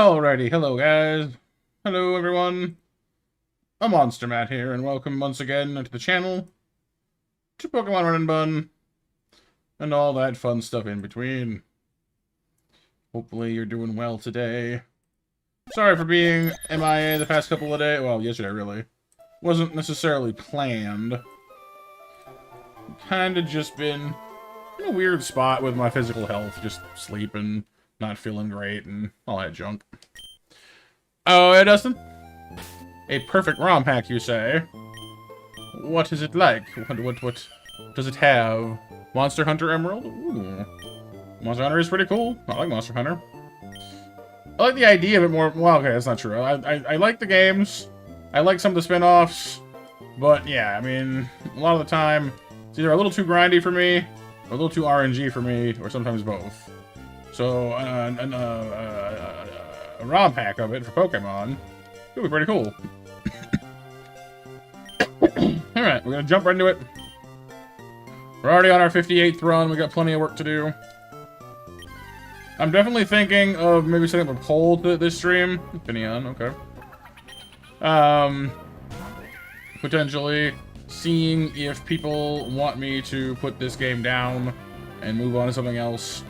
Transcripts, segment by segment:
Alrighty, hello guys. Hello everyone. I'm Monster Matt here, and welcome once again to the channel, to Pokémon Run Bun, and all that fun stuff in between. Hopefully you're doing well today. Sorry for being MIA the past couple of days. Well, yesterday really. Wasn't necessarily planned. Kinda just been in a weird spot with my physical health, just sleeping, not feeling great, and all that junk. Oh, yeah, Dustin? A perfect ROM hack, you say? What is it like? What does it have? Monster Hunter Emerald? Ooh. Monster Hunter is pretty cool. I like Monster Hunter. I like the idea of it more. Well, okay, that's not true. I like the games. I like some of the spin-offs. But, yeah, I mean, a lot of the time, it's either a little too grindy for me, or a little too RNG for me, or sometimes both. So, a ROM hack of it for Pokemon could be pretty cool. Alright, we're gonna jump right into it. We're already on our 58th run, we got plenty of work to do. I'm definitely thinking of maybe setting up a poll to this stream. Opinion, okay. Potentially seeing if people want me to put this game down and move on to something else.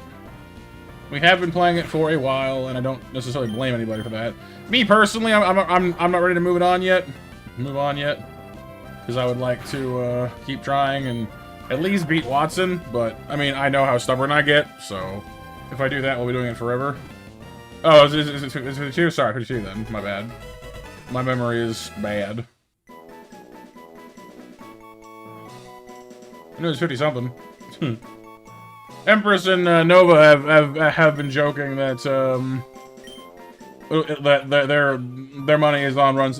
We have been playing it for a while, and I don't necessarily blame anybody for that. Me personally, I'm not ready to move on yet, because I would like to keep trying and at least beat Watson. But I mean, I know how stubborn I get, so if I do that, we'll be doing it forever. Oh, is it 52? Sorry, 52 then. My bad. My memory is bad. I knew it was 50 something. Empress and Nova have been joking that their money is on run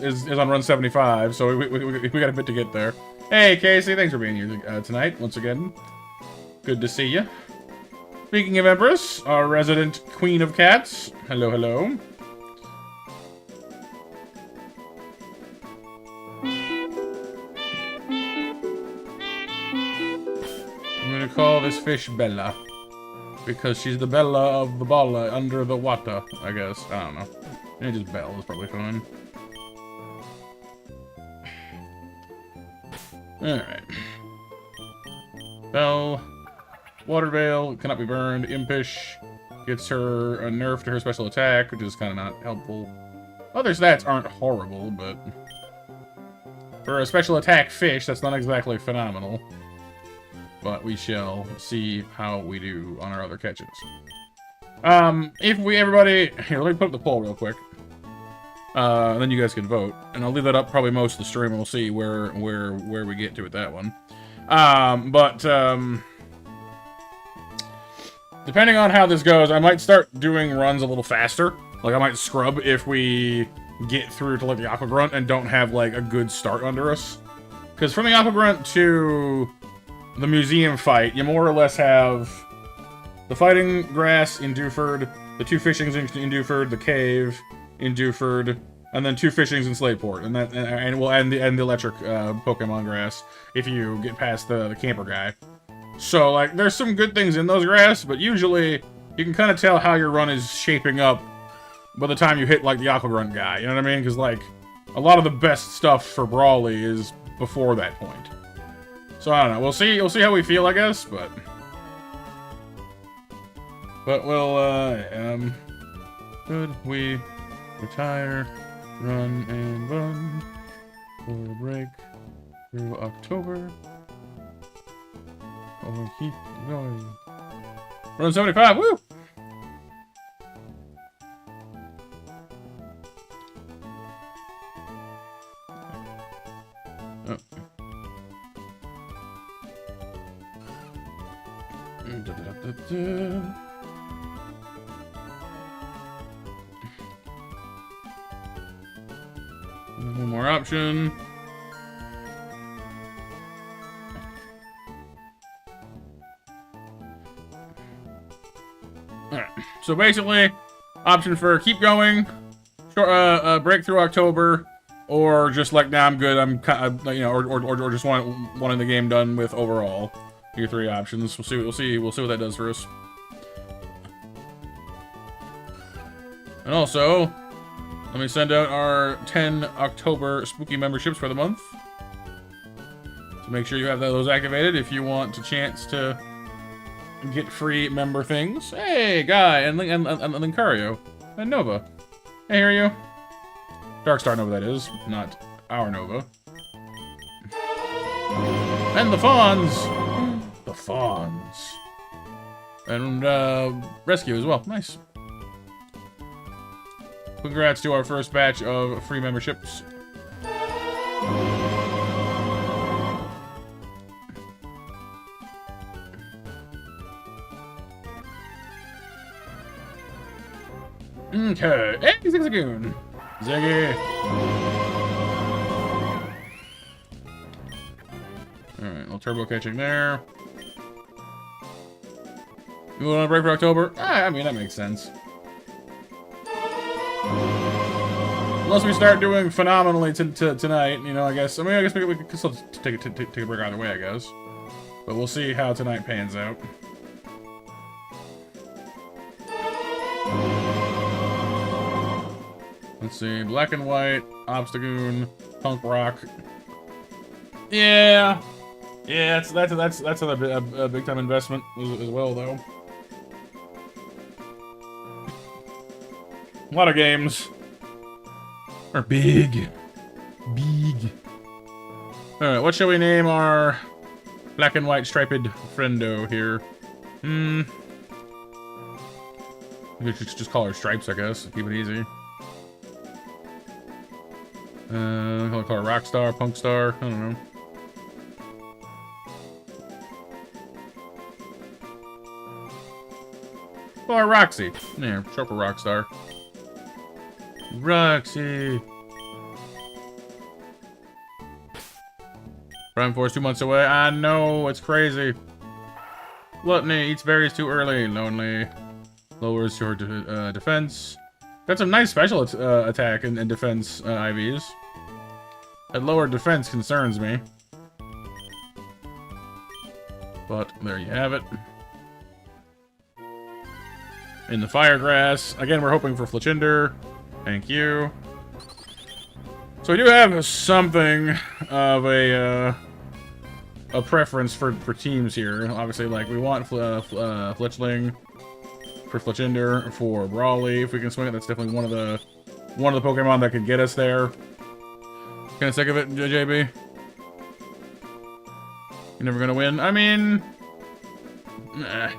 75, so we got a bit to get there. Hey Casey, thanks for being here tonight once again. Good to see you. Speaking of Empress, our resident queen of cats. Hello, hello. I'm gonna call this fish Bella, because she's the Bella of the Balla under the water, I guess. I don't know. Maybe just Belle is probably fine. Alright. Belle. Water Veil cannot be burned. Impish gets her a nerf to her special attack, which is kind of not helpful. Other stats aren't horrible, but for a special attack fish, that's not exactly phenomenal. But we shall see how we do on our other catches. Everybody, here, let me put up the poll real quick. And then you guys can vote. And I'll leave that up probably most of the stream, and we'll see where we get to with that one. Depending on how this goes, I might start doing runs a little faster. Like, I might scrub if we get through to, like, the Aqua Grunt and don't have, like, a good start under us. Because from the Aqua Grunt to the museum fight, you more or less have the fighting grass in Dewford, the two fishings in Dewford, the cave in Dewford, and then two fishings in Slateport, and we'll end the electric Pokemon grass if you get past the camper guy. So like, there's some good things in those grass, but usually you can kind of tell how your run is shaping up by the time you hit like the Aqua Grunt guy. You know what I mean? Because like, a lot of the best stuff for Brawly is before that point. So I don't know. We'll see how we feel, I guess, but we'll could we retire, run and bun for a break through October, or keep going? Run 75, woo! Oh. One more option. Alright, so basically, option for keep going, short, break through October, or just like, nah, I'm good, I'm kind of, you know, or just wanting the game done with overall. Your three options. We'll see what that does for us. And also, let me send out our 10 October spooky memberships for the month. So make sure you have those activated if you want a chance to get free member things. Hey, Guy, and Lincario, and Nova. Hey, here you. Darkstar Nova, that is, not our Nova. And the Fawns! The Fawns. And, Rescue as well. Nice. Congrats to our first batch of free memberships. Okay. Hey, Zigzagoon. Ziggy. Alright, little turbo catching there. You want to break for October? I mean, that makes sense. Unless we start doing phenomenally tonight, you know, I guess. I mean, I guess we can still take a break either way, I guess. But we'll see how tonight pans out. Let's see, Black and White, Obstagoon, Punk Rock. Yeah, that's another big time investment as well, though. A lot of games are big. All right, what shall we name our Black and White striped friendo here? We should just call her Stripes, I guess. Keep it easy. I'll call her Rockstar, Punkstar, I don't know. Call her Roxy. There, short for Rockstar. Roxy. Prime Force 2 months away. I know, it's crazy. Gluttony eats berries too early. Lonely. Lowers your defense. Got some nice special attack and defense IVs. That lower defense concerns me. But there you have it. In the Firegrass. Again, we're hoping for Fletchinder. Thank you. So we do have something of a preference for teams here. Obviously, like, we want Fletchling for Fletchinder, for Brawly. If we can swing it, that's definitely one of the Pokemon that could get us there. Kinda sick of it, JB? You're never gonna win? I mean... I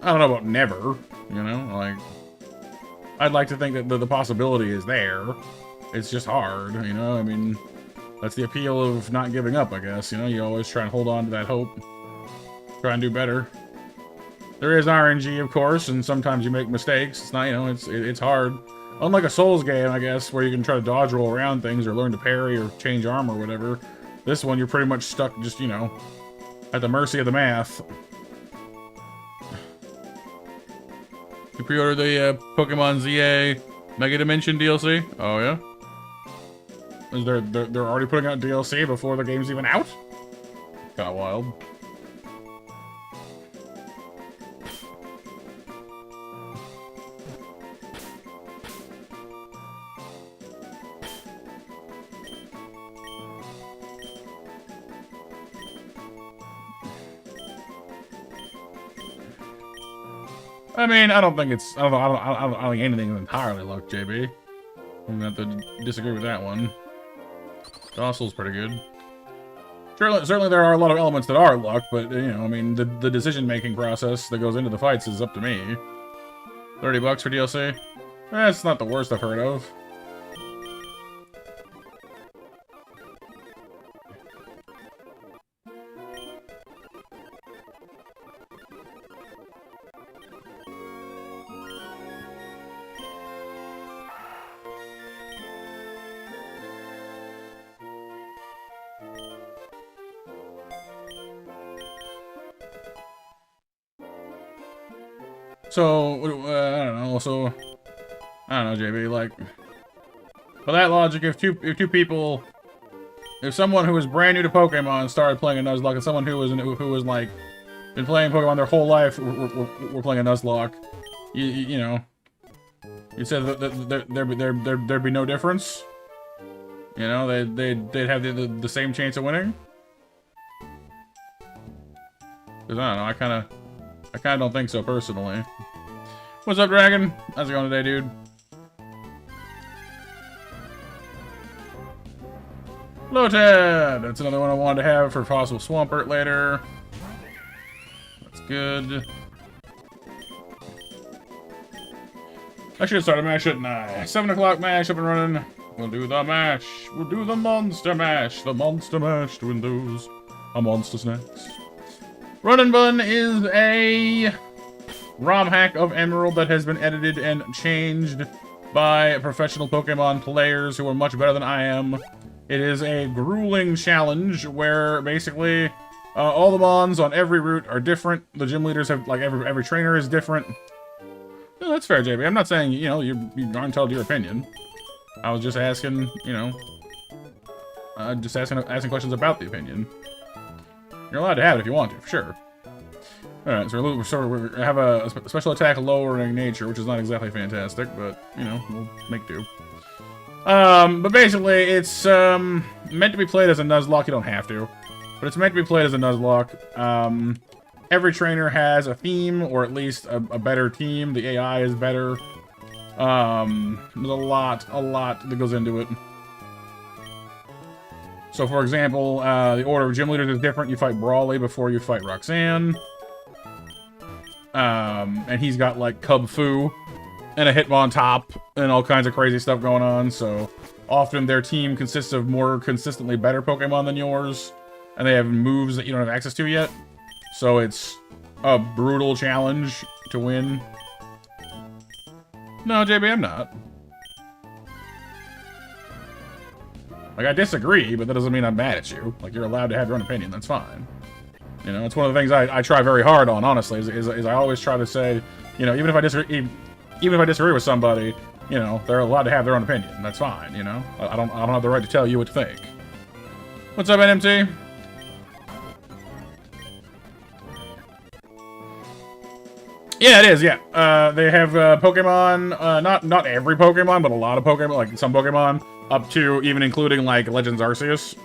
don't know about never, you know? Like, I'd like to think that the possibility is there. It's just hard, you know? I mean, that's the appeal of not giving up, I guess, you know? You always try and hold on to that hope. Try and do better. There is RNG, of course, and sometimes you make mistakes. It's not, you know, it's hard. Unlike a Souls game, I guess, where you can try to dodge roll around things or learn to parry or change armor or whatever. This one, you're pretty much stuck just, you know, at the mercy of the math. You pre-ordered the Pokemon ZA Mega Dimension DLC? Oh, yeah? Is they're already putting out DLC before the game's even out? Kinda wild. I mean, I don't think anything is entirely luck, JB. I'm gonna have to disagree with that one. Dossel's pretty good. Certainly there are a lot of elements that are luck, but, you know, I mean, the decision-making process that goes into the fights is up to me. $30 for DLC? That's not the worst I've heard of. So, I don't know, so... I don't know, JB, like... By that logic, if two people... If someone who was brand new to Pokemon started playing a Nuzlocke, and someone who was like... Been playing Pokemon their whole life, were playing a Nuzlocke, you know... You said that there'd be no difference? You know, they'd have the same chance of winning? Because I don't know, I kinda don't think so personally. What's up, Dragon? How's it going today, dude? Lotad! That's another one I wanted to have for possible Swampert later. That's good. I should have started mash at 9. 7 o'clock mash up and running. We'll do the mash. We'll do the monster mash. The monster mash to win those. A monster snacks. Run Bun is a ROM hack of Emerald that has been edited and changed by professional Pokemon players who are much better than I am. It is a grueling challenge where basically all the mons on every route are different. The gym leaders have, like, every trainer is different. No, that's fair, JB. I'm not saying, you know, you aren't entitled to your opinion. I was just asking, you know, just asking questions about the opinion. You're allowed to have it if you want to, for sure. Alright, so we have a special attack lowering nature, which is not exactly fantastic, but, you know, we'll make do. But basically, it's, meant to be played as a Nuzlocke. You don't have to. But it's meant to be played as a Nuzlocke. Every trainer has a theme, or at least a better team. The AI is better. There's a lot that goes into it. So, for example, the order of gym leaders is different. You fight Brawly before you fight Roxanne. And he's got, like, Cub Fu and a Hitmontop and all kinds of crazy stuff going on. So, often their team consists of more consistently better Pokemon than yours. And they have moves that you don't have access to yet. So, it's a brutal challenge to win. No, JB, I'm not. Like, I disagree, but that doesn't mean I'm mad at you. Like, you're allowed to have your own opinion, that's fine. You know, it's one of the things I try very hard on, honestly, is I always try to say, you know, even if I disagree with somebody, you know, they're allowed to have their own opinion. That's fine, you know? I don't have the right to tell you what to think. What's up, NMT? Yeah, it is, yeah. They have Pokemon, not every Pokemon, but a lot of Pokemon, like some Pokemon, up to even including, like, Legends Arceus.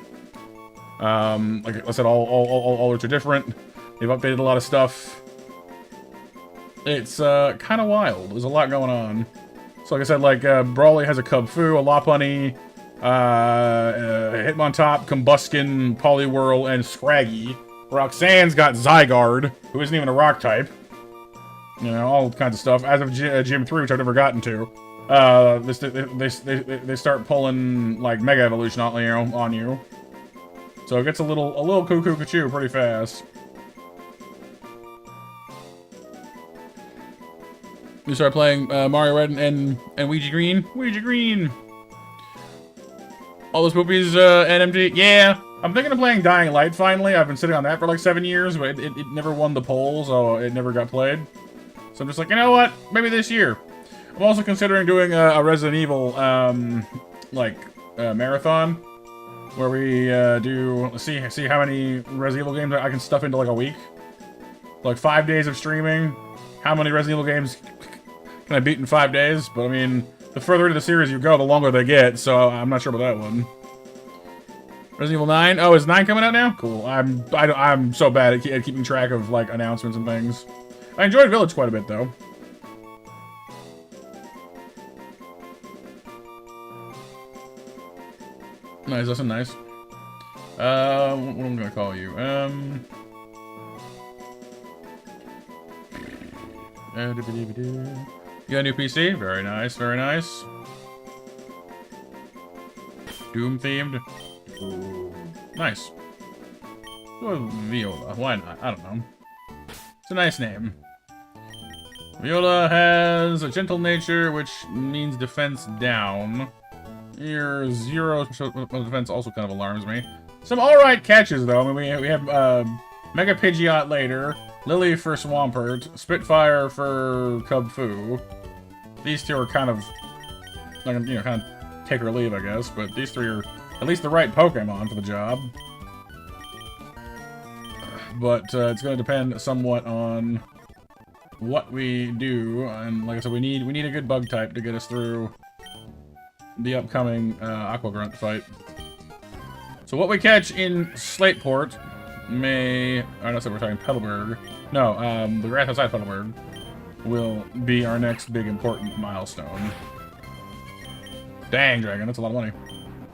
Like I said, all are different. They've updated a lot of stuff. It's, kind of wild. There's a lot going on. So, like I said, like, Brawly has a Cub Fu, a Lopunny, Hitmontop, Combuskin, Poliwhirl, and Scraggy. Roxanne's got Zygarde, who isn't even a rock type. You know, all kinds of stuff. As of Gym 3, which I've never gotten to, they start pulling, like, Mega Evolution on you. So it gets a little cuckoo-cachoo pretty fast. You start playing Mario Red and Ouija Green? Ouija Green! All those poopies, NMD? Yeah! I'm thinking of playing Dying Light finally. I've been sitting on that for like 7 years, but it never won the poll, so it never got played. So I'm just like, you know what? Maybe this year. I'm also considering doing a Resident Evil, marathon. Where we see how many Resident Evil games I can stuff into like a week. Like 5 days of streaming. How many Resident Evil games can I beat in 5 days? But I mean, the further into the series you go, the longer they get. So I'm not sure about that one. Resident Evil 9. Oh, is 9 coming out now? Cool. I'm so bad at keeping track of like announcements and things. I enjoyed Village quite a bit though. Nice, that's nice. What am I gonna call you? You got a new PC? Very nice, very nice. Doom themed. Ooh. Nice. Well, Viola, why not? I don't know. It's a nice name. Viola has a gentle nature, which means defense down. Your 0 defense also kind of alarms me. Some alright catches, though. I mean, we have Mega Pidgeot later, Lily for Swampert, Spitfire for Cub Fu. These two are kind of, like, you know, kind of take or leave, I guess. But these three are at least the right Pokemon for the job. But it's going to depend somewhat on what we do, and like I said, we need a good bug type to get us through the upcoming Aqua Grunt fight. So what we catch in Slateport may... Oh, no, so we're talking Petalburg. No, the grass outside Petalburg will be our next big important milestone. Dang, Dragon, that's a lot of money.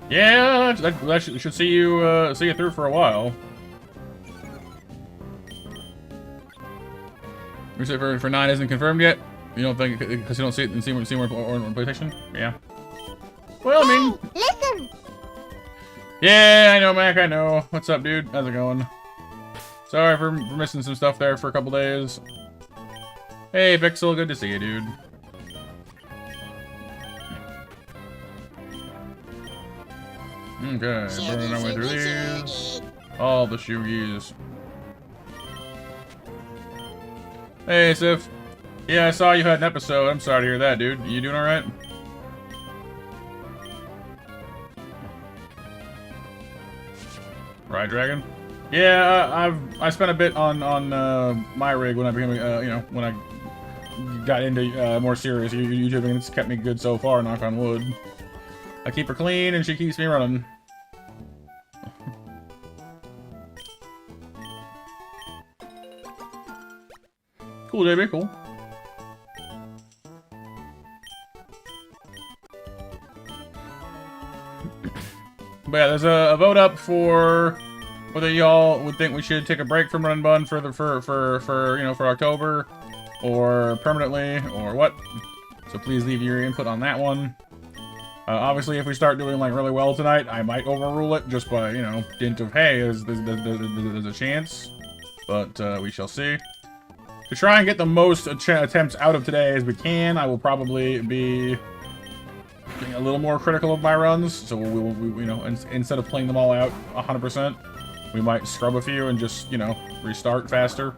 Yeah, that should see you through for a while. You say for 9 isn't confirmed yet? You don't think because you don't see it in Seymour or PlayStation? Yeah. Well, I mean. Listen. Yeah, I know, Mac. I know. What's up, dude? How's it going? Sorry for missing some stuff there for a couple days. Hey, Pixel. Good to see you, dude. Okay, burning our way through these. All the Shugis. Hey, Sif. Yeah, I saw you had an episode. I'm sorry to hear that, dude. You doing alright? Right, Dragon? Yeah, I spent a bit on my rig when I became, you know, when I got into more serious YouTubing, and it's kept me good so far, knock on wood. I keep her clean, and she keeps me running. Cool, JB, cool. But yeah, there's a vote up for whether y'all would think we should take a break from Run Bun for you know, for October, or permanently, or what. So please leave your input on that one. Obviously, if we start doing like really well tonight, I might overrule it just by, you know, dint of hey, there's a chance, but we shall see. To try and get the most attempts out of today as we can, I will probably be being a little more critical of my runs. So we you know, instead of playing them all out 100%, we might scrub a few and just, you know, restart faster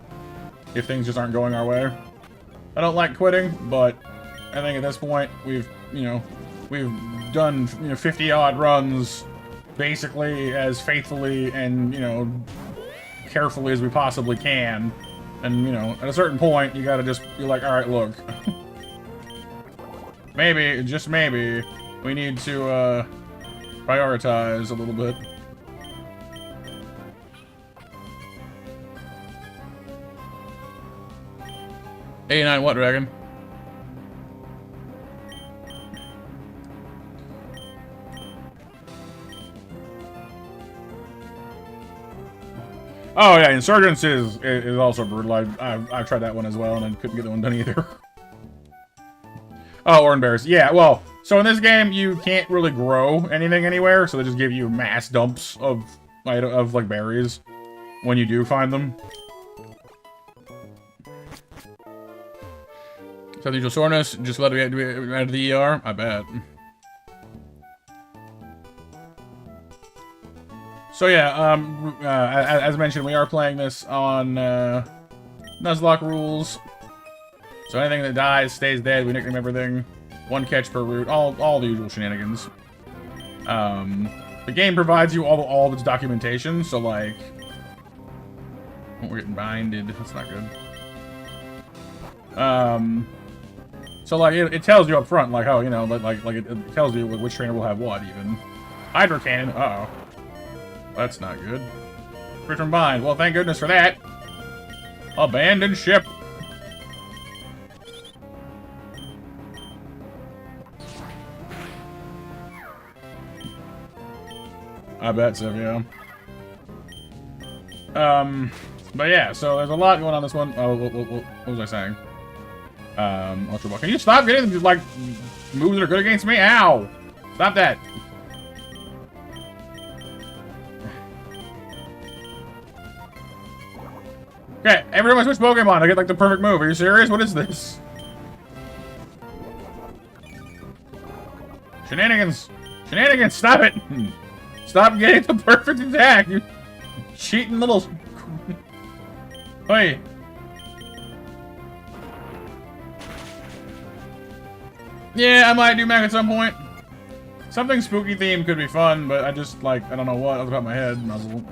if things just aren't going our way. I don't like quitting, but I think at this point we've done, you know, 50-odd runs basically as faithfully and, you know, carefully as we possibly can. And, you know, at a certain point, you gotta just be like, alright, look. Maybe, just maybe, we need to, prioritize a little bit. A9 what, Dragon? Oh yeah, Insurgents is also brutal. I've tried that one as well, and I couldn't get that one done either. Oh, Oran Bears. Yeah, well, so in this game, you can't really grow anything anywhere, so they just give you mass dumps of like berries when you do find them. South usual soreness, just let it be out of the ER. I bet. So yeah, as mentioned, we are playing this on Nuzlocke Rules. So anything that dies stays dead. We nickname everything. 1 catch per route. All the usual shenanigans. The game provides you all of its documentation. So like, oh, we're getting binded. That's not good. So like it tells you up front, like, oh, you know, like it tells you which trainer will have what even. Hydro Cannon. Uh oh. That's not good. Free from bind. Well, thank goodness for that. Abandoned ship. I bet so, yeah. But yeah, so there's a lot going on this one. Oh, what was I saying? Ultra Ball. Can you stop getting these, like, moves that are good against me? Ow! Stop that. Okay, every time I switch Pokemon, I get like the perfect move. Are you serious? What is this? Shenanigans! Shenanigans! Stop it! Stop getting the perfect attack! You cheating little... Hey! Yeah, I might do Mac at some point. Something spooky themed could be fun, but I just, like, I don't know what. Off the top of my head. Muzzle.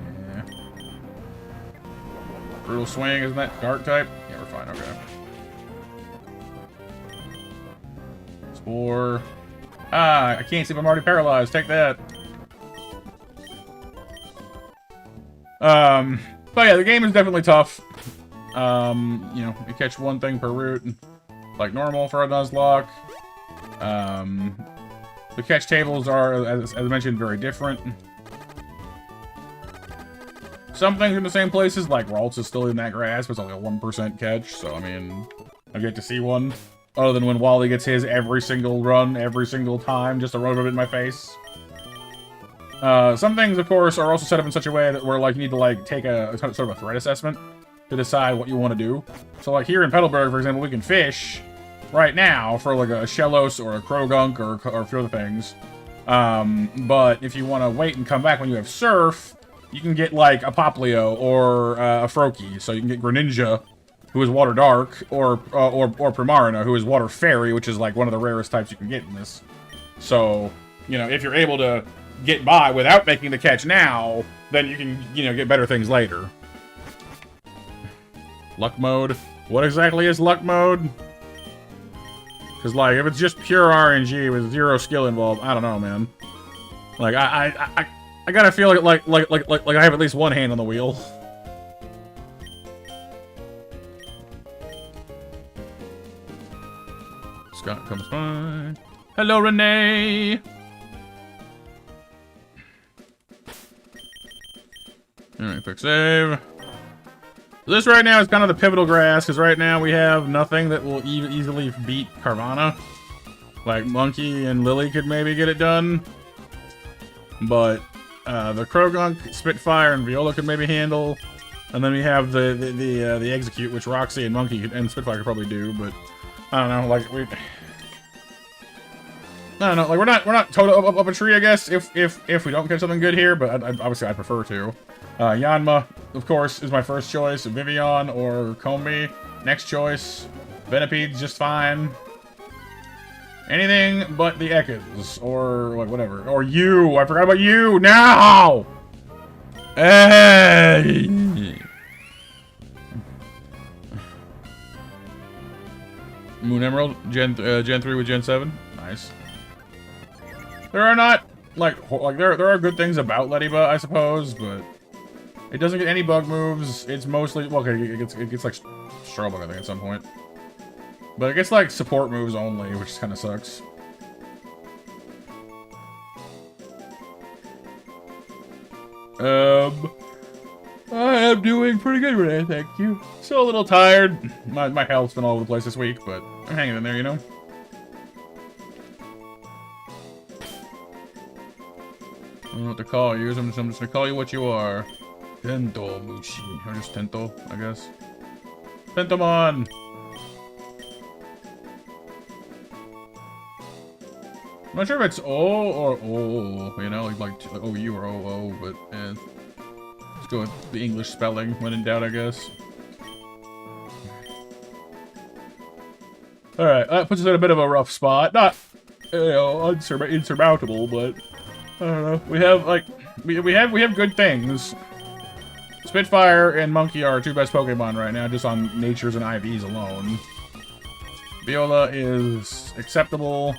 Brutal Swing, isn't that dark type? Yeah, we're fine, okay. 4. Ah, I can't see if I'm already paralyzed. Take that. But yeah, the game is definitely tough. You know, you catch one thing per route, like normal for a Nuzlocke. The catch tables are, as I mentioned, very different. Some things in the same places, like Ralts is still in that grass, but it's only a 1% catch, so I mean, I get to see one. Other than when Wally gets his every single run, every single time, just to rub it in my face. Some things, of course, are also set up in such a way that where, like, you need to, like, take a sort of a threat assessment to decide what you want to do. So, like, here in Petalburg, for example, we can fish right now for, like, a Shellos or a Krogunk or a few other things. But if you want to wait and come back when you have Surf, you can get, like, a Poplio or a Froakie. So you can get Greninja, who is Water Dark, or Primarina, who is Water Fairy, which is, like, one of the rarest types you can get in this. So, you know, if you're able to get by without making the catch now, then you can, you know, get better things later. Luck mode. What exactly is luck mode? Because, like, if it's just pure RNG with 0 skill involved, I don't know, man. Like, I gotta feel like I have at least one hand on the wheel. Scott comes by. Hello, Renee. Alright, quick save. This right now is kind of the pivotal grass, because right now we have nothing that will easily beat Carvana. Like, Monkey and Lily could maybe get it done. But, the Krogunk, Spitfire, and Viola could maybe handle. And then we have the Execute, which Roxy and Monkey and Spitfire could probably do, but I don't know, like, I don't know, like, we're not totally up a tree, I guess, if we don't catch something good here, but obviously I'd prefer to. Yanma, of course, is my first choice. Vivian or Combi. Next choice. Venipede's just fine. Anything but the Ekans, or like, whatever. Or you! I forgot about you! Now! Hey! Moon Emerald, Gen 3 with Gen 7. Nice. There are not, like there are good things about Lediba, I suppose, but it doesn't get any bug moves. It's mostly, well, okay, it gets like Starbug, I think, at some point. But it gets like support moves only, which kind of sucks. I am doing pretty good, Renee, thank you. Still a little tired. My health's been all over the place this week, but I'm hanging in there, you know? I don't know what to call you. I'm just gonna call you what you are. Tento Mushi. Or just Tento, I guess. Tentomon! I'm not sure if it's O or O, you know, like OU or OO, but eh. Let's go with the English spelling when in doubt, I guess. Alright, that puts us in a bit of a rough spot. Not, you know, insurmountable, but I don't know. We have, like, we have good things. Spitfire and Monkey are our 2 best Pokemon right now, just on Natures and IVs alone. Viola is acceptable.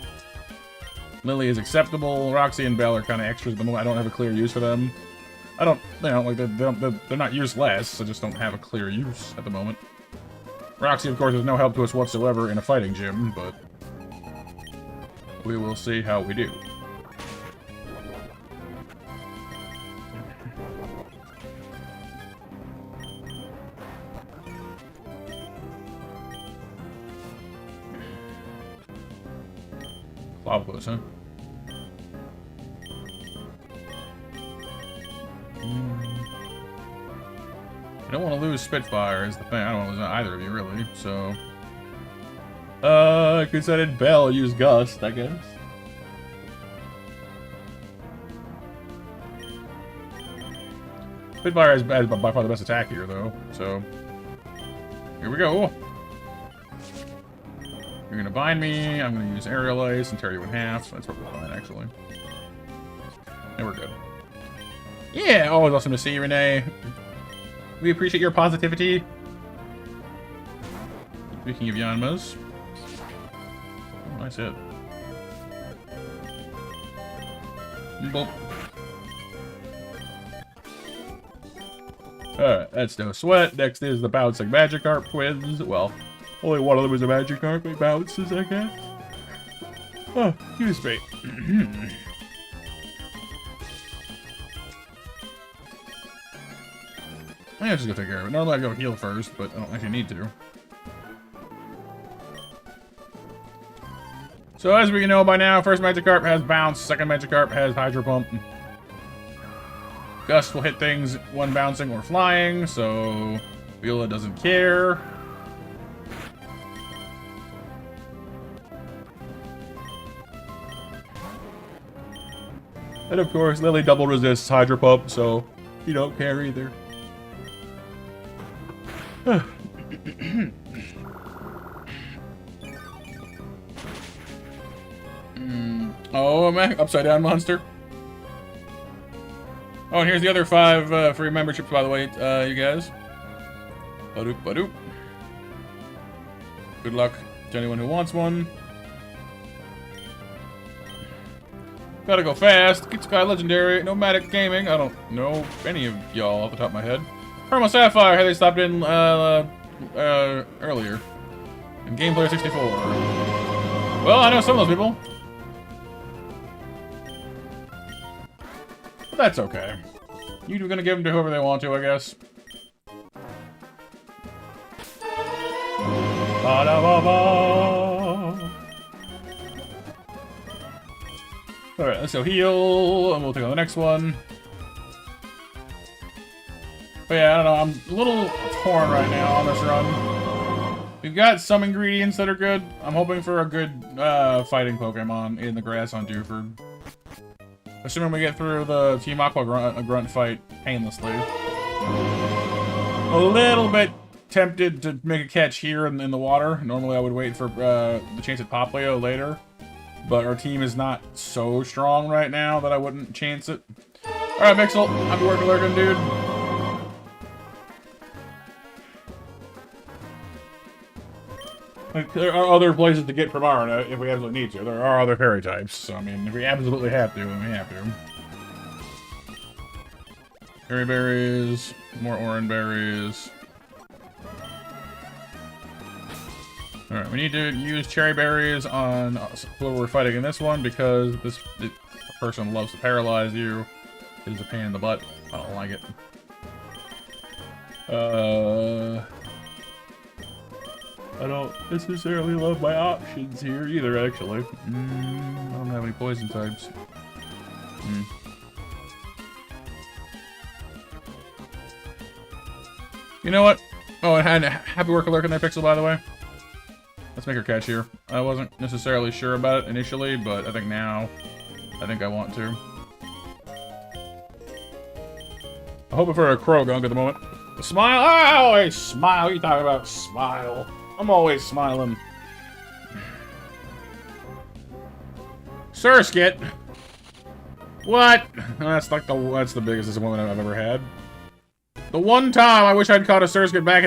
Lily is acceptable. Roxy and Belle are kind of extras at the moment. I don't have a clear use for them. I don't, you know, like, they're not useless. I just don't have a clear use at the moment. Roxy, of course, is no help to us whatsoever in a fighting gym, but we will see how we do. Clobbos, huh? I don't want to lose Spitfire is the thing. I don't want to lose either of you, really, so... I could set it Bell, use Gust, I guess. Spitfire has by far the best attack here, though, so... Here we go! You're gonna bind me, I'm gonna use Aerial Ice and tear you in half. That's probably fine, actually. And we're good. Yeah, always awesome to see you, Renee. We appreciate your positivity. Speaking of Yanmas. Oh, nice hit. Boop. Alright, that's no sweat. Next is the bouncing Magikarp twins. Well, only one of them is a Magikarp, but he bounces, I guess. Oh, excuse me. I'm just gonna take care of it. Normally I go heal first, but I don't actually need to. So as we know by now, first Magikarp has Bounce, second Magikarp has Hydro Pump. Gust will hit things when bouncing or flying, so Viola doesn't care. And of course, Lily double resists Hydro Pump, so you don't care either. Oh, I'm an upside down monster. Oh, and here's the other 5 free memberships, by the way, you guys. Badoop, badoop. Good luck to anyone who wants one. Gotta go fast. Get Sky Legendary. Nomadic Gaming. I don't know any of y'all off the top of my head. Hermal Sapphire. Hey, they stopped in earlier. And Gameplayer 64. Well, I know some of those people. But that's okay. You're gonna give them to whoever they want to, I guess. Ba-da-ba-ba. Alright, let's go heal, and we'll take on the next one. But yeah, I don't know, I'm a little torn right now on this run. We've got some ingredients that are good. I'm hoping for a good fighting Pokemon in the grass on Dewford. Assuming we get through the Team Aqua grunt fight painlessly. A little bit tempted to make a catch here in the water. Normally I would wait for the chance at Poplio later. But our team is not so strong right now that I wouldn't chance it. Alright, Mixel, happy working lurking, dude. Like, there are other places to get Primarina if we absolutely need to. There are other fairy types, so I mean, if we absolutely have to, then we have to. Fairy berries, more orange berries. Alright, we need to use cherry berries on who we're fighting in this one because this person loves to paralyze you. It is a pain in the butt. I don't like it. I don't necessarily love my options here either, actually. I don't have any poison types. You know what? Oh, and happy work lurking there, Pixel, by the way. Let's make her catch here. I wasn't necessarily sure about it initially, but I think now, I want to. I'm hoping for a Krogunk at the moment. Smile! I always smile! What are you talking about? Smile. I'm always smiling. Surskit! What? That's like that's the biggest disappointment I've ever had. The one time I wish I'd caught a Surskit back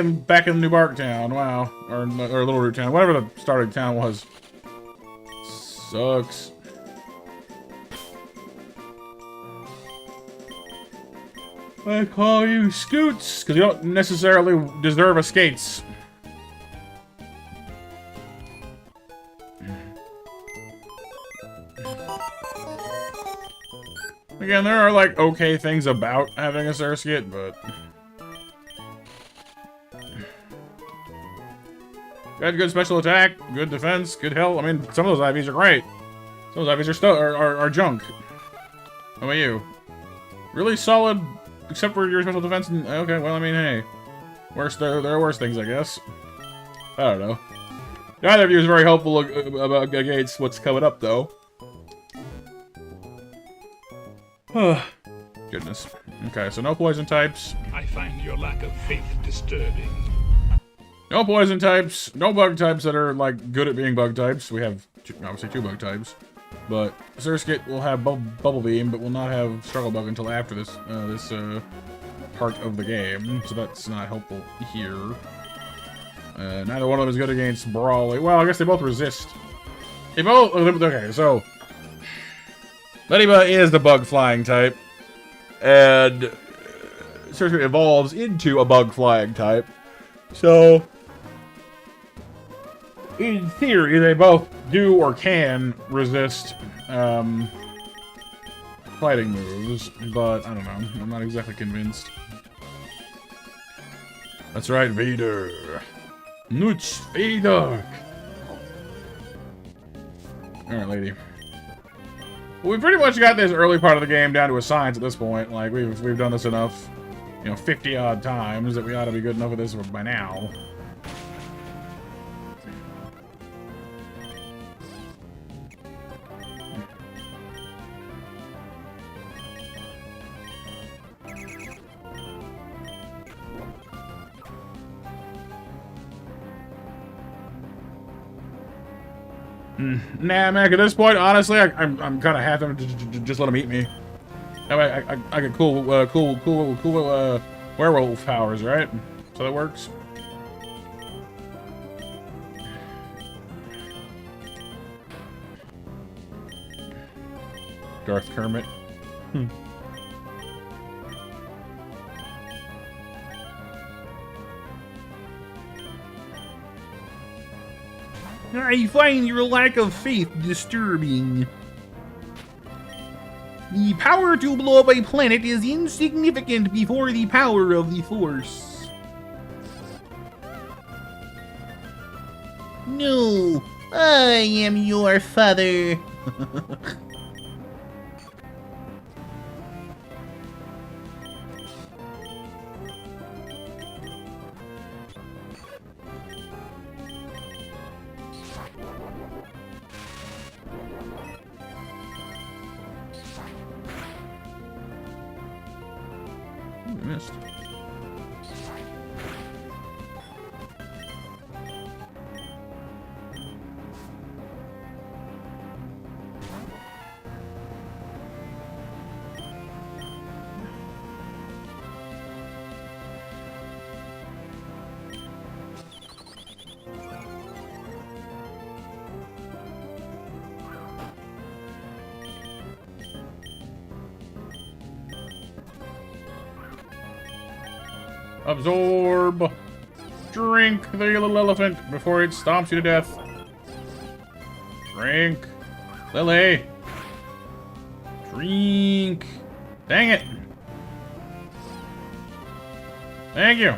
in New Bark Town. Wow. Or Little Root Town. Whatever the starting town was. Sucks. I call you Scoots, because you don't necessarily deserve a Skates. Again, there are, like, okay things about having a Surskit, but... Got good special attack, good defense, good health. I mean, some of those IVs are great. Some of those IVs are junk. How about you? Really solid, except for your special defense. And, okay, well, I mean, hey. There are worse things, I guess. I don't know. Neither of you is very helpful against what's coming up, though. Goodness. Okay, so no poison types. I find your lack of faith disturbing. No poison types. No bug types that are, like, good at being bug types. We have, obviously, 2 bug types. But Surskit will have Bubble Beam, but will not have Struggle Bug until after this part of the game. So that's not helpful here. Neither one of them is good against Brawly. Well, I guess they both resist. They both... Okay, so... Ladybug is the bug flying type, and Surgery evolves into a bug flying type. So, in theory, they both do or can resist fighting moves, but I don't know. I'm not exactly convinced. That's right, Vader. Nuts Vader. Alright, lady. Well, we pretty much got this early part of the game down to a science at this point. Like, we've done this enough, you know, 50-odd times that we ought to be good enough at this by now. Nah, Mac, at this point, honestly, I'm kind of happy to just let him eat me. That way I get cool werewolf powers, right? So that works. Darth Kermit. I find your lack of faith disturbing. The power to blow up a planet is insignificant before the power of the Force. No, I am your father. Missed. Absorb. Drink the little elephant before it stomps you to death. Drink. Lily. Drink. Dang it. Thank you.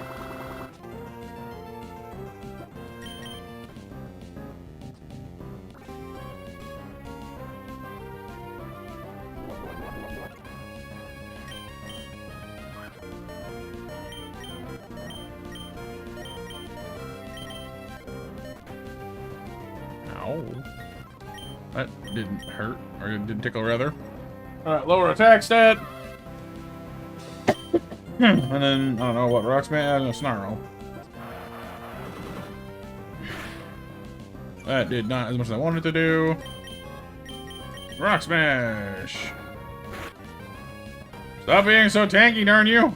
That didn't hurt, or it didn't tickle, rather. Alright, lower attack stat. And then, I don't know, what, Rocksman? No, Snarl. That did not as much as I wanted to do. Rock Smash! Stop being so tanky, darn you!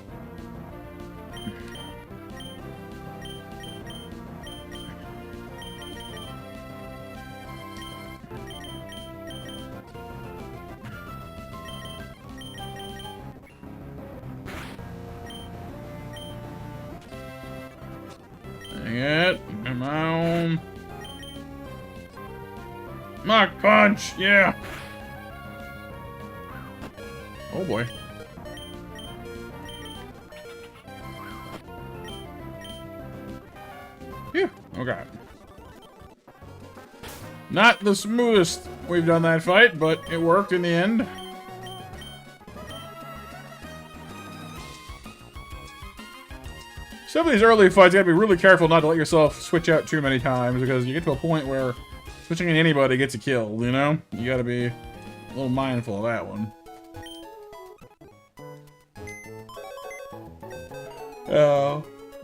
Dang it. Come on. Mach Punch! Yeah! Oh boy. Phew. Okay. Not the smoothest we've done that fight, but it worked in the end. Some of these early fights, you gotta be really careful not to let yourself switch out too many times, because you get to a point where switching in anybody gets you killed, you know? You gotta be a little mindful of that one.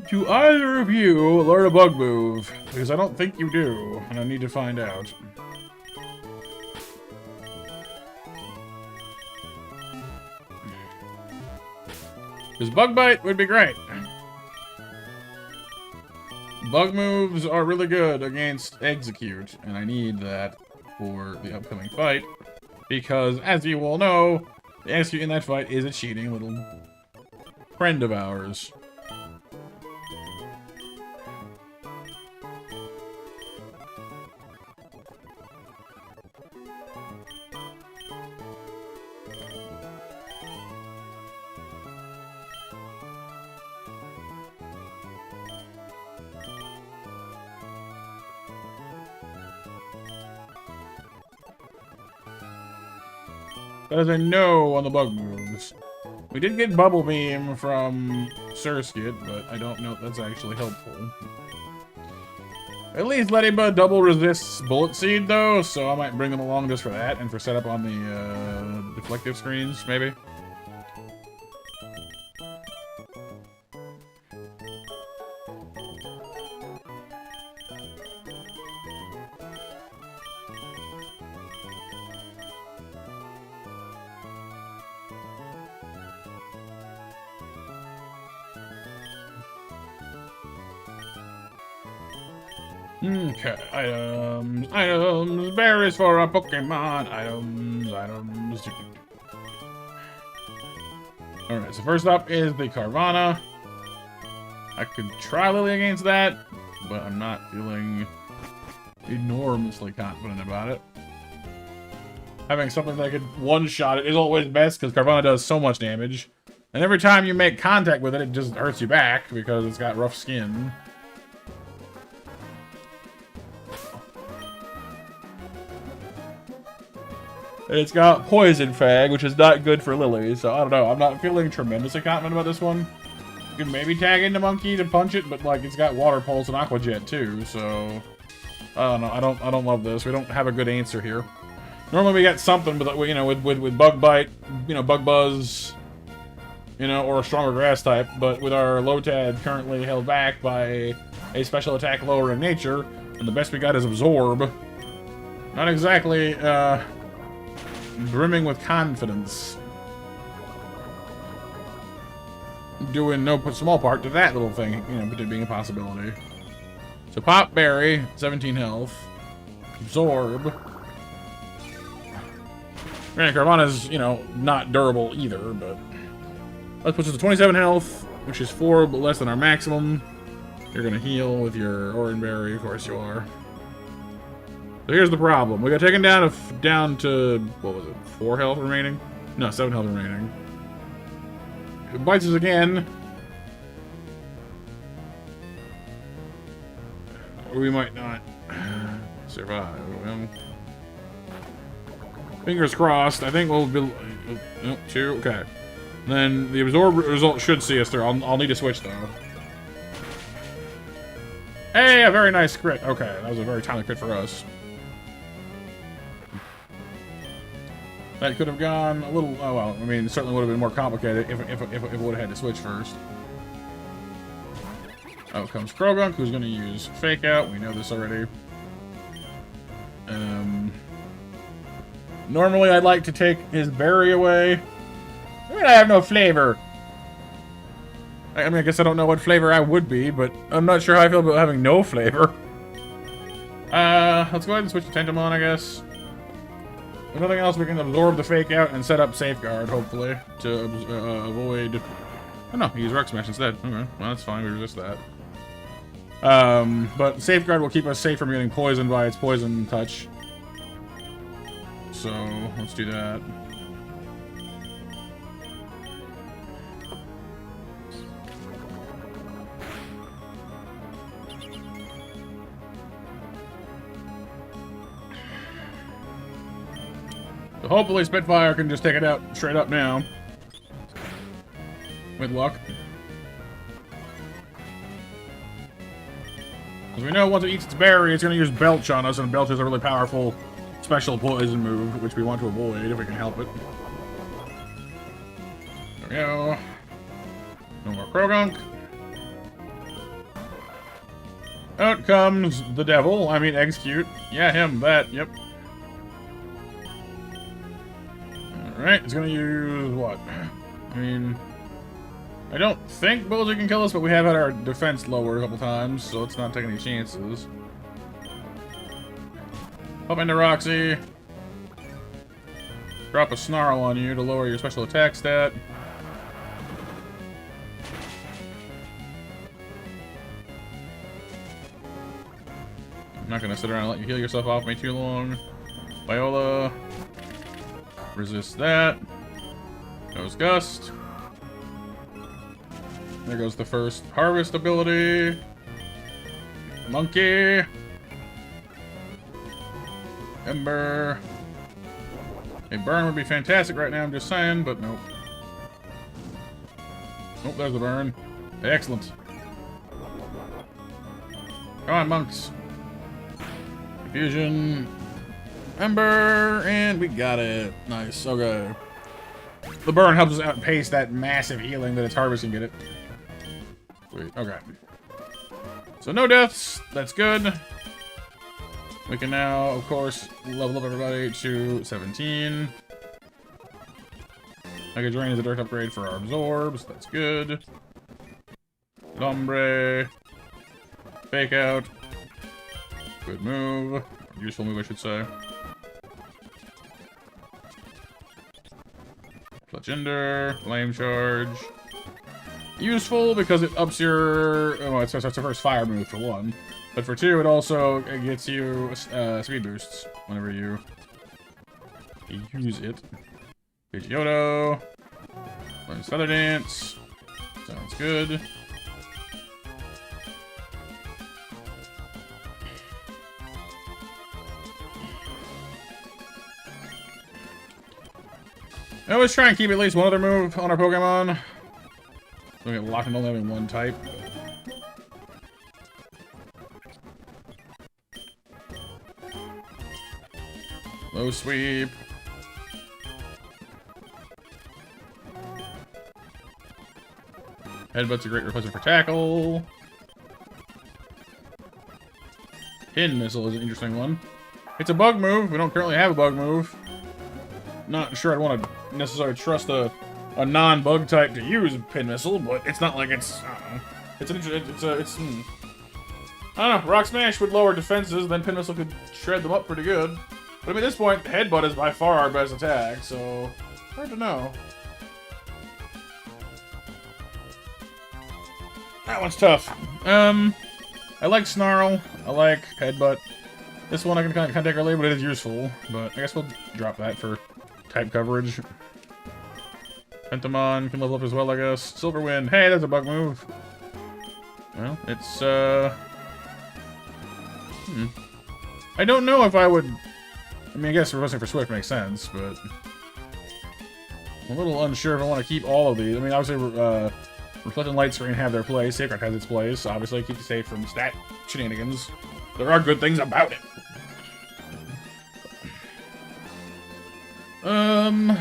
Do either of you learn a bug move? Because I don't think you do, and I need to find out. Because Bug Bite would be great. Bug moves are really good against Execute, and I need that for the upcoming fight. Because, as you all know, the execute in that fight is a cheating little friend of ours. That is a no on the bug moves. We did get Bubble Beam from Surskit, but I don't know if that's actually helpful. At least Ladybug double resists Bullet Seed, though, so I might bring them along just for that and for setup on the deflective screens, maybe. Okay, items, berries for a Pokemon, items. Alright, so first up is the Carvana. I could try Lily against that, but I'm not feeling enormously confident about it. Having something that could one-shot it is always best, because Carvana does so much damage. And every time you make contact with it, it just hurts you back, because it's got rough skin. It's got Poison Fang, which is not good for Lily, so I don't know. I'm not feeling tremendously confident about this one. You can maybe tag into Monkey to punch it, but like it's got Water Pulse and Aqua Jet too, so I don't know. I don't love this. We don't have a good answer here. Normally we get something, but you know, with Bug Bite, you know, Bug Buzz, you know, or a stronger Grass type. But with our Lotad currently held back by a special attack lower in nature, and the best we got is Absorb. Not exactly brimming with confidence. Doing no small part to that little thing, you know, being a possibility. So Pop Berry, 17 health. Absorb. Granted, Carvana's, you know, not durable either, but that puts us to 27 health, which is 4 but less than our maximum. You're gonna heal with your Oran Berry, of course you are. So here's the problem. We got taken down to, what was it, 4 health remaining? No, 7 health remaining. It bites us again. Or we might not survive. Well, fingers crossed. I think we'll be... Oh, 2, okay. Then the Absorb result should see us through. I'll need to switch, though. Hey, a very nice crit. Okay, that was a very timely crit for us. That could have gone a little... Oh, well, I mean, it certainly would have been more complicated if it would have had to switch first. Out comes Krogunk, who's going to use Fake Out. We know this already. Normally, I'd like to take his berry away. I mean, I have no flavor. I mean, I guess I don't know what flavor I would be, but I'm not sure how I feel about having no flavor. Let's go ahead and switch to Tentamon, I guess. If nothing else, we can absorb the Fake Out and set up Safeguard, hopefully, to avoid... Oh no, he used Rock Smash instead. Okay, well that's fine, we resist that. But Safeguard will keep us safe from getting poisoned by its Poison Touch. So, let's do that. So hopefully Spitfire can just take it out straight up now. With luck. Because we know once it eats its berry, it's going to use Belch on us, and Belch is a really powerful special poison move, which we want to avoid if we can help it. There we go. No more Krogunk. Out comes the devil. I mean, Execute. Yeah, him. That. Yep. Alright, it's gonna use what? I mean, I don't think Bullseye can kill us, but we have had our defense lowered a couple times, so let's not take any chances. Up into Roxy. Drop a Snarl on you to lower your special attack stat. I'm not gonna sit around and let you heal yourself off me too long. Viola. Resist that. Nose Gust. There goes the first Harvest ability. Monkey. Ember. A burn would be fantastic right now, I'm just saying, but nope. Nope, there's the burn. Excellent. Come on, monks. Confusion. Ember, and we got it. Nice, okay. The burn helps us outpace that massive healing that its harvest can get it. Sweet, okay. So no deaths, that's good. We can now, of course, level up everybody to 17. Mega Drain is a direct upgrade for our absorbs, that's good. Lombre. Fake Out. Good move. Useful move, I should say. Fletchender, Flame Charge. Useful because it ups your... Oh, it's the first fire move for one. But for two, it also gets you speed boosts whenever you use it. Pidgeotto. Learns Feather Dance. Sounds good. I always try and keep at least one other move on our Pokemon. We get locked into only having one type. Low Sweep. Headbutt's a great replacement for Tackle. Pin Missile is an interesting one. It's a bug move. We don't currently have a bug move. Not sure I'd want to necessarily trust a non-bug type to use Pin Missile, but it's not like it's, I don't know. I don't know, Rock Smash would lower defenses, then Pin Missile could shred them up pretty good. But I mean, at this point, Headbutt is by far our best attack, so hard to know. That one's tough. I like Snarl, I like Headbutt. This one I can kind of take early, but it is useful. But I guess we'll drop that for type coverage. Pentamon can level up as well, I guess. Silver Wind. Hey, that's a bug move. Well, it's, I don't know if I would... I mean, I guess reversing for Swift makes sense, but... I'm a little unsure if I want to keep all of these. I mean, obviously, Reflect and Light Screen have their place. Safeguard has its place. Obviously, keep you safe from stat shenanigans. There are good things about it. I'm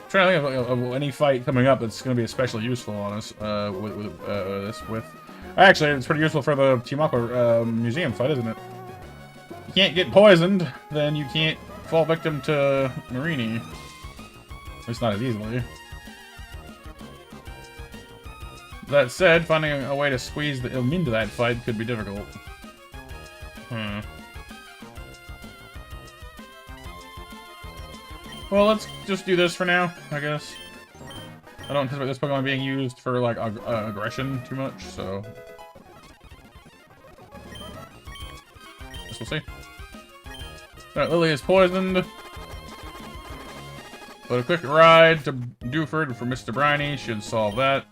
trying to think of any fight coming up that's going to be especially useful on us with actually, it's pretty useful for the Team Aqua museum fight, isn't it? You can't get poisoned, then you can't fall victim to Marini. At least not as easily. That said, finding a way to squeeze them into that fight could be difficult. Well, let's just do this for now, I guess. I don't anticipate this Pokemon being used for, like, aggression too much, so... Guess we'll see. Alright, Lily is poisoned. But a quick ride to Dewford for Mr. Briny should solve that.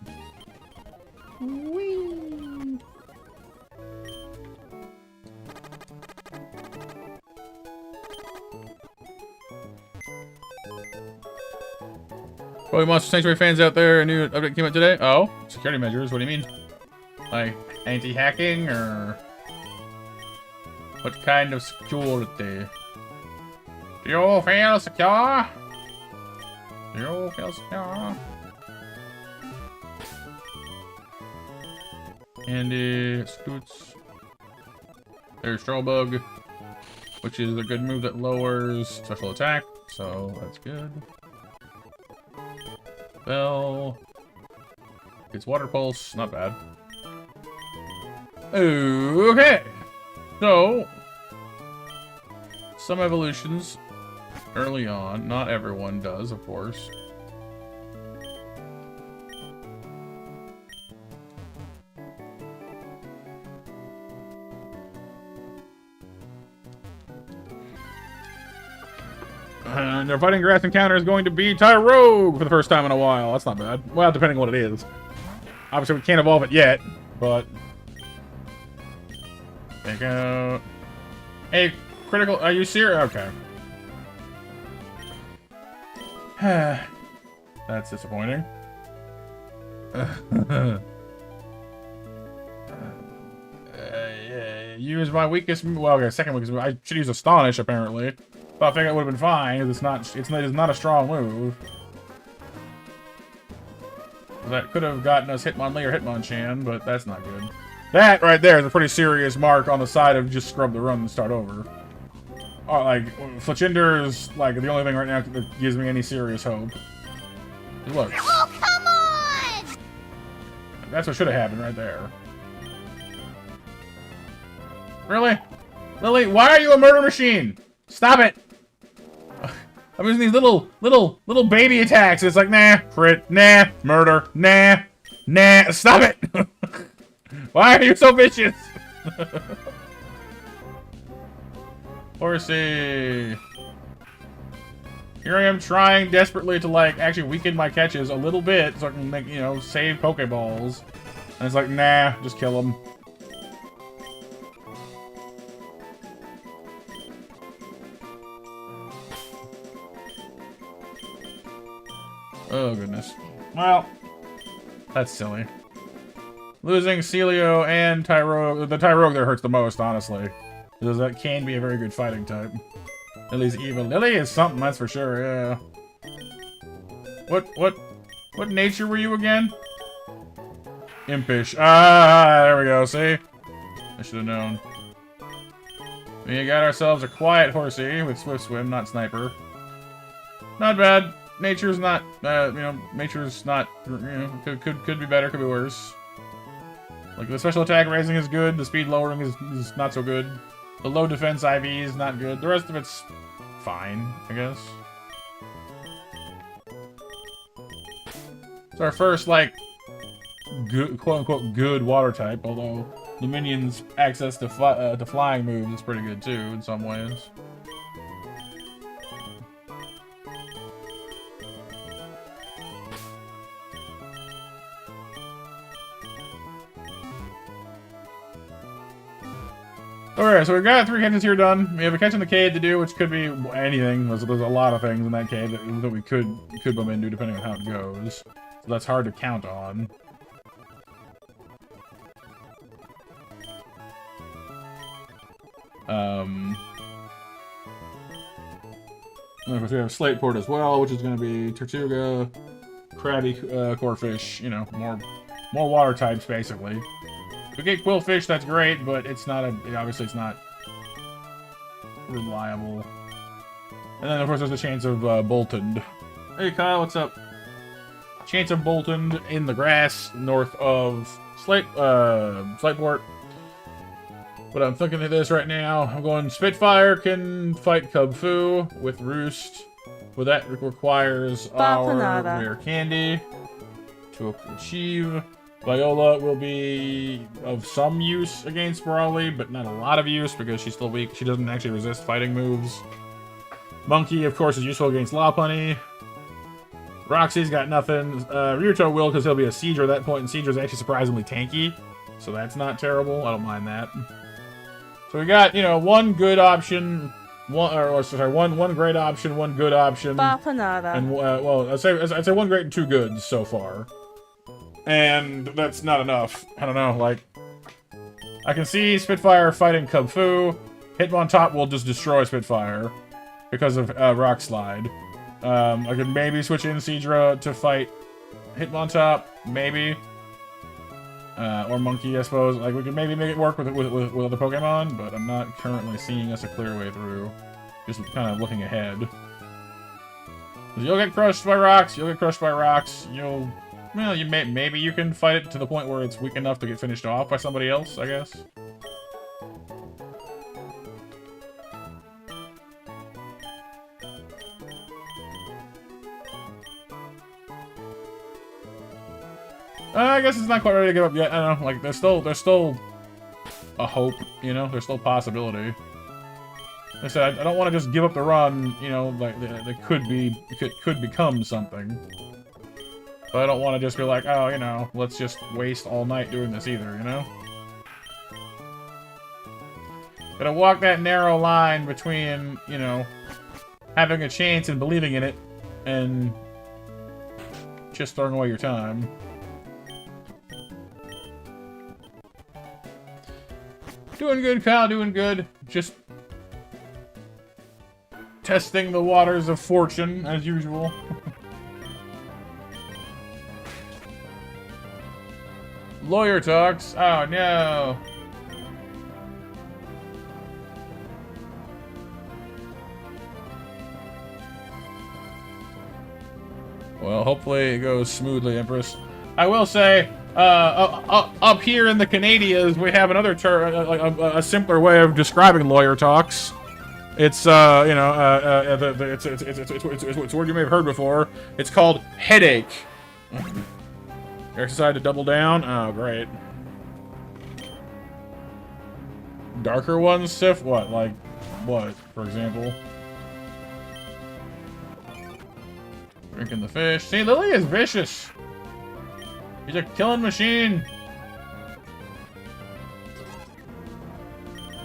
Pokemon Monster Sanctuary fans out there, a new update came out today. Oh, security measures, what do you mean? Like, anti-hacking, or... What kind of security? Do you feel secure? Do you feel secure? Andy, Scoots. There's Trollbug, which is a good move that lowers special attack, so that's good. Bell. It's Water Pulse, not bad. Okay. So, some evolutions early on. Not everyone does, of course. And their fighting grass encounter is going to be Tyrogue for the first time in a while. That's not bad. Well, depending on what it is. Obviously, we can't evolve it yet, but... Take out... Hey, critical... Are you serious? Okay. That's disappointing. Use my weakest move. Well, okay, second weakest move. I should use Astonish, apparently. But I think it would have been fine. It's not a strong move. That could have gotten us Hitmonlee or Hitmonchan, but that's not good. That right there is a pretty serious mark on the side of just scrub the run and start over. Like, Fletchinder is like the only thing right now that gives me any serious hope. Look. Oh, come on! That's what should have happened right there. Really? Lily, why are you a murder machine? Stop it! I'm using these little baby attacks. It's like, nah, crit, nah, murder, nah, nah. Stop it! Why are you so vicious? Horsey. Here I am trying desperately to, like, actually weaken my catches a little bit so I can make, you know, save Pokeballs. And it's like, nah, just kill them. Oh, goodness. Well, that's silly. Losing Celio and Tyrogue. The Tyrogue there hurts the most, honestly. Because that can be a very good fighting type. Lily's evil. Lily is something, that's for sure, yeah. What nature were you again? Impish. Ah, there we go, see? I should have known. We got ourselves a quiet Horsey with Swift Swim, not Sniper. Not bad. Nature's not, you know, nature's not, you know, could be better, could be worse. Like, the special attack raising is good, the speed lowering is not so good. The low defense IV is not good. The rest of it's fine, I guess. It's our first, like, good, quote-unquote, good water type, although the minion's access to flying moves is pretty good, too, in some ways. Alright, so we've got 3 catches here done. We have a catch in the cave to do, which could be anything. There's a lot of things in that cave that we could bump into, depending on how it goes. So that's hard to count on. And of course we have Slateport as well, which is going to be Tortuga, Crabby, Corefish, you know, more water types, basically. If we get Quillfish, that's great, but it's not obviously it's not reliable. And then, of course, there's a chance of Boltund. Hey, Kyle, what's up? Chance of Boltund in the grass north of Slateport. But I'm thinking of this right now. I'm going Spitfire can fight Kubfu with Roost. But that requires our rare candy to achieve. Viola will be of some use against Brawly, but not a lot of use because she's still weak. She doesn't actually resist fighting moves. Monkey, of course, is useful against Lopunny. Roxy's got nothing. Ryuto will because he'll be a Seedra at that point, and Seedra's actually surprisingly tanky. So that's not terrible. I don't mind that. So we got, you know, one good option, one great option, one good option. And, well, I'd say one great and 2 goods so far. And that's not enough. I don't know, like... I can see Spitfire fighting Kubfu. Hitmontop will just destroy Spitfire because of Rock Slide. I could maybe switch in Seedra to fight Hitmontop, maybe. Or Monkey, I suppose. Like, we could maybe make it work with other Pokemon, but I'm not currently seeing us a clear way through. Just kind of looking ahead. You'll get crushed by rocks, you'll... Well, maybe you can fight it to the point where it's weak enough to get finished off by somebody else, I guess. I guess it's not quite ready to give up yet. I don't know. Like, there's still a hope, you know? There's still possibility. Like I said, I don't want to just give up the run, you know, like, that could become something. But I don't want to just be like, oh, you know, let's just waste all night doing this either, you know? Gotta walk that narrow line between, you know, having a chance and believing in it, and just throwing away your time. Doing good, Kyle, doing good. Just testing the waters of fortune, as usual. Lawyer talks. Oh, no. Well, hopefully it goes smoothly, Empress. I will say, up here in the Canadias, we have another a simpler way of describing lawyer talks. It's you know, it's a word you may have heard before. It's called headache. Eric decided to double down. Oh, great. Darker ones, Sif? What? Like, what, for example? Drinking the fish. See, Lily is vicious. He's a killing machine.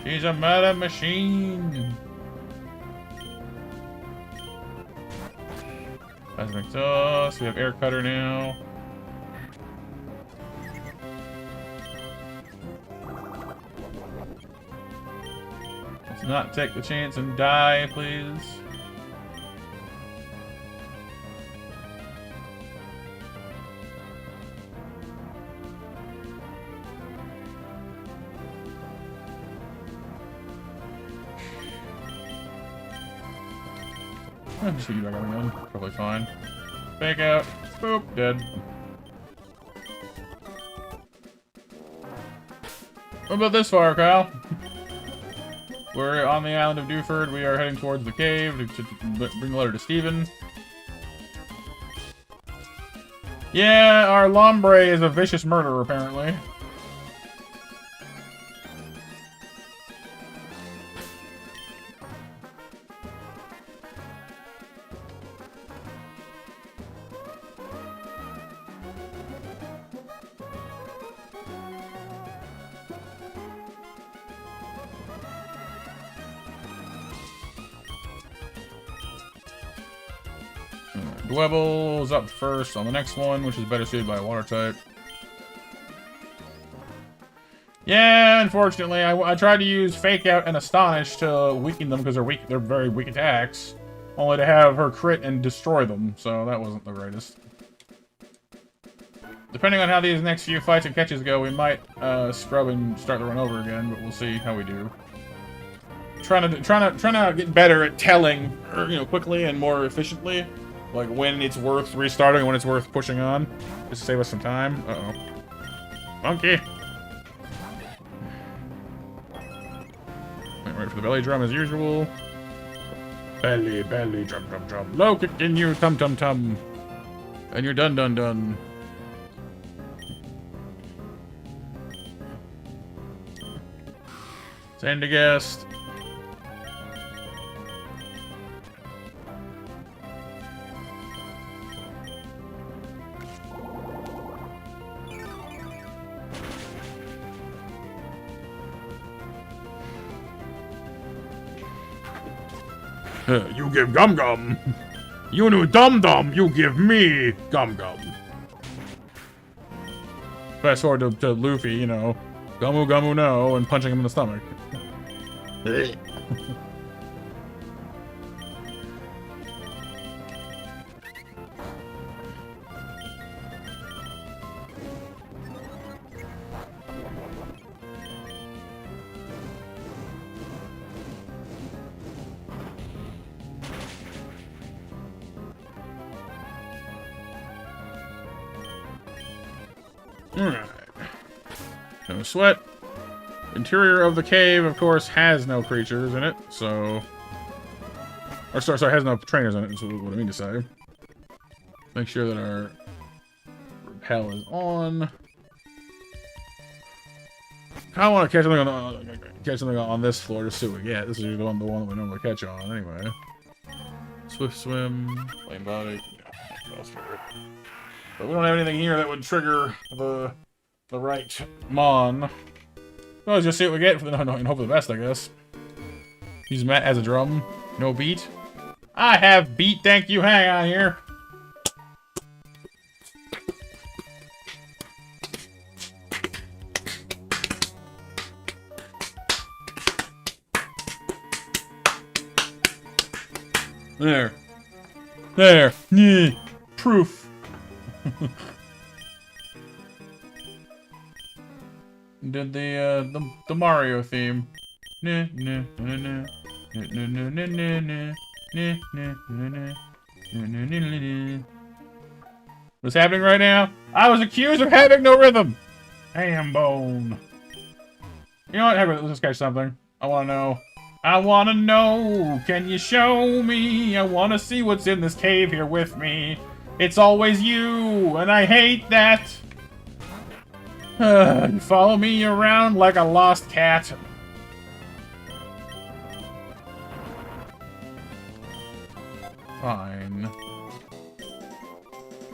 She's a murder machine. Cosmic exhaust. We have air cutter now. Let's not take the chance and die, please. Just get you back on again. Probably fine. Fake out. Boop. Dead. What about this far, Kyle? We're on the island of Dewford. We are heading towards the cave to bring the letter to Steven. Yeah, our Lombre is a vicious murderer, apparently. Dwebble is up first on the next one, which is better suited by a water type. Yeah, unfortunately, I tried to use Fake Out and Astonish to weaken them because they're weak. They're very weak attacks, only to have her crit and destroy them. So that wasn't the greatest. Depending on how these next few fights and catches go, we might scrub and start the run over again, but we'll see how we do. Trying to get better at telling, you know, quickly and more efficiently. Like, when it's worth restarting and when it's worth pushing on. Just to save us some time. Uh-oh. Monkey! Wait for the belly drum as usual. Belly, belly, drum, drum, drum. Low kick in you, tum, tum, tum. And you're done, done, done. Send a guest. You give Gum Gum. You knew Dum Dum. You give me Gum Gum. Fast forward to Luffy, you know, Gumu Gumu no, and punching him in the stomach. Alright. No sweat. Interior of the cave, of course, has no creatures in it, so... Or, sorry, has no trainers in it, is what I mean to say. Make sure that our hell is on. I want to catch something on this floor to see what we get. This is the one that we normally catch on anyway. Swift swim, flame body. But we don't have anything here that would trigger the right mon. Well, let's just see what we get and hope for the best, I guess. Use Matt as a drum. No beat. I have beat, thank you. Hang on here. There. There. Yeah. Proof. Did the Mario theme. What's happening right now? I was accused of having no rhythm. Ham bone. You know what? Heck with it, let's just catch something. I want to know. I want to know. Can you show me? I want to see what's in this cave here with me. It's always you, and I hate that. You follow me around like a lost cat. Fine.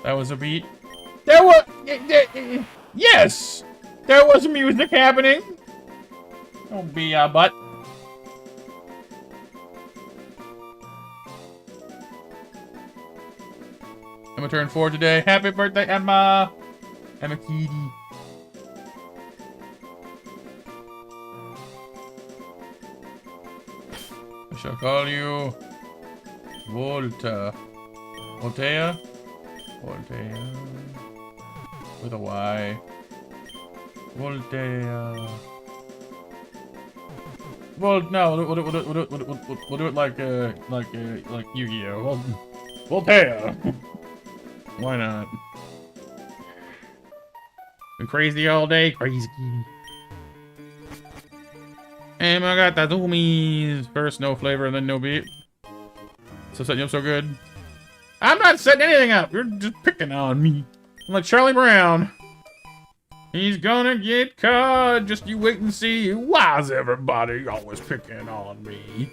That was a beat. There was... Yes! There was music happening. Don't be a butt. Emma turned 4 today. Happy birthday, Emma! Emma Kitty. I shall call you Volta. Voltea? Voltea. With a Y. Voltea. No, we'll do it like Yu-Gi-Oh! Voltea! Why not? Been crazy all day. Crazy. And I got the zoomies. First no flavor and then no beat. So setting you up so good. I'm not setting anything up. You're just picking on me. I'm like Charlie Brown. He's gonna get caught. Just you wait and see. Why's everybody always picking on me?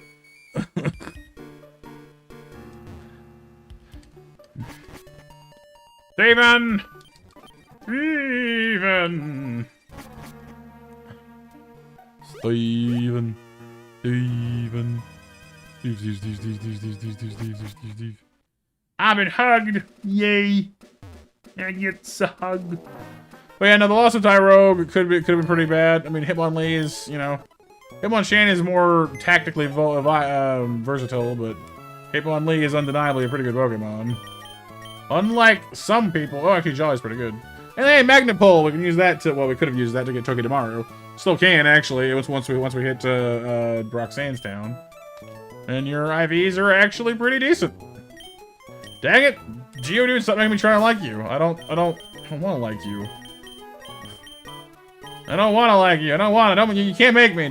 Steven! Steven! Steven! Steven! Steve. I've been hugged! Yay! I get a hug. But yeah, no, the loss of Tyrogue could have been pretty bad. I mean, Hitmonlee is, you know... Hitmonchan is more tactically versatile, but Hitmonlee is undeniably a pretty good Pokemon. Unlike some people... Oh, actually, Jolly's pretty good. And hey, Magnet Pull! We can use that to... Well, we could have used that to get Togedemaru. Still can, actually, once we hit Roxanne's Town. And your IVs are actually pretty decent. Dang it! Geodude's something making me try to like you. I don't want to like you. I don't want to like you. I don't want to. You can't make me.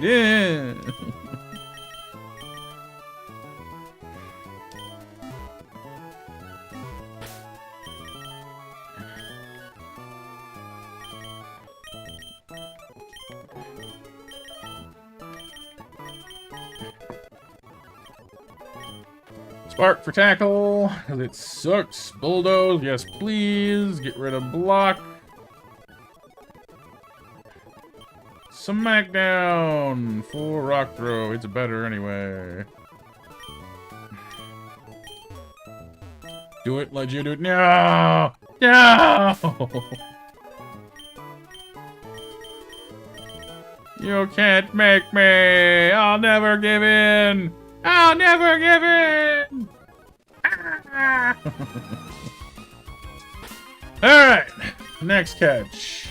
Spark for tackle, because it sucks. Bulldoze, yes please. Get rid of block. Smackdown for rock throw. It's better anyway. Do it like you do it. No! No! You can't make me. I'll never give in. I'll never give in! Ah. Alright, next catch.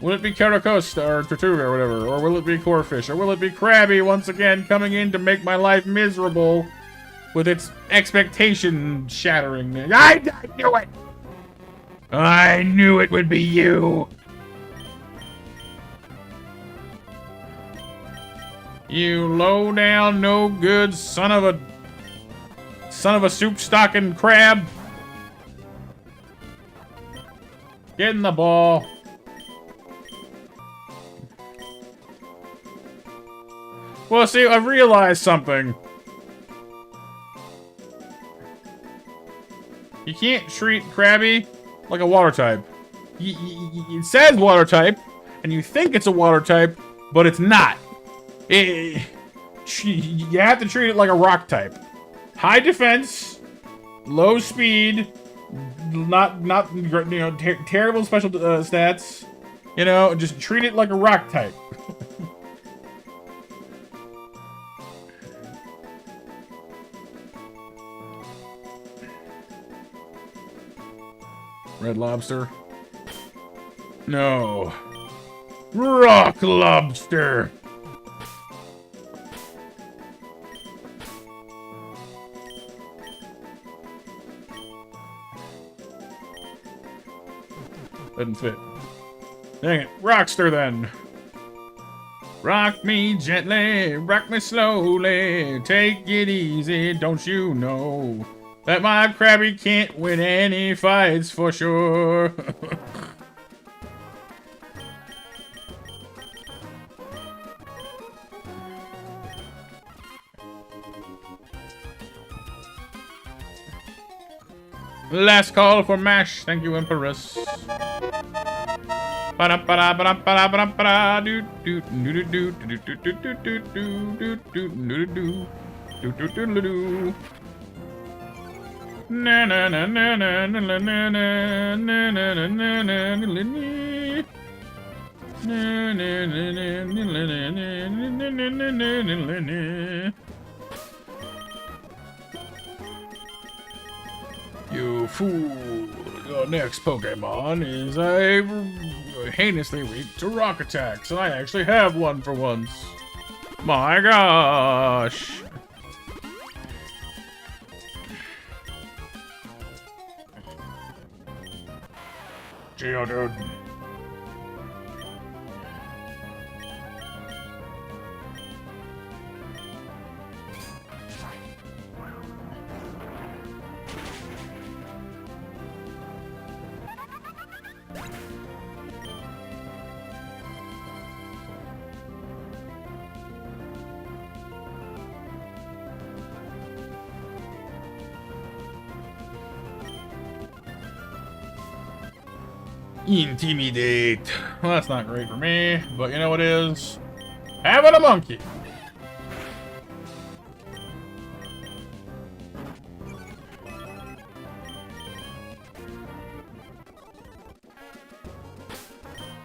Will it be Caracosta or Tortuga or whatever? Or will it be Corphish? Or will it be Krabby once again coming in to make my life miserable with its expectation shattering? I knew it! I knew it would be you! You low down, no good son of a soup stocking crab. Get in the ball. Well, see, I've realized something. You can't treat Krabby like a water type. It says water type, and you think it's a water type, but it's not. You have to treat it like a rock type. High defense, low speed, not terrible special stats. You know, just treat it like a rock type. Red Lobster. No. Rock Lobster. Doesn't fit. Dang it. Rockster then. Rock me gently, rock me slowly, take it easy, don't you know that my Krabby can't win any fights for sure. Last call for MASH. Thank you, Empress. Na na na na na na na na na na na na na na. You fool! Your next Pokemon is heinously weak to rock attacks, and I actually have one for once. My gosh! Geodude. Intimidate. Well, that's not great for me, but you know what is? Having a monkey.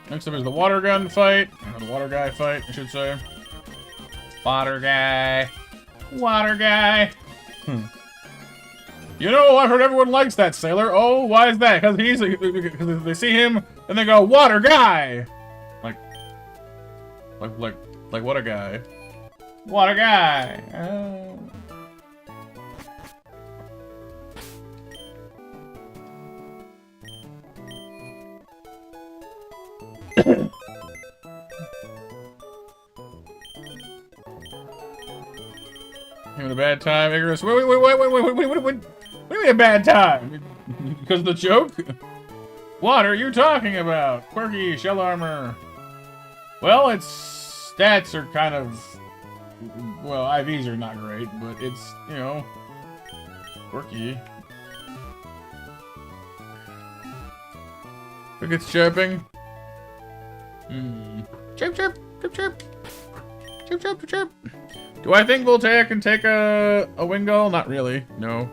Next up is the water gun fight. Or the water guy fight, I should say. Water guy. Water guy. You know, I've heard everyone likes that sailor. Oh, why is that? Because they see him and they go, water guy. Like what a guy. Water guy. Having a bad time, Icarus. Wait. What do you mean a bad time? Because of the joke? What are you talking about? Quirky, shell armor. Well, its stats are kind of... Well, IVs are not great, but it's, you know... quirky. Look, it's chirping. Chirp, chirp, chirp, chirp. Chirp, chirp, chirp. Do I think Voltaic can take a Wingull? Not really, no.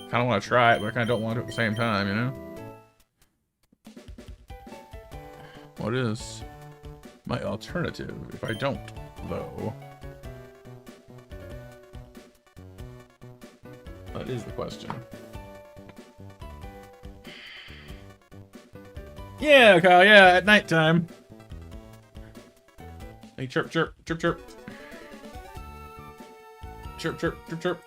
Kind of want to try it, but I kind of don't want to at the same time, you know? What is my alternative if I don't, though? That is the question. Yeah, Kyle, yeah, at nighttime. Hey, chirp, chirp, chirp, chirp. Chirp, chirp, chirp, chirp.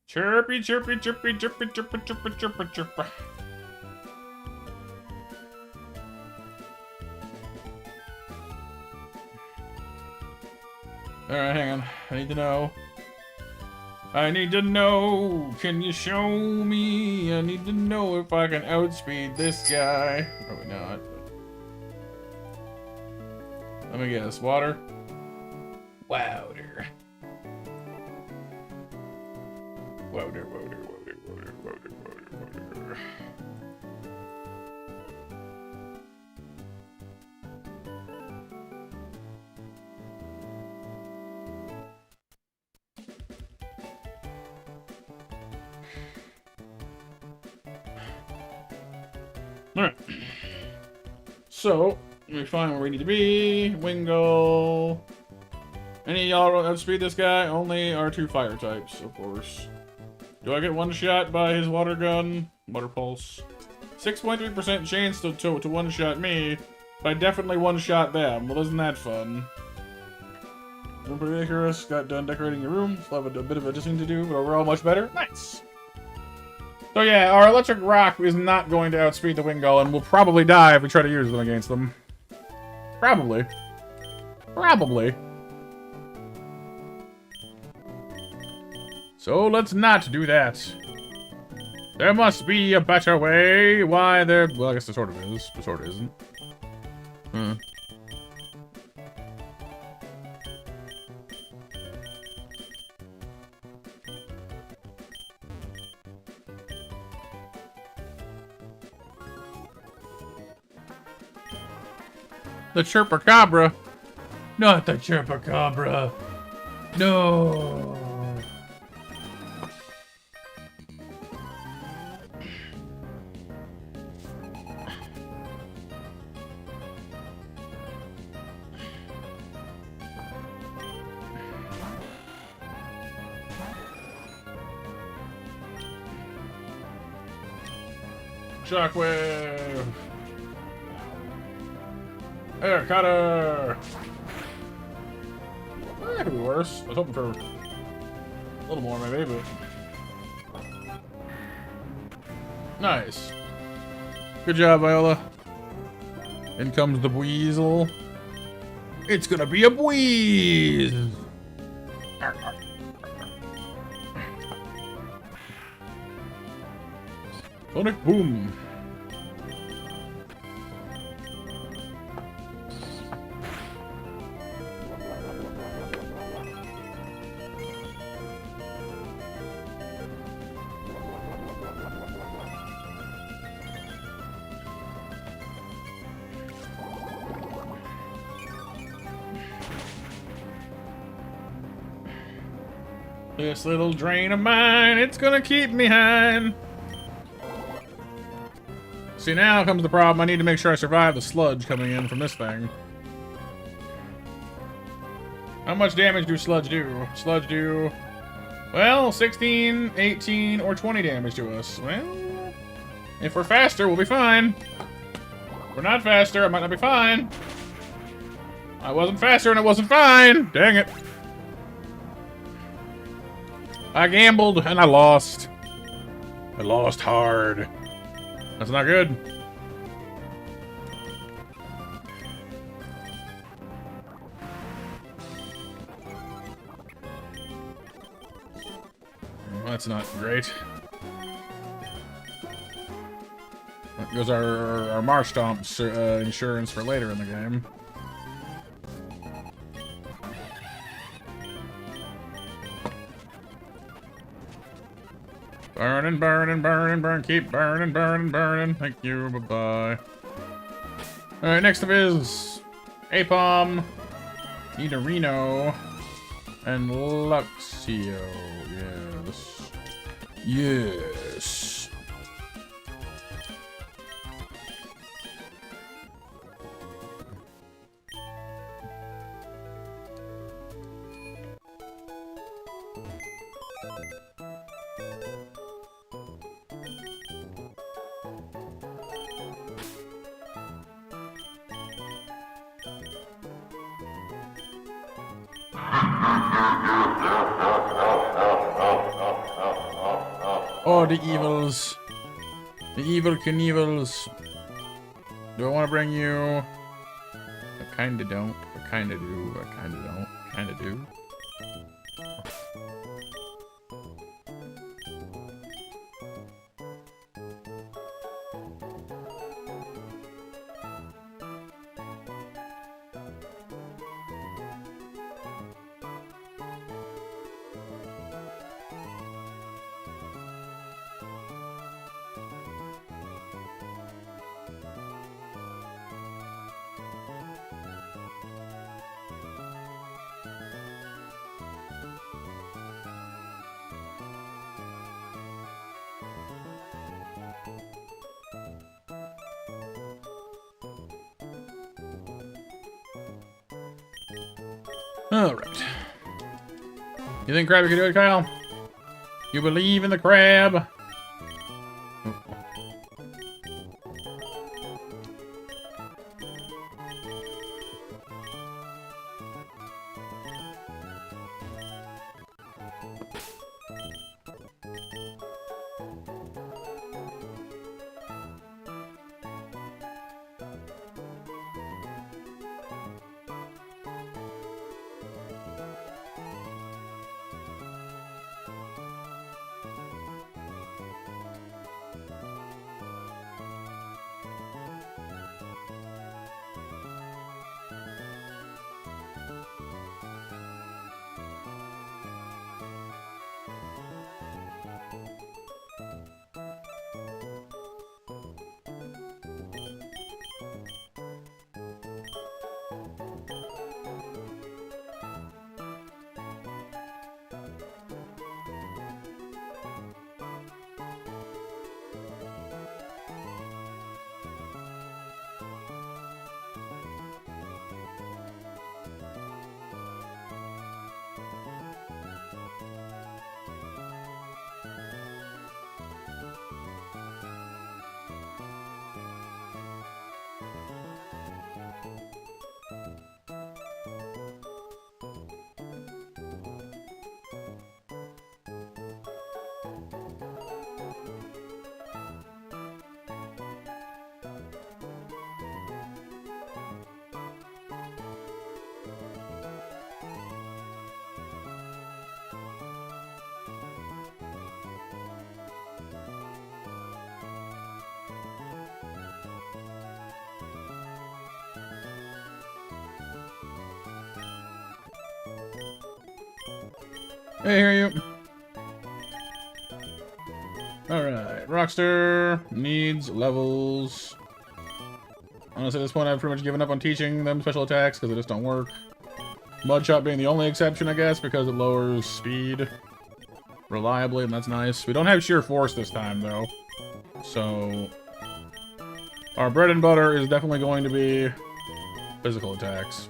Chirpy, chirpy, chirpy, chirpy, chirpy, chirpy, chirpy, chirpy. Alright, hang on. I need to know. I need to know, can you show me? I need to know if I can outspeed this guy. Probably not. Let me guess, water? Water. Water, water, water, water, water, water, water. Alright. So, let me find where we need to be. Wingull. Any of y'all outspeed this guy? Only our 2 fire types, of course. Do I get one shot by his water gun? Water pulse. 6.3% chance to one shot me, but I definitely one shot them. Well, isn't that fun? Room pretty Icarus. Got done decorating your room. Still have a bit of adjusting to do, but overall much better. Nice. So yeah, our electric rock is not going to outspeed the Wingull, and we'll probably die if we try to use them against them. Probably. Probably. So let's not do that. There must be a better way. Why there? Well, I guess there sort of is. There sort of isn't. The Chirpacabra. Not the Chirpacabra. No. Shockwave. There, cutter! That could be worse. I was hoping for a little more, maybe, but... Nice. Good job, Viola. In comes the Weasel. It's gonna be a Bweeze! Sonic Boom. This little drain of mine, it's gonna keep me high. See, now comes the problem. I need to make sure I survive the sludge coming in from this thing. How much damage do sludge do? Sludge do, well, 16, 18, or 20 damage to us. Well, if we're faster, we'll be fine. If we're not faster, I might not be fine. I wasn't faster and it wasn't fine. Dang it. I gambled and I lost. I lost hard. That's not good. That's not great. That goes our Marshtomp insurance for later in the game. Burning, burning, burning, burn. Keep burning, burning, burning. Thank you. Bye-bye. Alright, next up is Apom, Nidorino, and Luxio. Yes. Yes. Oh, the evils. The evil Knievils. Do I want to bring you? I kinda don't. I kinda do. I kinda don't. Kinda do. Alright. You think Krabby can do it, Kyle? You believe in the crab? I hear you. Alright, Rockstar needs levels. Honestly, at this point, I've pretty much given up on teaching them special attacks because they just don't work. Mudshot being the only exception, I guess, because it lowers speed reliably, and that's nice. We don't have sheer force this time, though. So, our bread and butter is definitely going to be physical attacks.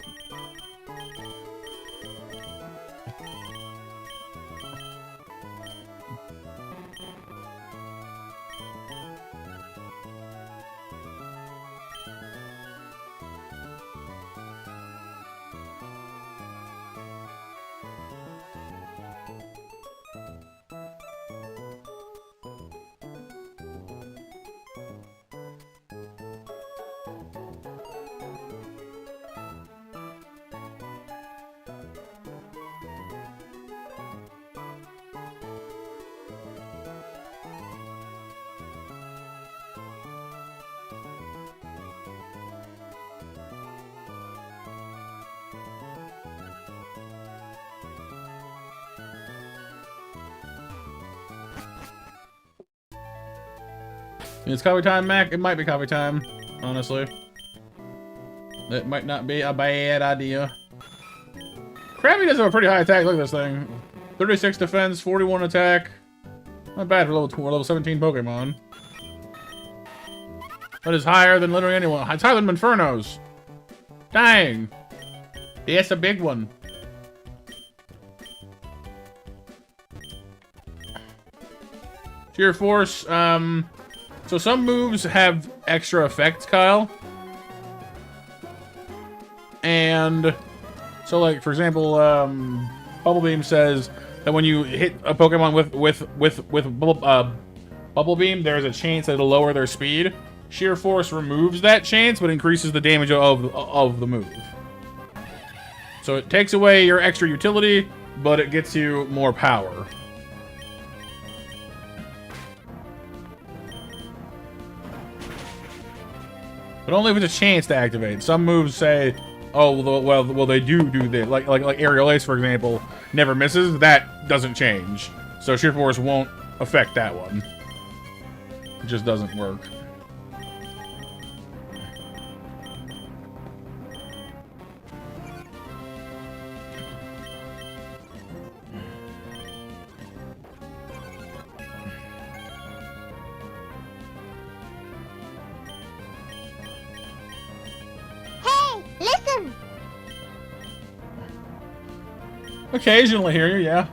It's coffee time, Mac? It might be coffee time, honestly. That might not be a bad idea. Krabby does have a pretty high attack. Look at this thing. 36 defense, 41 attack. Not bad for level 17 Pokemon. That is higher than literally anyone. It's higher than Inferno's. Dang. That's a big one. Sheer Force, so some moves have extra effects, Kyle. And so, like, for example, Bubble Beam says that when you hit a Pokemon with Bubble Beam, there's a chance that it'll lower their speed. Sheer Force removes that chance, but increases the damage of the move. So it takes away your extra utility, but it gets you more power. But only if it's a chance to activate. Some moves say, oh, well, they do this. Like Aerial Ace, for example, never misses. That doesn't change. So Sheer Force won't affect that one. It just doesn't work. Occasionally hear you, yeah.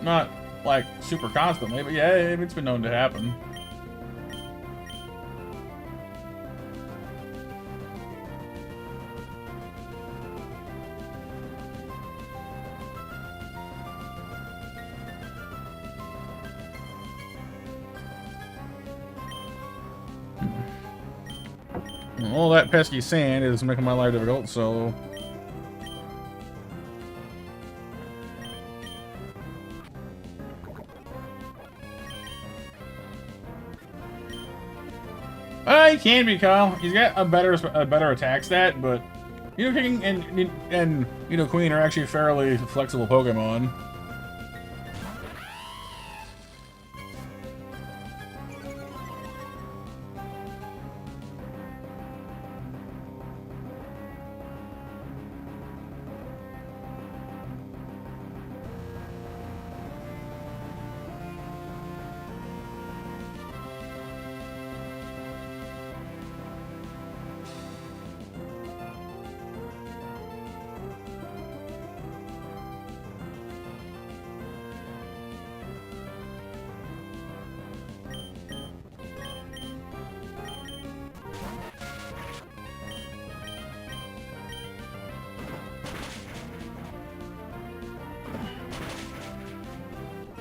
Not, like, super constantly, but yeah, it's been known to happen. All that pesky sand is making my life difficult, so... He can be, Kyle. He's got a better attack stat, but King and Queen are actually fairly flexible Pokemon.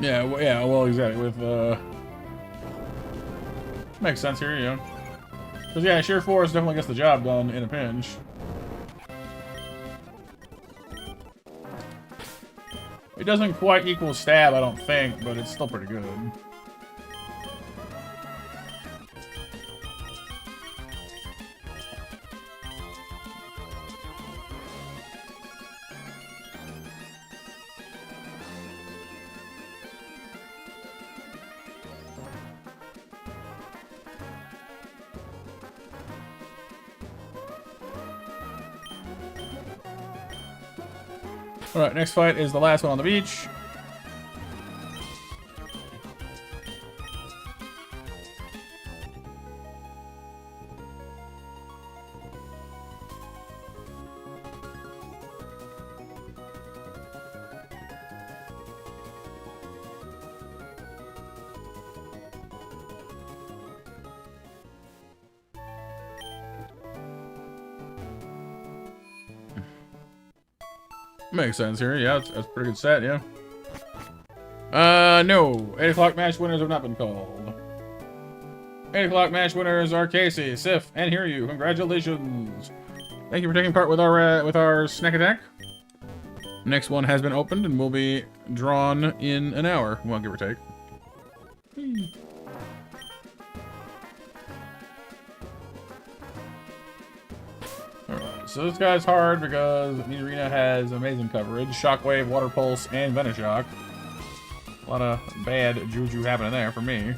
Yeah, well, exactly. With, makes sense here, yeah. Because, yeah, Sheer Force definitely gets the job done in a pinch. It doesn't quite equal Stab, I don't think, but it's still pretty good. Alright, next fight is the last one on the beach. Makes sense here. Yeah, that's a pretty good set, yeah. No. 8 o'clock match winners have not been called. 8 o'clock match winners are Casey, Sif, and Hiryu. Congratulations. Thank you for taking part with our snack attack. Next one has been opened and will be drawn in an hour. Well, give or take. So this guy's hard because Nidorina has amazing coverage. Shockwave, Water Pulse, and Venoshock. A lot of bad juju happening there for me.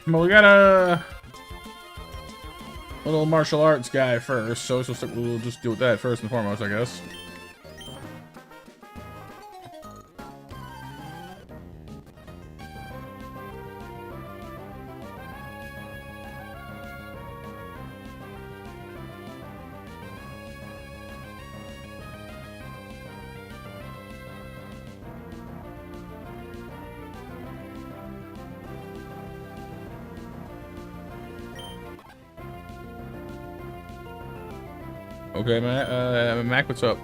Well, we got a little martial arts guy first, so we'll just deal with that first and foremost, I guess. Okay, Mac, what's up?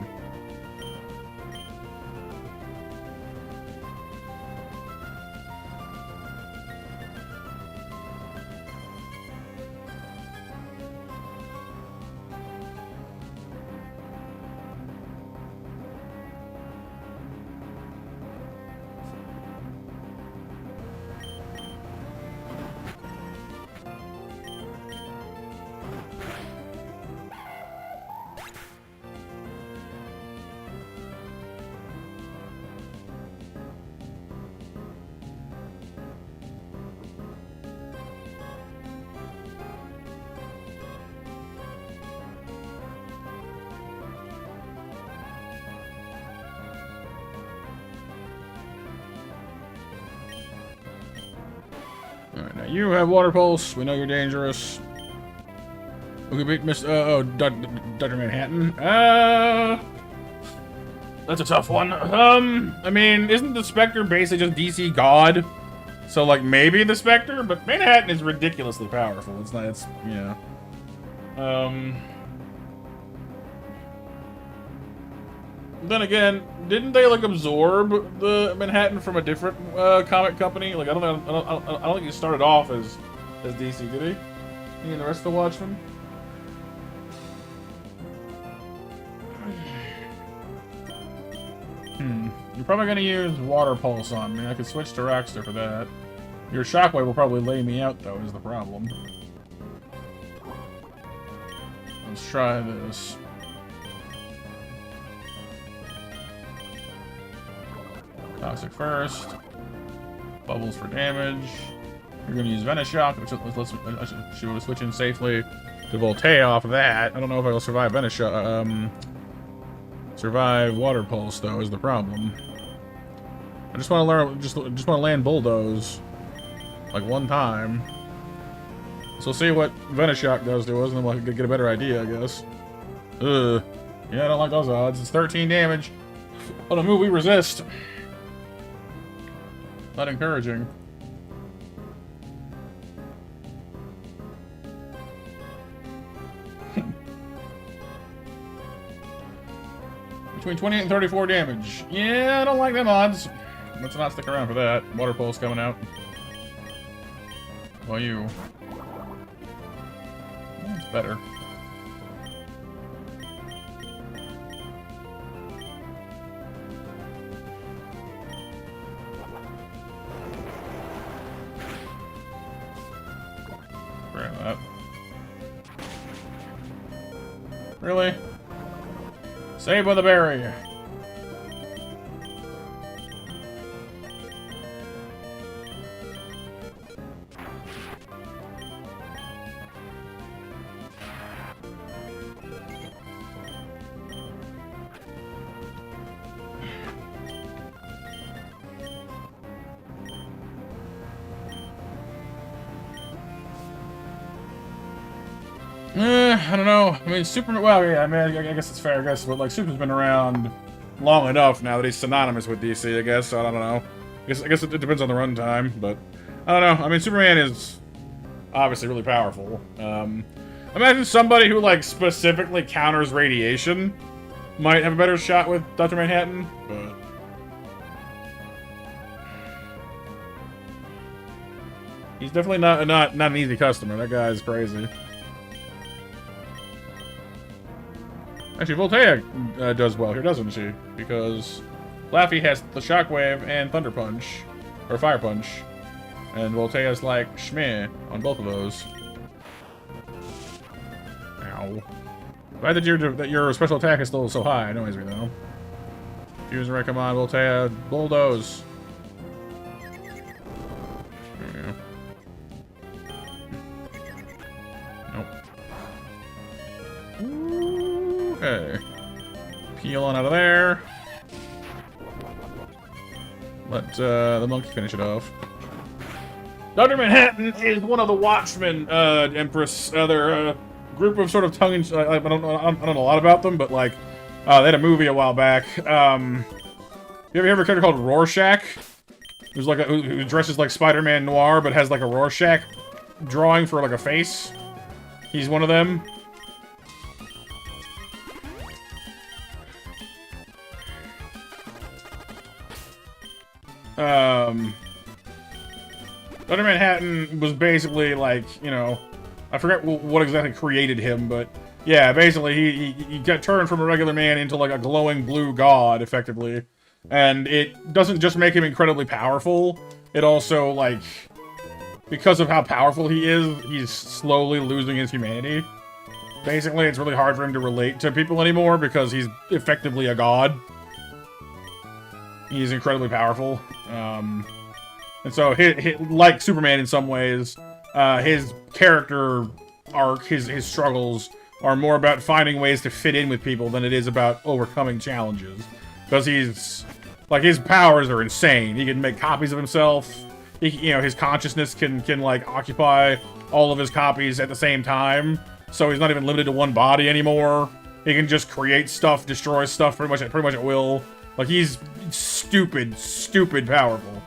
You have water pulse. We know you're dangerous. We could beat Dr. Manhattan. That's a tough one. I mean, isn't the Spectre basically just DC God? So, like, maybe the Spectre? But Manhattan is ridiculously powerful. It's not, it's, yeah. Then again, didn't they, like, absorb the Manhattan from a different, comic company? Like, I don't think he started off as DC, did he? He and the rest of the Watchmen? You're probably gonna use Water Pulse on me. I could switch to Rockster for that. Your Shockwave will probably lay me out, though, is the problem. Let's try this. Toxic first. Bubbles for damage. You're gonna use Venoshock, which she will switch in safely to Voltea off of that. I don't know if I will survive Venoshock. Survive Water Pulse, though, is the problem. I just want to learn, just want to land Bulldoze, like, one time. So we'll see what Venoshock does to us, and then we'll get a better idea, I guess. Ugh. Yeah, I don't like those odds. It's 13 damage on a move we resist. Not encouraging. Between 28 and 34 damage. Yeah, I don't like them odds. Let's not stick around for that. Water Pulse coming out. Well, you. It's better. Grab that. Really? Save with a berry. I don't know. I mean, Superman. Well, yeah. I mean, I guess it's fair. I guess, but like, Superman's been around long enough now that he's synonymous with DC. I guess. So I don't know. I guess it depends on the runtime, but I don't know. I mean, Superman is obviously really powerful. Imagine somebody who like specifically counters radiation might have a better shot with Dr. Manhattan, but. He's definitely not an easy customer. That guy is crazy. Actually, Voltea does well here, doesn't she? Because Laffy has the Shockwave and Thunder Punch, or Fire Punch, and Voltea's like Shmeh on both of those. Ow! Glad that your special attack is still so high. Annoys me though. Fuse Ray, come on, Voltea, Bulldoze. There we go. Okay. Peel on out of there. Let the monkey finish it off. Dr. Manhattan is one of the Watchmen, Empress. They're a group of sort of I don't know a lot about them, but like, they had a movie a while back. You ever heard of a character called Rorschach? Who's like who dresses like Spider-Man Noir, but has like a Rorschach drawing for like a face. He's one of them. Dr. Manhattan was basically like, you know, I forget what exactly created him, but yeah, basically he got turned from a regular man into like a glowing blue god, effectively. And it doesn't just make him incredibly powerful, it also, like, because of how powerful he is, he's slowly losing his humanity. Basically, it's really hard for him to relate to people anymore because he's effectively a god. He's incredibly powerful. And so, like Superman in some ways, his character arc, his struggles, are more about finding ways to fit in with people than it is about overcoming challenges. Because he's, like, his powers are insane. He can make copies of himself. you know, his consciousness can like occupy all of his copies at the same time. So he's not even limited to one body anymore. He can just create stuff, destroy stuff pretty much at will. Like, he's stupid powerful.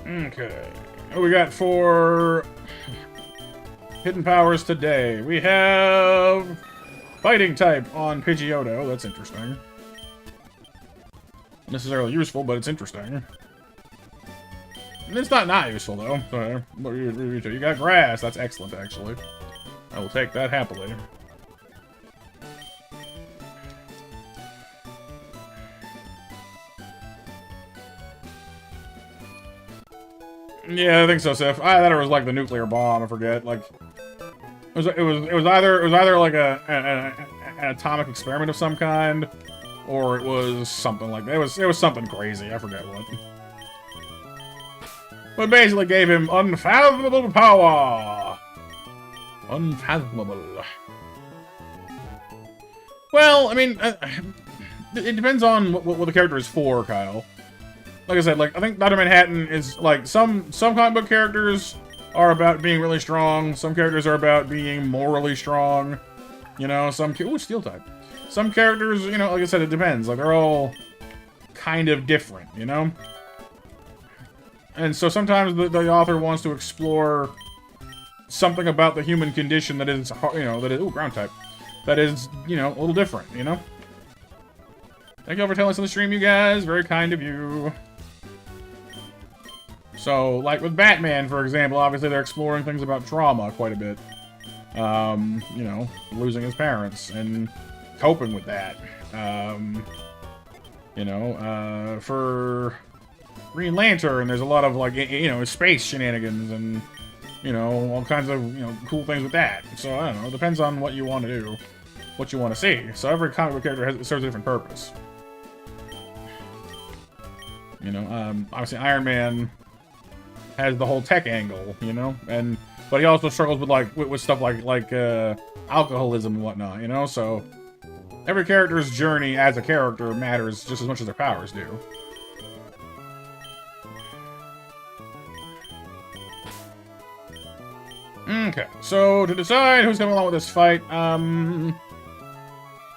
Okay. What we got for hidden powers today? We have fighting type on Pidgeotto. That's interesting. Not necessarily useful, but it's interesting. And it's not useful though. So, you got grass. That's excellent, actually. I will take that happily. Yeah, I think so, Sif. I thought it was like the nuclear bomb. I forget. Like, it was either like an atomic experiment of some kind, or it was something like that. It was something crazy. I forget what. But basically gave him unfathomable power. Unfathomable. Well, I mean, it depends on what the character is for, Kyle. Like I said, like, I think Dr. Manhattan is, like, some comic book characters are about being really strong. Some characters are about being morally strong. You know, ooh, Steel type. Some characters, you know, like I said, it depends. Like, they're all kind of different, you know? And so sometimes the author wants to explore something about the human condition that is, you know, that is, ooh, ground type. That is, you know, a little different, you know? Thank you all for telling us on the stream, you guys. Very kind of you. So, like with Batman, for example, obviously they're exploring things about trauma quite a bit. You know, losing his parents and coping with that. You know, for Green Lantern, there's a lot of, like, you know, space shenanigans and, you know, all kinds of, you know, cool things with that. So, I don't know, it depends on what you want to do, what you want to see. So every comic book character serves a different purpose. You know, obviously Iron Man has the whole tech angle, you know, but he also struggles with stuff like alcoholism and whatnot, you know. So every character's journey as a character matters just as much as their powers do. Okay, so to decide who's coming along with this fight,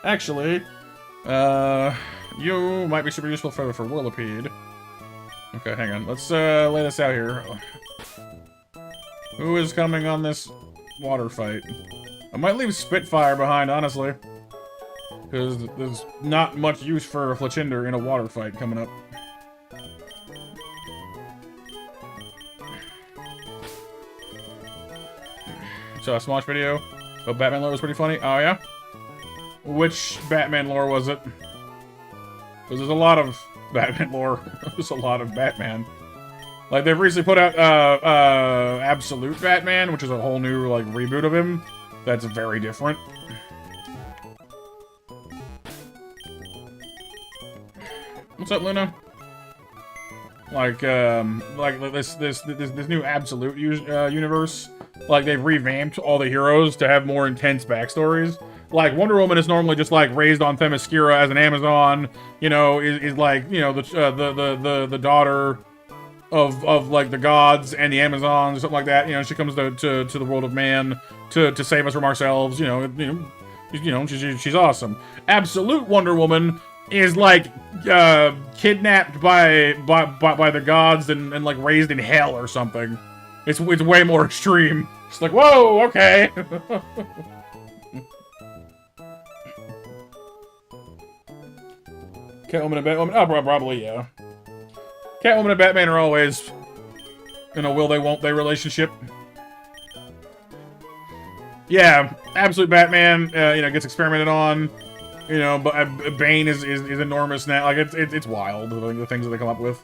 actually, you might be super useful for Whirlipede. Okay, hang on. Let's lay this out here. Who is coming on this water fight? I might leave Spitfire behind, honestly. Because there's not much use for Fletchinder in a water fight coming up. So, a Smosh video. Oh, Batman lore was pretty funny. Oh, yeah? Which Batman lore was it? Because there's a lot of Batman lore. There's a lot of Batman. Like, they've recently put out Absolute Batman, which is a whole new, like, reboot of him. That's very different. What's up, Luna? Like this new Absolute universe. Like, they've revamped all the heroes to have more intense backstories. Like, Wonder Woman is normally just, like, raised on Themyscira as an Amazon, you know, is like, you know, the daughter of like, the gods and the Amazons or something like that. You know, she comes to the world of man to save us from ourselves, you know, she's awesome. Absolute Wonder Woman is, like, kidnapped by the gods and like, raised in hell or something. It's way more extreme. It's like, whoa, okay. Catwoman and Batwoman? Oh, probably, yeah. Catwoman and Batman are always in a will they, won't they relationship. Yeah, Absolute Batman, you know, gets experimented on. You know, but Bane is enormous now. Like, it's wild, the things that they come up with.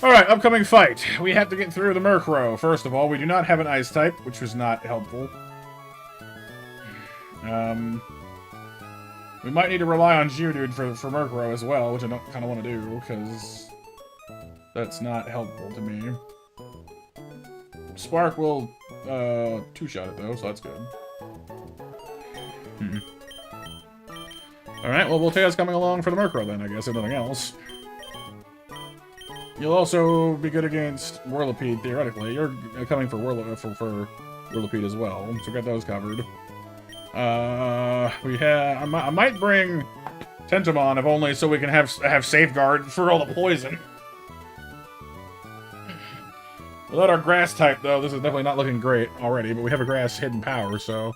Alright, upcoming fight. We have to get through the Murkrow. First of all, we do not have an Ice type, which was not helpful. We might need to rely on Geodude for Murkrow as well, which I don't kind of want to do, because that's not helpful to me. Spark will two-shot it, though, so that's good. Alright, well, Voltea's coming along for the Murkrow then, I guess, if nothing else. You'll also be good against Whirlipede, theoretically. You're coming for Whirlipede as well, so get those covered. I might bring Tentomon, if only so we can have Safeguard for all the poison. Without our grass type, though, this is definitely not looking great already, but we have a grass hidden power, so...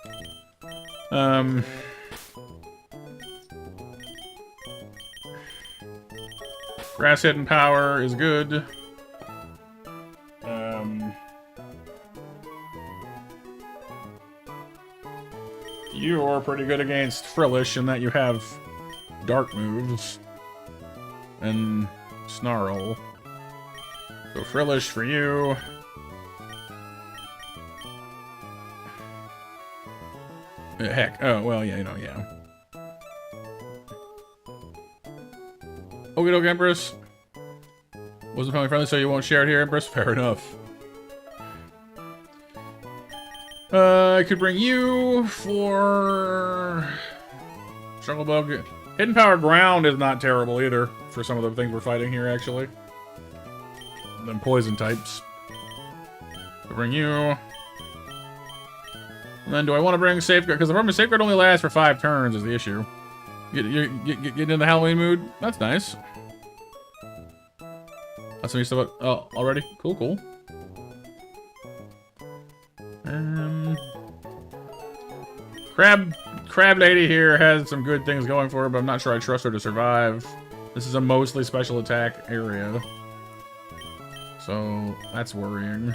Grass hidden power is good. You're pretty good against Frillish in that you have dark moves. And Snarl. So Frillish for you. Heck. Oh, well, yeah, you know, yeah. Okie doke, Empress. Wasn't family friendly, so you won't share it here, Empress? Fair enough. I could bring you for... Struggle Bug. Hidden Power Ground is not terrible either for some of the things we're fighting here, actually. And then poison types. I'll bring you. And then do I want to bring Safeguard? Because the problem is Safeguard only lasts for 5 turns is the issue. Get in the Halloween mood? That's nice. That's some new stuff. Oh, already? Cool, cool. Crab Lady here has some good things going for her, but I'm not sure I trust her to survive. This is a mostly special attack area. So, that's worrying.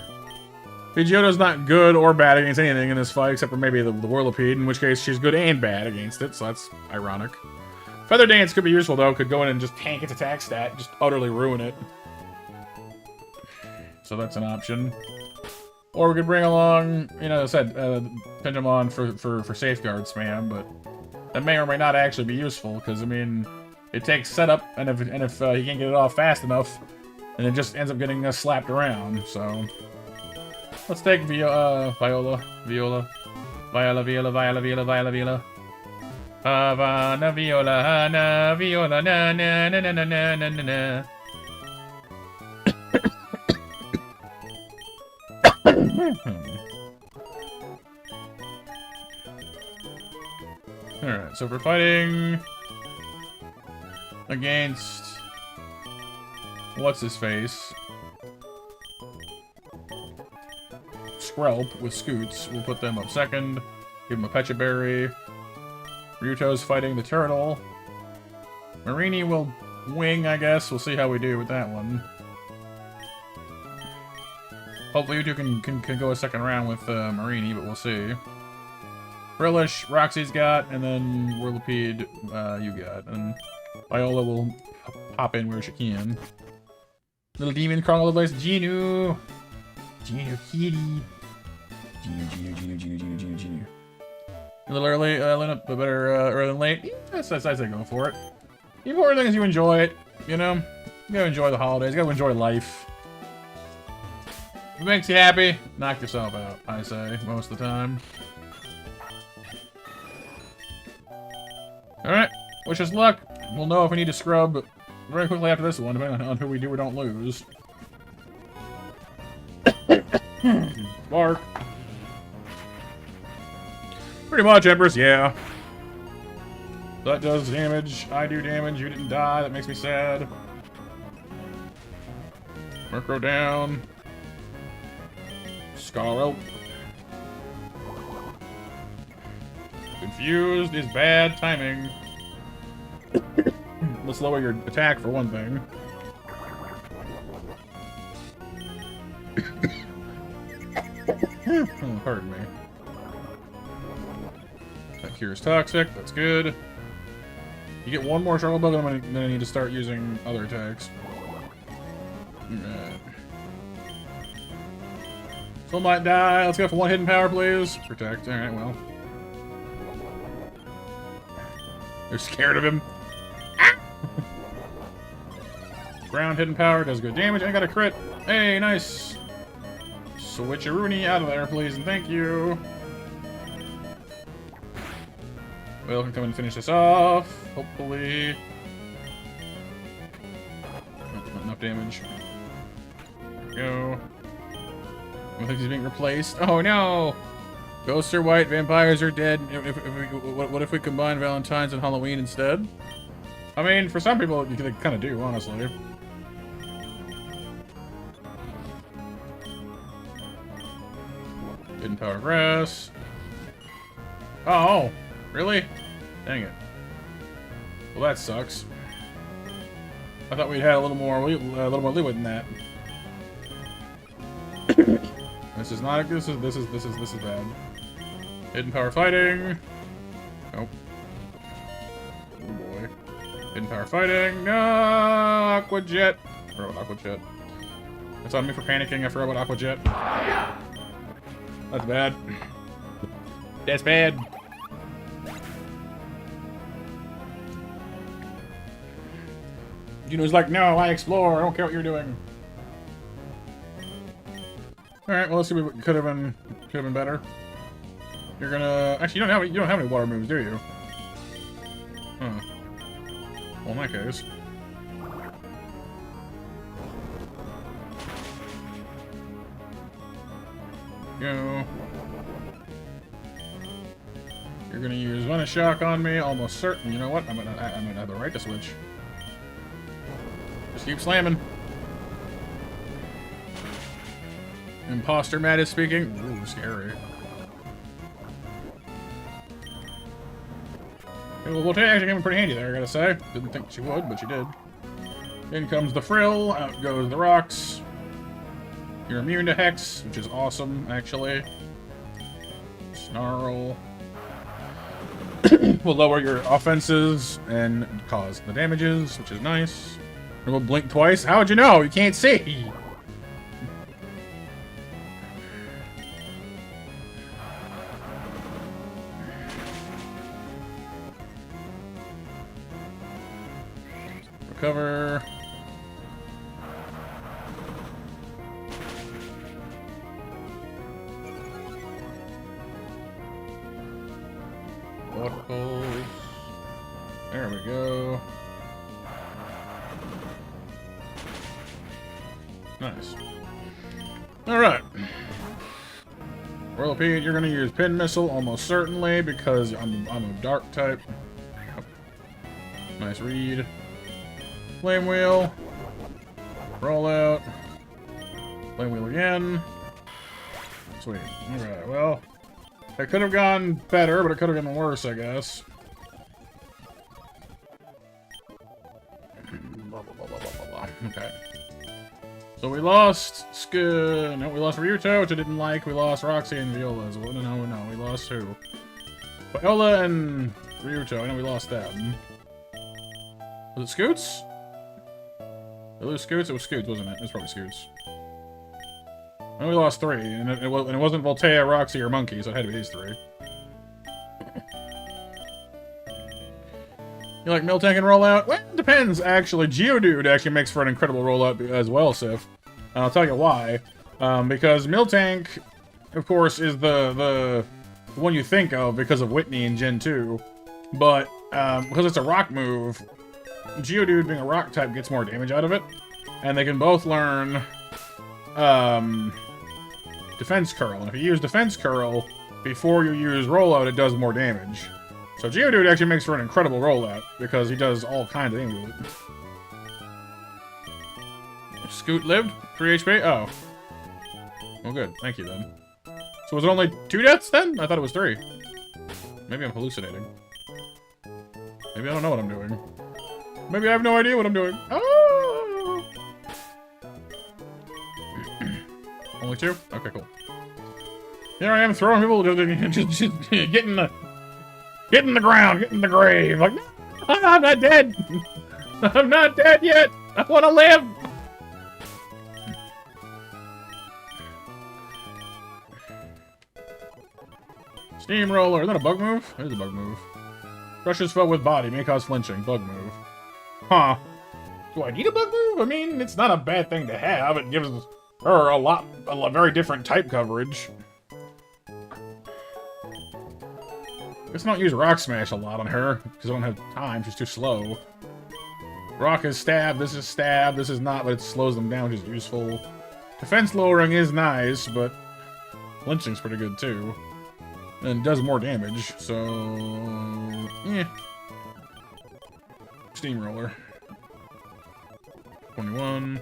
Pidgeotto's not good or bad against anything in this fight, except for maybe the Whirlipede, in which case she's good and bad against it, so that's ironic. Feather Dance could be useful, though. Could go in and just tank its attack stat, just utterly ruin it. So that's an option. Or we could bring along, you know, as I said, Tentomon for Safeguard spam, but that may or may not actually be useful, because, I mean, it takes setup, and if he can't get it off fast enough, and it just ends up getting slapped around, so... Let's take Viola. Havana, Viola, Hana, Viola, na na na na na na na na. Alright, so we're fighting against what's his face? Skrelp with Scoots. We'll put them up second. Give him a Pecha Berry. Ryuto's fighting the turtle. Marini will wing, I guess. We'll see how we do with that one. Hopefully you two can go a second round with Marini, but we'll see. Frillish, Roxy's got, and then Whirlipede, you got. And Viola will pop in where she can. Little demon crawling all over the place. Genu! Genu kitty. Genu. A little early, Lena, but better early than late. I say go for it. The important thing is you enjoy it, you know? You gotta enjoy the holidays, you gotta enjoy life. If it makes you happy, knock yourself out, I say, most of the time. Alright, wish us luck. We'll know if we need to scrub very quickly after this one, depending on who we do or don't lose. Bark. Pretty much, Empress, yeah. That does damage. I do damage. You didn't die. That makes me sad. Murkrow down. Scarlet. Confused is bad timing. Let's lower your attack for one thing. Oh, pardon me. That cure's toxic. That's good. You get one more struggle bug, and then I need to start using other attacks. Alright. Soul might die. Let's go for one hidden power, please. Protect. Alright, well. They're scared of him. Ah! Ground hidden power does good damage. I got a crit. Hey, nice. Switcheroony out of there, please, and thank you. Will can come and finish this off, hopefully. Not enough damage. There we go. I think he's being replaced. Oh no! Ghosts are white, vampires are dead. What if we combine Valentine's and Halloween instead? I mean, for some people, they kind of do, honestly. Hidden power grass. Oh, really? Dang it. Well, that sucks. I thought we'd had a little more leeway than that. This is not. This is bad. Hidden power fighting. Nope. Oh boy. Hidden power fighting. No, Aqua Jet. I forgot about Aqua Jet. That's on me for panicking. I forgot about Aqua Jet. That's bad. That's bad. Juno's like, no, I explore. I don't care what you're doing. All right, well, let's see what could have been better. You're gonna actually you don't have any water moves, do you? Huh. Well, in that case. Go. You're gonna use Venom Shock on me, almost certain. You know what? I'm gonna have the right to switch. Just keep slamming. Imposter Matt is speaking. Ooh, scary. Okay, well, Voltaire actually came in pretty handy there, I gotta say. Didn't think she would, but she did. In comes the Frill, out goes the Rocks. You're immune to Hex, which is awesome, actually. Snarl. Will lower your offenses and cause the damages, which is nice. And we'll blink twice. How would you know? You can't see. Recover. Waterfalls. There we go. Nice. Alright. Whirlipede, you're gonna use Pin Missile almost certainly because I'm a dark type. Nice read. Flame Wheel. Roll out. Flame Wheel again. Sweet. Alright, well. It could have gone better, but it could have been worse, I guess. Okay. So we lost no, we lost Ryuto, which I didn't like. We lost Roxy and Viola as well. No, we lost who? Viola and Ryuto. I know we lost them. Was it Scoots? Did we lose Scoots? It was Scoots, wasn't it? It was probably Scoots. I know we lost 3, and it wasn't Voltaire, Roxy, or Monkey, so it had to be these 3. You like Miltank and Rollout? Well, it depends, actually. Geodude actually makes for an incredible rollout as well, Sif. And I'll tell you why. Because Miltank, of course, is the one you think of because of Whitney in Gen 2. But, because it's a rock move, Geodude being a rock type gets more damage out of it. And they can both learn, Defense Curl. And if you use Defense Curl before you use Rollout, it does more damage. So Geodude actually makes for an incredible rollout, because he does all kinds of things with it. Scoot lived? 3 HP? Oh. Well, good. Thank you, then. So was it only 2 deaths, then? I thought it was 3. Maybe I'm hallucinating. Maybe I don't know what I'm doing. Maybe I have no idea what I'm doing. Oh! Only 2? Okay, cool. Here I am throwing people, just get in the ground, get in the grave. Like, no, I'm not dead. I'm not dead yet. I want to live. Steamroller. Is that a bug move? It is a bug move. Crushes foe with body, may cause flinching. Bug move. Huh. Do I need a bug move? I mean, it's not a bad thing to have. It gives her a very different type coverage. Guess I don't use Rock Smash a lot on her, because I don't have time. She's too slow. Rock is stab, this is not, but it slows them down, which is useful. Defense lowering is nice, but flinching's pretty good too. And does more damage, so... yeah. Steamroller. 21.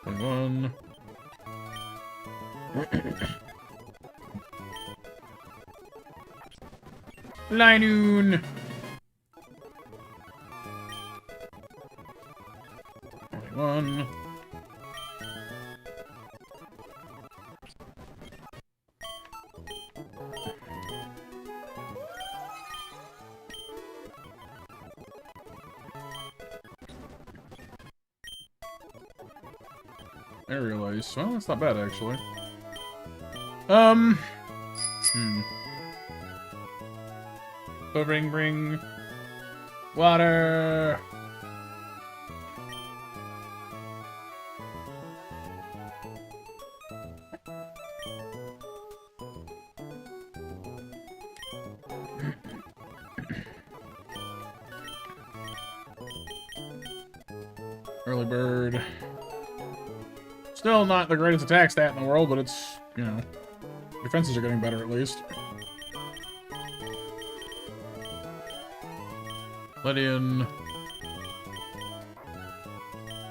21. Linoon! 21. Aerial Ice. Well, that's not bad, actually. Bring. Water! Early bird. Still not the greatest attack stat in the world, but it's, you know, defenses are getting better at least. Lydian.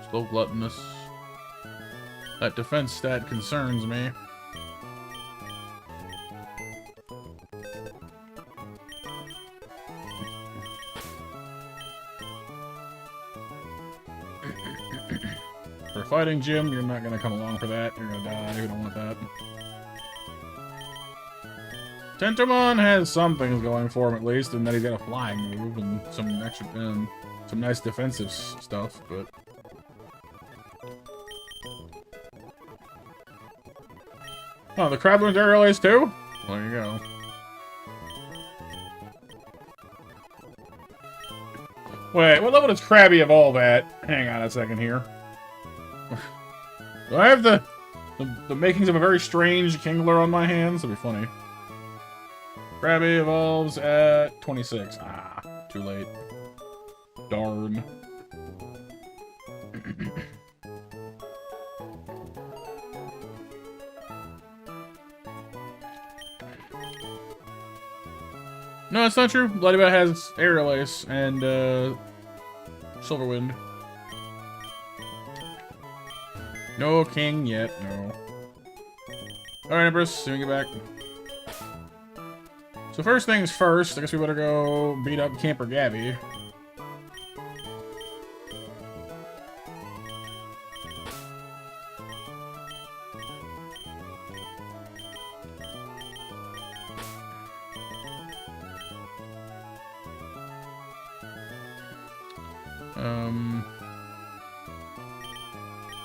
Still gluttonous. That defense stat concerns me. For a fighting gym, you're not gonna come along for that. You're gonna die. We don't want that. Tentomon has some things going for him at least, and that he's got a flying move and some extra, some nice defensive stuff. But oh, the Crabloon's aerial ace too. Well, there you go. Wait, what level does Krabby evolve at? Hang on a second here. Do I have the makings of a very strange Kingler on my hands? That'd be funny. Krabby evolves at 26. Ah, too late. Darn. No, it's not true. Bloodybot has Aerial Ace and Silverwind. No king yet, no. Alright, Empress, see we get back. So first things first, I guess we better go beat up Camper Gabby.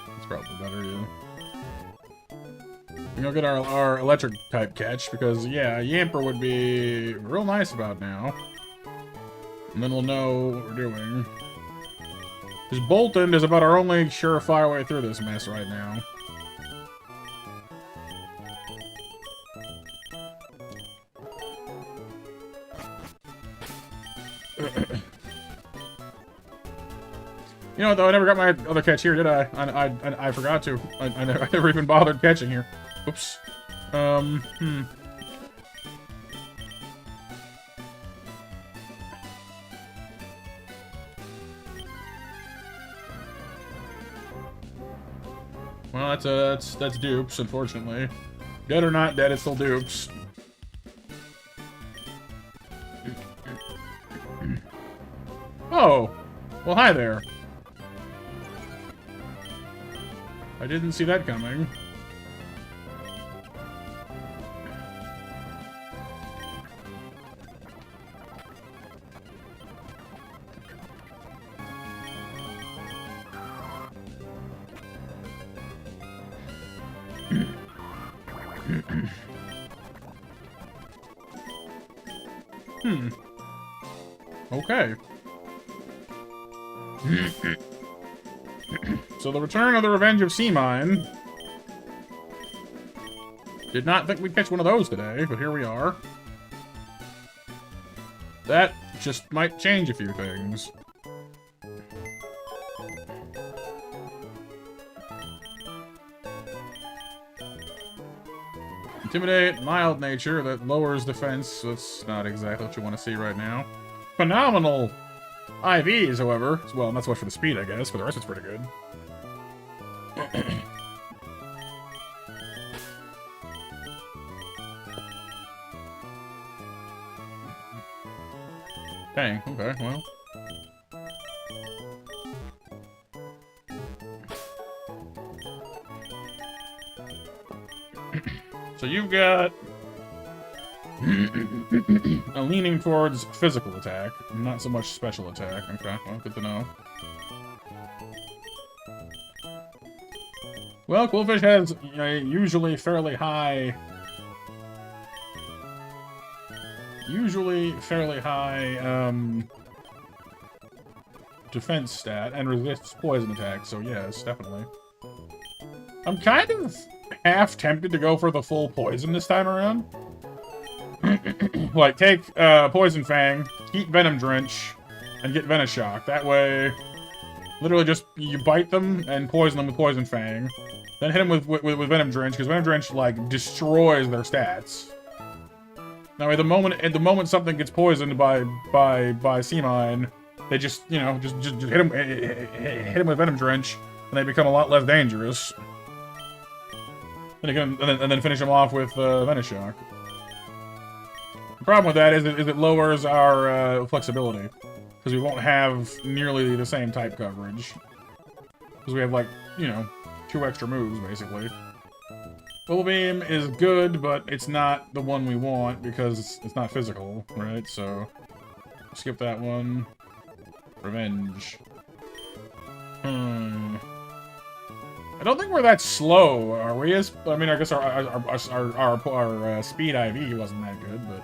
That's probably better, yeah. We go get our electric type catch, because, yeah, Yamper would be real nice about now. And then we'll know what we're doing. Because Bolton is about our only surefire way through this mess right now. You know what, though? I never got my other catch here, did I? I forgot to. I never even bothered catching here. Oops. Well, that's dupes, unfortunately. Dead or not dead, it's still dupes. Oh! Well, hi there. I didn't see that coming. Okay. So the return of the Revenge of Seamine. Did not think we'd catch one of those today, but here we are. That just might change a few things. Intimidate, mild nature, that lowers defense. That's not exactly what you want to see right now. Phenomenal IVs, however. Well, not so much for the speed, I guess, but the rest it's pretty good. Dang, okay, well. So you've got a leaning towards physical attack, not so much special attack. Okay, well, good to know. Well, Quillfish has usually fairly high defense stat and resists poison attacks, so yes, definitely. I'm kind of half tempted to go for the full poison this time around. Like, take Poison Fang, keep Venom Drench, and get Venoshock. That way, literally just you bite them and poison them with Poison Fang. Then hit them with Venom Drench, because Venom Drench, like, destroys their stats. Now, at the moment something gets poisoned by Seamine, they just, you know, just hit them with Venom Drench, and they become a lot less dangerous. And then finish them off with Venoshock. The problem with that is it lowers our flexibility, because we won't have nearly the same type coverage. Because we have, like, you know, 2 extra moves, basically. Bubble Beam is good, but it's not the one we want, because it's not physical, right? So, skip that one. Revenge. I don't think we're that slow, are we? I mean, I guess our speed IV wasn't that good, but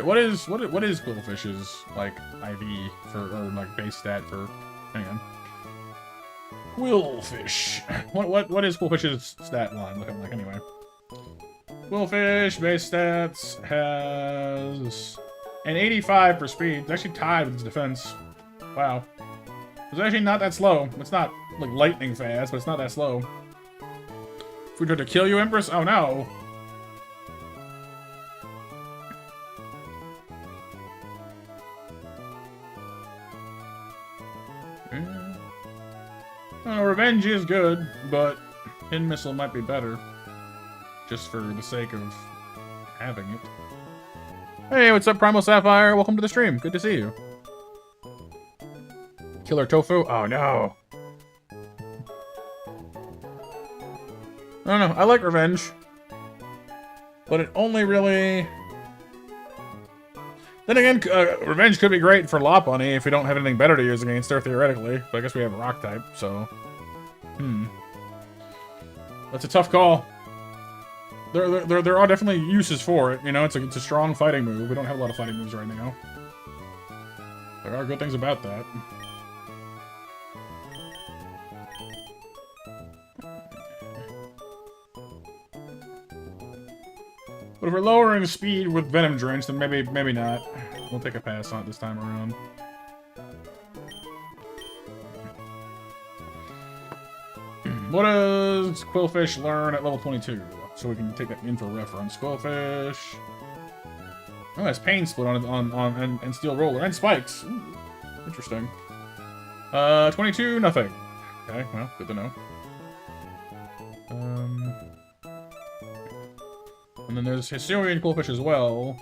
what is Quillfish's like IV for, or like base stat for? Hang on. Quillfish. What is Quillfish's stat line looking like anyway? Quillfish base stats has an 85 for speed. It's actually tied with its defense. Wow. It's actually not that slow. It's not like lightning fast, but it's not that slow. If we try to kill you, Empress? Oh no. Revenge is good, but Pin Missile might be better. Just for the sake of having it. Hey, what's up, Primal Sapphire? Welcome to the stream. Good to see you. Killer Tofu? Oh no. I don't know. I like Revenge. But it only really... Then again, Revenge could be great for Lopunny if we don't have anything better to use against her, theoretically. But I guess we have a Rock type, so... That's a tough call. There are definitely uses for it. You know, it's a strong fighting move. We don't have a lot of fighting moves right now. There are good things about that. But if we're lowering speed with Venom Drench, then maybe not. We'll take a pass on it this time around. What does Quillfish learn at level 22? So we can take that in for reference. Quillfish. Oh, that's Pain Split and Steel Roller and Spikes. Ooh, interesting. 22, nothing. Okay, well, good to know. And then there's Hisuian Quillfish as well.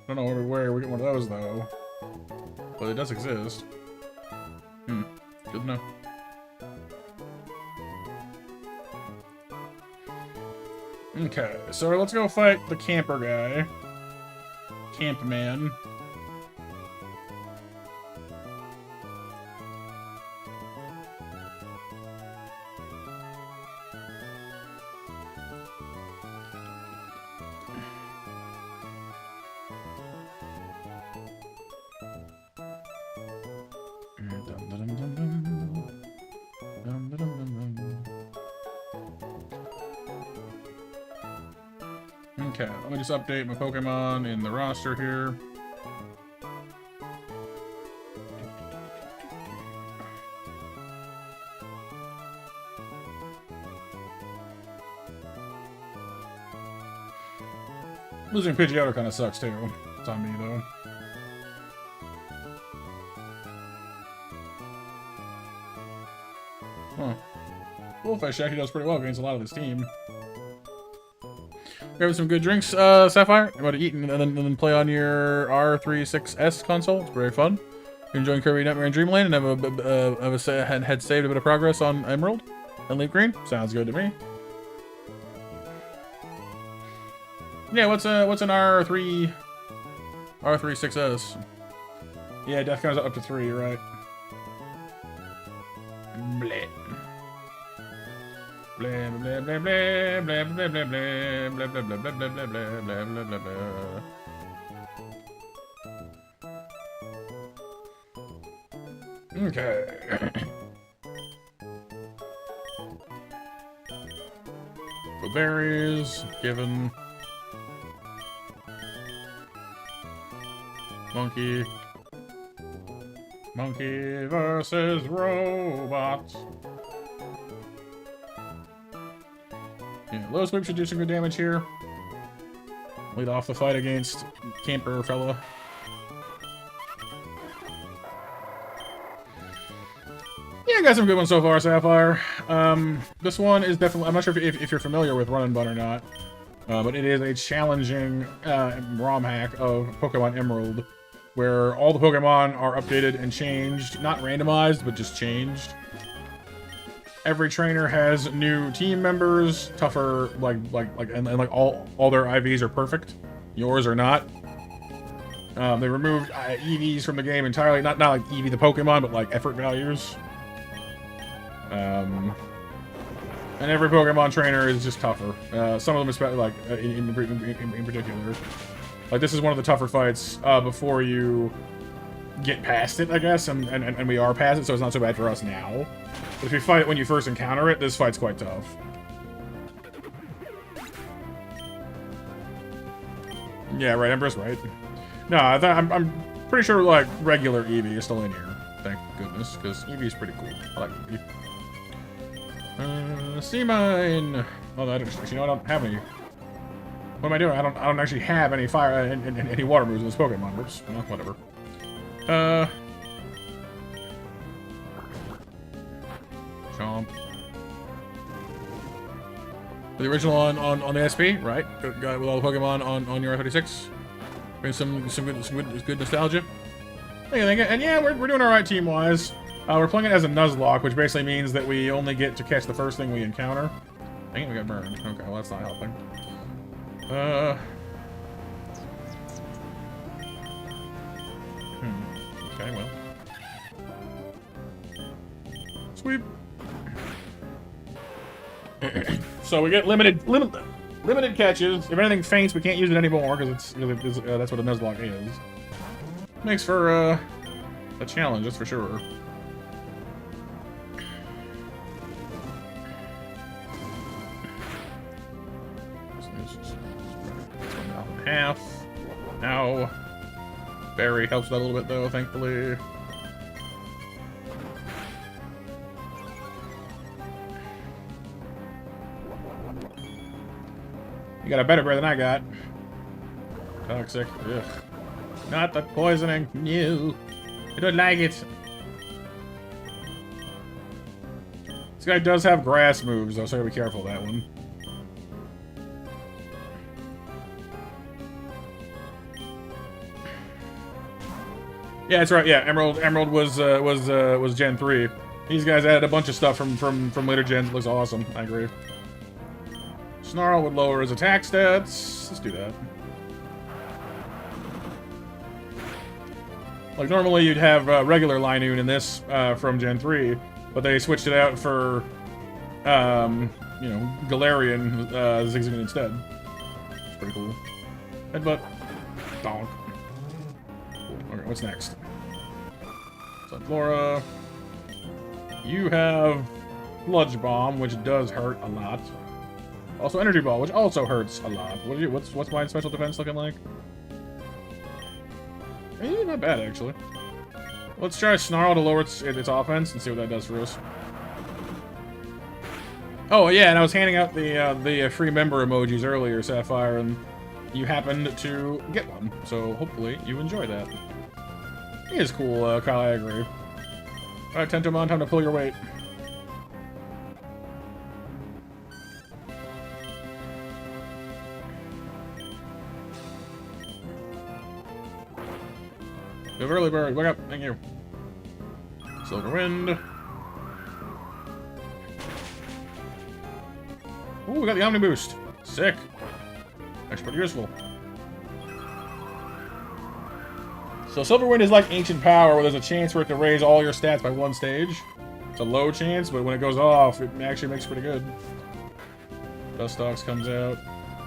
I don't know where we get one of those though, but it does exist. Good to know. Okay, so let's go fight the camper guy. Camp man. Okay, let me just update my Pokemon in the roster here. Losing Pidgeotto kind of sucks too. It's on me though. Huh. Bullfish actually does pretty well against a lot of this team. Grab some good drinks, Sapphire. You're about to eat and then play on your R36S console. It's very fun. You're enjoying Kirby Nightmare and Dreamland and had saved a bit of progress on Emerald and Leaf Green. Sounds good to me. Yeah, what's an R36S? Yeah, Death comes up to 3, you're right. Bleh. Blah blah blah blah blah blah blah blah blah blah blah blah blah blah blah blah blah blah. Okay. For berries, given. Monkey versus robots. Yeah, low sweep should do some good damage here. Lead off the fight against Camper fella. Yeah, I got some good ones so far, Sapphire. This one is definitely... I'm not sure if you're familiar with Run Bun or not. But it is a challenging ROM hack of Pokemon Emerald, where all the Pokemon are updated and changed. Not randomized, but just changed. Every trainer has new team members, tougher, and all their IVs are perfect. Yours are not. They removed EVs from the game entirely. Not like EV the Pokemon, but like effort values. And every Pokemon trainer is just tougher. Some of them, especially like in particular. Like this is one of the tougher fights before you get past it, I guess, and we are past it, so it's not so bad for us now. But if you fight it when you first encounter it, this fight's quite tough. Yeah, right, Empress, right? No, I'm pretty sure, like, regular Eevee is still in here. Thank goodness, because Eevee's pretty cool. I like Eevee. Sea Mine! Oh, I don't, you know, I don't have any... What am I doing? I don't actually have any fire, any water moves in this Pokemon. Whoops. Well, whatever. Chomp. The original on the SP, right? Got with all the Pokemon on your R36. Bring some good nostalgia. Thank you. And yeah, we're doing all right team wise. We're playing it as a Nuzlocke, which basically means that we only get to catch the first thing we encounter. Dang it, we got burned. Okay, well that's not helping. Okay, well. Sweep. So we get limited catches. If anything faints, we can't use it anymore because that's what a Nuzlocke is. Makes for a challenge, that's for sure. Half. Ow. Barry helps that a little bit though, thankfully. You got a better bear than I got. Toxic. Ugh. Not the poisoning. No. I don't like it. This guy does have grass moves though, so I gotta be careful of that one. Yeah, that's right. Yeah, Emerald was Gen 3. These guys added a bunch of stuff from later gens. It looks awesome. I agree. Snarl would lower his attack stats. Let's do that. Like normally you'd have regular Linoon in this from Gen 3, but they switched it out for you know, Galarian Zigzagoon instead. It's pretty cool. Headbutt. Donk. Okay, what's next? Sunflora. You have Sludge Bomb, which does hurt a lot. Also Energy Ball, which also hurts a lot. What's my special defense looking like? Not bad, actually. Let's try Snarl to lower its offense and see what that does for us. Oh, yeah, and I was handing out the free member emojis earlier, Sapphire, and you happened to get one. So hopefully you enjoy that. It is cool, Kyle, I agree. Alright, Tentomon, time to pull your weight. Move early bird, wake up, thank you. Silver Wind. Ooh, we got the Omni Boost. Sick. Actually pretty useful. So Silver Wind is like Ancient Power, where there's a chance for it to raise all your stats by one stage. It's a low chance, but when it goes off, it actually makes pretty good. Dustox comes out.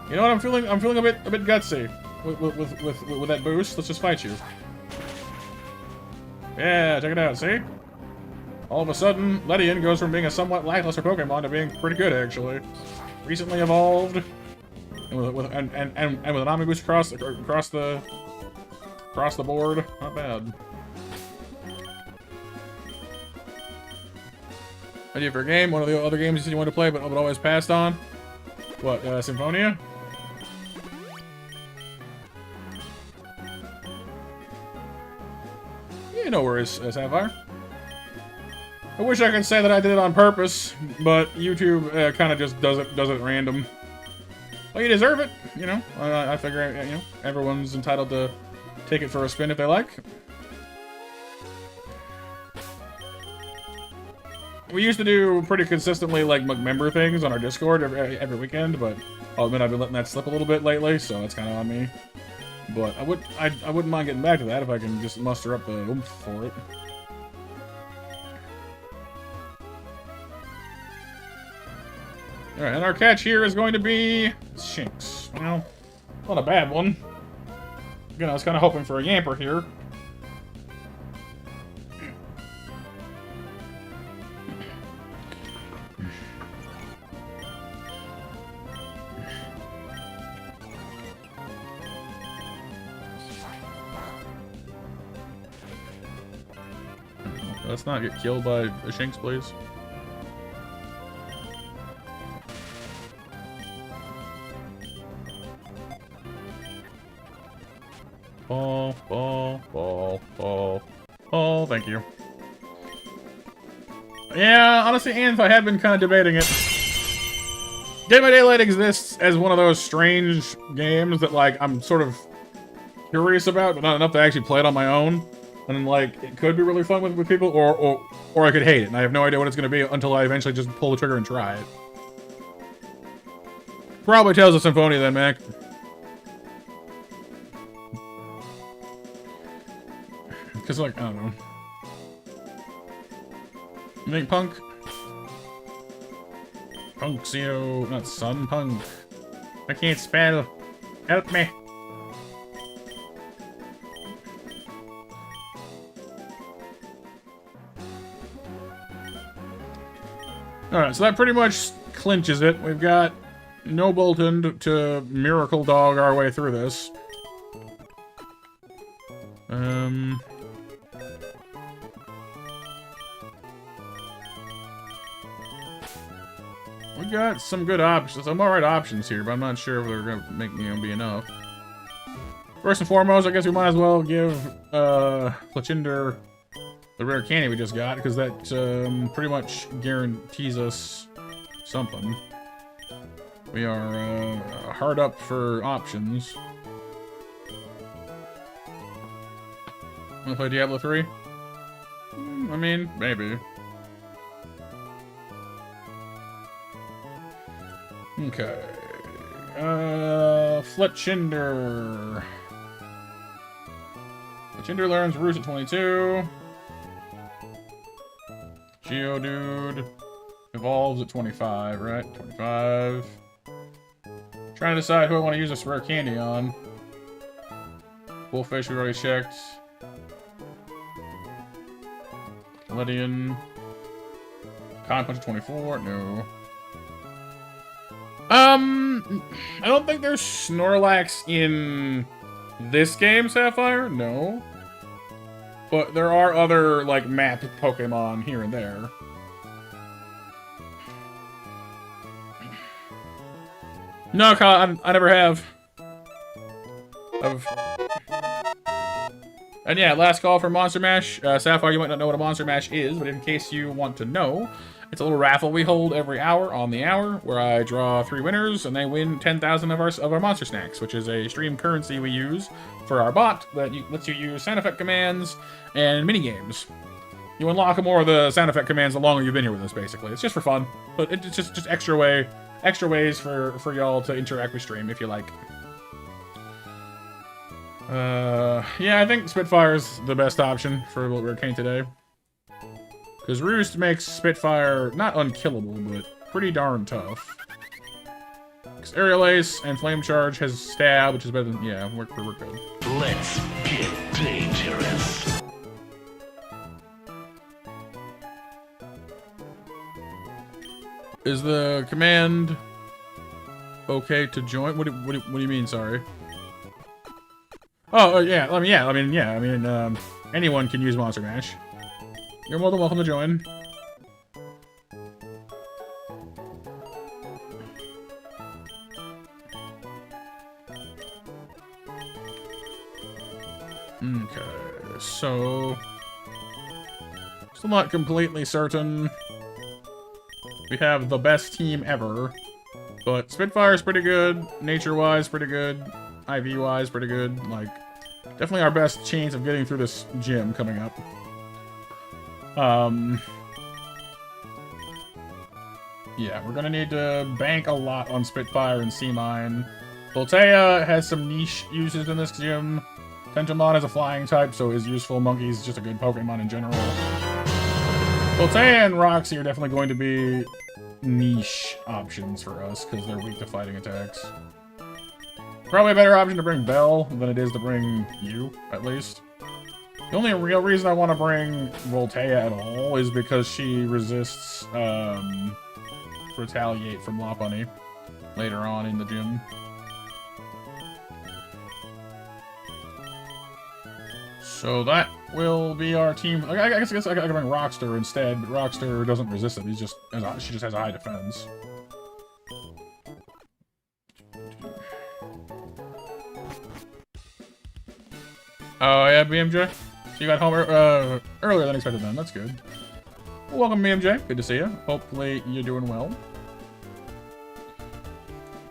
You know what? I'm feeling a bit gutsy with that boost. Let's just fight you. Yeah, check it out. See? All of a sudden, Ledian goes from being a somewhat lackluster Pokemon to being pretty good, actually. Recently evolved, and with an Omni Boost across the board. Not bad. Idea for a game? One of the other games you said you wanted to play, but always passed on. What? Symphonia? Yeah, no worries, Sapphire. I wish I could say that I did it on purpose, but YouTube kind of just does it random. Well, you deserve it, you know. I figure, you know, everyone's entitled to take it for a spin if they like. We used to do pretty consistently, like, member things on our Discord every weekend, but I'll admit I've been letting that slip a little bit lately, so it's kind of on me. But I wouldn't mind getting back to that if I can just muster up the oomph for it. Alright, and our catch here is going to be Shinx. Well, not a bad one. Again, I was kind of hoping for a Yamper here. Let's not get killed by a Shinx, please. Ball, ball, ball, ball, ball. Thank you. Yeah, honestly, Anth, I have been kind of debating it. Dead by Daylight exists as one of those strange games that, like, I'm sort of curious about, but not enough to actually play it on my own. And then, like, it could be really fun with people, or I could hate it, and I have no idea what it's going to be until I eventually just pull the trigger and try it. Probably Tales of Symphonia then, Mac. Because, like, I don't know. You think Punk? Punxio, not Sun Punk. I can't spell. Help me. Alright, so that pretty much clinches it. We've got no Bolton to Miracle Dog our way through this. We got some good options, some alright options here, but I'm not sure if they're gonna make be enough. First and foremost, I guess we might as well give Fletchinder the rare candy we just got, because that pretty much guarantees us something. We are hard up for options. Wanna play Diablo 3? I mean, maybe. Okay. Fletchinder. Fletchinder learns Roost at 22. Geodude evolves at 25, right? 25. Trying to decide who I want to use this rare candy on. Bullfish we already checked. Ledian. Con Punch 24, no. I don't think there's Snorlax in this game, Sapphire. No. But there are other, like, mapped Pokemon here and there. No, Kyle, I never have. And yeah, last call for Monster Mash. Sapphire, you might not know what a Monster Mash is, but in case you want to know, it's a little raffle we hold every hour on the hour, where I draw 3 winners, and they win 10,000 of our Monster Snacks, which is a stream currency we use for our bot that lets you use sound effect commands and mini games. You unlock more of the sound effect commands the longer you've been here with us, basically. It's just for fun, but it's just extra ways for y'all to interact with stream if you like. Yeah, I think Spitfire's the best option for what we're Arcane today. Because Roost makes Spitfire not unkillable, but pretty darn tough. Because Aerial Ace and Flame Charge has Stab, which is better than... Yeah, we're good. Let's get dangerous. Is the command okay to join? What do you mean, sorry? Oh, yeah, anyone can use Monster Mash. You're more than welcome to join. Okay, so... Still not completely certain. We have the best team ever. But Spitfire's pretty good, nature-wise pretty good, IV-wise pretty good. Like, definitely our best chance of getting through this gym coming up. Yeah, we're gonna need to bank a lot on Spitfire and Sea-Mine. Voltea has some niche uses in this gym. Tentomon is a flying type, so is useful. Monkey's just a good Pokemon in general. Voltea and Roxy are definitely going to be niche options for us, because they're weak to fighting attacks. Probably a better option to bring Bell than it is to bring you, at least. The only real reason I want to bring Voltea at all is because she resists Retaliate from Lopunny later on in the gym. So that will be our team. I guess I could bring Rockster instead, but Rockster doesn't resist it. She just has a high defense. Oh yeah, BMJ. So you got home earlier than expected then. That's good. Well, welcome, BMJ. Good to see you. Hopefully you're doing well.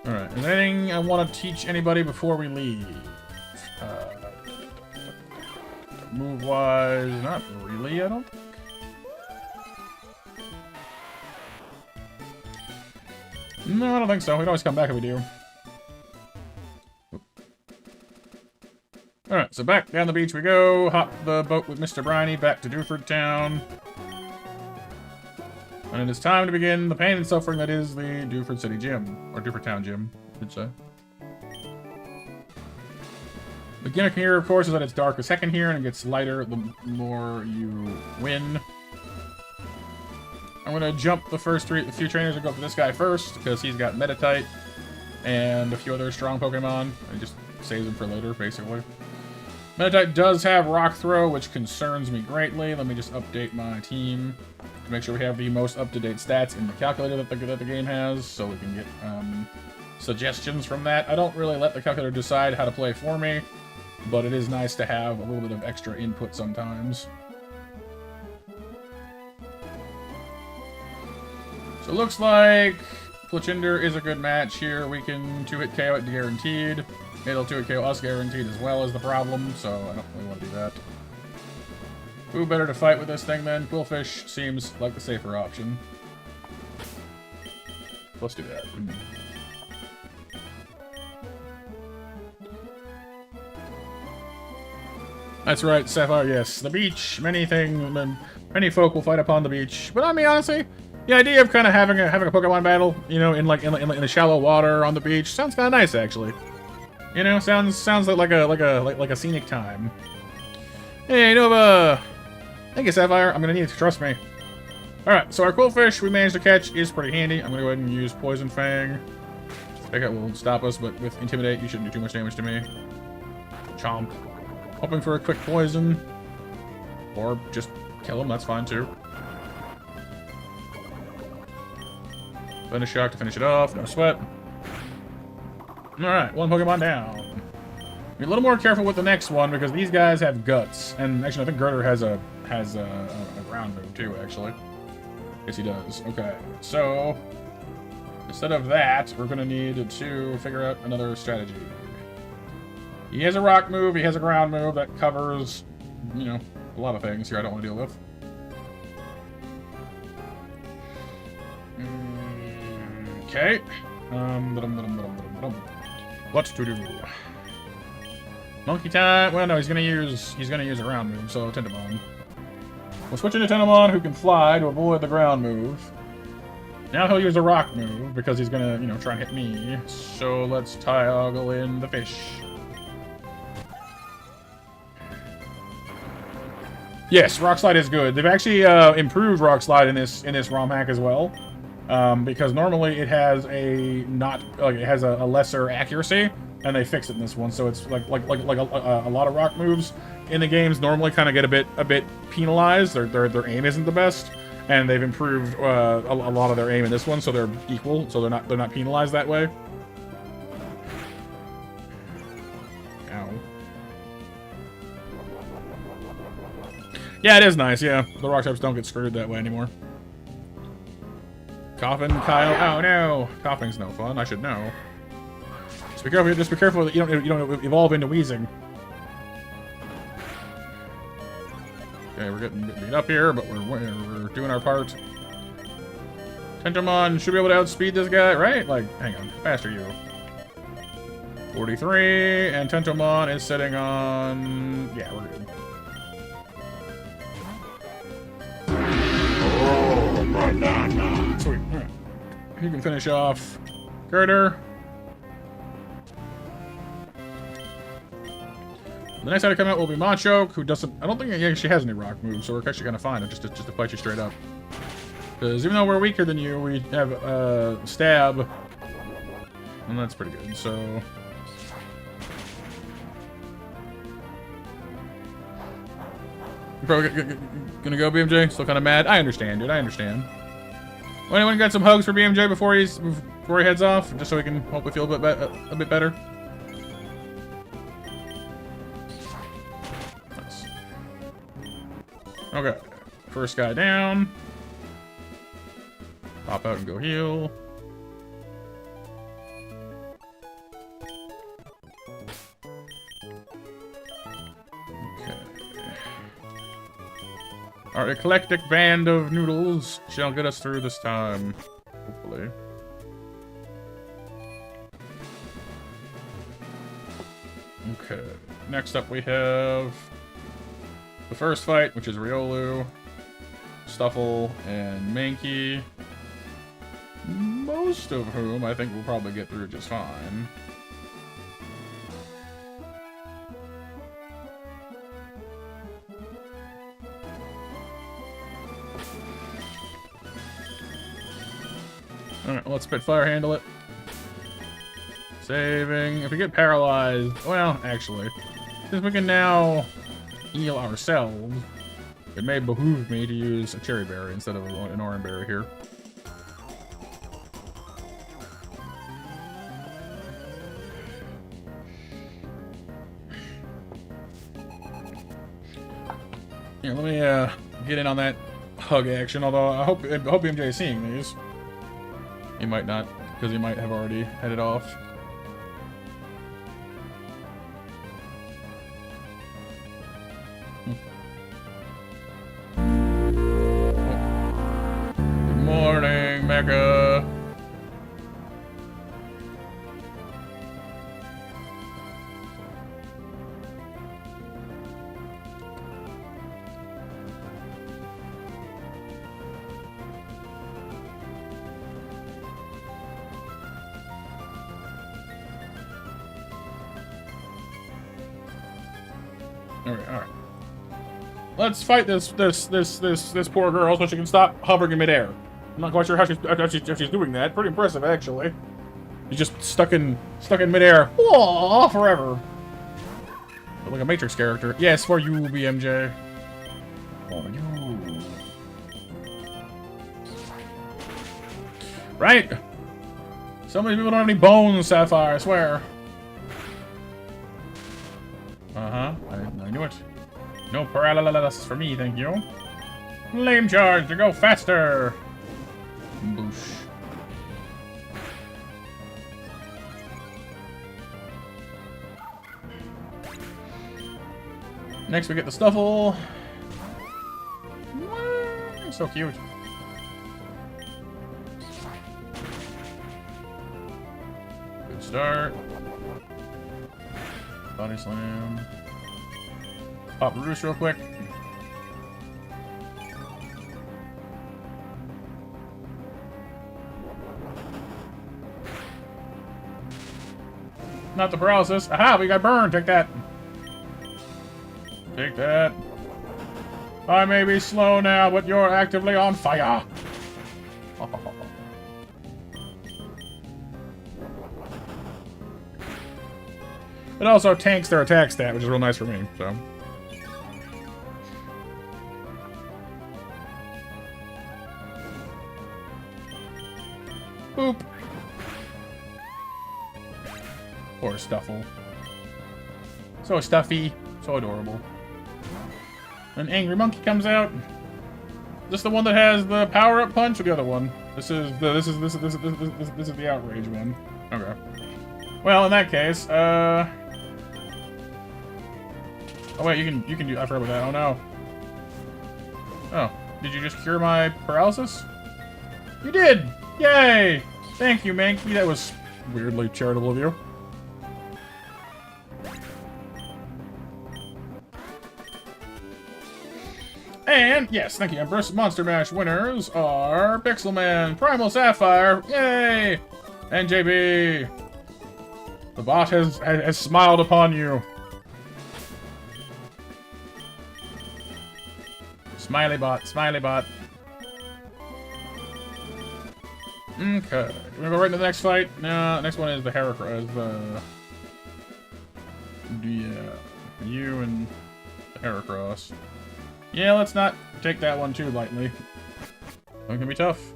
Alright, is there anything I want to teach anybody before we leave? Move-wise, not really, I don't think. No, I don't think so. We can always come back if we do. Alright, so back down the beach we go. Hop the boat with Mr. Briny back to Dewford Town. And it is time to begin the pain and suffering that is the Dewford City Gym. Or Dewford Town Gym, I should say. The gimmick here, of course, is that it's dark a second here, and it gets lighter the more you win. I'm going to jump the first few trainers and go for this guy first, because he's got Metatite and a few other strong Pokemon. It just saves him for later, basically. Metatite does have Rock Throw, which concerns me greatly. Let me just update my team to make sure we have the most up-to-date stats in the calculator that the game has, so we can get suggestions from that. I don't really let the calculator decide how to play for me, but it is nice to have a little bit of extra input sometimes. So it looks like Fletchinder is a good match here. We can 2-hit KO it guaranteed. It'll 2-hit KO us guaranteed as well as the problem, so I don't really want to do that. Who better to fight with this thing then? Quillfish seems like the safer option. Let's do that. That's right, Sapphire, yes. The beach, many folk will fight upon the beach. But I mean, honestly, the idea of kind of having a Pokemon battle, you know, in the shallow water on the beach sounds kind of nice, actually. You know, sounds like a scenic time. Hey, Nova. Thank you, Sapphire. I'm gonna need you to trust me. Alright, so our Quillfish we managed to catch is pretty handy. I'm gonna go ahead and use Poison Fang. That will stop us, but with Intimidate, you shouldn't do too much damage to me. Chomp. Hoping for a quick poison. Or just kill him, that's fine too. Finish Shock to finish it off, no sweat. Alright, one Pokemon down. Be a little more careful with the next one because these guys have guts. And actually I think Girder has a ground move too, actually. Yes, he does. Okay, so instead of that, we're gonna need to figure out another strategy. He has a rock move, he has a ground move that covers, you know, a lot of things here I don't want to deal with. Okay. What to do? Monkey time. Well, no, he's gonna use a ground move, so Tentomon. We'll switch into Tentomon, who can fly to avoid the ground move. Now he'll use a rock move because he's gonna, you know, try and hit me. So let's toggle in the fish. Yes, Rock Slide is good. They've actually improved Rock Slide in this ROM hack as well, because normally it has a lesser accuracy, and they fixed it in this one. So it's like a lot of rock moves in the games normally kind of get a bit penalized. Their aim isn't the best, and they've improved a lot of their aim in this one, so they're equal. So they're not penalized that way. Ow. Yeah, it is nice, yeah. The rock types don't get screwed that way anymore. Coughing, Kyle. Oh no! Coughing's no fun, I should know. Just be careful that you don't evolve into wheezing. Okay, we're getting beat up here, but we're doing our part. Tentomon should be able to outspeed this guy, right? Like, hang on, faster you. 43, and Tentomon is sitting on... Yeah, we're good. Sweet. All right. You can finish off Girder. The next guy to come out will be Machoke, who doesn't... I don't think he actually has any rock moves, so we're actually going to find him just to fight you straight up. Because even though we're weaker than you, we have Stab. And that's pretty good, so... You're probably gonna go, BMJ? Still kind of mad? I understand, dude. I understand. Well, anyone got some hugs for BMJ before he heads off, just so he can hopefully feel a bit better? Nice. Okay, first guy down. Pop out and go heal. Our eclectic band of noodles shall get us through this time, hopefully. Okay, next up we have the first fight, which is Riolu, Stuffle, and Mankey. Most of whom I think we'll probably get through just fine. Alright, let's Spitfire handle it. Saving. If we get paralyzed... Well, actually, since we can now heal ourselves, it may behoove me to use a Cherry Berry instead of an Orange Berry here. Here, let me get in on that hug action, although I hope MJ is seeing these. He might not, because he might have already headed off. Good morning, Mecha. Alright. let's fight this poor girl so she can stop hovering in midair. I'm not quite sure how she's doing that. Pretty impressive, actually. She's just stuck in midair. Whoa, forever. But like a Matrix character. Yes, for you, BMJ. For you. Right. So many people don't have any bones, Sapphire, I swear. Uh-huh. I knew it. No paralysis for me, thank you. Flame charge to go faster. Boosh. Next we get the Stuffle. So cute. Good start. Body slam. Pop Roost real quick. Not the paralysis. Aha, we got burned. Take that. Take that. I may be slow now, but you're actively on fire. It also tanks their attack stat, which is real nice for me, so. Boop. Poor Stuffle. So stuffy. So adorable. An angry monkey comes out. This the one that has the power-up punch or the other one? This is the outrage one. Okay. Well, in that case, oh wait, you can do. I forgot about that. Oh no. Oh, did you just cure my paralysis? You did. Yay! Thank you, Mankey. That was weirdly charitable of you. And, yes, thank you, Empress. Monster Mash winners are Pixelman, Primal Sapphire, yay! And JB. The bot has smiled upon you. Smiley bot, smiley bot. Okay. We're gonna go right into the next fight. No, next one is the Heracross. You and the Heracross. Yeah, let's not take that one too lightly. It can be tough.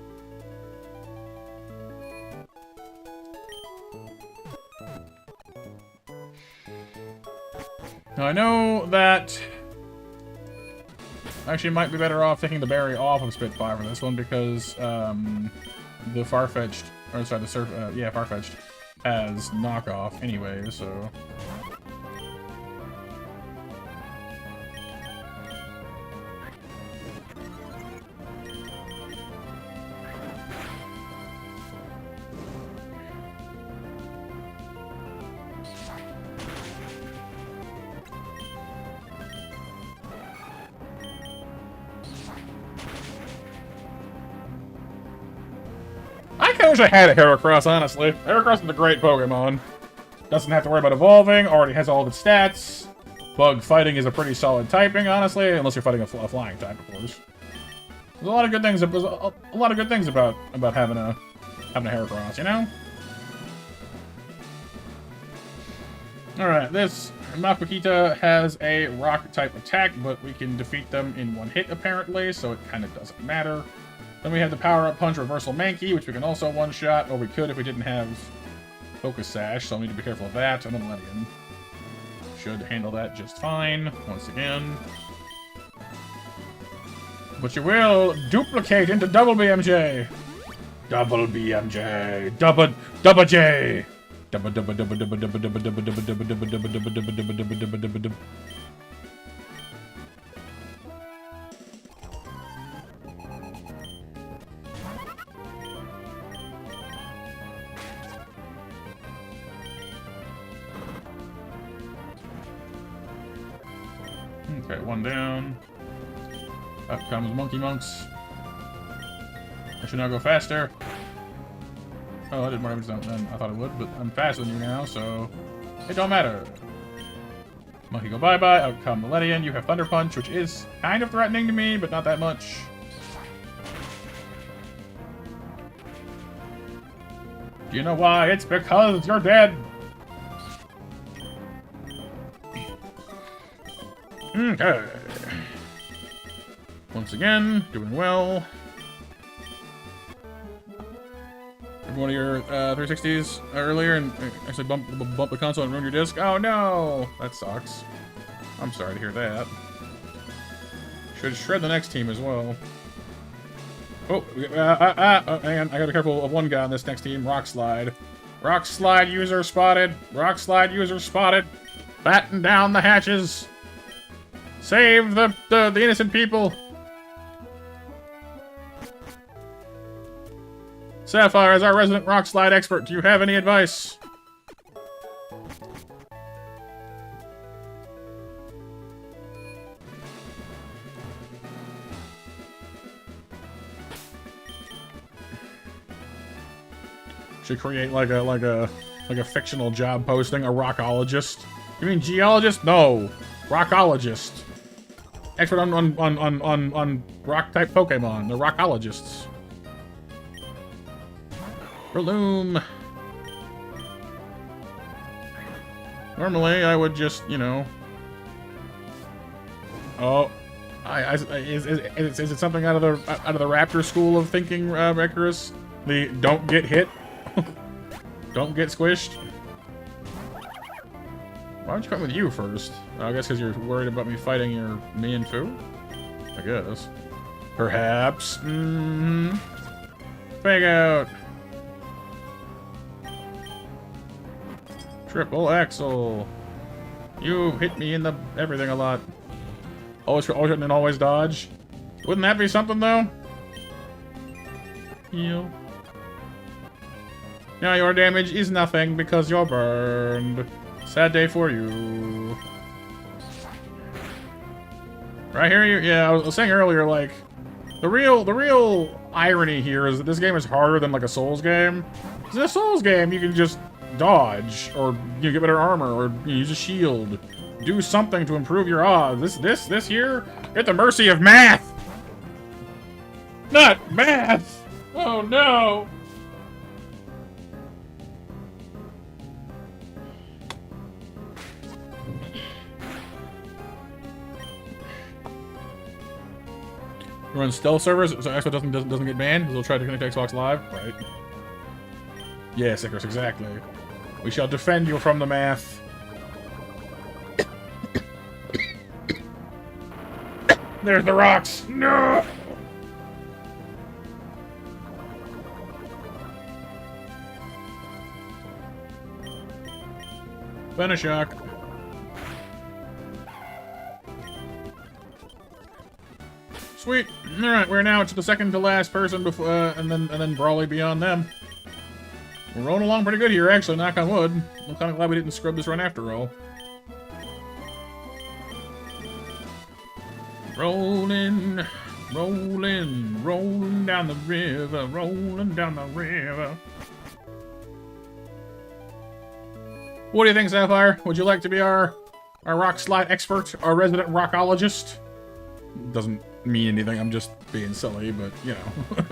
Now I know that actually might be better off taking the berry off of Spitfire for this one because the Farfetch'd, or sorry, the Farfetch'd has knockoff anyway, so. I wish I had a Heracross, honestly. Heracross is a great Pokemon. Doesn't have to worry about evolving, already has all of its stats. Bug fighting is a pretty solid typing, honestly, unless you're fighting a flying type, of course. There's a lot of good things. There's a lot of good things about having a Heracross, you know. All right, this Makokita has a rock type attack, but we can defeat them in one hit apparently, so it kind of doesn't matter. Then we have the power-up punch Reversal Mankey, which we can also one-shot, or we could if we didn't have Focus Sash, so we need to be careful of that. And then Ledian should handle that just fine, once again. But you will duplicate into Double BMJ! Double BMJ! Double J! Double. Okay, one down. Up comes Monkey Monks. I should now go faster. Oh, I did more damage than I thought it would, but I'm faster than you now, so it don't matter. Monkey go bye-bye. Out come Millennium. You have Thunder Punch, which is kind of threatening to me, but not that much. Do you know why? It's because you're dead. Okay. Once again, doing well. One of your 360s earlier and actually bump the console and ruin your disc. Oh no! That sucks. I'm sorry to hear that. Should shred the next team as well. Oh, hang on. I gotta be careful of one guy on this next team. Rock Slide. Rock Slide user spotted. Rock Slide user spotted. Batten down the hatches. Save the innocent people. Sapphire, as our resident rock slide expert, do you have any advice? Should create like a fictional job posting, a rockologist. You mean geologist? No, rockologist. Expert on rock type Pokemon. The rockologists. Breloom. Normally, I would just, you know. Oh, is it something out of the Raptor school of thinking, Icarus? The don't get hit, don't get squished. Why don't you come with you first? I guess because you're worried about me fighting your Mienfoo. I guess. Perhaps. Fake out. Triple Axel. You hit me in the everything a lot. Always and always dodge. Wouldn't that be something though? Heal. Now your damage is nothing because you're burned. Sad day for you. Right here, yeah, I was saying earlier, like, the real irony here is that this game is harder than like a Souls game. In a Souls game, you can just dodge, or you get better armor, or you use a shield. Do something to improve your odds. This here, you're at the mercy of math. Not math. Oh no. Run stealth servers, so Xbox doesn't get banned. We'll try to connect to Xbox Live, right? Yes, Icarus, exactly. We shall defend you from the math. There's the rocks. No. Venoshock. Sweet. All right, we're now to the second to last person before, and then Brawly beyond them. We're rolling along pretty good here, actually. Knock on wood. I'm kind of glad we didn't scrub this run after all. Rolling, rolling, rolling down the river, rolling down the river. What do you think, Sapphire? Would you like to be our rock slide expert, our resident rockologist? Doesn't mean anything, I'm just being silly, but, you know.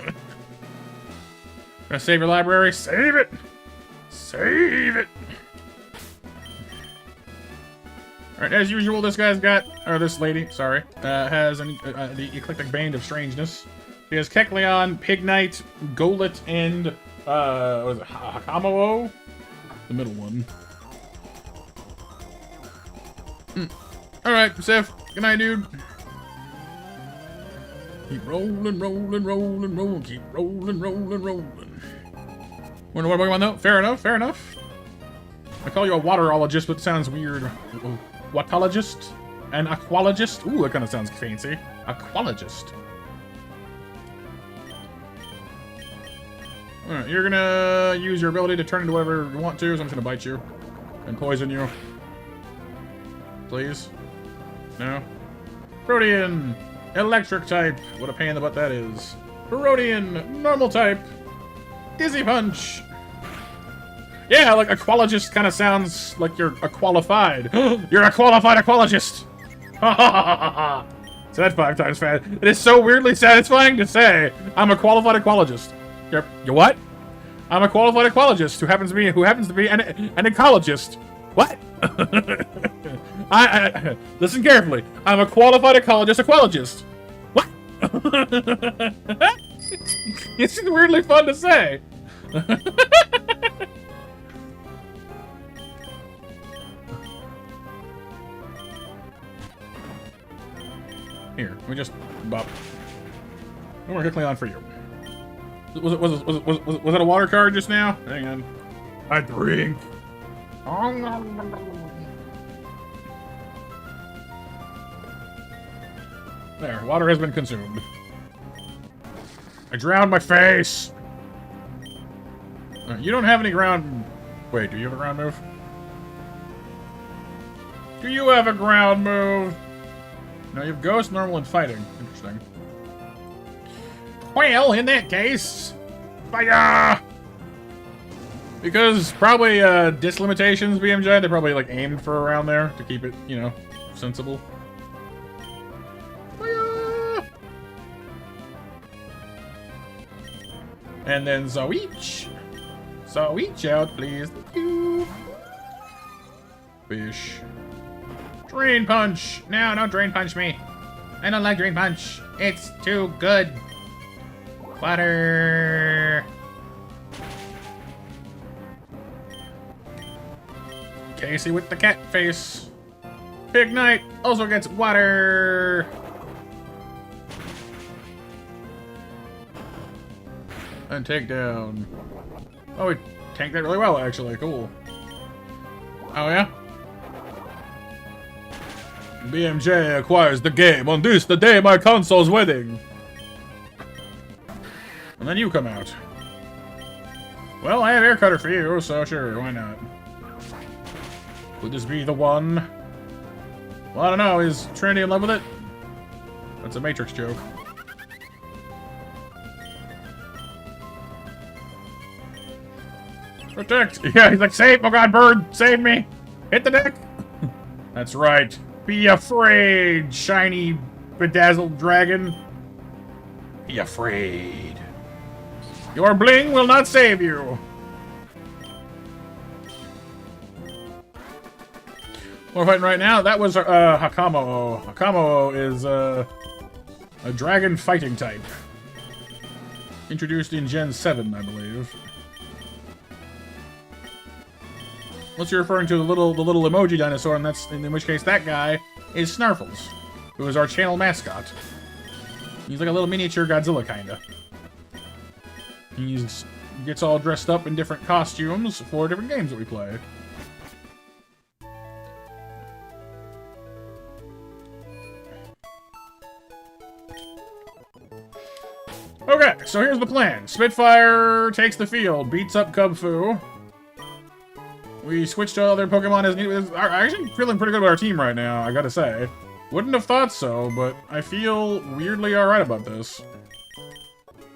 Gonna save your library? Save it! Save it! Alright, as usual, this guy's got, or this lady, sorry, has the Eclectic Band of Strangeness. She has Kecleon, Pignite, Golett, and, what is it, Hakamoo? The middle one. Alright, Sif, good night, dude. Keep rolling, rolling, rolling, rolling. Keep rolling, rolling, rolling. Wonder what Pokemon though? Fair enough, fair enough. I call you a waterologist, but it sounds weird. Watologist? An aquologist? Ooh, that kind of sounds fancy. Aquologist. Alright, you're gonna use your ability to turn into whatever you want to, so I'm just gonna bite you. And poison you. Please? No? Protean! Electric type. What a pain in the butt that is. Barodian. Normal type. Dizzy Punch. Yeah, like aquologist kind of sounds like you're a qualified. You're a qualified aquologist. Ha ha ha ha ha. Say that 5 times fast. It is so weirdly satisfying to say I'm a qualified aquologist. You what? I'm a qualified aquologist who happens to be an ecologist. What? I listen carefully. I'm a qualified ecologist. What? It's weirdly fun to say. Here, we just bop. One more quickly on for you. Was that a water card just now? Hang on. I drink. There, water has been consumed. I drowned my face. You don't have any ground. Wait, do you have a ground move? Do you have a ground move? No, you have ghost, normal, and fighting. Interesting. Well, in that case, fire! Because probably dislimitations, BMJ, they probably like aimed for around there to keep it, you know, sensible. Fire! And then Zoeach. Zoeach out, please. Thank you. Fish. Drain punch! No, don't drain punch me. I don't like drain punch. It's too good. Water. Casey with the cat face. Big Knight also gets water. And take down. Oh, we tanked that really well, actually. Cool. Oh, yeah? BMJ acquires the game on this, the day of my console's wedding. And then you come out. Well, I have air cutter for you, so sure, why not? Would this be the one? Well, I don't know. Is Trinity in love with it? That's a Matrix joke. Protect! Yeah, he's like, save! Oh god, bird! Save me! Hit the deck! That's right. Be afraid, shiny, bedazzled dragon. Be afraid. Your bling will not save you. We're fighting right now. That was Hakamo. Hakamo is a dragon fighting type. Introduced in Gen 7, I believe. Unless you're referring to the little emoji dinosaur, and that's in which case that guy is Snarfles, who is our channel mascot. He's like a little miniature Godzilla, kinda. He gets all dressed up in different costumes for different games that we play. Okay, so here's the plan. Spitfire takes the field, beats up Cub Fu. We switched to other Pokemon as needed. I'm actually feeling pretty good about our team right now, I gotta say. Wouldn't have thought so, but I feel weirdly alright about this.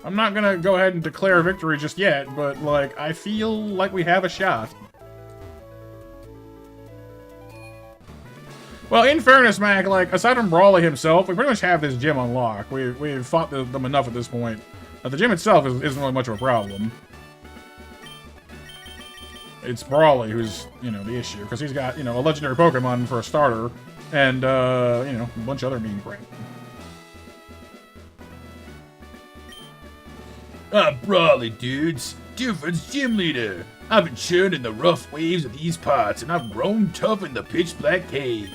I'm not gonna go ahead and declare victory just yet, but, like, I feel like we have a shot. Well, in fairness, Mac, like, aside from Brawley himself, we pretty much have this gym on lock. We've fought them enough at this point. But the gym itself isn't really much of a problem. It's Brawley who's, you know, the issue, because he's got, you know, a legendary Pokemon for a starter, and, you know, a bunch of other mean crap. I'm Brawley, dudes. Duford's gym leader. I've been churned in the rough waves of these parts, and I've grown tough in the pitch-black cave.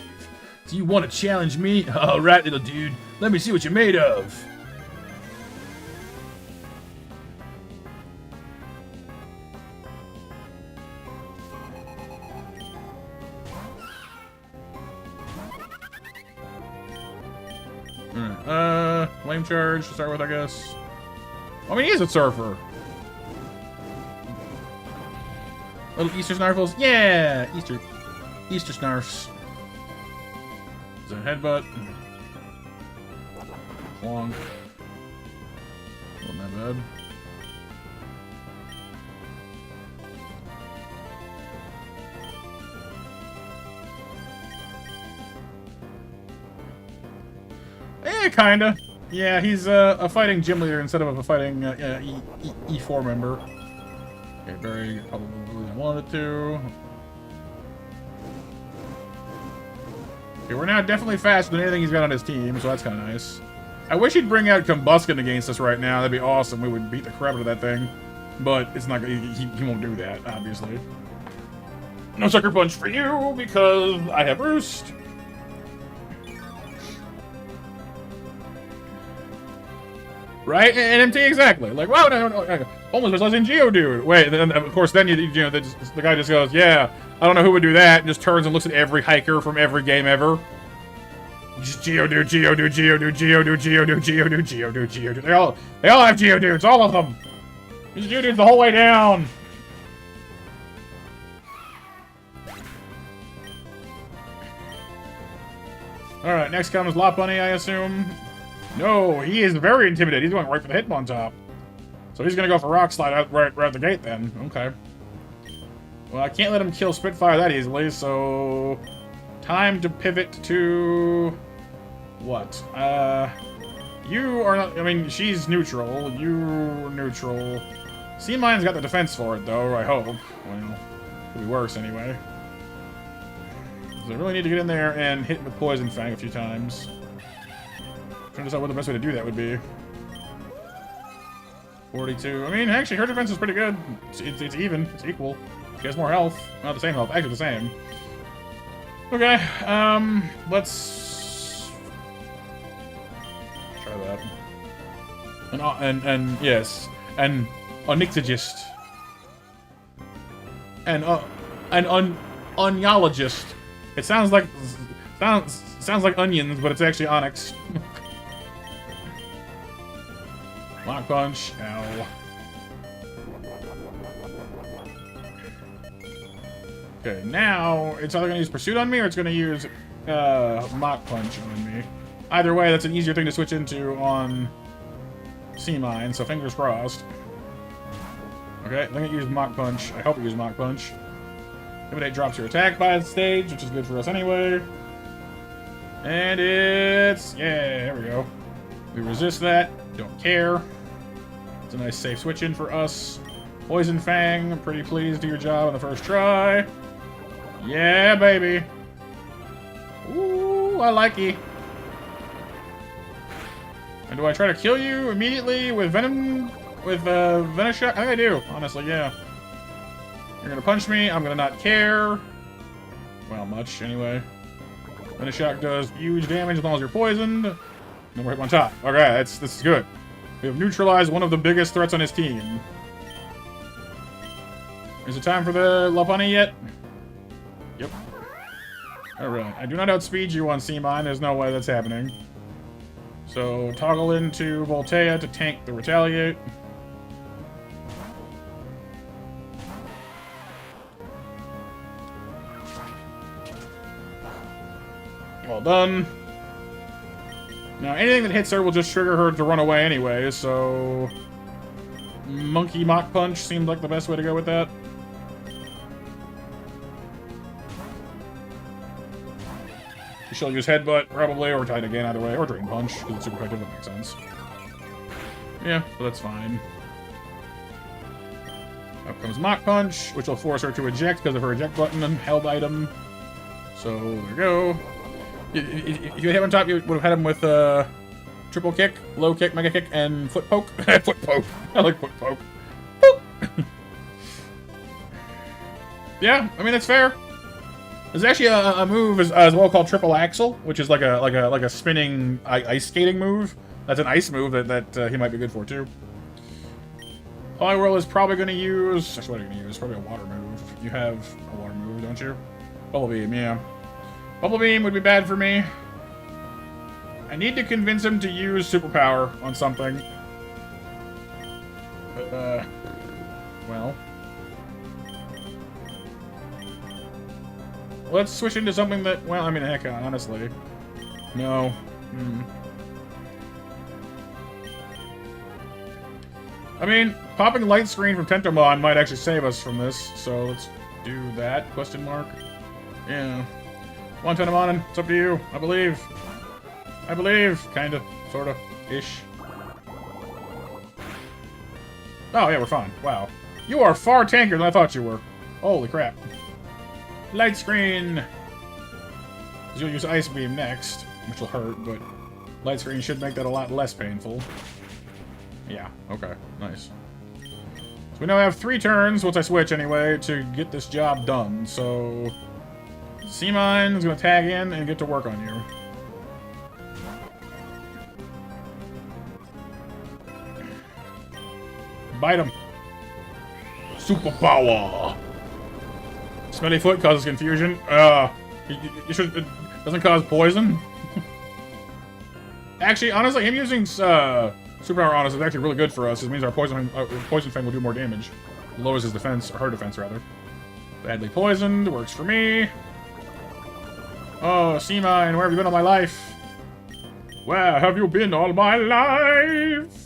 Do you want to challenge me? Alright, little dude. Let me see what you're made of. Flame charge to start with, I guess. I mean, he is a surfer. Little Easter Snarfles? Yeah! Easter Snarfs. Is that a headbutt? Long. Wasn't that bad. Kinda. Yeah, he's a fighting gym leader instead of a fighting E4 member. Okay, very probably wanted to. Okay, we're now definitely faster than anything he's got on his team, so that's kind of nice. I wish he'd bring out Combuskin against us right now. That'd be awesome. We would beat the crap out of that thing. But it's not. He won't do that, obviously. No sucker punch for you because I have Roost. Right? And MT exactly. Like, wow, no, almost specialized in Geodude. Wait, then of course, then you know the guy just goes, yeah, I don't know who would do that, and just turns and looks at every hiker from every game ever. Just Geodude, Geodude, Geodude, Geodude, Geodude, Geodude, Geodude, Geodude. They all have Geodudes, all of them. Just Geodudes the whole way down. All right, next comes Lopunny, I assume. No, he is very intimidated. He's going right for the Hitmontop. So he's going to go for Rock Slide right out the gate then. Okay. Well, I can't let him kill Spitfire that easily, so... Time to pivot to... What? You are not... I mean, she's neutral. You're neutral. Sea Mine's got the defense for it, though, I hope. Well, could be worse anyway. So I really need to get in there and hit with Poison Fang a few times. Trying to decide what the best way to do that would be. 42. I mean, actually, her defense is pretty good. It's even. It's equal. She has more health. Not the same health. Actually, the same. Okay. Let's try that. And yes, and onyxologist. And onyologist. It sounds like onions, but it's actually onyx. Lock punch. Ow. Okay, now it's either gonna use Pursuit on me or it's gonna use Mach Punch on me. Either way, that's an easier thing to switch into on Sea Mine, so fingers crossed. Okay, let me use Mach Punch. I hope it uses Mach Punch. Intimidate drops your attack by the stage, which is good for us anyway. And it's... yeah, there we go. We resist that. Don't care. It's a nice safe switch in for us. Poison Fang, I'm pretty pleased. Do your job on the first try. Yeah, baby. Ooh, I like you. And do I try to kill you immediately with Venom? With Venoshock? I think I do, honestly, yeah. You're gonna punch me, I'm gonna not care. Well, much, anyway. Venoshock does huge damage as long as you're poisoned. No more hit on top. Okay, this is good. We have neutralized one of the biggest threats on his team. Is it time for the Lopunny yet? Yep. Alright, I do not outspeed you on Sea Mine. There's no way that's happening. So, toggle into Voltea to tank the Retaliate. Well done. Now, anything that hits her will just trigger her to run away anyway, so... Monkey Mach Punch seems like the best way to go with that. She'll use Headbutt, probably, or Tide again, either way, or Drain Punch, because it's super effective, that makes sense. Yeah, so that's fine. Up comes Mach Punch, which will force her to eject because of her eject button and held item. So, there we go. If you hit on top, you would have had him with triple kick, low kick, mega kick, and foot poke. Foot poke. I like foot poke. Yeah, I mean that's fair. There's actually a move as well called triple axle, which is like a spinning ice skating move. That's an ice move that he might be good for too. Poliwhirl is probably going to use. Actually, what are you going to use? Probably a water move. You have a water move, don't you? Bubble Beam, yeah. Bubble Beam would be bad for me. I need to convince him to use Superpower on something. But, well. Let's switch into something that, well, I mean, heck, honestly. No. I mean, popping Light Screen from Tentomon might actually save us from this, so let's do that, question mark. Yeah. Come on, Tentomon, it's up to you, I believe. I believe. Kinda. Sorta. Ish. Oh, yeah, we're fine. Wow. You are far tankier than I thought you were. Holy crap. Light screen! You'll use Ice Beam next, which will hurt, but light screen should make that a lot less painful. Yeah, okay. Nice. So we now have 3 turns, once I switch anyway, to get this job done. So Seamine is going to tag in and get to work on you. Bite him. Superpower. Smelly foot causes confusion. You should. It doesn't cause poison. Actually, honestly, him using superpower on us is actually really good for us. It means our poison fang will do more damage. Lowers his defense, or her defense rather. Badly poisoned works for me. Oh, Seamine, where have you been all my life? Where have you been all my life?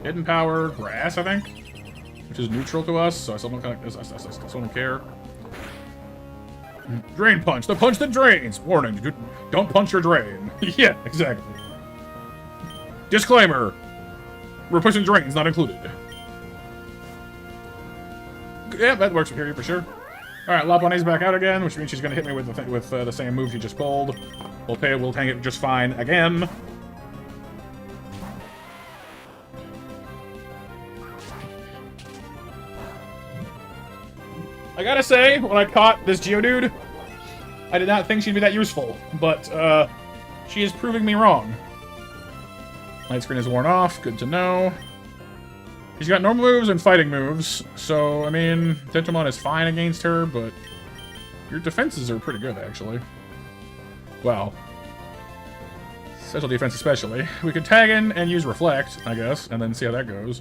Hidden power, grass, I think, which is neutral to us, so I still don't care. Drain punch, the punch that drains. Warning, don't punch your drain. Yeah, exactly. Disclaimer: replacing drains not included. Yeah, that works here for sure. All right, Lopunny's back out again, which means she's gonna hit me with the same move she just pulled. We'll tank it just fine again. I gotta say, when I caught this Geodude, I did not think she'd be that useful, but she is proving me wrong. Light screen is worn off, good to know. She's got normal moves and fighting moves, so, I mean, Dentamon is fine against her, but your defenses are pretty good, actually. Well, special defense especially. We could tag in and use Reflect, I guess, and then see how that goes.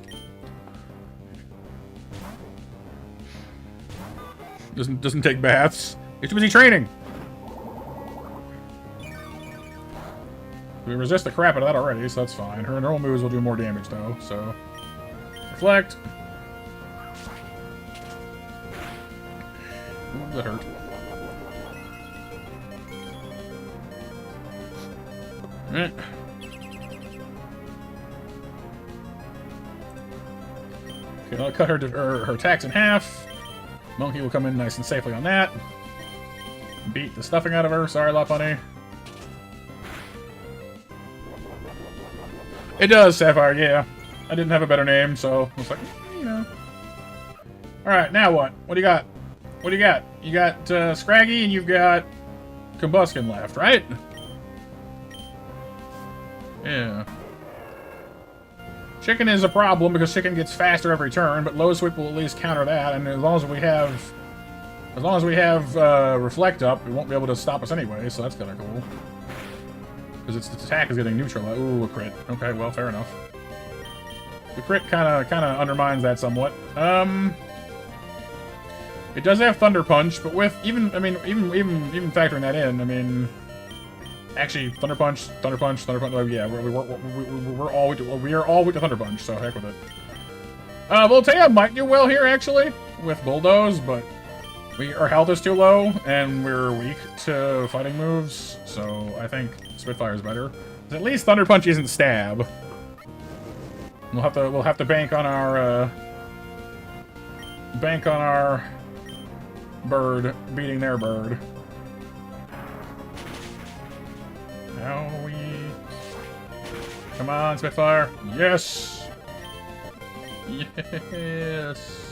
Doesn't take baths. You're too busy training. We resist the crap out of that already, so that's fine. Her normal moves will do more damage though, so Reflect. Ooh, that hurt. Okay, I'll cut her attacks in half. Monkey will come in nice and safely on that. Beat the stuffing out of her. Sorry, Lopunny. It does, Sapphire, yeah. I didn't have a better name, so I was like, you know. Alright, now what? What do you got? What do you got? You got Scraggy and you've got Combuskin left, right? Yeah. Chicken is a problem because Chicken gets faster every turn, but Low Sweep will at least counter that, and as long as we have Reflect up, it won't be able to stop us anyway, so that's kind of cool. Because its attack is getting neutralized. Ooh, a crit. Okay, well, fair enough. The crit kind of undermines that somewhat. It does have Thunder Punch, but with even factoring that in, I mean, actually, Thunder Punch. Oh, yeah, we are all weak to Thunder Punch, so heck with it. Voltea might do well here actually with Bulldoze, but our health is too low and we're weak to fighting moves, so I think Spitfire is better. At least Thunder Punch isn't stab. We'll have to bank on our bird beating their bird. Now we... Come on, Spitfire. Yes! Yes!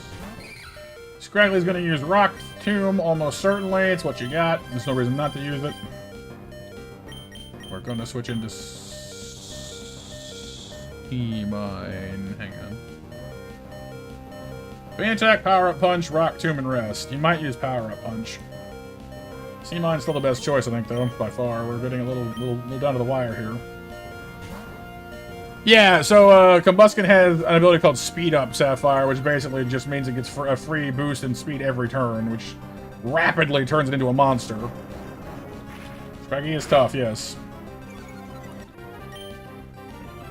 Scraggly's gonna use Rock Tomb, almost certainly. It's what you got. There's no reason not to use it. We're gonna switch into Seamine. Hang on. Bane Attack, Power Up Punch, Rock Tomb, and Rest. You might use Power Up Punch. Seamine's still the best choice, I think, though, by far. We're getting a little down to the wire here. Yeah, so Combuskin has an ability called Speed Up Sapphire, which basically just means it gets a free boost in speed every turn, which rapidly turns it into a monster. Scraggy is tough, yes.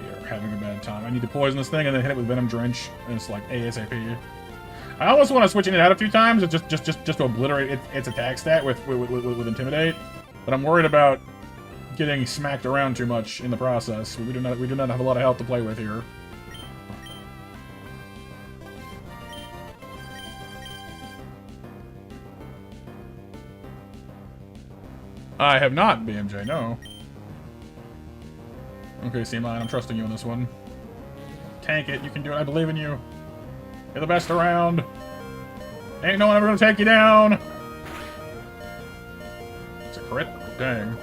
You're having a bad time. I need to poison this thing and then hit it with Venom Drench, and it's like ASAP. I almost want to switch in and out a few times, just to obliterate its attack stat with Intimidate, but I'm worried about getting smacked around too much in the process. We do not have a lot of health to play with here. I have not, BMJ, no. Okay, C-Mine, I'm trusting you in this one. Tank it, you can do it, I believe in you. You're the best around. Ain't no one ever gonna take you down. It's a crit? Dang.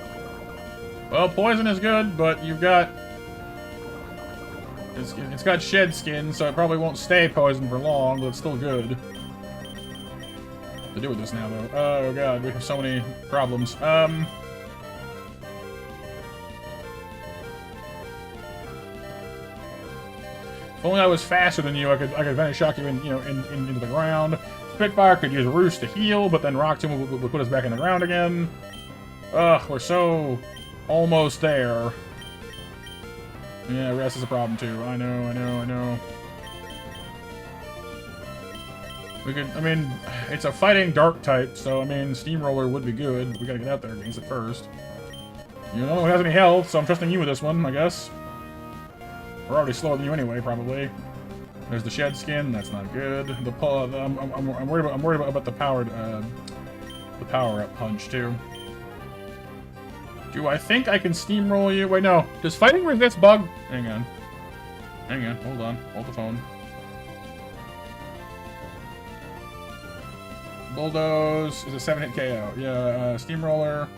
Well, poison is good, but you've got... It's got shed skin, so it probably won't stay poisoned for long, but it's still good. To do with this now, though. Oh god, we have so many problems. If only I was faster than you, I could advantage shock you into the ground. Spitfire could use Roost to heal, but then Rock Tomb would put us back in the ground again. Ugh, we're so almost there. Yeah, rest is a problem too. I know. We could, I mean, it's a fighting dark type, so I mean, Steamroller would be good. We gotta get out there against it first. You're the only one who has any health, so I'm trusting you with this one, I guess. We're already slower than you anyway, probably. There's the shed skin. That's not good. The I'm worried about the power up punch too. Do I think I can steamroll you? Wait, no. Does fighting resist bug? Hang on. Hold on. Hold the phone. Bulldoze is a 7-hit KO. Yeah. Steamroller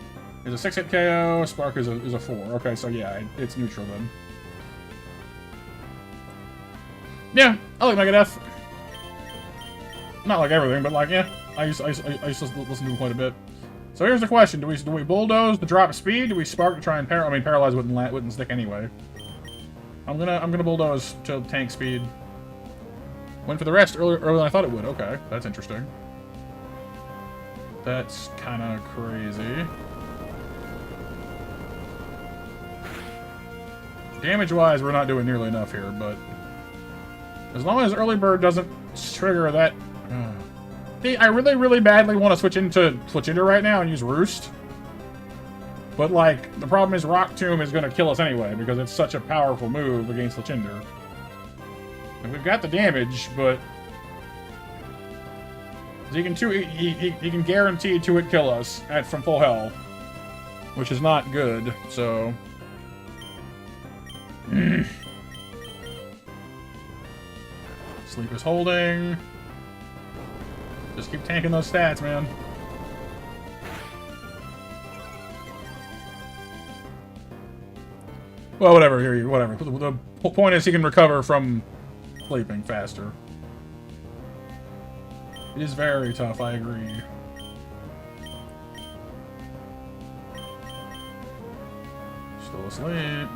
is a 6-hit KO. Spark is a 4. Okay, so yeah, it's neutral then. Yeah, I like Megadeth. Not like everything, but like, yeah. I used to listen to him quite a bit. So here's the question: Do we bulldoze to drop speed? Do we spark to try and paralyze wouldn't stick anyway. I'm gonna bulldoze to tank speed. Went for the rest earlier than I thought it would. Okay, that's interesting. That's kind of crazy. Damage-wise, we're not doing nearly enough here, but as long as early bird doesn't trigger that. I really badly want to switch into right now and use Roost. But, like, the problem is Rock Tomb is going to kill us anyway, because it's such a powerful move against Fletchinder. And we've got the damage, but... he can guarantee to it kill us from full health. Which is not good, so... Sleep is holding... Just keep tanking those stats, man. Well, whatever, whatever. The point is he can recover from sleeping faster. It is very tough, I agree. Still asleep.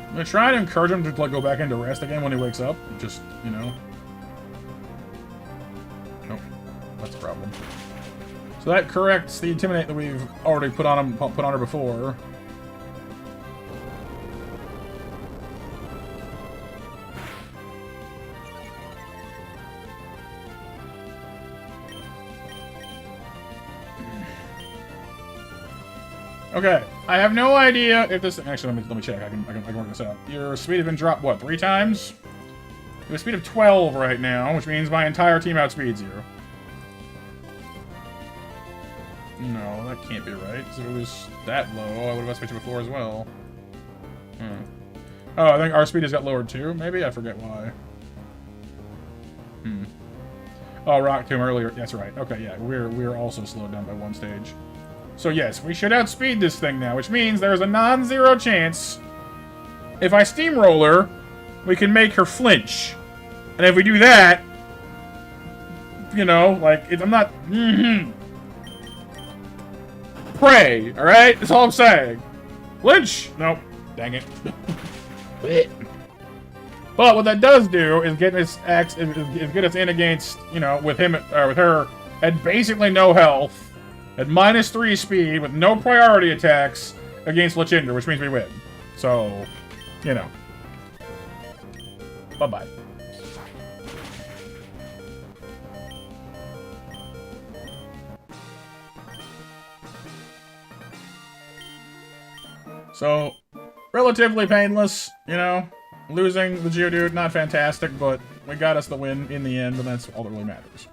I'm gonna try to encourage him to, like, go back into rest again when he wakes up. Just, you know. Nope. That's a problem. So that corrects the Intimidate that we've already put on her before. Okay, I have no idea if this... Actually, let me check. I can work this out. Your speed has been dropped, what, 3 times? You have a speed of 12 right now, which means my entire team outspeeds you. No, that can't be right. If it was that low, I would have outspeed you before as well. Oh, I think our speed has got lowered too, maybe? I forget why. Oh, Rock Tomb earlier. That's right. Okay, yeah, we're also slowed down by 1 stage. So yes, we should outspeed this thing now, which means there's a non-zero chance if I steamroller, we can make her flinch. And if we do that, you know, like, I'm not... Pray, alright? That's all I'm saying. Flinch! Nope. Dang it. But what that does do is get us in against, you know, with her at basically no health. At -3 speed, with no priority attacks against Fletchinder, which means we win. So, you know. Bye-bye. So, relatively painless, you know? Losing the Geodude, not fantastic, but we got us the win in the end, and that's all that really matters.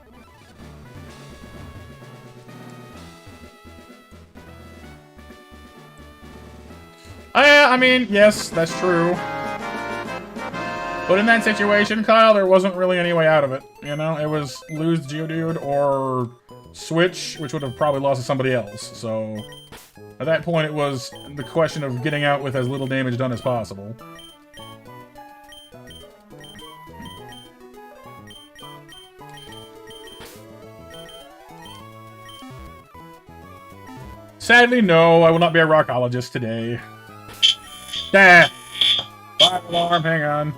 I mean, yes, that's true. But in that situation, Kyle, there wasn't really any way out of it. You know, it was lose Geodude or switch, which would have probably lost to somebody else. So, at that point, it was the question of getting out with as little damage done as possible. Sadly, no, I will not be a rockologist today. Fire alarm, hang on.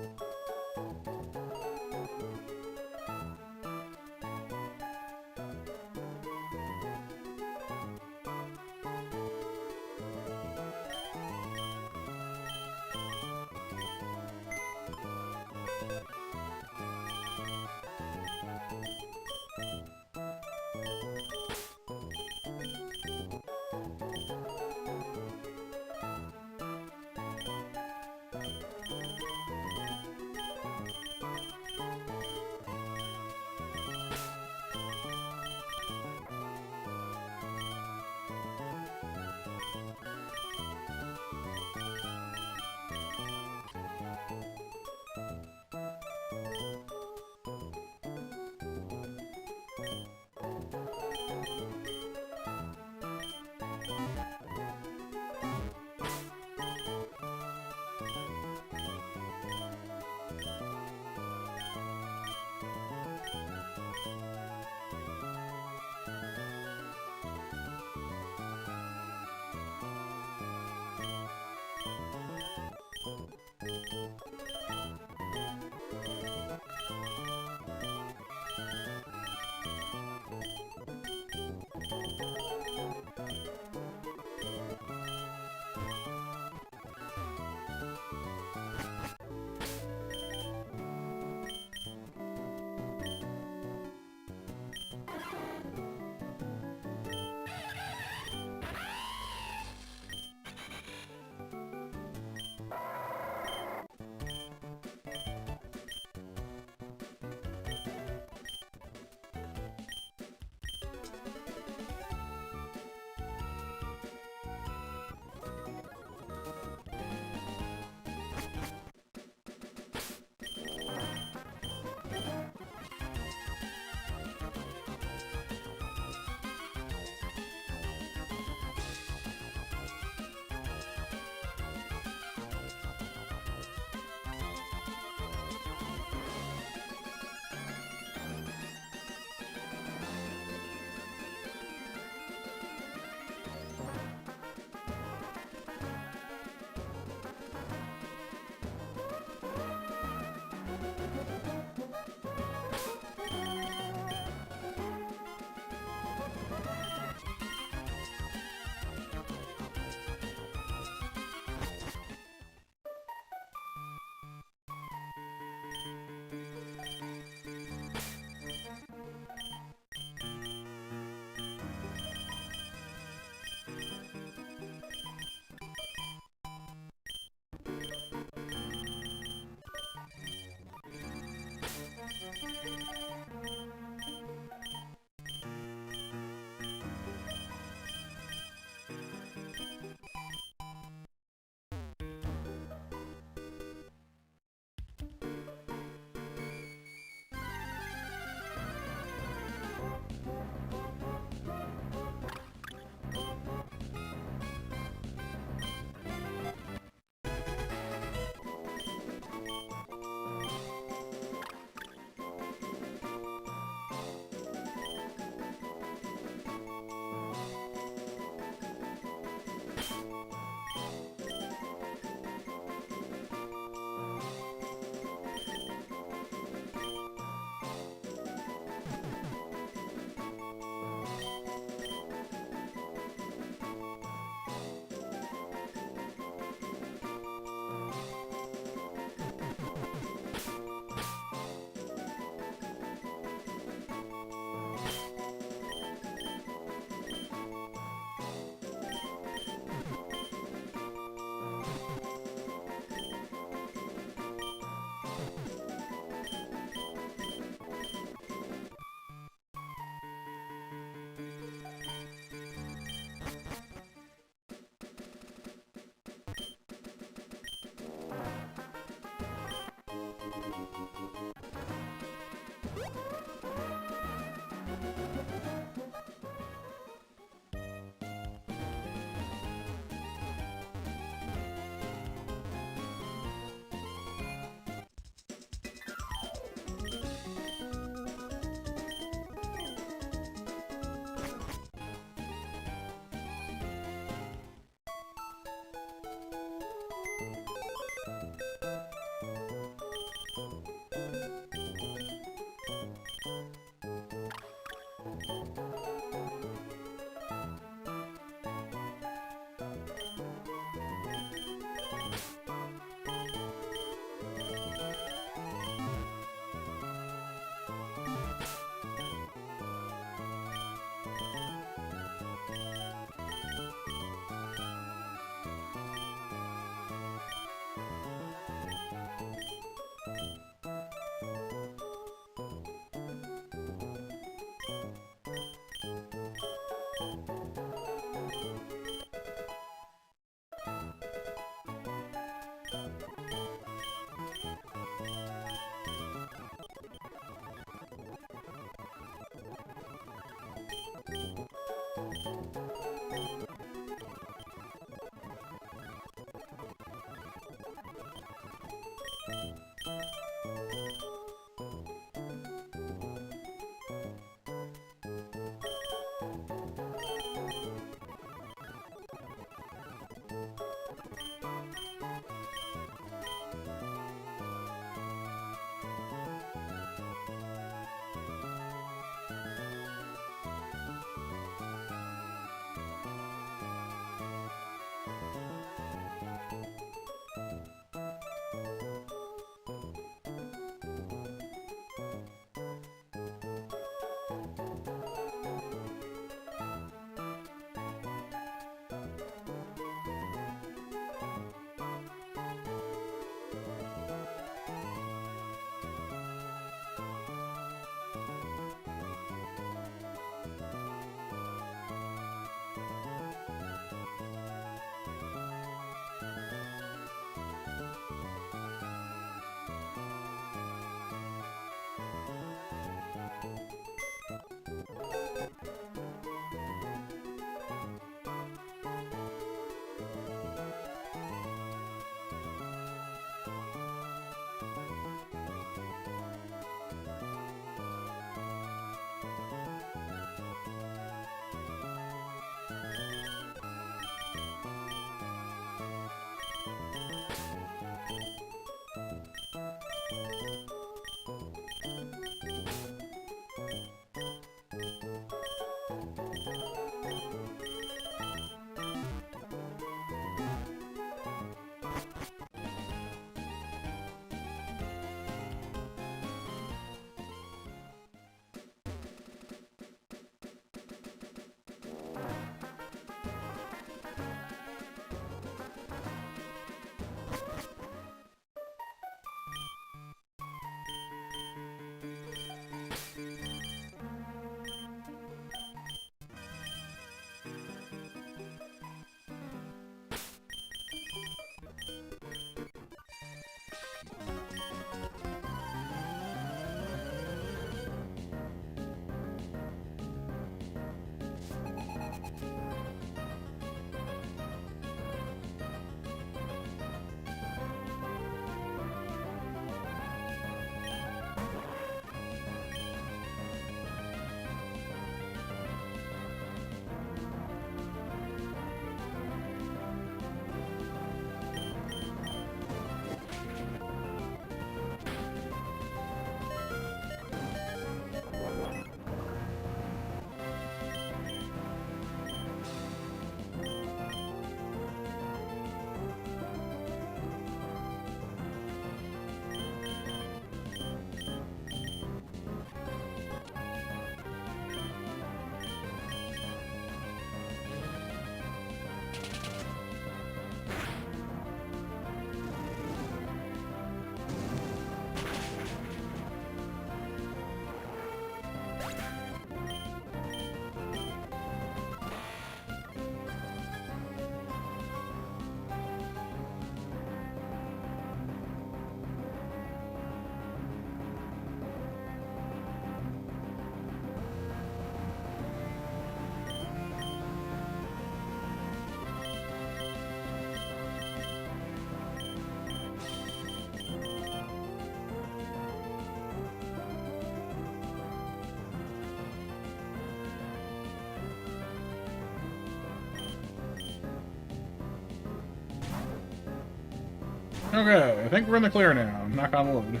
Okay, I think we're in the clear now. Knock on wood.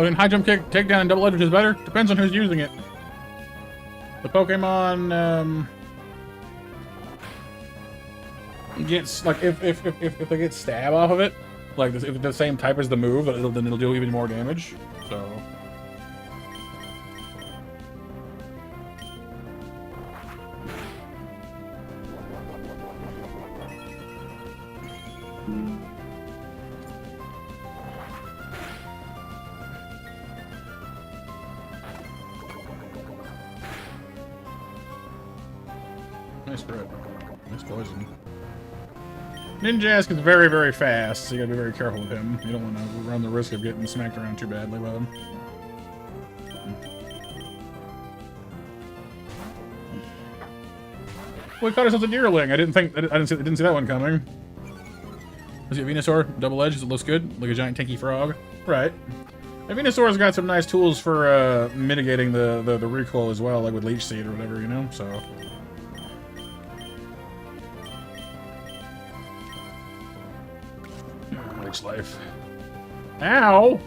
In high jump kick, takedown, and double edge, which is better? Depends on who's using it. The Pokemon, gets, like, if they get stab off of it, like, if it's the same type as the move, then it'll do even more damage, so... Nice threat. Nice poison. Ninjask is very, very fast, so you gotta be very careful with him. You don't want to run the risk of getting smacked around too badly with him. Well, we caught ourselves a Deerling. I didn't see that one coming. Is it a Venusaur? Double edge? It looks good, like a giant tanky frog. Right. And Venusaur's got some nice tools for mitigating the recoil as well, like with Leech Seed or whatever, you know. So. Life. Ow!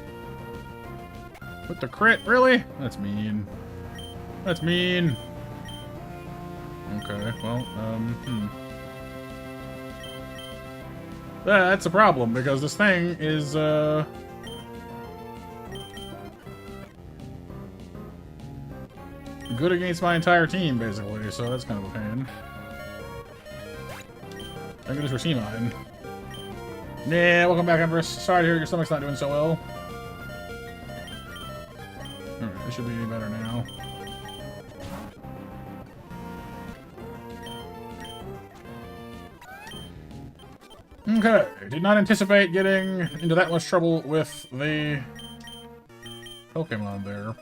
With the crit, really? That's mean. That's mean. Okay, well, That's a problem, because this thing is, good against my entire team, basically, so that's kind of a pain. Thank goodness for Seamine. Yeah, welcome back, Empress. Sorry to hear your stomach's not doing so well. Alright, this should be better now. Okay, did not anticipate getting into that much trouble with the Pokemon there.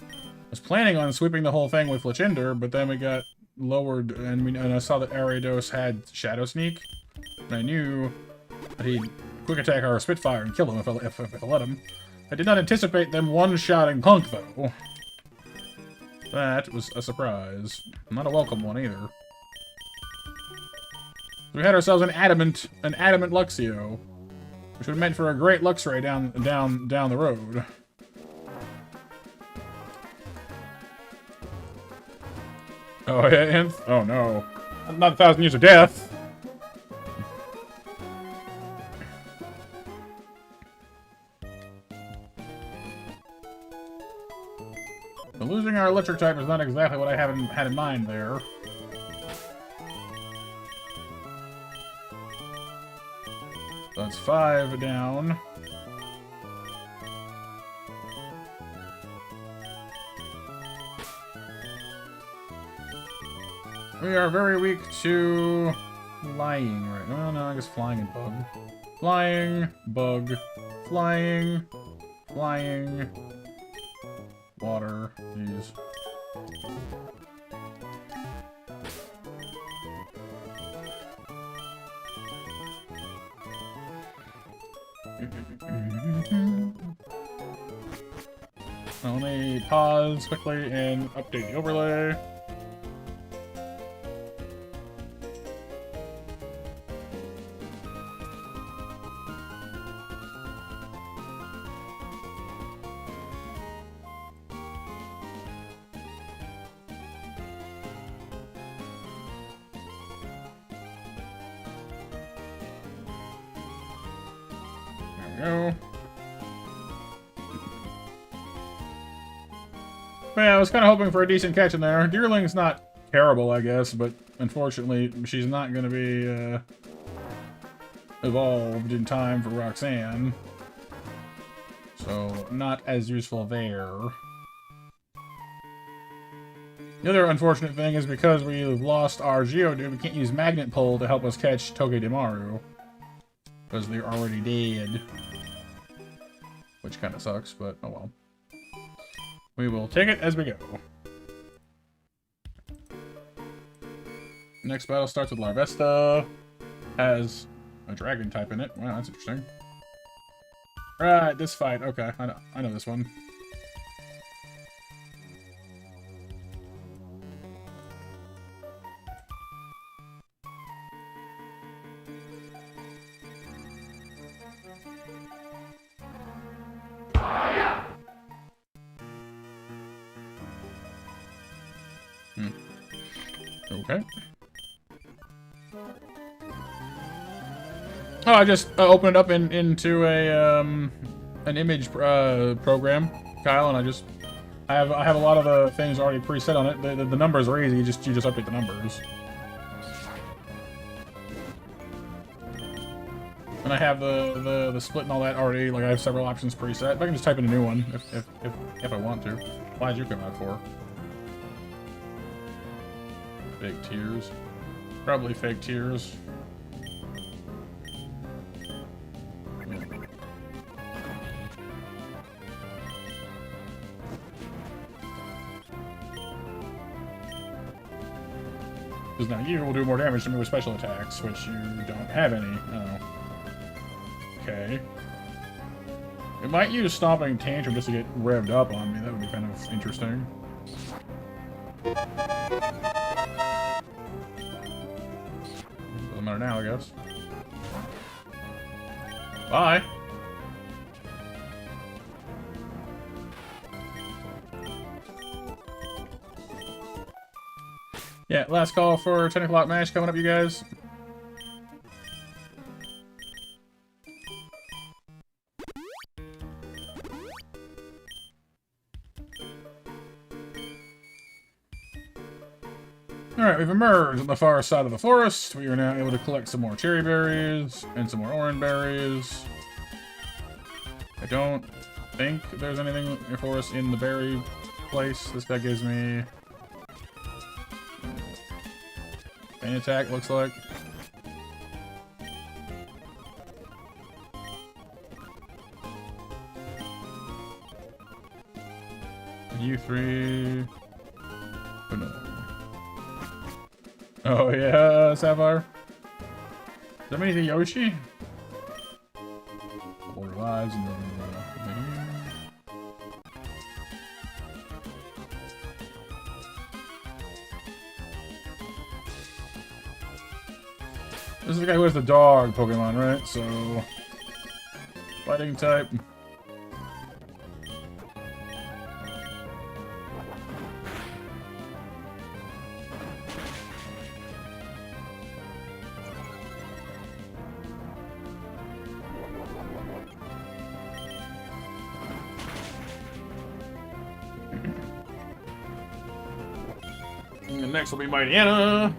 I was planning on sweeping the whole thing with Fletchinder, but then we got lowered, and I saw that Ariados had Shadow Sneak, and I knew that he'd quick attack our Spitfire and kill him if I let him. I did not anticipate them one-shotting Punk, though. That was a surprise. Not a welcome one, either. We had ourselves an adamant Luxio, which would have meant for a great Luxray down the road. Oh, yeah, oh no. Not 1,000 Years of Death. But losing our electric type is not exactly what I had in mind there. So that's 5 down. We are very weak to flying right now. Well, no, I guess flying and bug. Flying, bug, flying, flying, water, these. Let me pause quickly and update the overlay. Go. Yeah, I was kind of hoping for a decent catch in there. Deerling's not terrible, I guess, but unfortunately, she's not going to be evolved in time for Roxanne. So, not as useful there. The other unfortunate thing is because we've lost our Geodude, we can't use Magnet Pull to help us catch Togedemaru. Because they're already dead. Which kind of sucks, but oh well. We will take it as we go. Next battle starts with Larvesta. Has a dragon type in it. Wow, that's interesting. Right, this fight. Okay, I know this one. Okay. Oh, I just opened it up into a an image program, Kyle, and I have a lot of the things already preset on it. The numbers are easy. You just update the numbers. And I have the split and all that already. Like I have several options preset. But I can just type in a new one if I want to. Why did you come out for? Fake tears. Probably fake tears. Because now you will do more damage to me with special attacks, which you don't have any. Oh. Okay. It might use Stomping Tantrum just to get revved up on me. That would be kind of interesting. Doesn't matter now, I guess. Bye! Yeah, last call for 10 o'clock match coming up, you guys. Alright, we've emerged on the far side of the forest. We are now able to collect some more cherry berries and some more orange berries. I don't think there's anything for us in the berry place. This guy gives me pain attack, looks like. U3. Oh, no. Oh yeah, Sapphire. Is that anything Yoshi? Border lives and then this is the guy who has the dog Pokemon, right? So fighting type. And next will be Mighty Anna,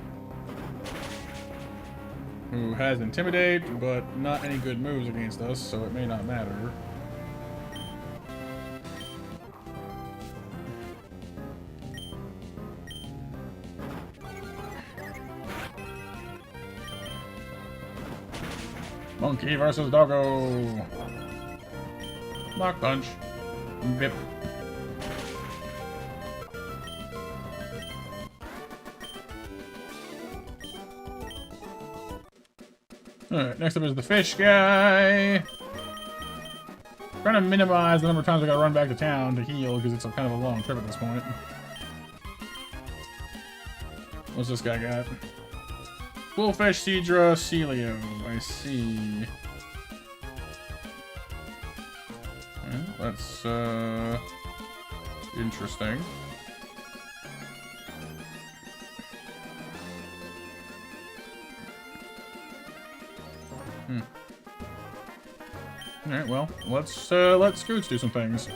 who has Intimidate, but not any good moves against us, so it may not matter. Monkey versus Doggo. Lock punch. Bip. Alright, next up is the fish guy. Trying to minimize the number of times I gotta run back to town to heal, because it's kind of a long trip at this point. What's this guy got? Bullfish, Seadra, Celio. I see. Well, that's, interesting. Alright, well, let Scoots do some things.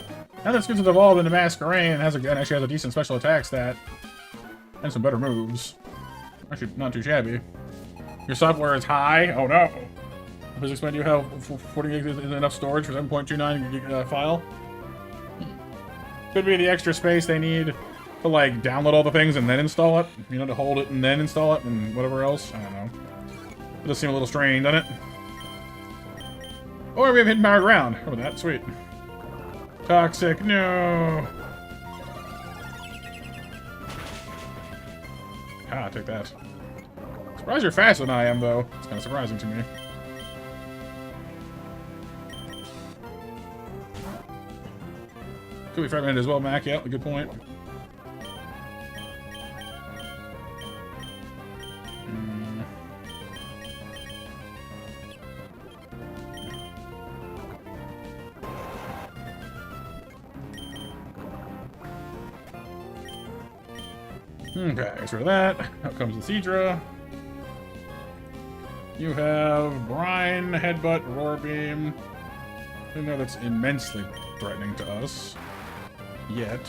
Now that Scoots has evolved into Masquerain and actually has a decent special attack stat and some better moves. Actually, not too shabby. Your software is high? Oh no! Please explain to you how 40 gigs is enough storage for 7.29 gig file. Could be the extra space they need to, like, download all the things and then install it. You know, to hold it and then install it and whatever else. I don't know. It does seem a little strained, doesn't it? Or we have hidden power ground. Oh, that's sweet. Toxic, no! Ah, take that. Surprised you're faster than I am, though. It's kind of surprising to me. Could be fragmented as well, Mac. Yeah, good point. Okay, so for that, out comes the Seadra. You have Brine, Headbutt, Roar Beam. I know that's immensely threatening to us. Yet.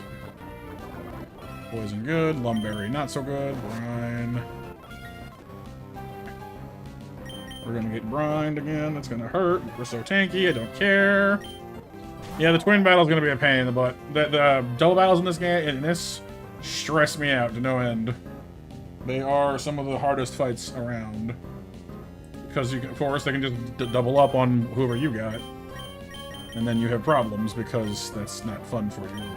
Poison good, Lumberry not so good, Brine. We're gonna get brined again, that's gonna hurt. We're so tanky, I don't care. Yeah, the twin battle's gonna be a pain in the butt. The double battles in this game, in this, stress me out to no end. They are some of the hardest fights around. Because, of course, they can just double up on whoever you got. And then you have problems, because that's not fun for you.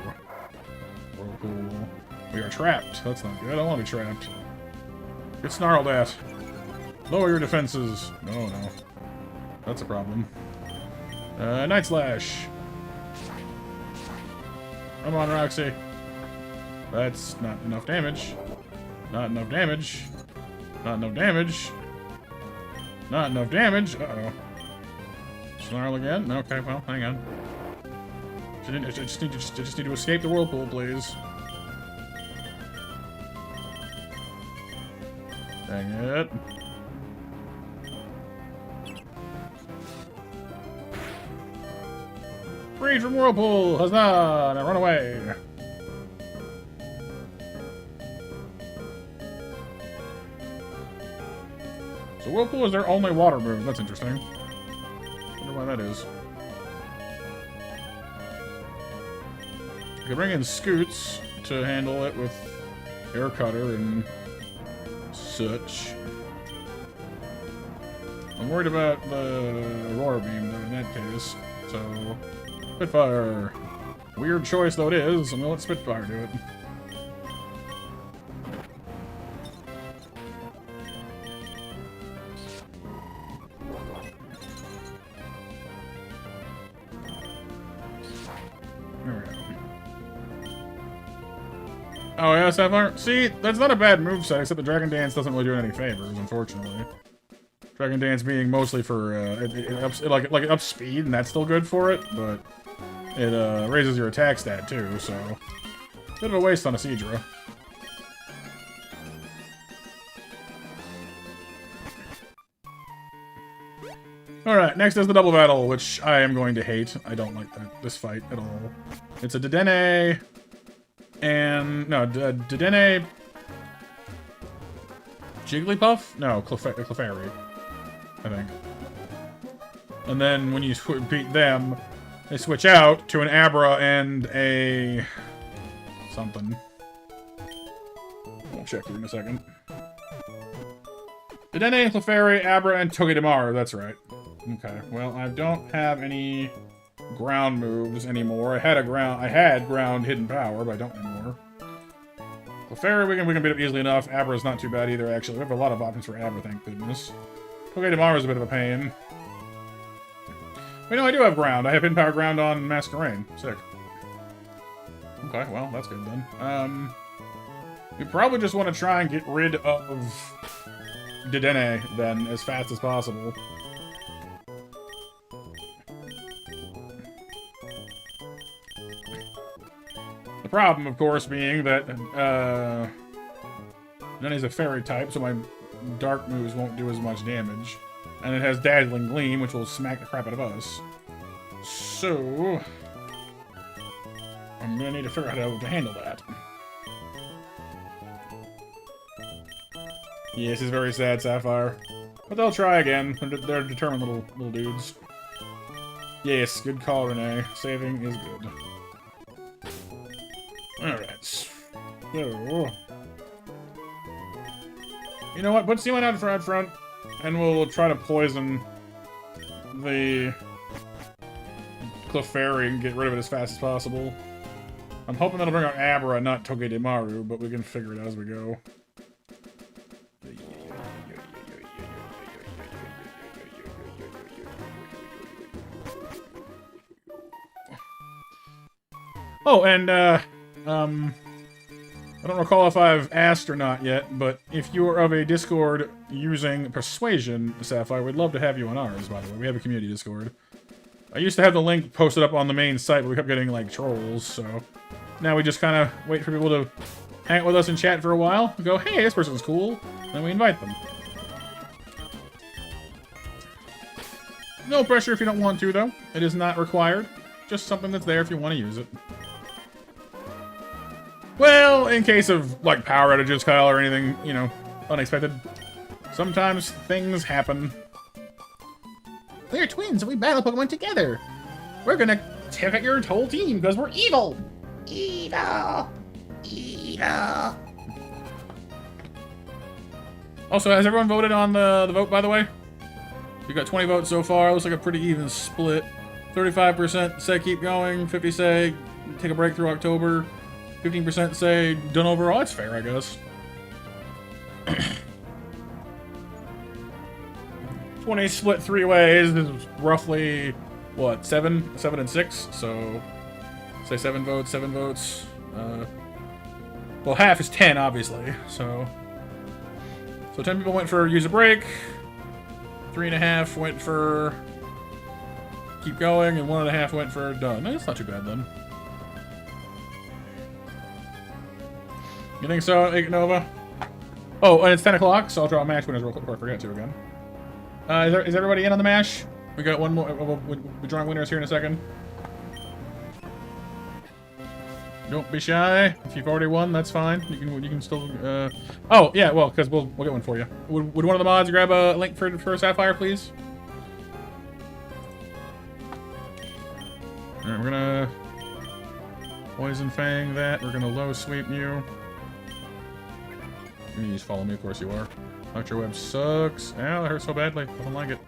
Whirlpool. We are trapped. That's not good. I don't want to be trapped. Get snarled at. Lower your defenses. No, no. That's a problem. Night Slash. Come on, Roxy. That's not enough damage. Not enough damage. Not enough damage. Not enough damage. Uh-oh. Snarl again? Okay, well, hang on. I just need to escape the whirlpool, please. Dang it. Free from whirlpool! Huzzah! Now run away! So whirlpool is their only water move. That's interesting. Wonder why that is. We can bring in Scoots to handle it with Air Cutter and such. I'm worried about the Aurora Beam, though, in that case. So, Spitfire. Weird choice, though it is. I'm gonna let Spitfire do it. Oh yeah, Sapphire? See, that's not a bad moveset, except the Dragon Dance doesn't really do it any favors, unfortunately. Dragon Dance being mostly for, it ups speed, and that's still good for it, but it raises your attack stat too, so bit of a waste on a Seadra. Alright, next is the double battle, which I am going to hate. I don't like this fight at all. It's a Dedenne... And, no, Dedenne... Jigglypuff? No, Clefairy. I think. And then when you beat them, they switch out to an Abra and a... something. I'll check here in a second. Dedenne, Clefairy, Abra, and Togedemaru, that's right. Okay, well, I don't have any... ground moves anymore. I had ground hidden power, but I don't anymore. Clefairy we can beat up easily enough. Abra's not too bad either, actually. We have a lot of options for Abra, thank goodness. Togedemaru is a bit of a pain. Wait, no, I do have ground. I have hidden power ground on Masquerain. Sick. Okay, well, that's good then. We probably just want to try and get rid of Dedenne, then, as fast as possible. The problem, of course, being that Denne's a fairy type, so my dark moves won't do as much damage. And it has Dazzling Gleam, which will smack the crap out of us. So... I'm gonna need to figure out how to handle that. Yeah, this is very sad, Sapphire. But they'll try again. They're determined little dudes. Yes, good call, Renee. Saving is good. Alright, so... You know what, put Seaman out front, and we'll try to poison the Clefairy and get rid of it as fast as possible. I'm hoping that'll bring out Abra, not Togedemaru, but we can figure it out as we go. Oh, and, I don't recall if I've asked or not yet, but if you are of a Discord using Persuasion, Sapphire, we'd love to have you on ours, by the way. We have a community Discord. I used to have the link posted up on the main site, but we kept getting, like, trolls, so... Now we just kind of wait for people to hang out with us and chat for a while, go, hey, this person's cool, then we invite them. No pressure if you don't want to, though. It is not required. Just something that's there if you want to use it. Well, in case of, like, power outages, Kyle, or anything, you know, unexpected, sometimes things happen. We're twins and we battle Pokemon together. We're gonna take out your whole team because we're evil. Evil. Evil. Also, has everyone voted on the vote, by the way? We got 20 votes so far. Looks like a pretty even split. 35% say keep going. 50 say take a break through October. 15% say done overall. It's fair, I guess. 20 split 3 ways is roughly, what, 7 and 6? So, say 7 votes, 7 votes. Well, half is 10, obviously. So 10 people went for use a break. 3.5 went for keep going, and 1.5 went for done. That's not too bad then. You think so, Nova? Oh, and it's 10 o'clock, so I'll draw match winners real quick before I forget to again. Is everybody in on the mash? We got one more. We'll be drawing winners here in a second. Don't be shy. If you've already won, that's fine. You can still. Oh yeah, well, because we'll get one for you. Would one of the mods grab a link for Sapphire, please? All right, we're gonna Poison Fang that. We're gonna low sweep you. You just follow me, of course you are. Electro Web sucks. Ow, that hurts so badly. I don't like it.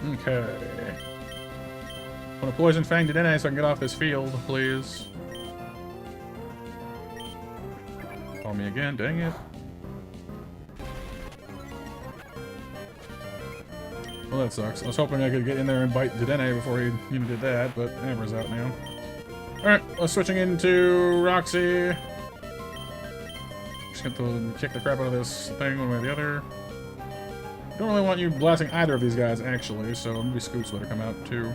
Okay. I want to Poison Fang Dekzeh so I can get off this field, please. Call me again, dang it. Well, that sucks. I was hoping I could get in there and bite Dekzeh before he even did that, but Amber's out now. Alright, well, switching into Roxy. Just get to kick the crap out of this thing one way or the other. Don't really want you blasting either of these guys, actually, so maybe Scoots would have come out, too.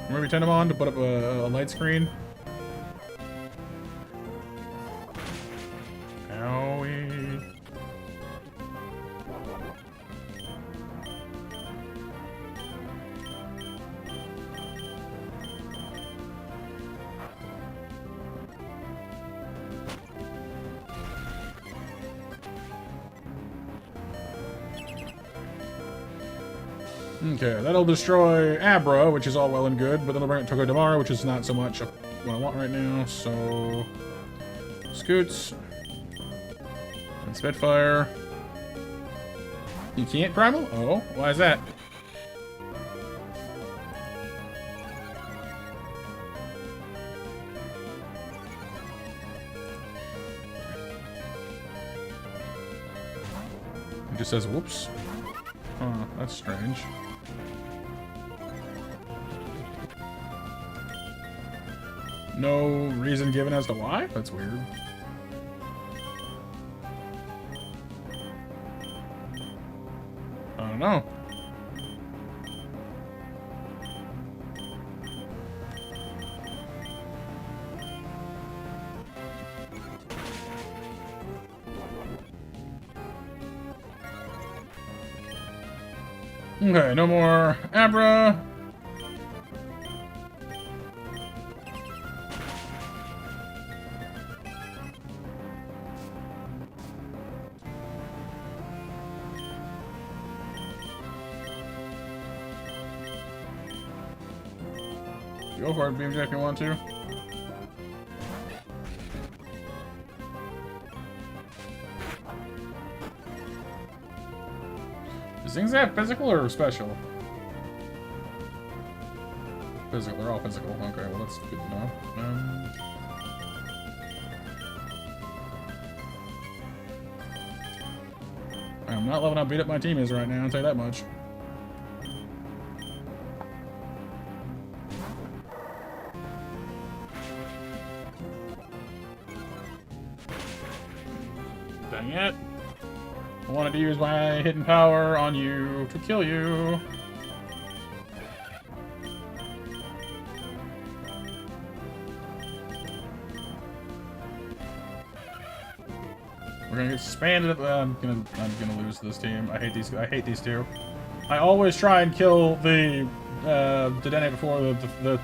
Or maybe Tenamon to put up a light screen. Owie. Okay, that'll destroy Abra, which is all well and good, but then it'll bring it to Togedemaru, which is not so much what I want right now, so... Scoots. And Spitfire. You can't Primal? Oh, why is that? It just says, whoops. Huh, that's strange. No reason given as to why? That's weird. I don't know. Okay, no more Abra. Go for it, Beamjack, if you want to. Does things have physical or special? Physical, they're all physical. Okay, well that's good to know. I'm not loving how beat up my team is right now, I'll tell you that much. Dang it. I wanted to use my hidden power on you to kill you. We're gonna get expanded. I'm gonna lose this team. I hate these. I hate these two. I always try and kill the Dedenne before the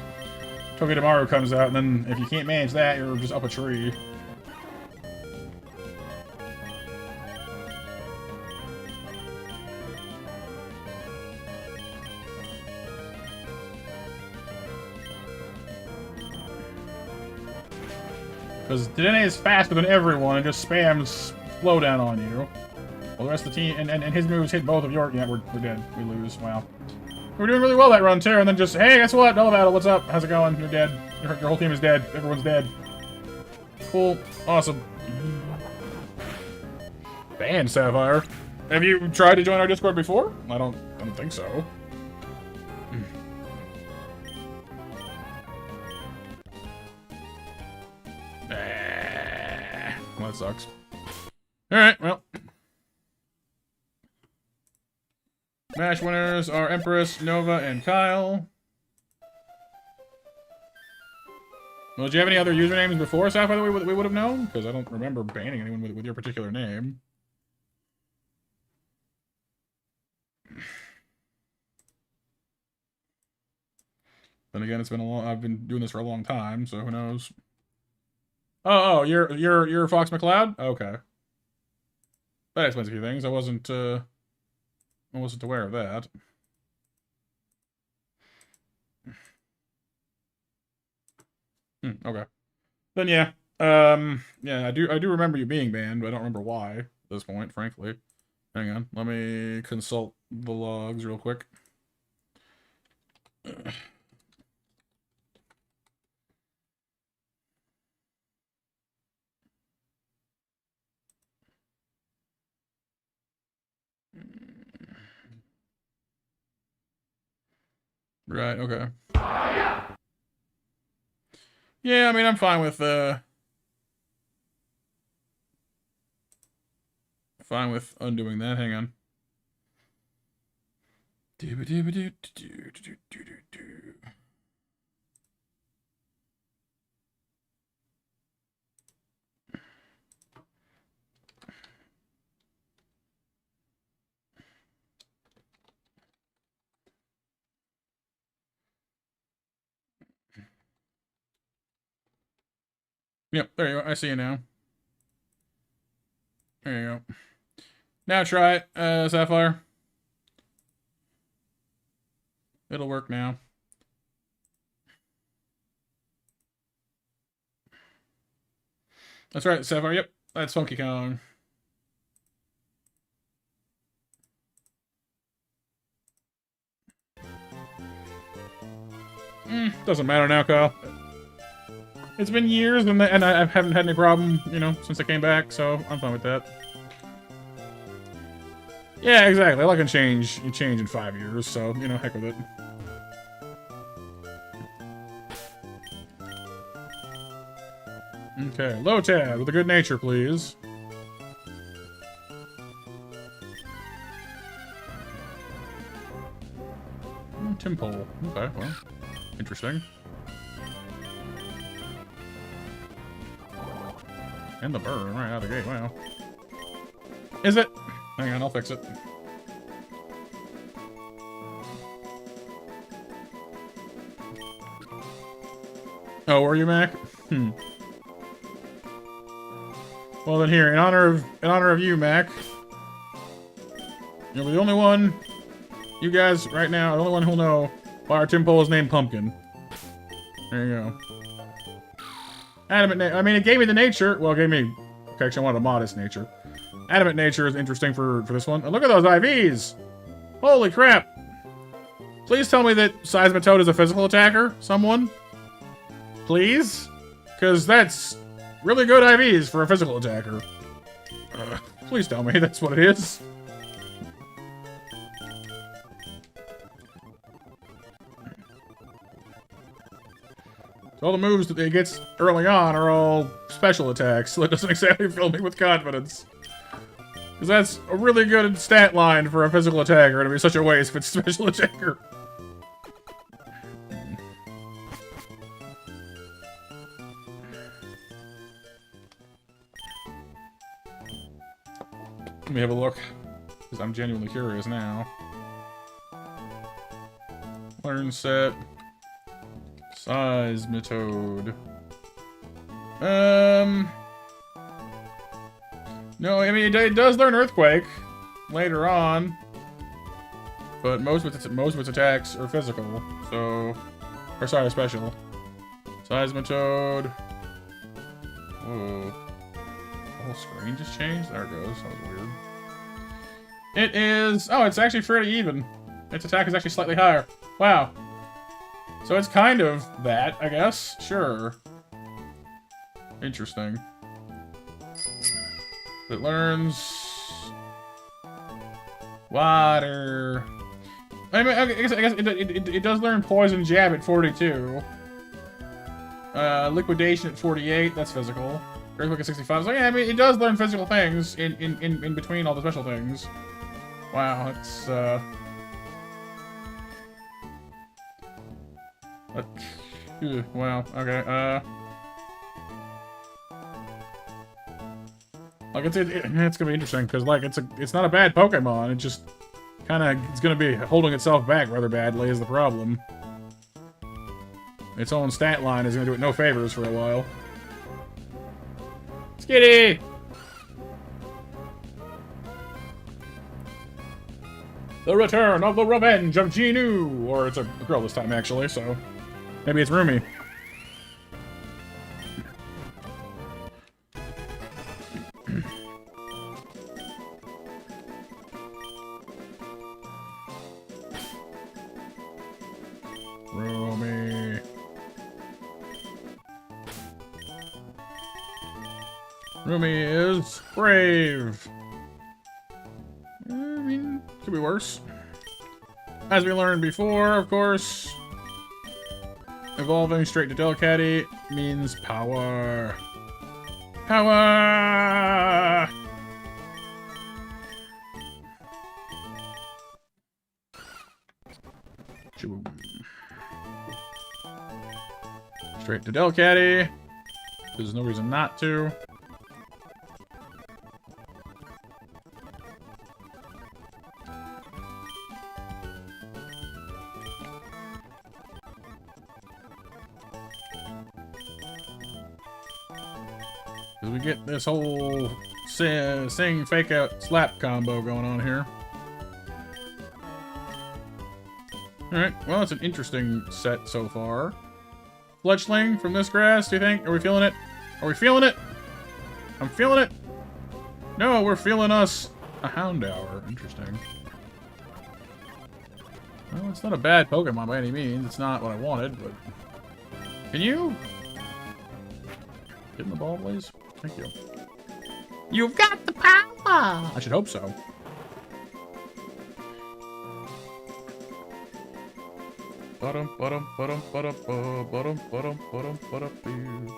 Togedemaru comes out, and then if you can't manage that, you're just up a tree. Because Dedenne is faster than everyone and just spams slowdown on you. Well, the rest of the team, and his moves hit both of your... Yeah, we're dead. We lose. Wow. We're doing really well that run, too, and then just, hey, guess what? Double battle, what's up? How's it going? You're dead. Your whole team is dead. Everyone's dead. Cool. Awesome. Ban Sapphire. Have you tried to join our Discord before? I don't think so. Well, that sucks. Alright, well. Match winners are Empress, Nova, and Kyle. Well, do you have any other usernames before Sapphire that we would have known? Because I don't remember banning anyone with your particular name. Then again, it's been I've been doing this for a long time, so who knows? Oh, you're Fox McCloud? Okay. That explains a few things. I wasn't aware of that. Okay. Then yeah. Yeah, I do remember you being banned, but I don't remember why at this point, frankly. Hang on. Let me consult the logs real quick. Right, okay. Yeah, I mean, I'm fine with undoing that. Hang on. Yep, there you go. I see you now. There you go. Now try it, Sapphire. It'll work now. That's right, Sapphire. Yep, that's Funky Kong. Doesn't matter now, Kyle. It's been years, and I haven't had any problem, you know, since I came back, so I'm fine with that. Yeah, exactly. I can change. You change in 5 years, so, you know, heck with it. Okay, low tab with a good nature, please. Timpole. Okay, well, interesting. And the burn right out of the gate, wow. Is it? Hang on, I'll fix it. Oh, were you, Mac? Well then here, in honor of you, Mac. You'll be the only one, you guys right now, the only one who'll know why our Timpole is named Pumpkin. There you go. Adamant I mean, it gave me the nature. Well, it gave me... Okay, actually, I wanted a modest nature. Adamant nature is interesting for this one. And look at those IVs! Holy crap! Please tell me that Seismitoad is a physical attacker? Someone? Please? Because that's really good IVs for a physical attacker. Please tell me that's what it is. So all the moves that it gets early on are all special attacks, so it doesn't exactly fill me with confidence. Because that's a really good stat line for a physical attacker, and it'd be such a waste if it's a special attacker. Let me have a look, because I'm genuinely curious now. Learn set. Seismitoad. No, I mean, it does learn Earthquake later on. But most of its attacks are physical, so... Or sorry, special. Seismitoad. Whoa. The whole screen just changed? There it goes. That was weird. It is... Oh, it's actually fairly even. Its attack is actually slightly higher. Wow. So it's kind of that, I guess. Sure. Interesting. It learns... Water. I mean, I guess it does learn Poison Jab at 42. Liquidation at 48. That's physical. Earthquake at 65. So yeah, I mean, it does learn physical things in between all the special things. Wow, it's wow. Okay. Like it's gonna be interesting because like it's not a bad Pokemon. It just it's gonna be holding itself back rather badly is the problem. Its own stat line is gonna do it no favors for a while. Skitty! The return of the revenge of Genu! Or it's a girl this time, actually, so... Maybe it's Rumi. Rumi. Rumi is brave. I mean, could be worse. As we learned before, of course, evolving straight to Delcatty means power. Power! Shaboom. Straight to Delcatty. There's no reason not to. Because we get this whole sing, fake out, slap combo going on here. Alright, well, it's an interesting set so far. Fletchling from this grass, do you think? Are we feeling it? Are we feeling it? I'm feeling it. No, we're feeling us. A Houndour. Interesting. Well, it's not a bad Pokemon by any means. It's not what I wanted, but... Can you... Get in the ball, please? Thank you. You've got the power! I should hope so. Bottom, bottom, bottom, bottom, bottom, bottom, bottom, bottom.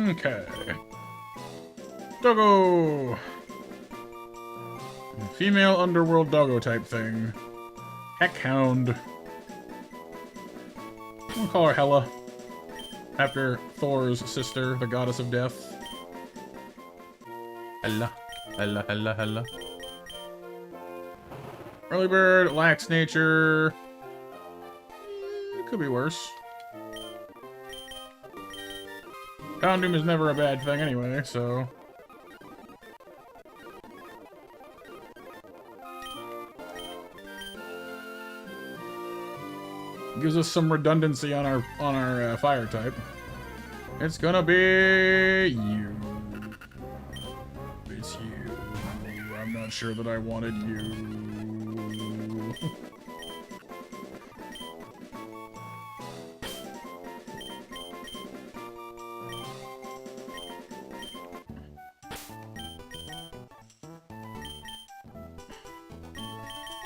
Okay. Doggo! Female underworld doggo type thing. Heckhound. We'll call her Hela. After Thor's sister, the goddess of death. Hela. Hela, Hela, Hela. Early bird, lax nature. Could be worse. Houndoom is never a bad thing anyway, so... Gives us some redundancy on our fire type. It's gonna be you. It's you. I'm not sure that I wanted you.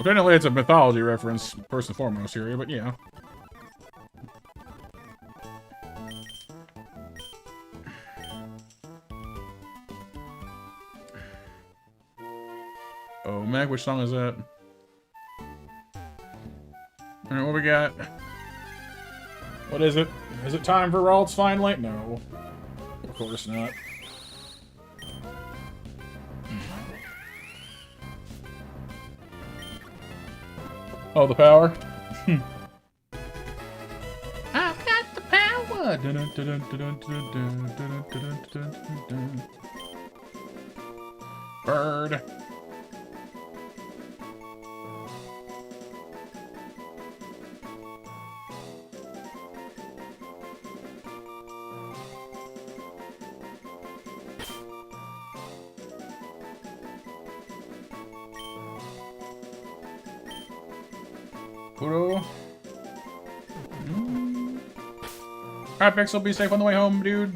Technically, it's a mythology reference, first and foremost here, but yeah. Oh, Meg, which song is that? Alright, what we got? What is it? Is it time for Ralt's Fine Light? No. Of course not. Oh, the power? I've got the power. Bird. Kuro. Alright, Pixel, be safe on the way home, dude.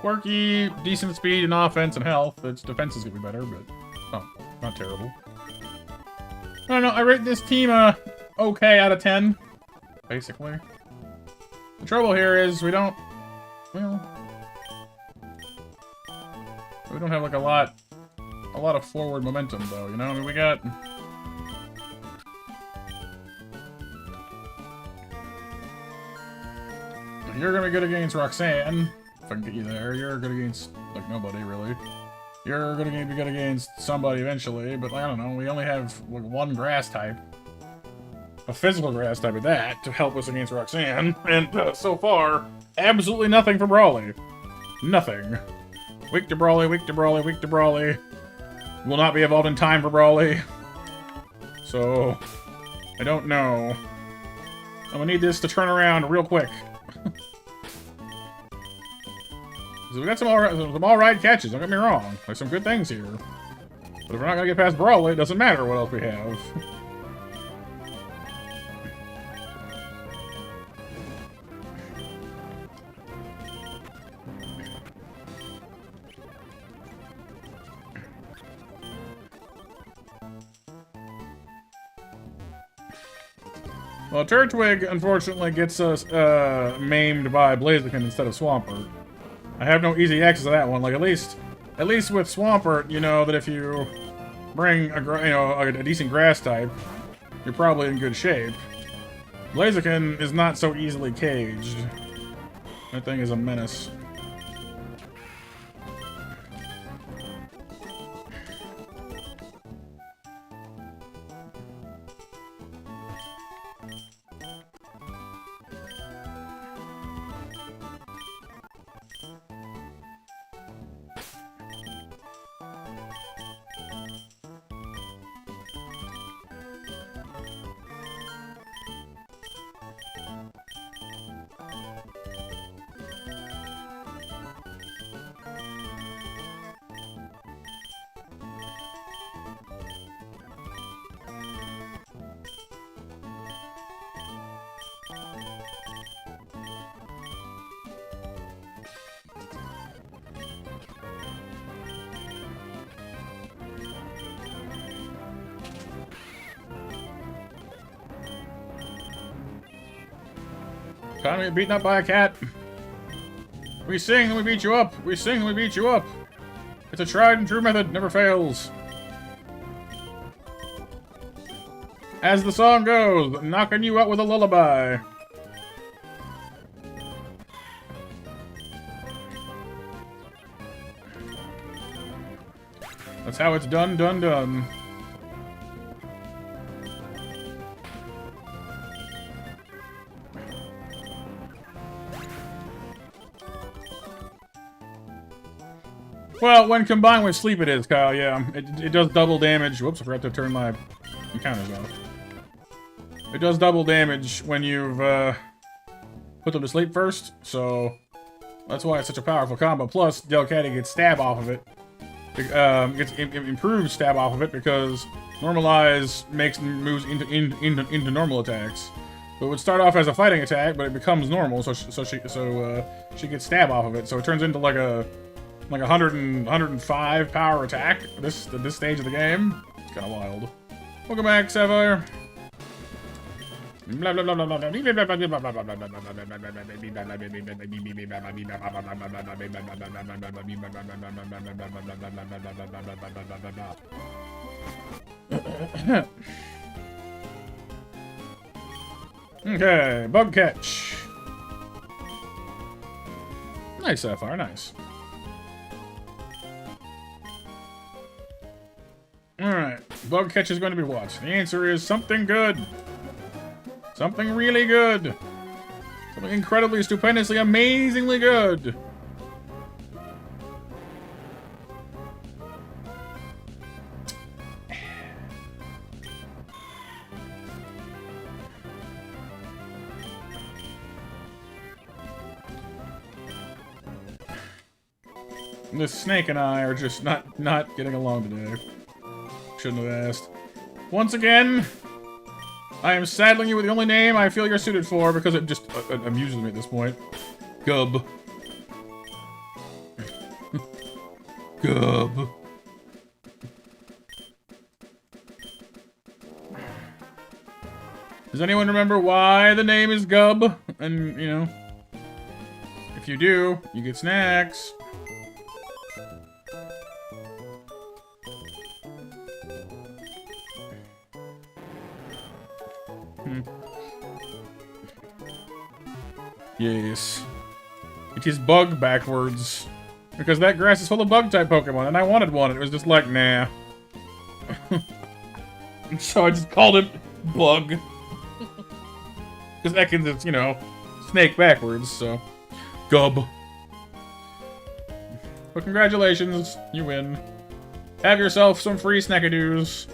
Quirky, decent speed and offense and health. Its defense is gonna be better, but oh, not terrible. I don't know, I rate this team okay out of 10, basically. The trouble here is we don't, well, we don't have like a lot of forward momentum though, you know? I mean, we got you're gonna be good against Roxanne, if I can get you there. You're good against like nobody really. You're gonna be good against somebody eventually, but I don't know, we only have like one grass type. A physical grass type at that, to help us against Roxanne. And so far, absolutely nothing for Brawly. Nothing. Weak to Brawly, weak to Brawly, weak to Brawly. Will not be evolved in time for Brawly. So, I don't know. I'm gonna need this to turn around real quick. So we got some alright catches, don't get me wrong. There's some good things here. But if we're not gonna get past Brawly, it doesn't matter what else we have. Well, Turtwig, unfortunately, gets us maimed by Blaziken instead of Swampert. I have no easy access to that one. Like, at least with Swampert, you know that if you bring a decent grass type, you're probably in good shape. Blaziken is not so easily caged. That thing is a menace. Time to get beaten up by a cat. We sing and we beat you up. We sing and we beat you up. It's a tried and true method, never fails. As the song goes, knocking you out with a lullaby. That's how it's done, done, done. Well, when combined with sleep it is, Kyle, yeah. It does double damage. Whoops, I forgot to turn my counters off. It does double damage when you've put them to sleep first, so that's why it's such a powerful combo. Plus, Delcatty gets stab off of it. Gets improved stab off of it because Normalize makes moves into normal attacks. But it would start off as a fighting attack, but it becomes normal, so she gets stab off of it. So it turns into like a 105 power attack at this stage of the game. It's kind of wild. Welcome back, Sapphire. Okay, bug catch. Nice, Sapphire, nice. Alright, bug catch is going to be what? The answer is something good. Something really good. Something incredibly, stupendously, amazingly good. This snake and I are just not getting along today. Shouldn't have asked. Once again, I am saddling you with the only name I feel you're suited for because it just amuses me at this point. Gub. Gub. Does anyone remember why the name is Gub? And, you know, if you do, you get snacks. Yes. It is bug backwards. Because that grass is full of bug-type Pokemon, and I wanted one, and it was just like, nah. So I just called it Bug. Because Ekans is, you know, snake backwards, so. Gub. But congratulations, you win. Have yourself some free snackadoos.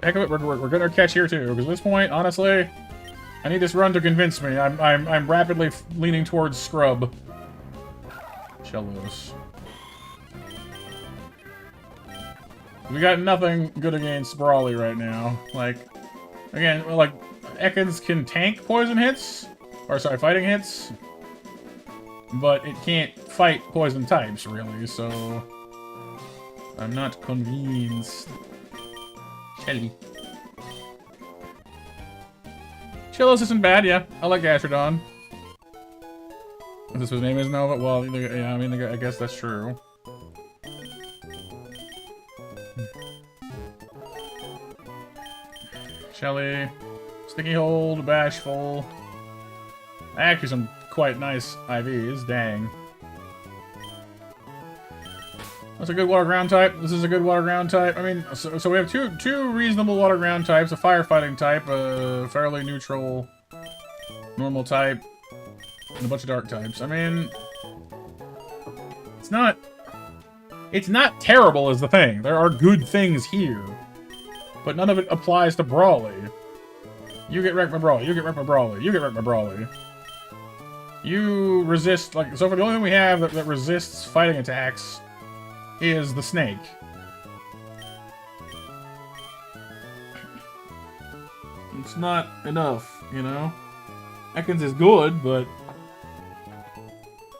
Heck of it, we're gonna catch here too. Because at this point, honestly, I need this run to convince me. I'm rapidly leaning towards Scrub. Shellos. We got nothing good against Brawly right now. Like, again, like Ekans can tank poison hits, or sorry, fighting hits, but it can't fight poison types really. So I'm not convinced. Shelly. Chillos isn't bad, yeah. I like Gastrodon. Is this what his name is, Nova? Well, yeah, I mean, I guess that's true. Shelly. Sticky Hold, Bashful. Actually, some quite nice IVs, dang. That's a good water ground type. This is a good water ground type. I mean, so we have two reasonable water ground types: a firefighting type, a fairly neutral, normal type, and a bunch of dark types. I mean, it's not terrible is the thing. There are good things here, but none of it applies to Brawly. You get wrecked by Brawly. You get wrecked by Brawly. You get wrecked by Brawly. You resist, like, so for the only thing we have that resists fighting attacks is the snake. It's not enough, you know? Ekans is good, but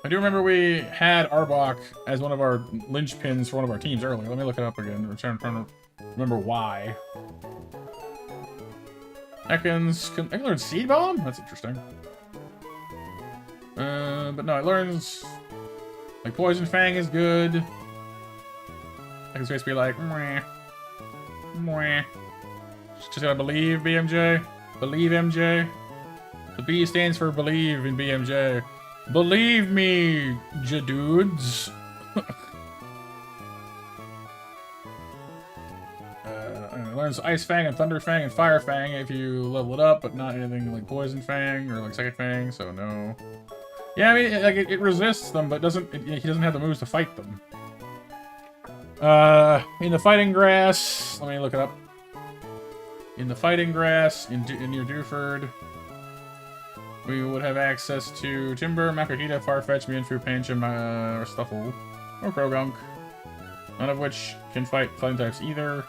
I do remember we had Arbok as one of our linchpins for one of our teams earlier. Let me look it up again. I'm trying to remember why. Ekans can learn Seed Bomb? That's interesting. But no, it learns like Poison Fang is good. Ekans basically like mwah, mwah. Just gotta believe BMJ. Believe MJ. The B stands for believe in BMJ. Believe me, dudes. It learns Ice Fang and Thunder Fang and Fire Fang if you level it up, but not anything like Poison Fang or like Second Fang, so no. Yeah, I mean, like, it resists them, but he doesn't have the moves to fight them. In the fighting grass, let me look it up. In the fighting grass, in your Dewford, we would have access to Timber, Makuhita, Farfetch, Mienfoo, Pancham, Stuffle, or Krogunk. None of which can fight fighting types either.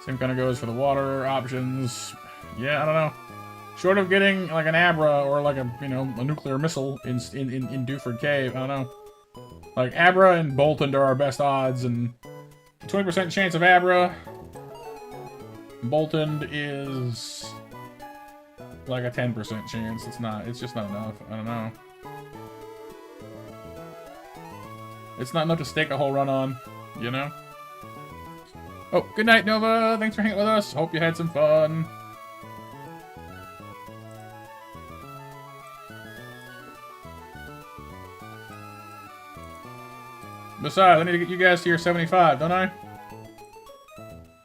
Same kind of goes for the water options. Yeah, I don't know. Short of getting like an Abra or like a nuclear missile in Dewford Cave, I don't know. Like Abra and Boltund are our best odds, and 20% chance of Abra. Boltund is like a 10% chance. It's just not enough. I don't know. It's not enough to stake a whole run on, you know? Oh, good night, Nova. Thanks for hanging with us. Hope you had some fun. Besides, I need to get you guys to your 75, don't I?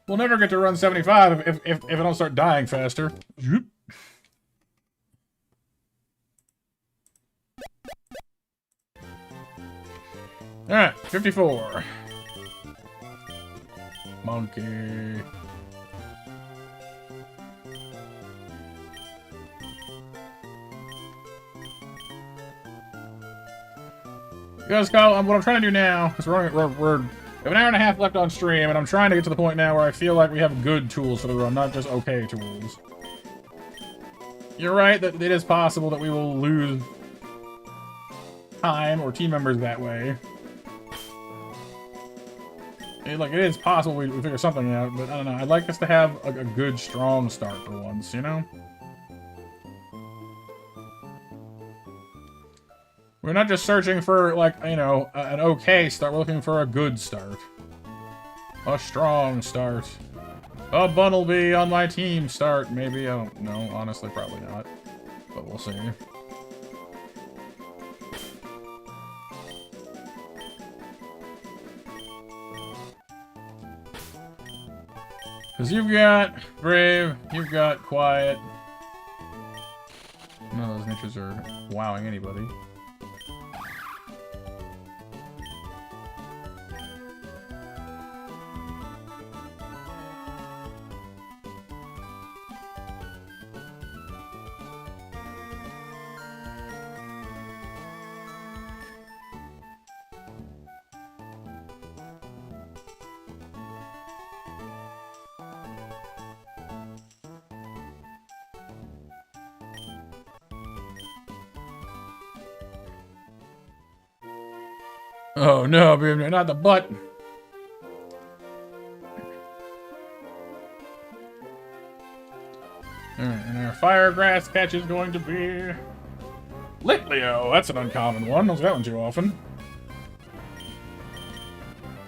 We'll never get to run 75 if I don't start dying faster. Alright, 54. Monkey. Guys, Kyle, what I'm trying to do now is we have an hour and a half left on stream, and I'm trying to get to the point now where I feel like we have good tools for the run, not just okay tools. You're right that it is possible that we will lose time or team members that way. Like, it is possible we figure something out, but I don't know. I'd like us to have a good, strong start for once, you know? We're not just searching for, like, an okay start. We're looking for a good start. A strong start. A Bunnelby on my team start, maybe. I don't know. Honestly, probably not. But we'll see. Because you've got Brave, you've got Quiet. None of those niches are wowing anybody. Oh no, baby, not the butt. Alright, and our fire grass catch is going to be Litleo. That's an uncommon one. Don't see that one too often.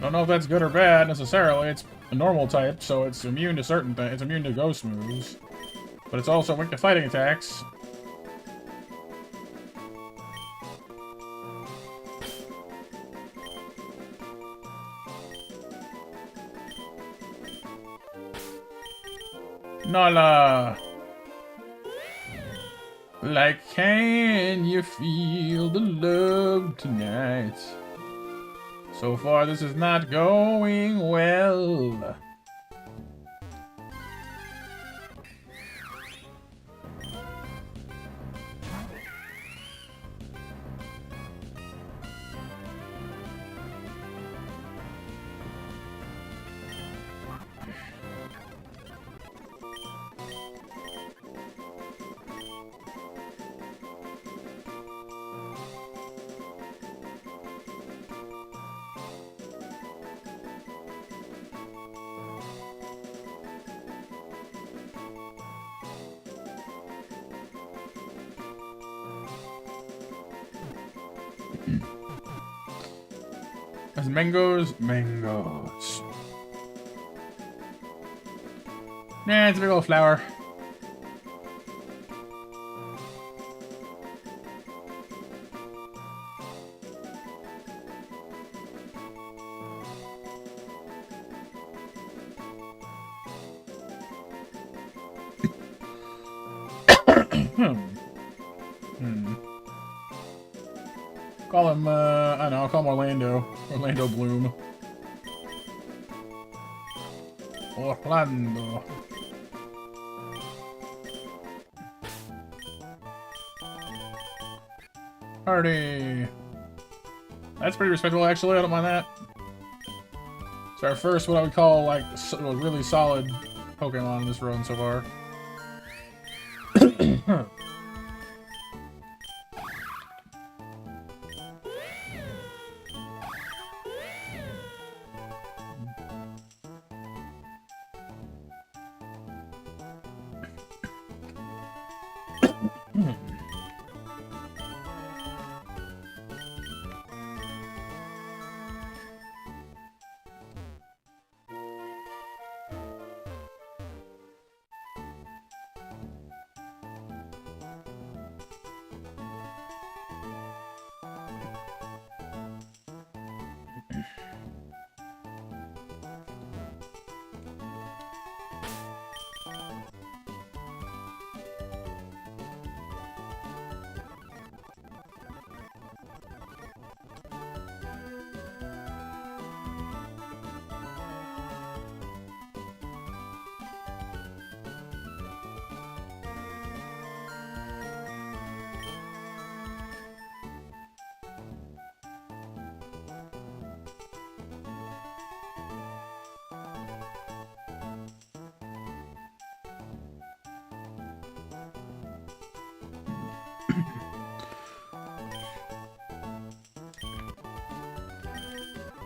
Don't know if that's good or bad necessarily. It's a normal type, so it's immune to certain things. It's immune to ghost moves. But it's also weak to fighting attacks. Nala! Like, can you feel the love tonight? So far, this is not going well. As mangoes. Nah, it's a big old flower. Call him, I don't know, I'll call him Orlando. Orlando Bloom. Orlando. Party. That's pretty respectable, actually. I don't mind that. It's our first, what I would call, like, really solid Pokemon in this run so far.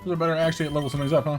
Those are better actually level some of these up, huh?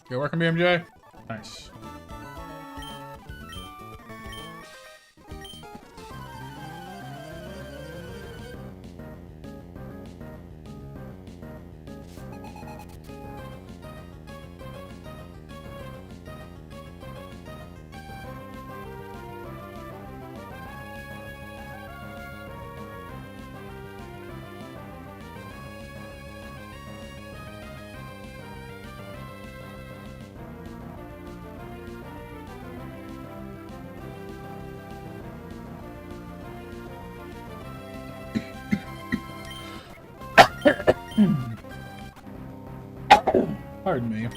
You working, BMJ? Nice. Pardon me.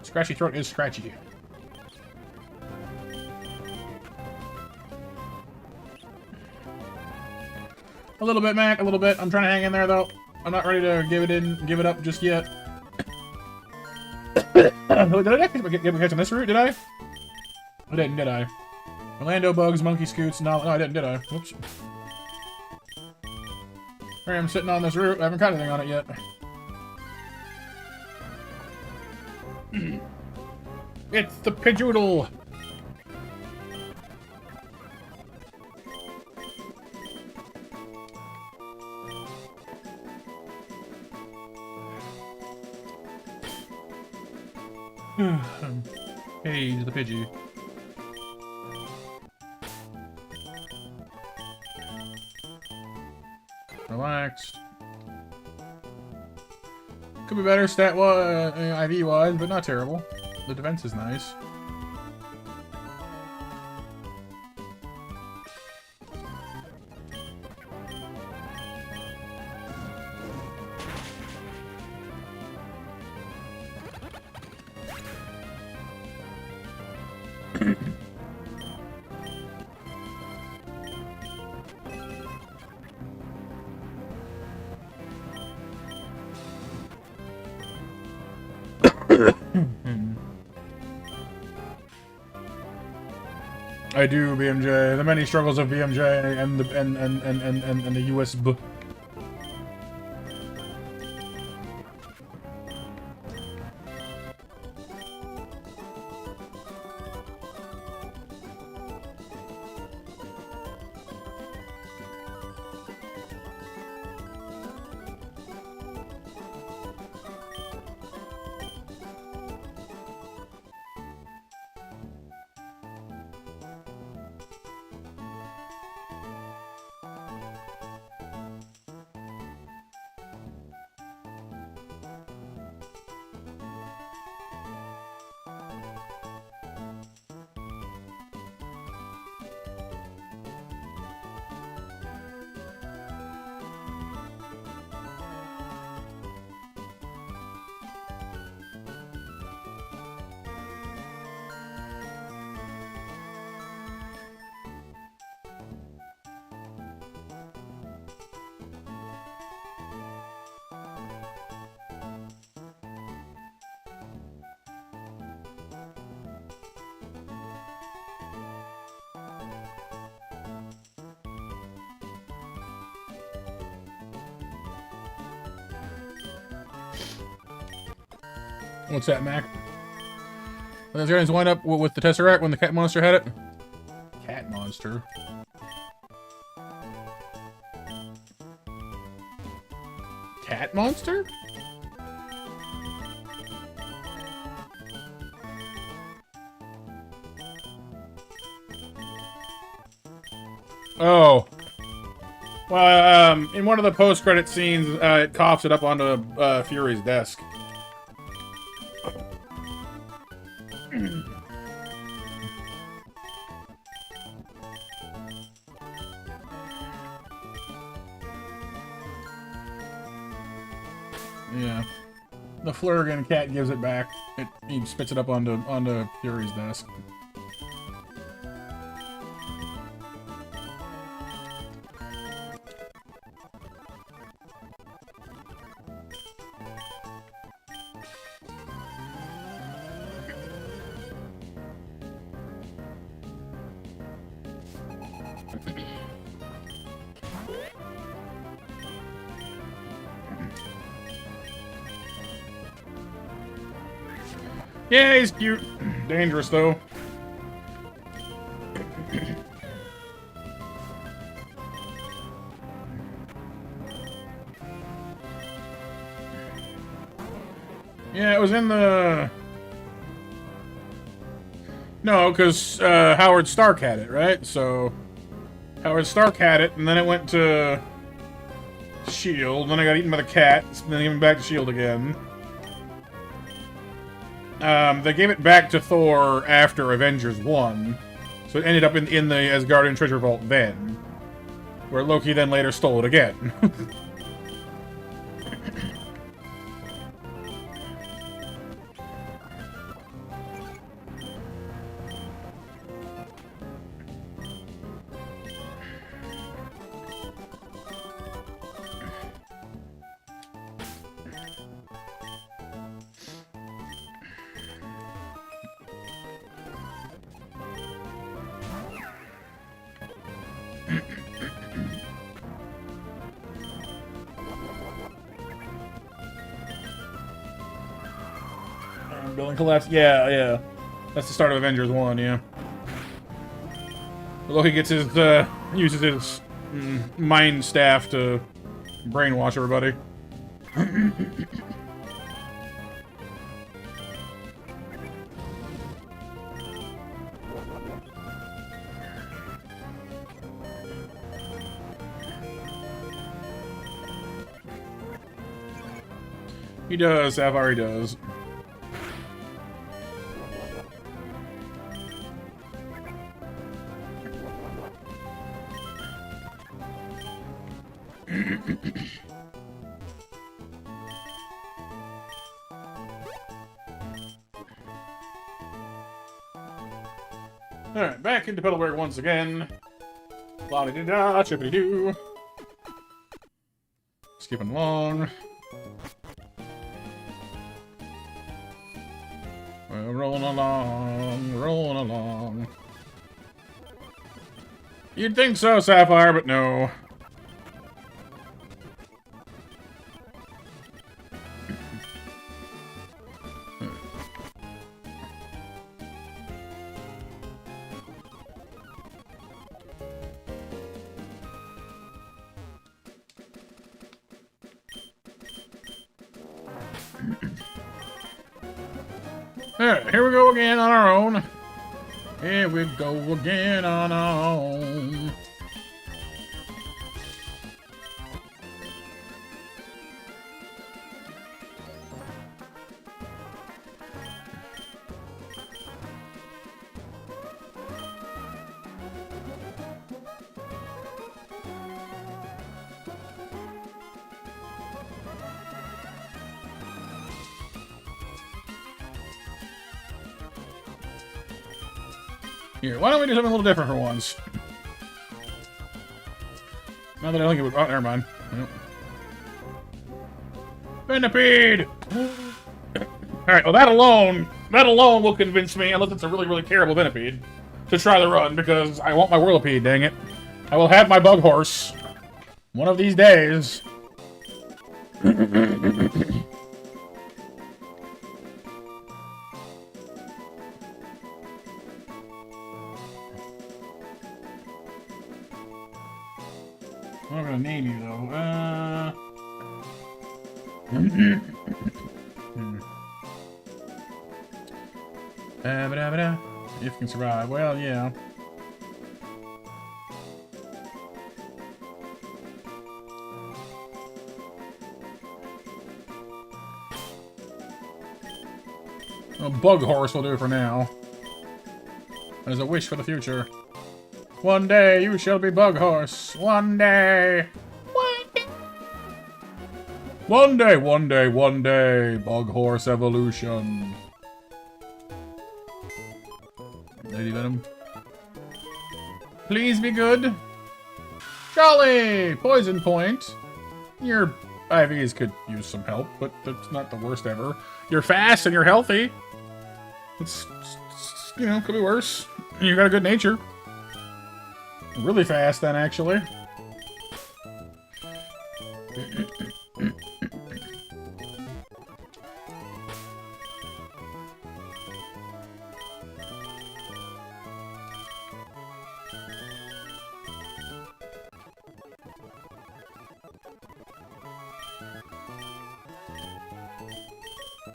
Scratchy throat is scratchy. A little bit, Mac, a little bit. I'm trying to hang in there, though. I'm not ready to give it up just yet. Did I actually get a catch on this route? Did I? I didn't, did I? Orlando bugs, monkey scoots. No, I didn't, did I? Whoops. Here I'm sitting on this route. I haven't caught anything on it yet. It's the Pidgeotto! Hey, the Pidgey. Relaxed. Could be better stat-wise, IV-wise, but not terrible. The defense is nice. I do, BMJ. The many struggles of BMJ and the USB. What's that, Mac? When those guys wind up with the Tesseract when the cat monster had it? Cat monster? Cat monster? Oh. Well, in one of the post-credit scenes, it coughs it up onto Fury's desk. Yeah. The Flurgan cat gives it back. He spits it up onto Fury's desk. Yeah, he's cute. Dangerous, though. Yeah, it was in the... No, because Howard Stark had it, right? So, Howard Stark had it, and then it went to S.H.I.E.L.D., and then I got eaten by the cat, and then it went back to S.H.I.E.L.D. again. They gave it back to Thor after Avengers 1, so it ended up in the Asgardian treasure vault then, where Loki then later stole it again. Building collapse. Yeah, yeah. That's the start of Avengers 1, yeah. Loki gets his, uses his mind staff to brainwash everybody. He does, Sapphire, he does. Alright, back into Petalburg once again. La-di-da-da, chippity-doo. Skipping along. Rolling along, rolling along. You'd think so, Sapphire, but no. Alright, here we go again on our own. Here we go again on our own. Here, why don't we do something a little different for once? Not that I think it would. Oh, never mind. Nope. Venipede! Alright, well that alone will convince me, unless it's a really, really terrible Venipede, to try the run, because I want my Whirlipede, dang it. I will have my Bug Horse one of these days. I'm not gonna name you though. If you can survive, well, yeah. A Bug Horse will do for now. As a wish for the future. One day you shall be Bug Horse. One day. One day, one day, one day. Bug Horse evolution. Lady Venom. Please be good. Jolly! Poison Point. Your IVs could use some help, but that's not the worst ever. You're fast and you're healthy. It's you know, could be worse. You got a good nature. Really fast, then, actually.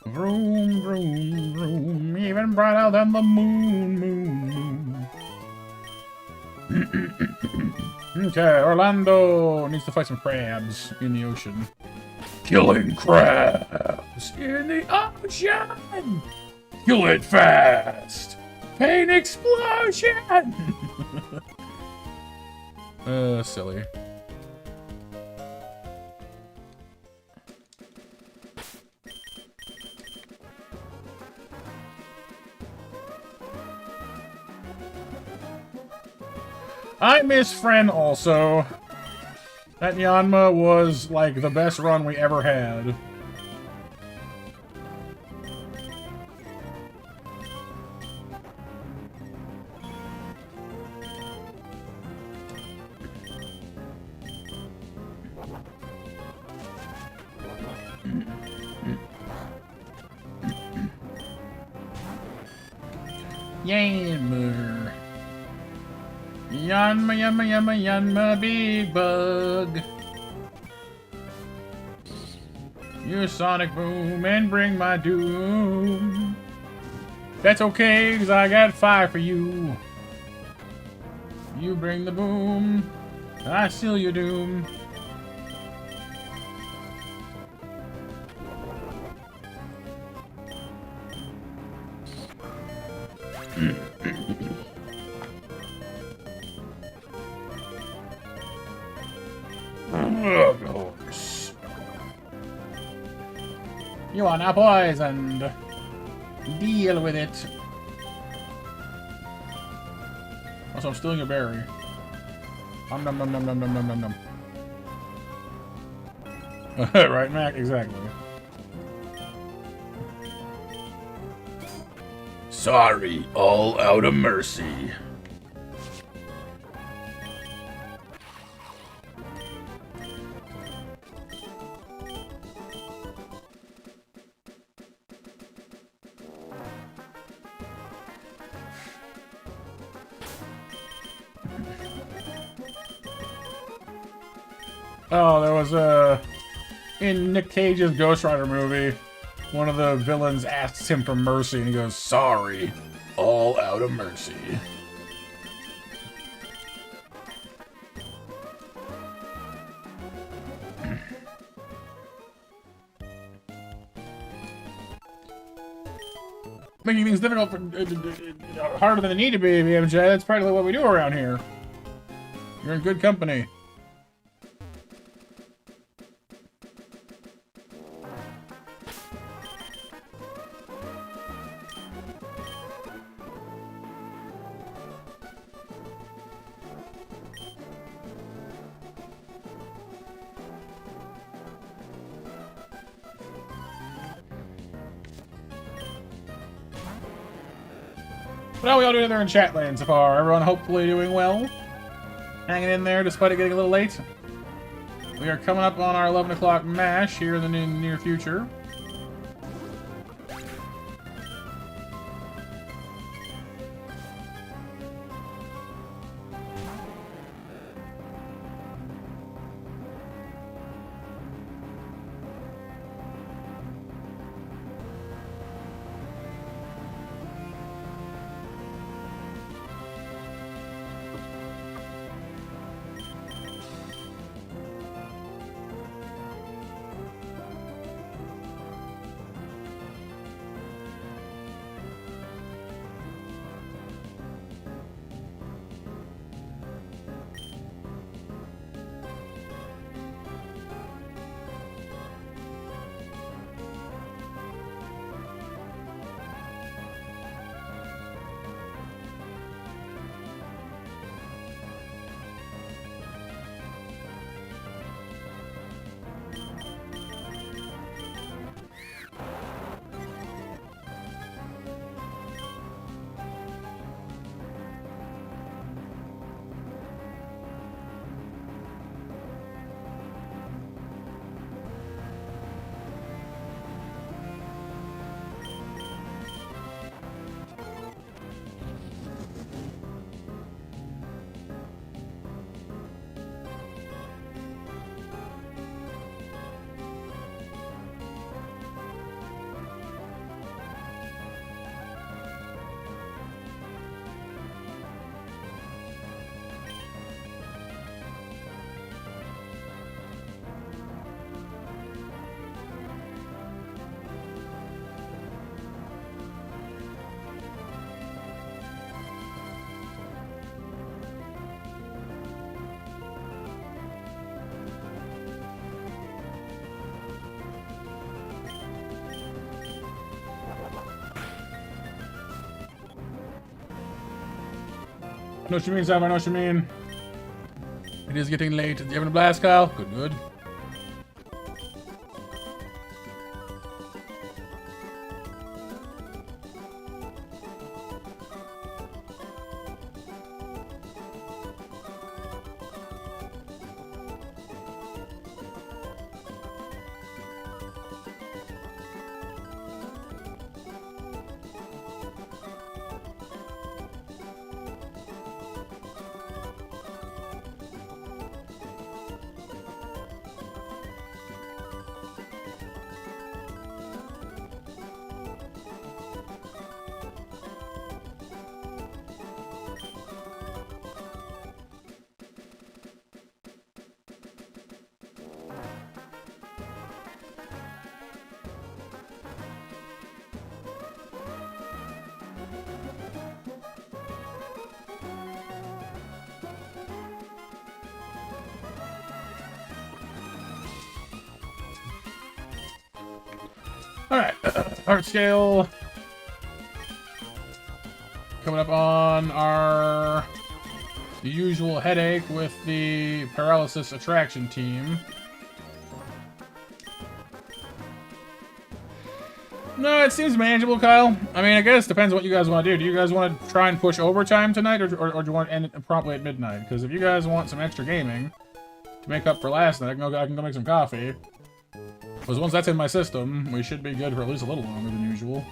Vroom, vroom, vroom, even brighter than the moon, moon, moon. Okay, Orlando needs to fight some crabs in the ocean. Killing crabs in the ocean! Kill it fast! Pain explosion! Silly. I miss Fren also. That Yanma was like the best run we ever had. Yanma. Yanma, Yanma, Yanma, Yanma, big bug. You Sonic Boom and bring my doom. That's okay, cause I got fire for you. You bring the boom, I seal your doom. Of course. You are now poisoned. Deal with it. Also, I'm stealing a berry. Nom nom nom nom nom nom nom nom nom. Right, Mac? Exactly. Sorry, all out of mercy. Oh, there was in Nick Cage's Ghost Rider movie, one of the villains asks him for mercy, and he goes, "Sorry, all out of mercy." Making things difficult for harder than they need to be, BMJ. That's practically what we do around here. You're in good company. But how are we all doing there in chat land so far? Everyone hopefully doing well? Hanging in there despite it getting a little late? We are coming up on our 11 o'clock MASH here in the near future. I know what you mean, Sam. I know what you mean. It is getting late. You having a blast, Kyle? Good, good. Alright, art scale. Coming up on our usual headache with the paralysis attraction team. No, it seems manageable, Kyle. I mean, I guess it depends what you guys want to do. Do you guys want to try and push overtime tonight, or do you want to end it promptly at midnight? Because if you guys want some extra gaming to make up for last night, I can go make some coffee. Because once that's in my system, we should be good for at least a little longer than usual.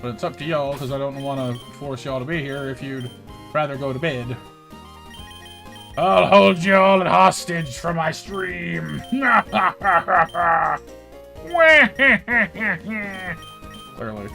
But it's up to y'all, because I don't want to force y'all to be here if you'd rather go to bed. I'll hold y'all at hostage for my stream. Clearly.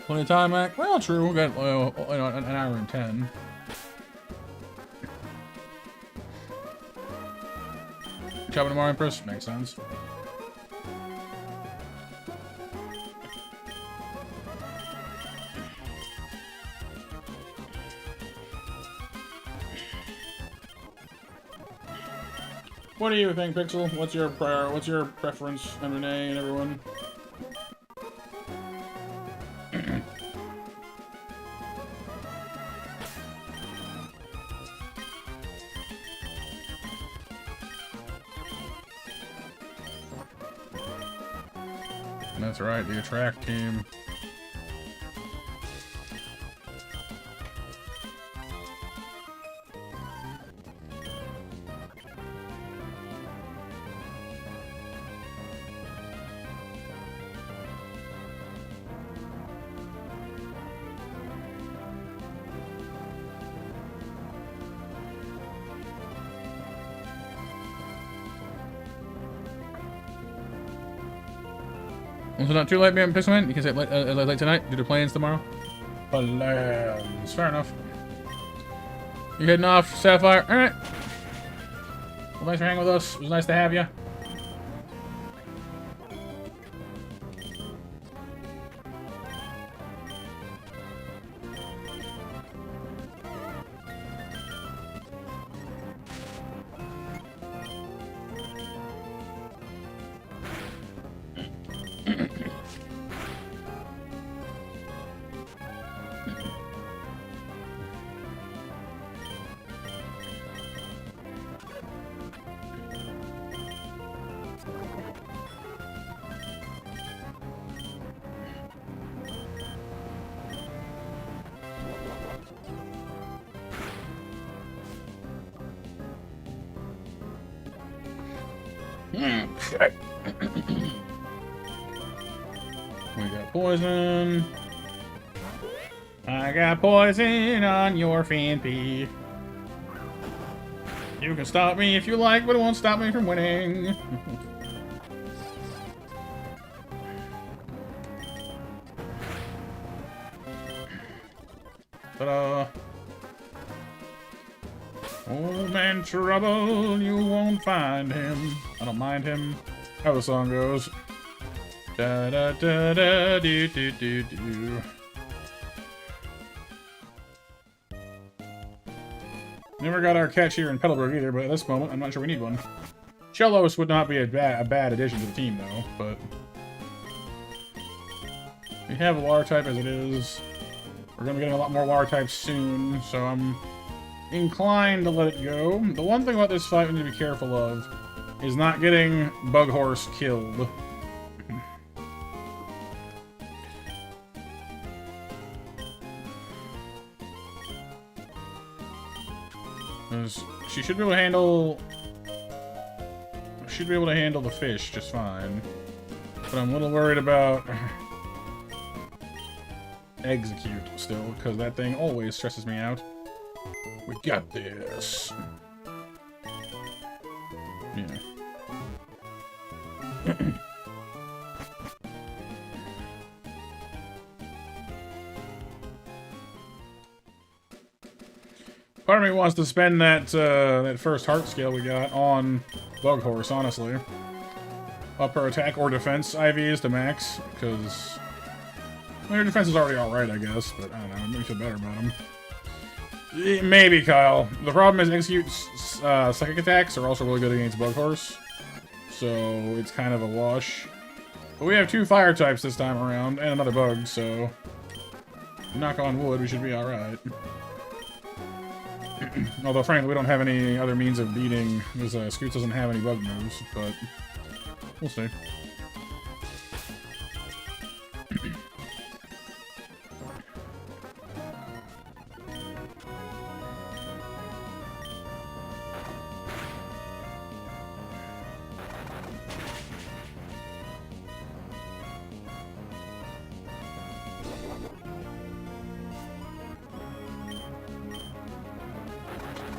Plenty of time, Mac? Well, true. We'll get an hour and 10. Chopping tomorrow, Empress? Makes sense. What do you think, Pixel? What's your preference, and Renee and everyone? That's right, the attract team. Also not too late, man. Pixelman. You can say late tonight due to plans tomorrow. Plans. Fair enough. You heading off, Sapphire? All right. Well, thanks for hanging with us. It was nice to have you. We got poison. I got poison on your Fanpy. You can stop me if you like, but it won't stop me from winning. Ta-da! Old man trouble, you won't find him. I don't mind him. How the song goes. Da da da da do do do do. Never got our catch here in Petalburg either, but at this moment, I'm not sure we need one. Chelos would not be a bad addition to the team, though, but... we have a water type as it is. We're gonna be getting a lot more water types soon, so I'm inclined to let it go. The one thing about this fight we need to be careful of is not getting Bug Horse killed. She should be able to handle... should be able to handle the fish just fine. But I'm a little worried about... execute still, because that thing always stresses me out. We got this. Yeah. Part of me wants to spend that that first heart scale we got on Bug Horse, honestly. Up her attack or defense IVs to max, because her defense is already alright, I guess, but I don't know, it makes me feel better about him. Maybe, Kyle. The problem is Execute psychic attacks are also really good against Bug Horse, so it's kind of a wash. But we have 2 fire types this time around, and another bug, so knock on wood, we should be alright. Although, frankly, we don't have any other means of beating, because Scoots doesn't have any bug moves, but we'll see.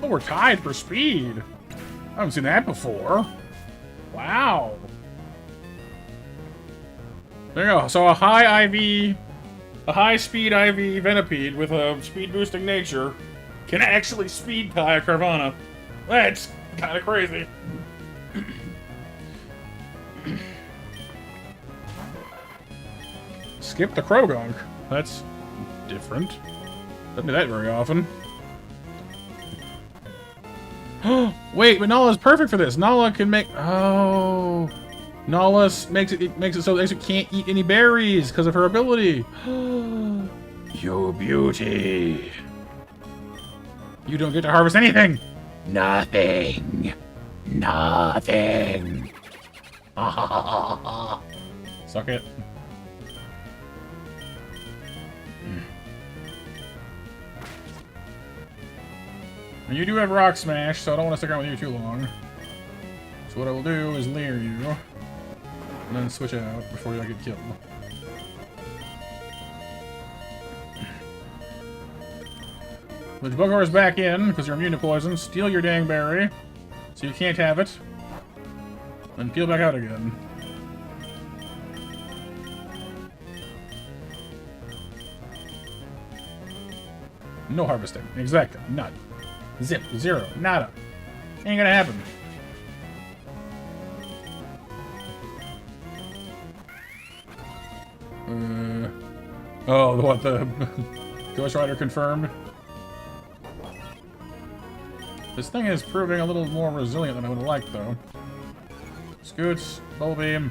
Oh, we're tied for speed. I haven't seen that before. Wow. There you go. So a high IV, a high speed IV Venipede with a speed boosting nature can actually speed tie a Carvana. That's kind of crazy. Skip the Krogunk. That's different. Doesn't do that very often. Wait, but Nala's perfect for this. Nala can make... Oh... Nala makes it so that it can't eat any berries because of her ability. You beauty. You don't get to harvest anything. Nothing. Nothing. Suck it. And you do have Rock Smash, so I don't want to stick around with you too long. So what I will do is leer you, and then switch out before I get killed. Put your Bughours back in, because you're immune to poison. Steal your dang berry, so you can't have it. Then peel back out again. No harvesting. Exactly. None. Zip. Zero. Nada. Ain't gonna happen. Oh, what the Ghost Rider confirmed? This thing is proving a little more resilient than I would have liked, though. Scoots, Bubble Beam.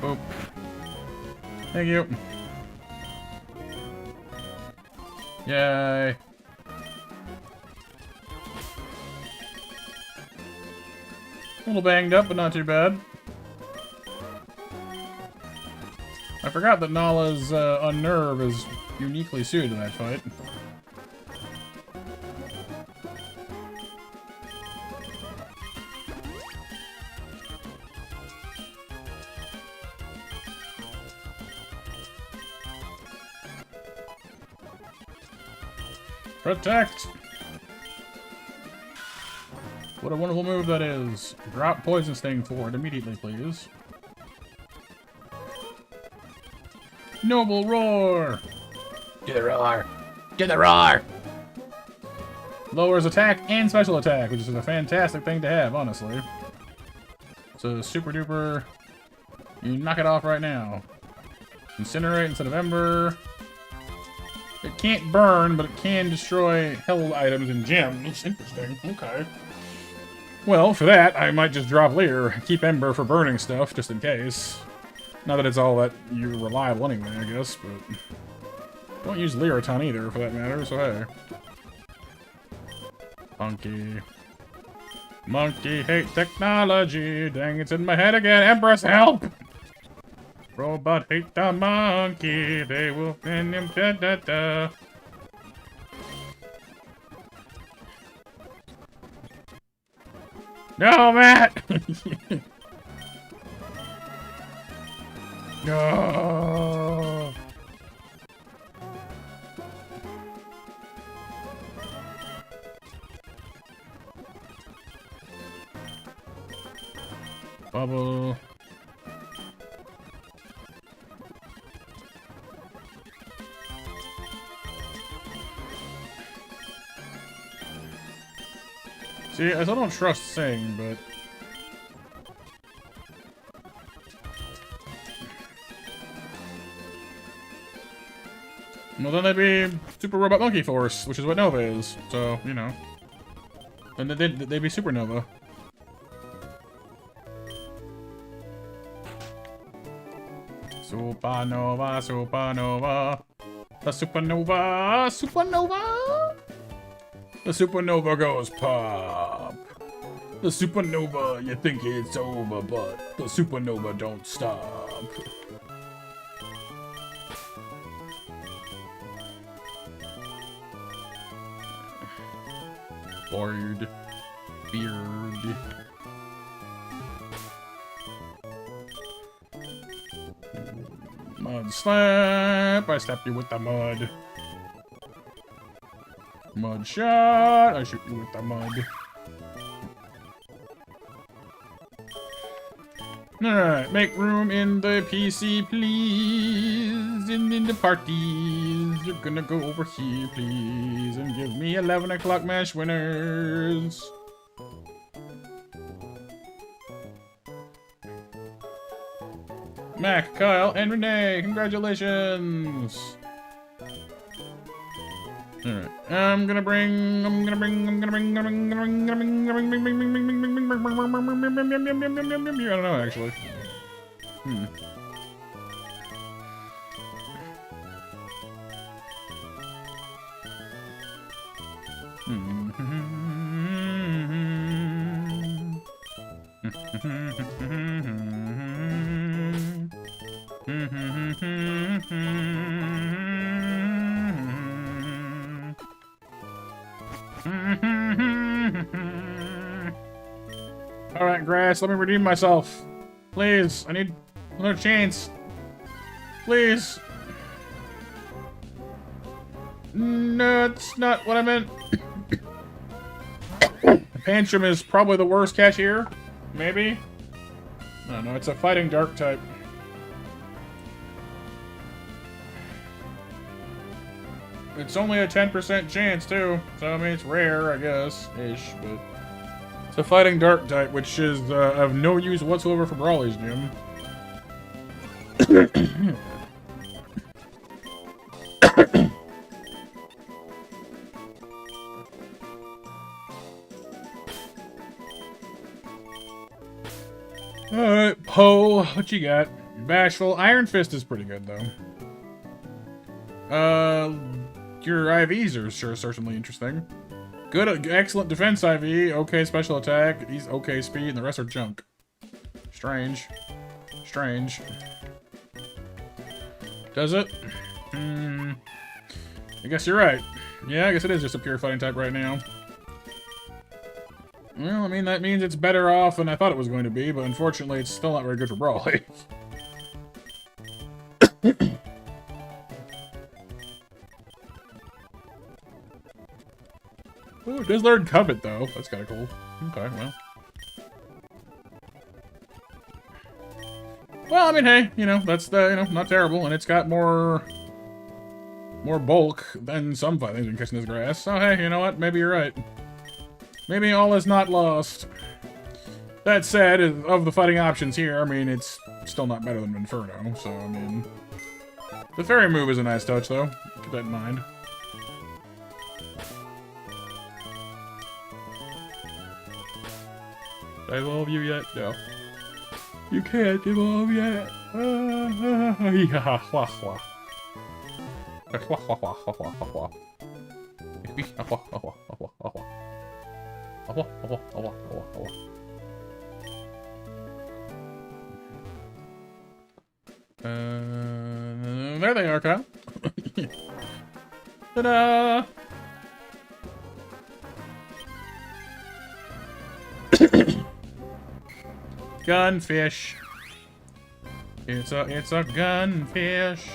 Boop. Thank you. Yay. A little banged up, but not too bad. I forgot that Nala's Unnerve is uniquely suited to that fight. Protect! What a wonderful move that is. Drop Poison Sting for it immediately, please. Noble Roar! Do the roar! Do the roar! Lowers attack and special attack, which is a fantastic thing to have, honestly. So super duper. You knock it off right now. Incinerate instead of Ember. It can't burn, but it can destroy hell items and gems. Interesting. Okay. Well, for that, I might just drop Leer. Keep Ember for burning stuff, just in case. Not that it's all that you're reliable anyway, I guess, but... Don't use Leer a ton either, for that matter, so hey. Monkey. Monkey hate technology. Dang, it's in my head again. Empress, help! Robot hate the monkey. They will send him da-da-da. No, Matt! No! Bubble. See, I still don't trust Sing, but... Well, then they'd be Super Robot Monkey Force, which is what Nova is. So, you know. Then they'd be Supernova. Supernova, Supernova. The Supernova, Supernova. The Supernova goes pop. The Supernova, you think it's over, but the Supernova don't stop. Beard. Mud slap. I slap you with the mud. Mud shot. I shoot you with the mud. Alright, make room in the PC, please. In the parties. You're gonna go over here, please. And give me 11 o'clock match winners. Mac, Kyle, and Renee, congratulations! Alright, I'm gonna bring, I don't know, actually. Alright, Grass, let me redeem myself. Please, I need another chance. Please. No, that's not what I meant. Pantrum is probably the worst cashier. Maybe? I don't know, it's a fighting dark type. It's only a 10% chance, too. So, I mean, it's rare, I guess. Ish, but... It's a fighting dark type, which is of no use whatsoever for Brawly's gym. Alright, Poe, what you got? Bashful. Iron Fist is pretty good, though. Your IVs are certainly interesting. Good, excellent defense IV, okay special attack, he's okay speed, and the rest are junk. Strange. Strange. Does it? I guess you're right. Yeah, I guess it is just a pure fighting type right now. Well, I mean, that means it's better off than I thought it was going to be, but unfortunately it's still not very good for Brawly. Ooh, it does learn Covet, though. That's kind of cool. Okay, well. Well, I mean, hey, you know, that's, not terrible. And it's got more bulk than some fighting in catching this grass. So, hey, you know what? Maybe you're right. Maybe all is not lost. That said, of the fighting options here, I mean, it's still not better than Inferno. So, I mean, the fairy move is a nice touch, though. Keep that in mind. Evolve you yet? No. You can't evolve yet. Yeah, wah, wah. There they are, Kyle. Ta-da! Gunfish. It's a gunfish.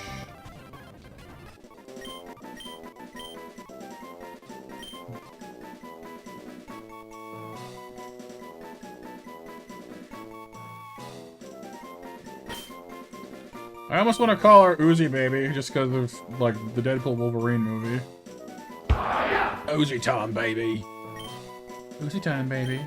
I almost want to call her Uzi Baby just because of like the Deadpool Wolverine movie. Uzi Tom Baby. Lucy time, baby.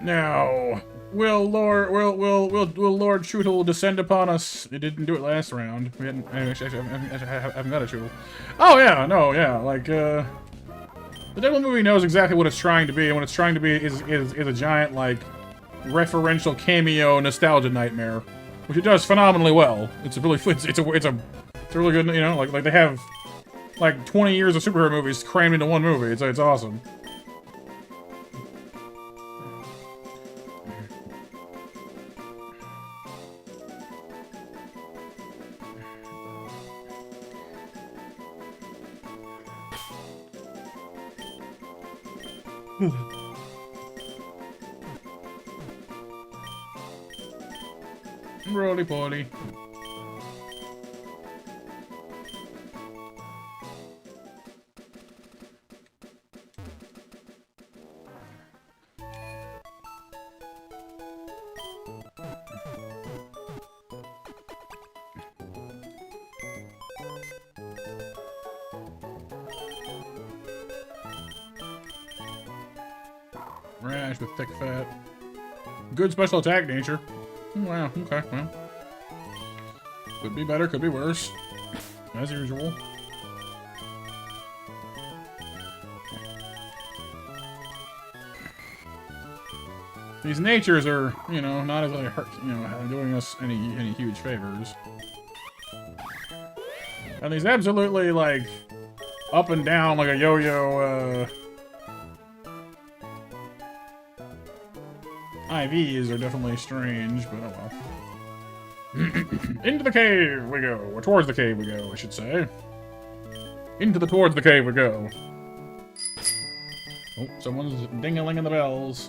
Now, will Lord Shootle descend upon us? It didn't do it last round. We hadn't. I haven't got a Shootle. Oh yeah, no, yeah. Like the Devil movie knows exactly what it's trying to be, and what it's trying to be is a giant like referential cameo nostalgia nightmare, which it does phenomenally well. It's a really it's a really good, you know, like they have like 20 years of superhero movies crammed into one movie. It's awesome. Roly poly. Rash with thick fat. Good special attack nature. Wow, okay, well. Could be better, could be worse. As usual. These natures are, you know, not as like hurt, you know, doing us any huge favors. And these absolutely like up and down like a yo-yo IVs are definitely strange, but oh well. Into the cave we go. Or towards the cave we go, I should say. Towards the cave we go. Oh, someone's ding-a-ling in the bells.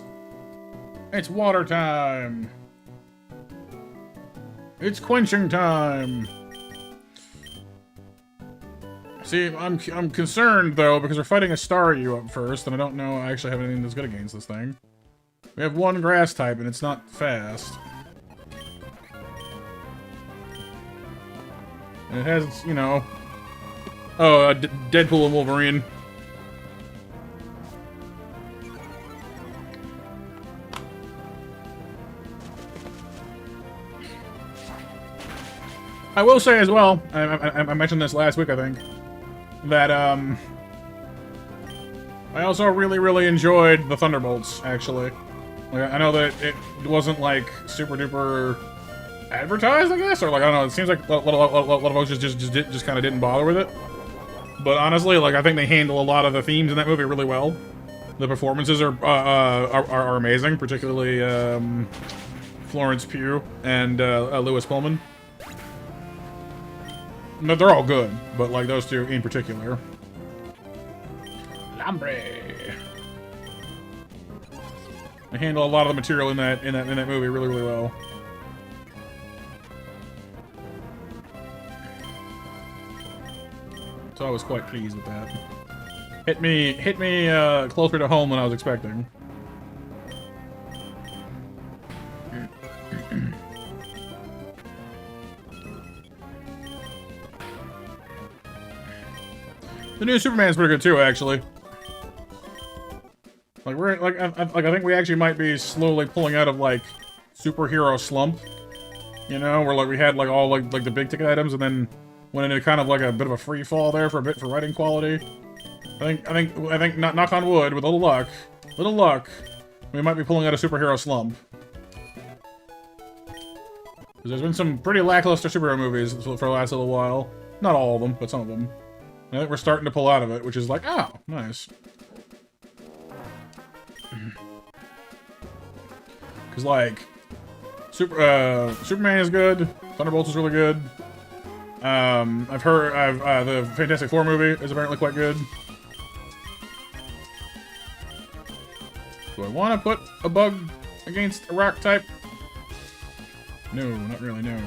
It's water time. It's quenching time. See, I'm concerned though because we're fighting a Staryu up first, and I don't know I actually have anything that's good against this thing. We have one grass type, and it's not fast. And it has, you know... Oh, Deadpool and Wolverine. I will say as well, I mentioned this last week, I think, that, I also really enjoyed the Thunderbolts, actually. Like, I know that it wasn't, like, super duper advertised, I guess? Or, like, I don't know, it seems like a lot of folks just kind of didn't bother with it. But honestly, like, I think they handle a lot of the themes in that movie really well. The performances are amazing, particularly, Florence Pugh and, Lewis Pullman. No, they're all good, but, like, those two in particular. Lambre! They handle a lot of the material in that movie really well. So I was quite pleased with that. Hit me closer to home than I was expecting. The new Superman's pretty good too, actually. Like I think we actually might be slowly pulling out of like superhero slump, you know, where like we had like all like the big ticket items and then went into kind of like a bit of a free fall there for a bit for writing quality. I think knock on wood with a little luck, we might be pulling out a superhero slump. Because there's been some pretty lackluster superhero movies for the last little while. Not all of them, but some of them. And I think we're starting to pull out of it, which is like, oh, nice. Because, like, Superman is good. Thunderbolts is really good. I've heard the Fantastic Four movie is apparently quite good. Do I want to put a bug against a rock type? No, not really, no.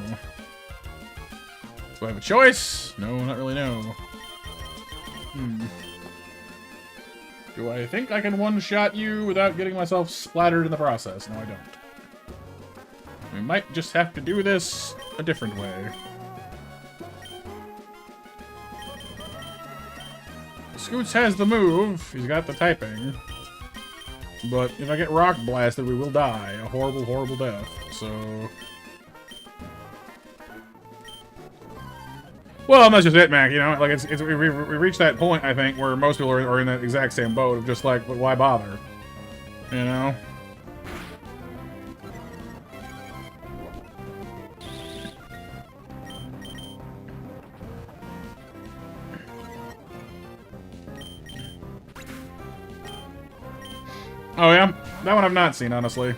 Do I have a choice? No, not really, no. Do I think I can one-shot you without getting myself splattered in the process? No, I don't. We might just have to do this a different way. Scoots has the move. He's got the typing. But if I get rock blasted, we will die. A horrible, horrible death. So... Well, that's just it, Mac, you know? Like, we reached that point, I think, where most people are in that exact same boat of just like, why bother? You know? Oh, yeah? That one I've not seen, honestly.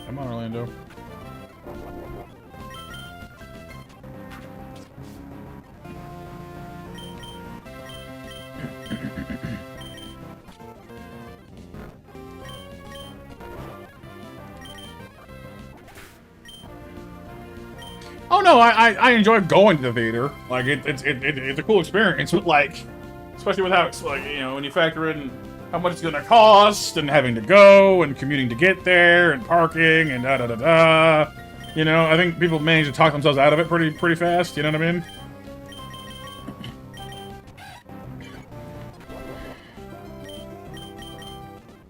Come on, Orlando. Oh no, I enjoy going to the theater. Like it's a cool experience, but like, especially with how it's like, you know, when you factor in how much it's gonna cost and having to go and commuting to get there and parking and da da da da. You know, I think people manage to talk themselves out of it pretty fast. You know what I mean?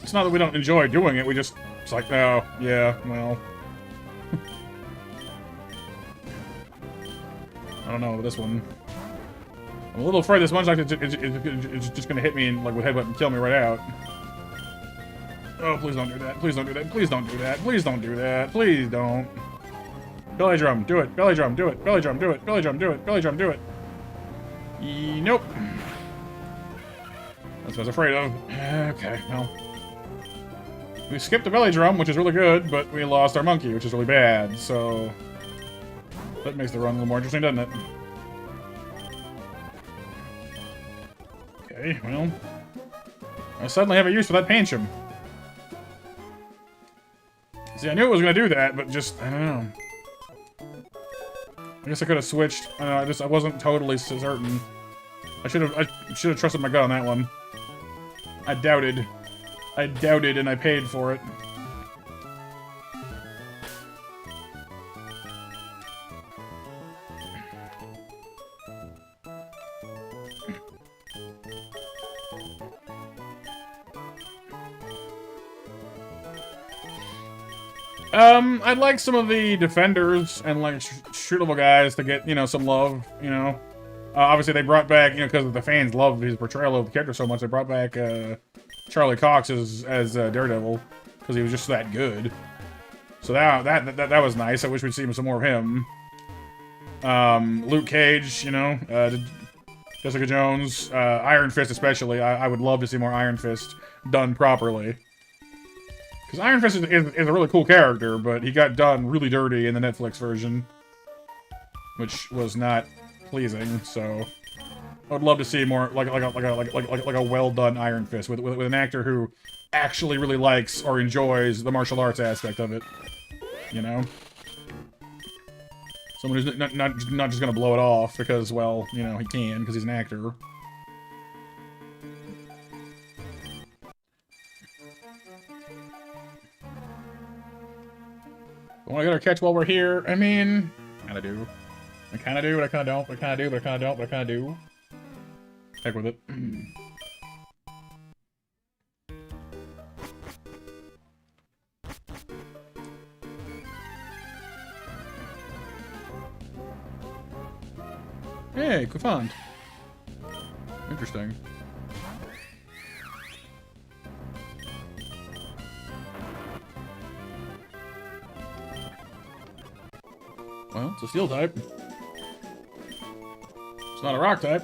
It's not that we don't enjoy doing it. We just it's like, oh yeah, well. I don't know with this one. I'm a little afraid this one's like it's just gonna hit me and like with headbutt and kill me right out. Oh, please don't do that. Please don't do that. Please don't do that. Please don't do that. Please don't. Belly drum, do it. Belly drum, do it. Belly drum, do it. Belly drum, do it. Belly drum, do it. Nope. That's what I was afraid of. Okay, well. We skipped the belly drum, which is really good, but we lost our monkey, which is really bad, so... That makes the run a little more interesting, doesn't it? Okay, well... I suddenly have a use for that Pancham. See, I knew it was gonna do that, but just... I don't know. I guess I could have switched. I wasn't totally certain. I should have trusted my gut on that one. I doubted, and I paid for it. I'd like some of the defenders and like shoot-level guys to get, you know, some love, you know. Obviously they brought back, you know, because the fans loved his portrayal of the character so much, they brought back Charlie Cox as Daredevil because he was just that good. So that was nice. I wish we'd see some more of him. Luke Cage, you know, Jessica Jones, Iron Fist especially. I would love to see more Iron Fist done properly. Because Iron Fist is a really cool character, but he got done really dirty in the Netflix version, which was not pleasing. So I would love to see more like a well done Iron Fist with an actor who actually really likes or enjoys the martial arts aspect of it. You know, someone who's not just gonna blow it off because, well, you know, he can because he's an actor. Want to get our catch while we're here? I mean, kinda do. I kinda do, but I kinda don't. I kinda do, but I kinda don't. But I kinda do. Heck with it. Hey, Kufand. Interesting. Well, it's a steel type. It's not a rock type.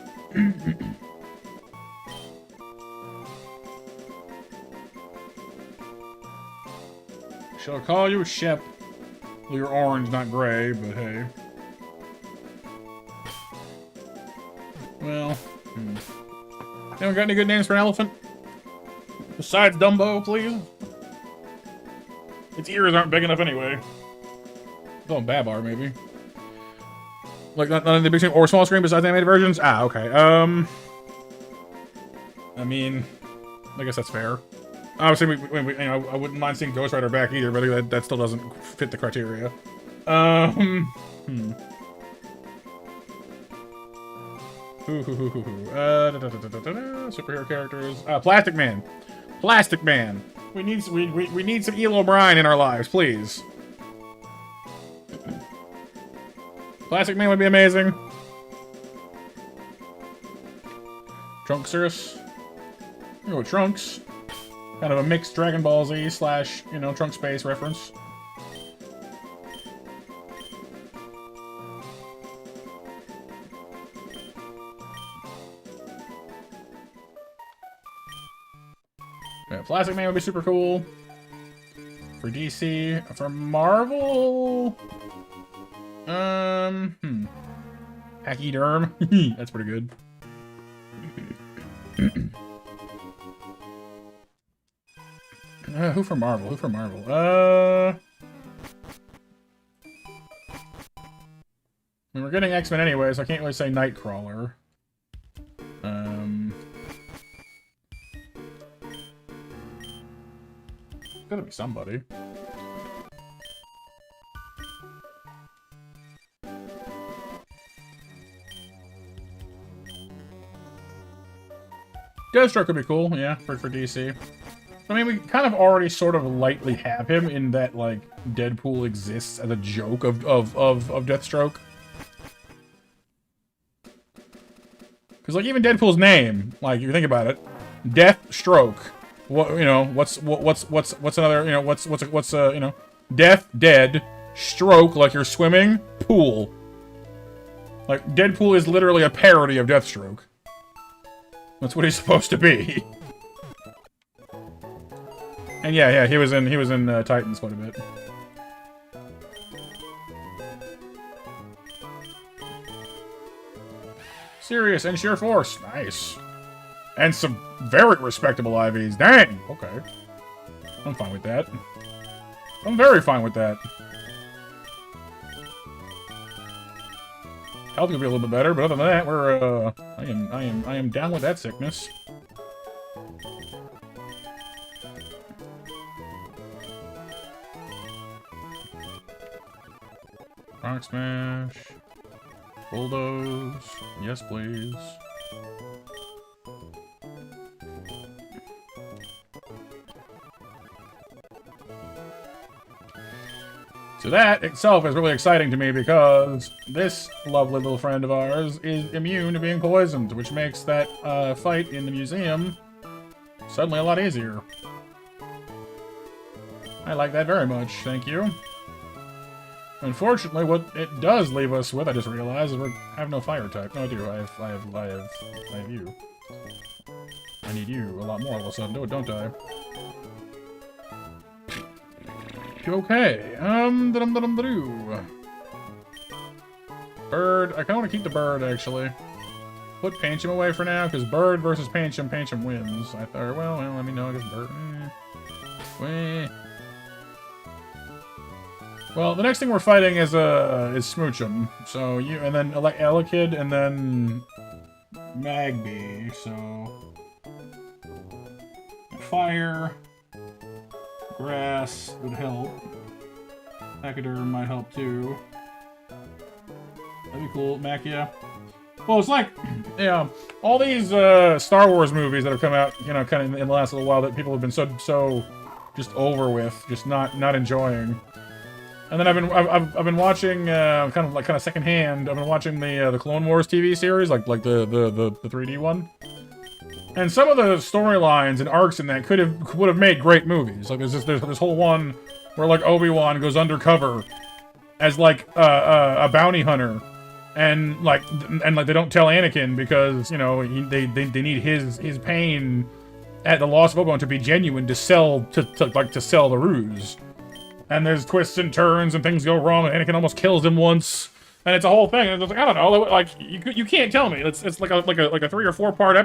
Shall call you Shep. Well, you're orange, not gray, but hey. Well, Anyone got any good names for an elephant? Besides Dumbo, please? Its ears aren't big enough anyway. Oh, Babar, maybe. Like, not in the big screen or small screen besides animated versions? Ah, okay. I mean, I guess that's fair. Obviously, you know, I wouldn't mind seeing Ghost Rider back either, but that still doesn't fit the criteria. Superhero characters. Plastic Man. Plastic Man. We need some Elo O'Brien in our lives, please. Plastic Man would be amazing. Trunksterus. We'll go with Trunks. Kind of a mixed Dragon Ball Z slash, you know, Trunk Space reference. Yeah, Plastic Man would be super cool. For DC. For Marvel... Pachyderm. That's pretty good. Who for Marvel? Who for Marvel? I mean, we're getting X-Men anyway, so I can't really say Nightcrawler. Gotta be somebody. Deathstroke would be cool, yeah, for DC. I mean, we kind of already sort of lightly have him in that, like, Deadpool exists as a joke of Deathstroke. Because, like, even Deadpool's name, like, you think about it, Deathstroke. What, you know, what's another, you know, what's you know, death, dead, stroke, like you're swimming, pool. Like, Deadpool is literally a parody of Deathstroke. That's what he's supposed to be. And yeah, he was in Titans quite a bit. Serious and sheer force, nice. And some very respectable IVs. Dang! Okay. I'm fine with that. I'm very fine with that. Health could be a little bit better, but other than that, we're I am down with that sickness. Rock Smash. Bulldoze. Yes, please. So that itself is really exciting to me because this lovely little friend of ours is immune to being poisoned, which makes that fight in the museum suddenly a lot easier. I like that very much, thank you. Unfortunately, what it does leave us with, I just realized, is we have no fire type. No, I do. I have you. I need you a lot more all of a sudden, don't I? Okay, Bird, I kinda wanna keep the bird, actually. Put Pancham away for now, because bird versus Pancham, Pancham wins. I thought, well, let me know, I guess bird. Well, the next thing we're fighting is Smoochum. So, you, and then Elekid, and then Magby, so... Fire... Grass would help. Pachyderm might help too. That'd be cool. Machia. Well, it's like, yeah, all these Star Wars movies that have come out, you know, kind of in the last little while that people have been so just over with, just not enjoying. And then I've been watching kind of secondhand. I've been watching the Clone Wars TV series, like the 3D one. And some of the storylines and arcs in that would have made great movies. Like there's this whole one where like Obi-Wan goes undercover as like a bounty hunter, and like they don't tell Anakin because, you know, they need his pain at the loss of Obi-Wan to be genuine to sell to sell the ruse. And there's twists and turns and things go wrong, and Anakin almost kills him once. And it's a whole thing. And it's like, I don't know, like you can't tell me. It's like a 3 or 4 part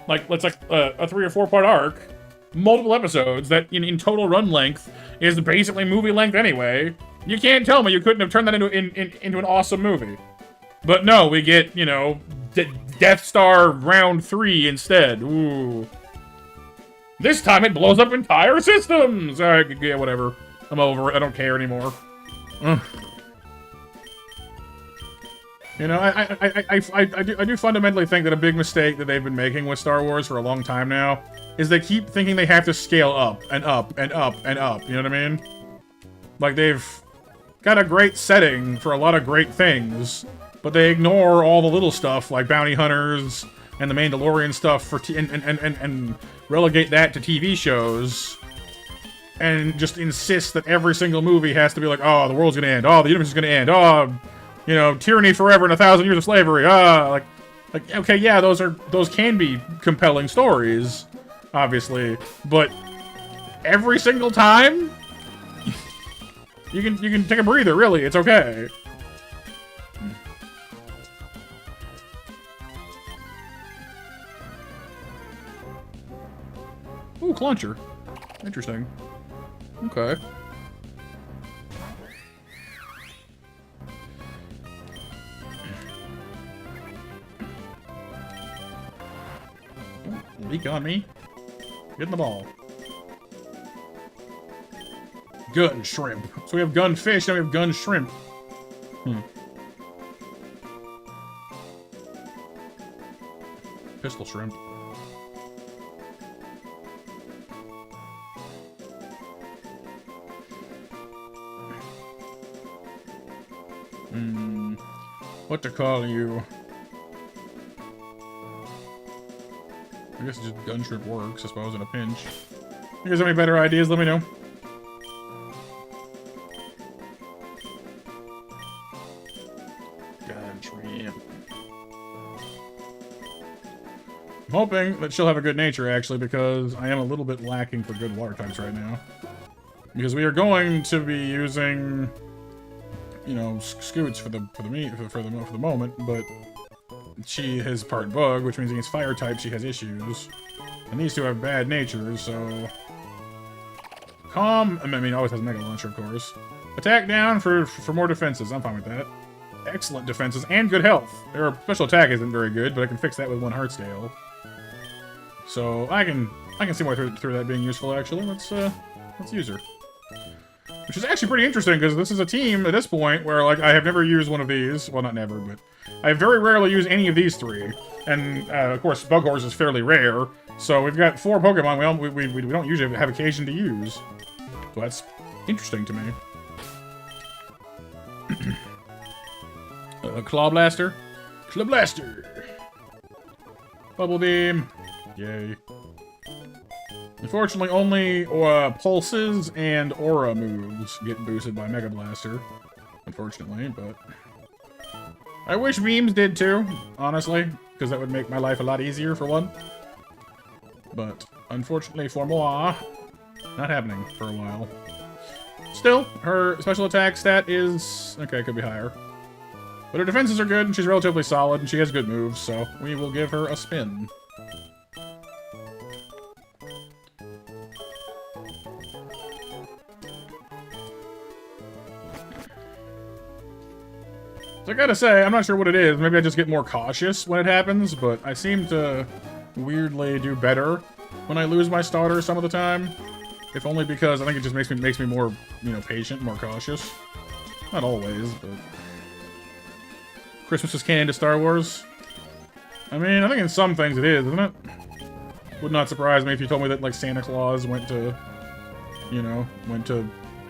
like let's like a 3 or 4 part arc, multiple episodes that in total run length is basically movie length anyway. You can't tell me you couldn't have turned that into an awesome movie. But no, we get, you know, Death Star Round 3 instead. Ooh. This time it blows up entire systems! Alright, yeah, whatever. I'm over it. I don't care anymore. Ugh. You know, I do fundamentally think that a big mistake that they've been making with Star Wars for a long time now is they keep thinking they have to scale up and up and up and up. You know what I mean? Like, they've got a great setting for a lot of great things, but they ignore all the little stuff like bounty hunters and the Mandalorian stuff for and relegate that to TV shows, and just insist that every single movie has to be like, oh, the world's gonna end, oh, the universe is gonna end, oh, you know, tyranny forever and 1,000 years of slavery, like okay, yeah, those can be compelling stories, obviously, but every single time, you can take a breather. Really, it's okay. Ooh, Cluncher. Interesting. Okay. Leak on me. Get in the ball. Gun shrimp. So we have gun fish, now we have gun shrimp. Pistol shrimp. What to call you? I guess just gun shrimp works, I suppose, in a pinch. If you guys have any better ideas, let me know. Gun shrimp. I'm hoping that she'll have a good nature, actually, because I am a little bit lacking for good water types right now. Because we are going to be using, you know, Scoots for the moment, but she has part bug, which means against fire type she has issues, and these two have bad natures. So calm. I mean, always has Mega Launcher, of course. Attack down for more defenses. I'm fine with that. Excellent defenses and good health. Her special attack isn't very good, but I can fix that with 1 heart scale. So I can see why through that being useful. Actually, let's use her. Which is actually pretty interesting, because this is a team at this point where, like, I have never used one of these. Well, not never, but I very rarely use any of these 3. And, of course, Bug Horse is fairly rare. So we've got 4 Pokemon we don't usually have occasion to use. So that's interesting to me. Claw Blaster. Claw Blaster! Bubble Beam. Yay. Unfortunately, only Pulses and Aura moves get boosted by Mega Blaster. Unfortunately, but I wish Beams did too, honestly, because that would make my life a lot easier for one. But unfortunately for moi, not happening for a while. Still, her special attack stat is okay, could be higher. But her defenses are good, and she's relatively solid, and she has good moves, so we will give her a spin. So I gotta say, I'm not sure what it is. Maybe I just get more cautious when it happens, but I seem to weirdly do better when I lose my starter some of the time. If only because I think it just makes me more, you know, patient, more cautious. Not always, but Christmas is canon to Star Wars. I mean, I think in some things it is, isn't it? Would not surprise me if you told me that, like, Santa Claus went to, you know,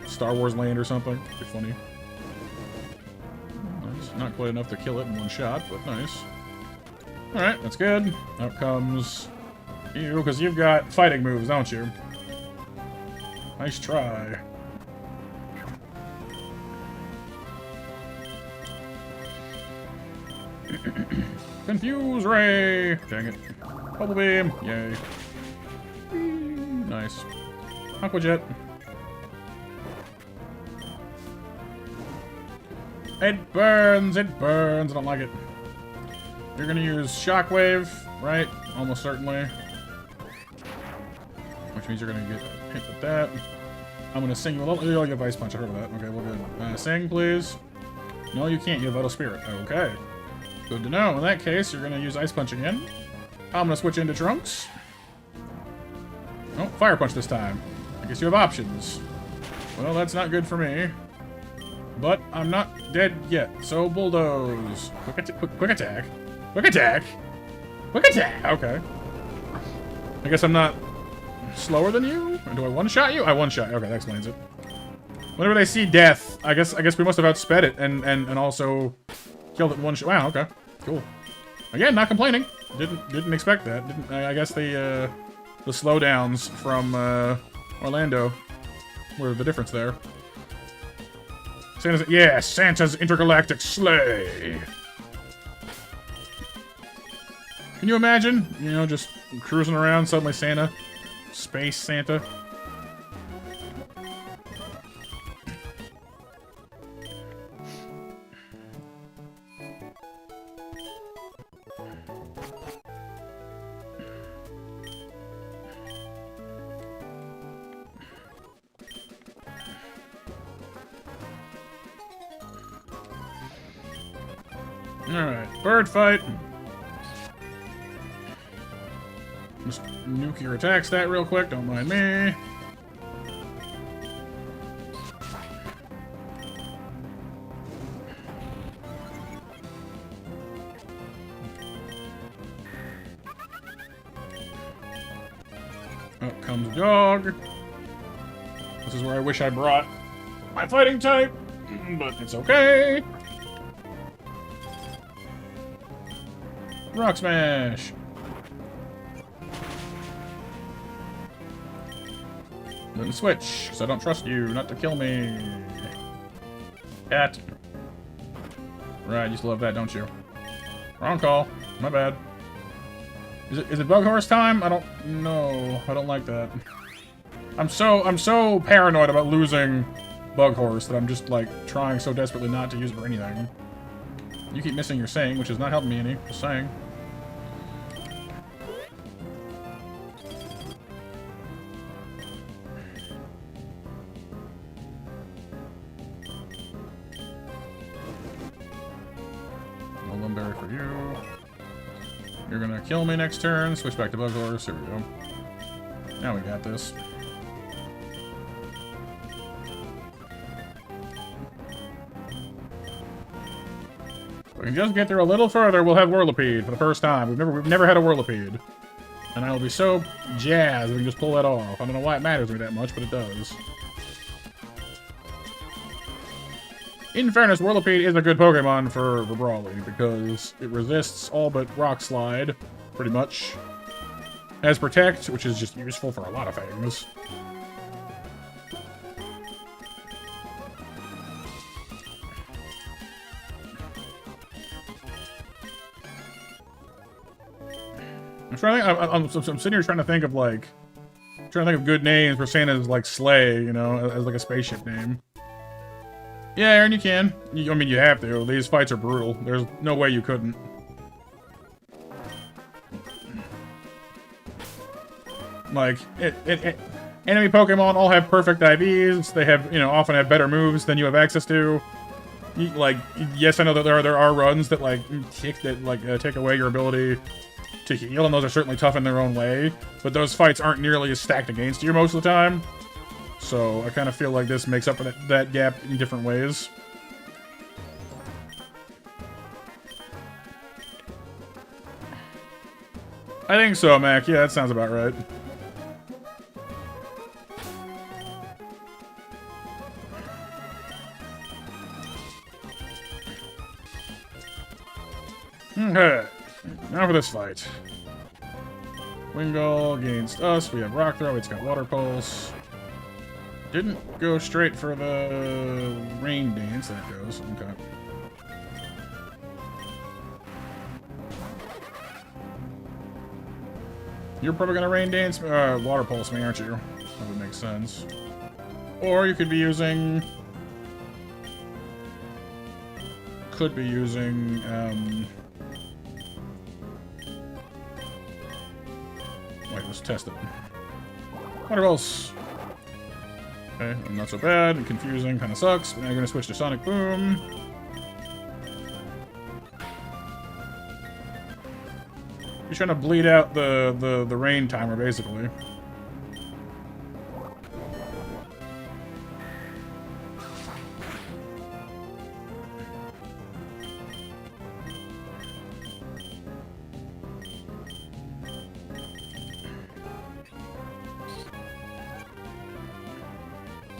Star Wars land or something. It'd be funny. Not quite enough to kill it in one shot, but nice. Alright, that's good. Out comes you, because you've got fighting moves, don't you? Nice try. Confuse Ray! Dang it. Bubble Beam! Yay. Nice. Aqua Jet. It burns, I don't like it. You're gonna use Shockwave. right, almost certainly. Which means you're gonna get hit with that. I'm gonna sing you a little. You'll get Ice Punch. I heard of that. Okay, we're good. Sing, please. No, you can't. You have Vital Spirit. Okay. Good to know. In that case, you're gonna use Ice Punch again. I'm gonna switch into Trunks. Oh, Fire Punch this time. I guess you have options. Well, that's not good for me. But I'm not dead yet, so Bulldoze. Quick attack. Quick attack. Quick attack. Okay. I guess I'm not slower than you? Or do I one-shot you? I one-shot. Okay, that explains it. Whenever they see death, I guess we must have outsped it and also killed it in one shot. Wow, okay. Cool. Again, not complaining. Didn't expect that. I guess the slowdowns from Orlando were the difference there. Santa's intergalactic sleigh. Can you imagine? You know, just cruising around, suddenly Santa. Space Santa. Alright, bird fight. Just nuke your attack stat real quick, don't mind me. Up comes dog. This is where I wish I brought my fighting type, but it's okay. Rock Smash! Then switch, because I don't trust you not to kill me. Cat. Right, you still have that, don't you? Wrong call. My bad. Is it Bug Horse time? I don't know. I don't like that. I'm so paranoid about losing Bug Horse that I'm just like trying so desperately not to use it for anything. You keep missing your Sing, which is not helping me any. Just saying. Golden Berry for you. You're gonna kill me next turn. Switch back to Bug Horse. Here we go. Now we got this. We can just get there a little further, we'll have Whirlipede for the first time. We've never had a Whirlipede. And I will be so jazzed we can just pull that off. I don't know why it matters to me that much, but it does. In fairness, Whirlipede is a good Pokemon for Brawly, because it resists all but Rock Slide, pretty much. Has Protect, which is just useful for a lot of things. I'm sitting here trying to think of good names for Santa's like sleigh, you know, as like a spaceship name. Yeah, Aaron, you can. I mean, you have to. These fights are brutal. There's no way you couldn't. Like, enemy Pokemon all have perfect IVs. They have, you know, often have better moves than you have access to. Like, yes, I know that there are runs that take away your ability to heal, and those are certainly tough in their own way, but those fights aren't nearly as stacked against you most of the time. So I kind of feel like this makes up for that gap in different ways. I think so, Mac. Yeah, that sounds about right. Okay. Now for this fight. Wingull against us. We have Rock Throw. It's got Water Pulse. Didn't go straight for the Rain Dance. That goes. Okay. You're probably gonna Rain Dance, Water Pulse me, aren't you? That would make sense. Or you could be using... Alright, let's test it. What else? Okay, not so bad. And confusing, kind of sucks. But now you're going to switch to Sonic Boom. You're trying to bleed out the rain timer, basically.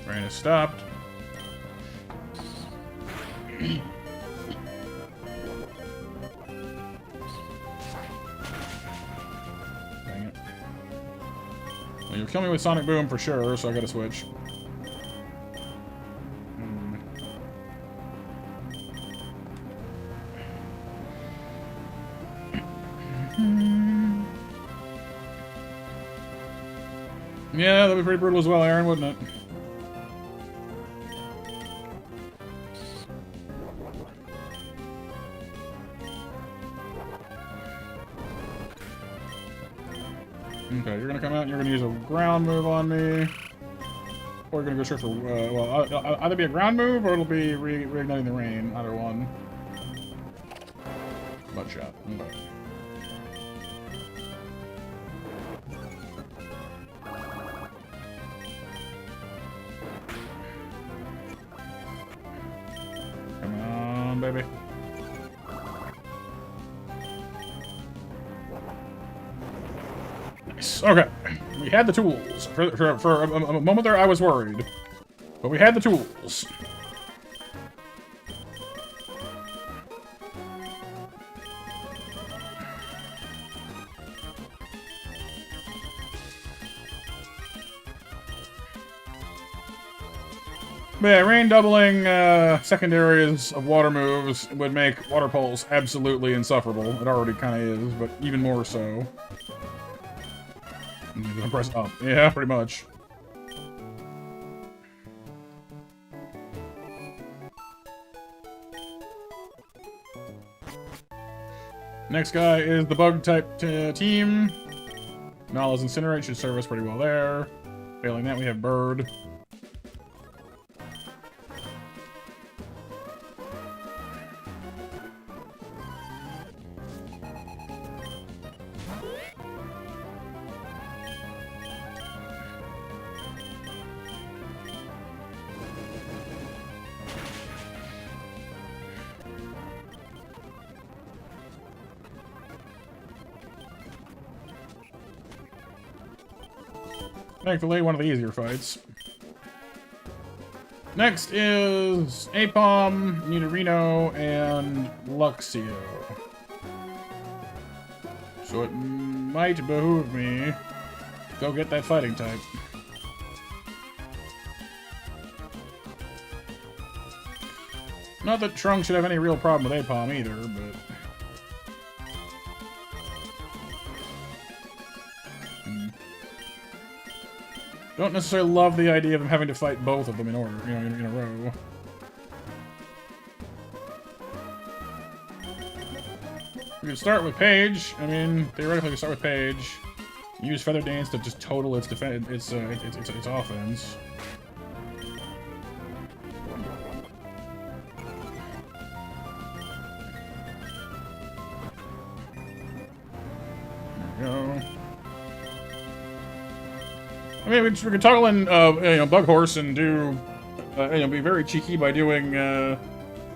Rain has stopped. Dang it. Well, you'll kill me with Sonic Boom for sure, so I gotta switch. Yeah, that'd be pretty brutal as well, Aaron, wouldn't it? Okay, you're gonna come out and you're gonna use a ground move on me. Or you're gonna go straight for, well, it'll either be a ground move or it'll be reigniting the rain. Either one. Butt shot. Okay. Come on, baby. Okay, we had the tools. For a moment there, I was worried. But we had the tools. But yeah, rain doubling secondaries of water moves would make water pulse absolutely insufferable. It already kind of is, but even more so. I'm gonna press up. Yeah, pretty much. Next guy is the bug type team. Nala's Incinerate should serve us pretty well there. Failing that, we have Bird. Thankfully, one of the easier fights. Next is Apom, Nidorino, and Luxio. So it might behoove me to go get that fighting type. Not that Trunks should have any real problem with Apom either, but... Don't necessarily love the idea of him having to fight both of them in order, you know, in a row. We could start with Paige. I mean, theoretically, we start with Paige. Use Feather Dance to just total its defense, its offense. There we go. I mean, we could toggle in, you know, Bug Horse and do, you know, be very cheeky by doing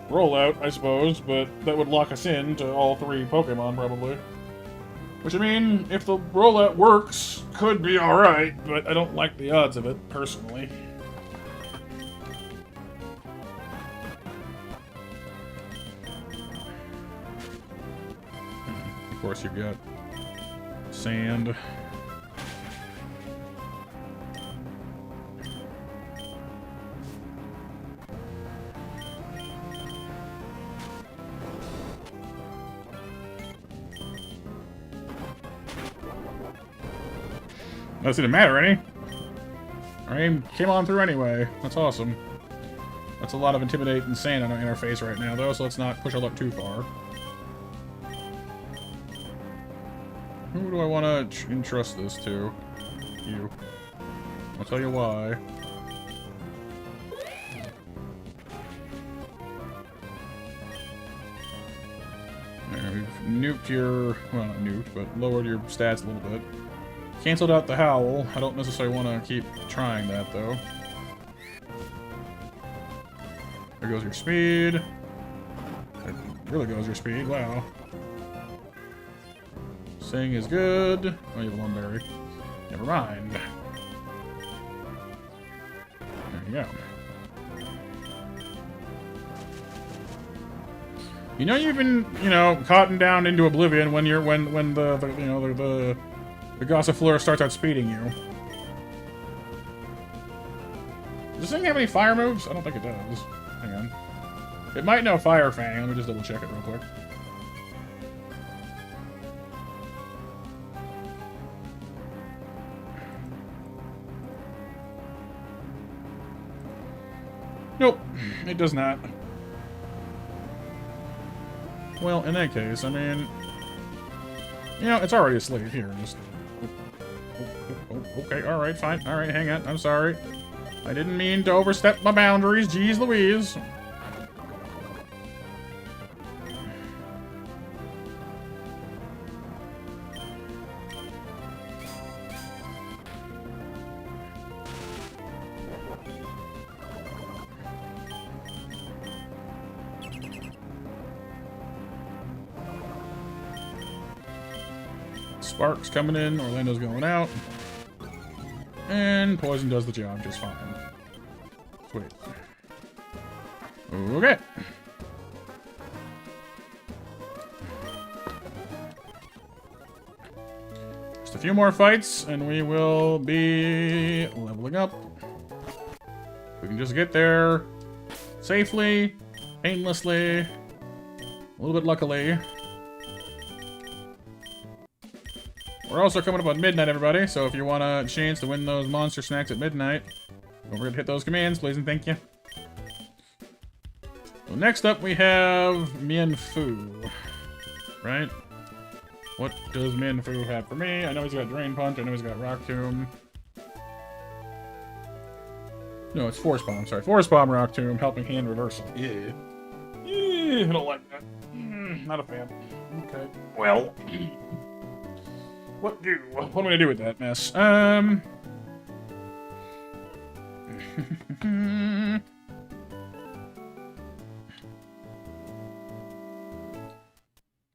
Rollout, I suppose, but that would lock us in to all three Pokemon, probably. Which, I mean, if the Rollout works, could be alright, but I don't like the odds of it, personally. Of course, you've got Sand. That didn't matter any. Our aim came on through anyway. That's awesome. That's a lot of Intimidate and Sand in our face right now, though, so let's not push our luck too far. Who do I want to entrust this to? You. I'll tell you why. We've nuked your... Well, not nuked, but lowered your stats a little bit. Cancelled out the howl. I don't necessarily want to keep trying that, though. There goes your speed. There really goes your speed. Wow. Sing is good. Oh, you have a lone berry. Never mind. There you go. You know you've been, cotton down into oblivion when you're when the Gossifleur starts out speeding you. Does this thing have any fire moves? I don't think it does. Hang on. It might know Fire Fang. Let me just double check it real quick. Nope, it does not. Well, in that case, I mean, it's already asleep. Here, just... okay, alright, fine. Alright, hang on. I'm sorry. I didn't mean to overstep my boundaries. Jeez Louise. Spark's coming in, Orlando's going out. And Poison does the job just fine. Sweet. Okay. Just a few more fights, and we will be leveling up. We can just get there safely, painlessly, a little bit luckily. We're also coming up on midnight, everybody, so if you want a chance to win those monster snacks at midnight, don't forget to hit those commands, please and thank you. So next up, we have Mienfoo, right? What does Mienfoo have for me? I know he's got Drain Punch, I know he's got Rock Tomb. No, it's Force Bomb, sorry. Force Bomb, Rock Tomb, Helping Hand, Reversal. Yeah. I don't like that. Not a fan. Okay. Well... What am I gonna do with that mess? Can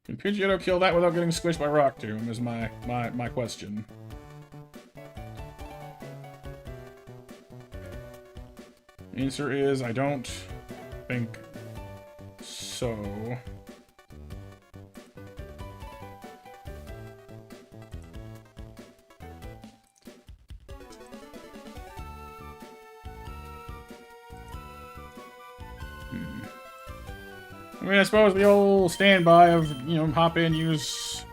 Pidgeotto kill that without getting squished by Rock Tomb is my question. Answer is I don't think so. I mean, I suppose the old standby of, hop in, use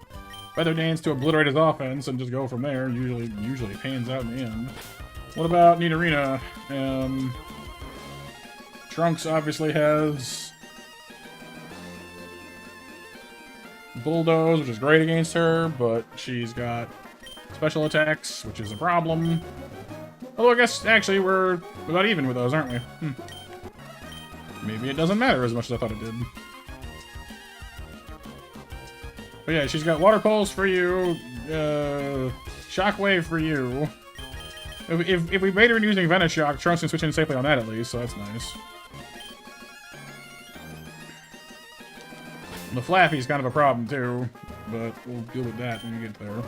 Feather Dance to obliterate his offense, and just go from there usually pans out in the end. What about Nidorina? Trunks obviously has Bulldoze, which is great against her, but she's got special attacks, which is a problem. Although I guess, actually, we're about even with those, aren't we? Maybe it doesn't matter as much as I thought it did. But yeah, she's got Water Pulse for you, Shockwave for you. If we bait her using Venoshock, Trunks can switch in safely on that at least, so that's nice. The Flaffy's kind of a problem too, but we'll deal with that when we get there.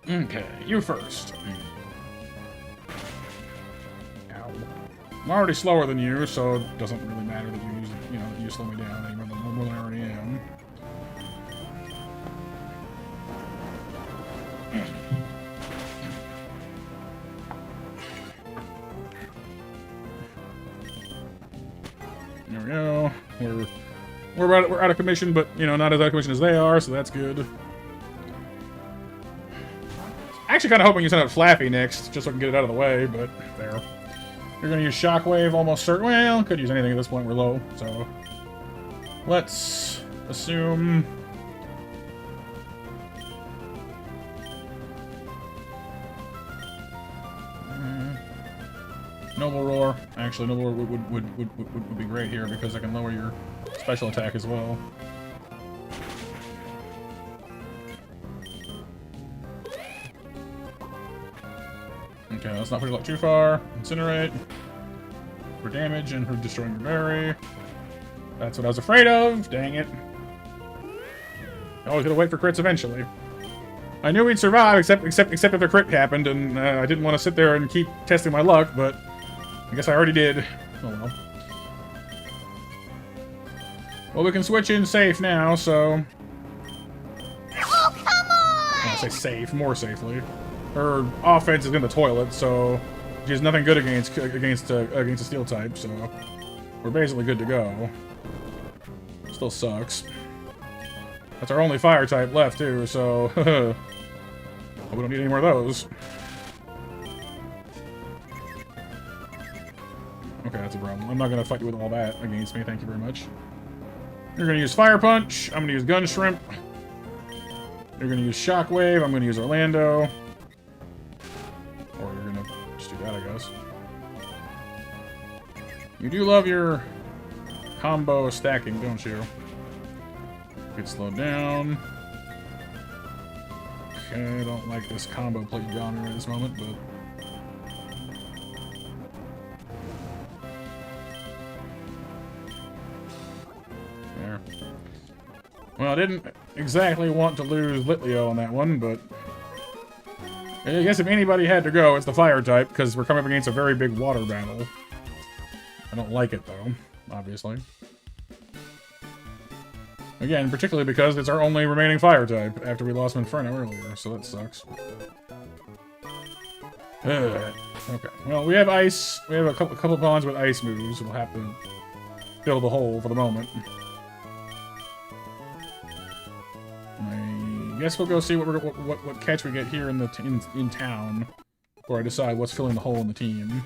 Okay, you first. Ow. I'm already slower than you, so it doesn't really matter that you use, that you slow me down any more than I already am. There we go. We're out of commission, but not as out of commission as they are, so that's good. actually kind of hoping you send out Flappy next, just so I can get it out of the way, but there. You're going to use Shockwave almost certain. Well, could use anything at this point. We're low, so let's assume. Noble Roar. Actually, Noble Roar would be great here because I can lower your special attack as well. Okay, let's not push it up too far. Incinerate. For damage and for destroying your berry. That's what I was afraid of. Dang it. Always gotta wait for crits eventually. I knew we'd survive, except if the crit happened, and I didn't want to sit there and keep testing my luck, but I guess I already did. Oh well. Well, we can switch in safe now, so. Oh, come on! I say safe, more safely. Her offense is in the toilet, so she has nothing good against a steel type, so we're basically good to go. Still sucks. That's our only fire type left too, so we don't need any more of those. Okay, that's a problem. I'm not gonna fight you with all that against me. Thank you very much. You're gonna use Fire Punch. I'm gonna use Gun Shrimp. You're gonna use Shockwave. I'm gonna use Orlando. Or you're gonna just do that, I guess. You do love your combo stacking, don't you? Get slowed down. Okay, I don't like this combo plate on here at this moment, but. There. Well, I didn't exactly want to lose Litleo on that one, but I guess if anybody had to go, it's the fire type, because we're coming up against a very big water battle. I don't like it, though, obviously. Again, particularly because it's our only remaining fire type after we lost Inferno earlier, so that sucks. Okay, well, we have ice. We have a couple pawns with ice moves. We'll have to fill the hole for the moment. I guess we'll go see what catch we get here in town before I decide what's filling the hole in the team.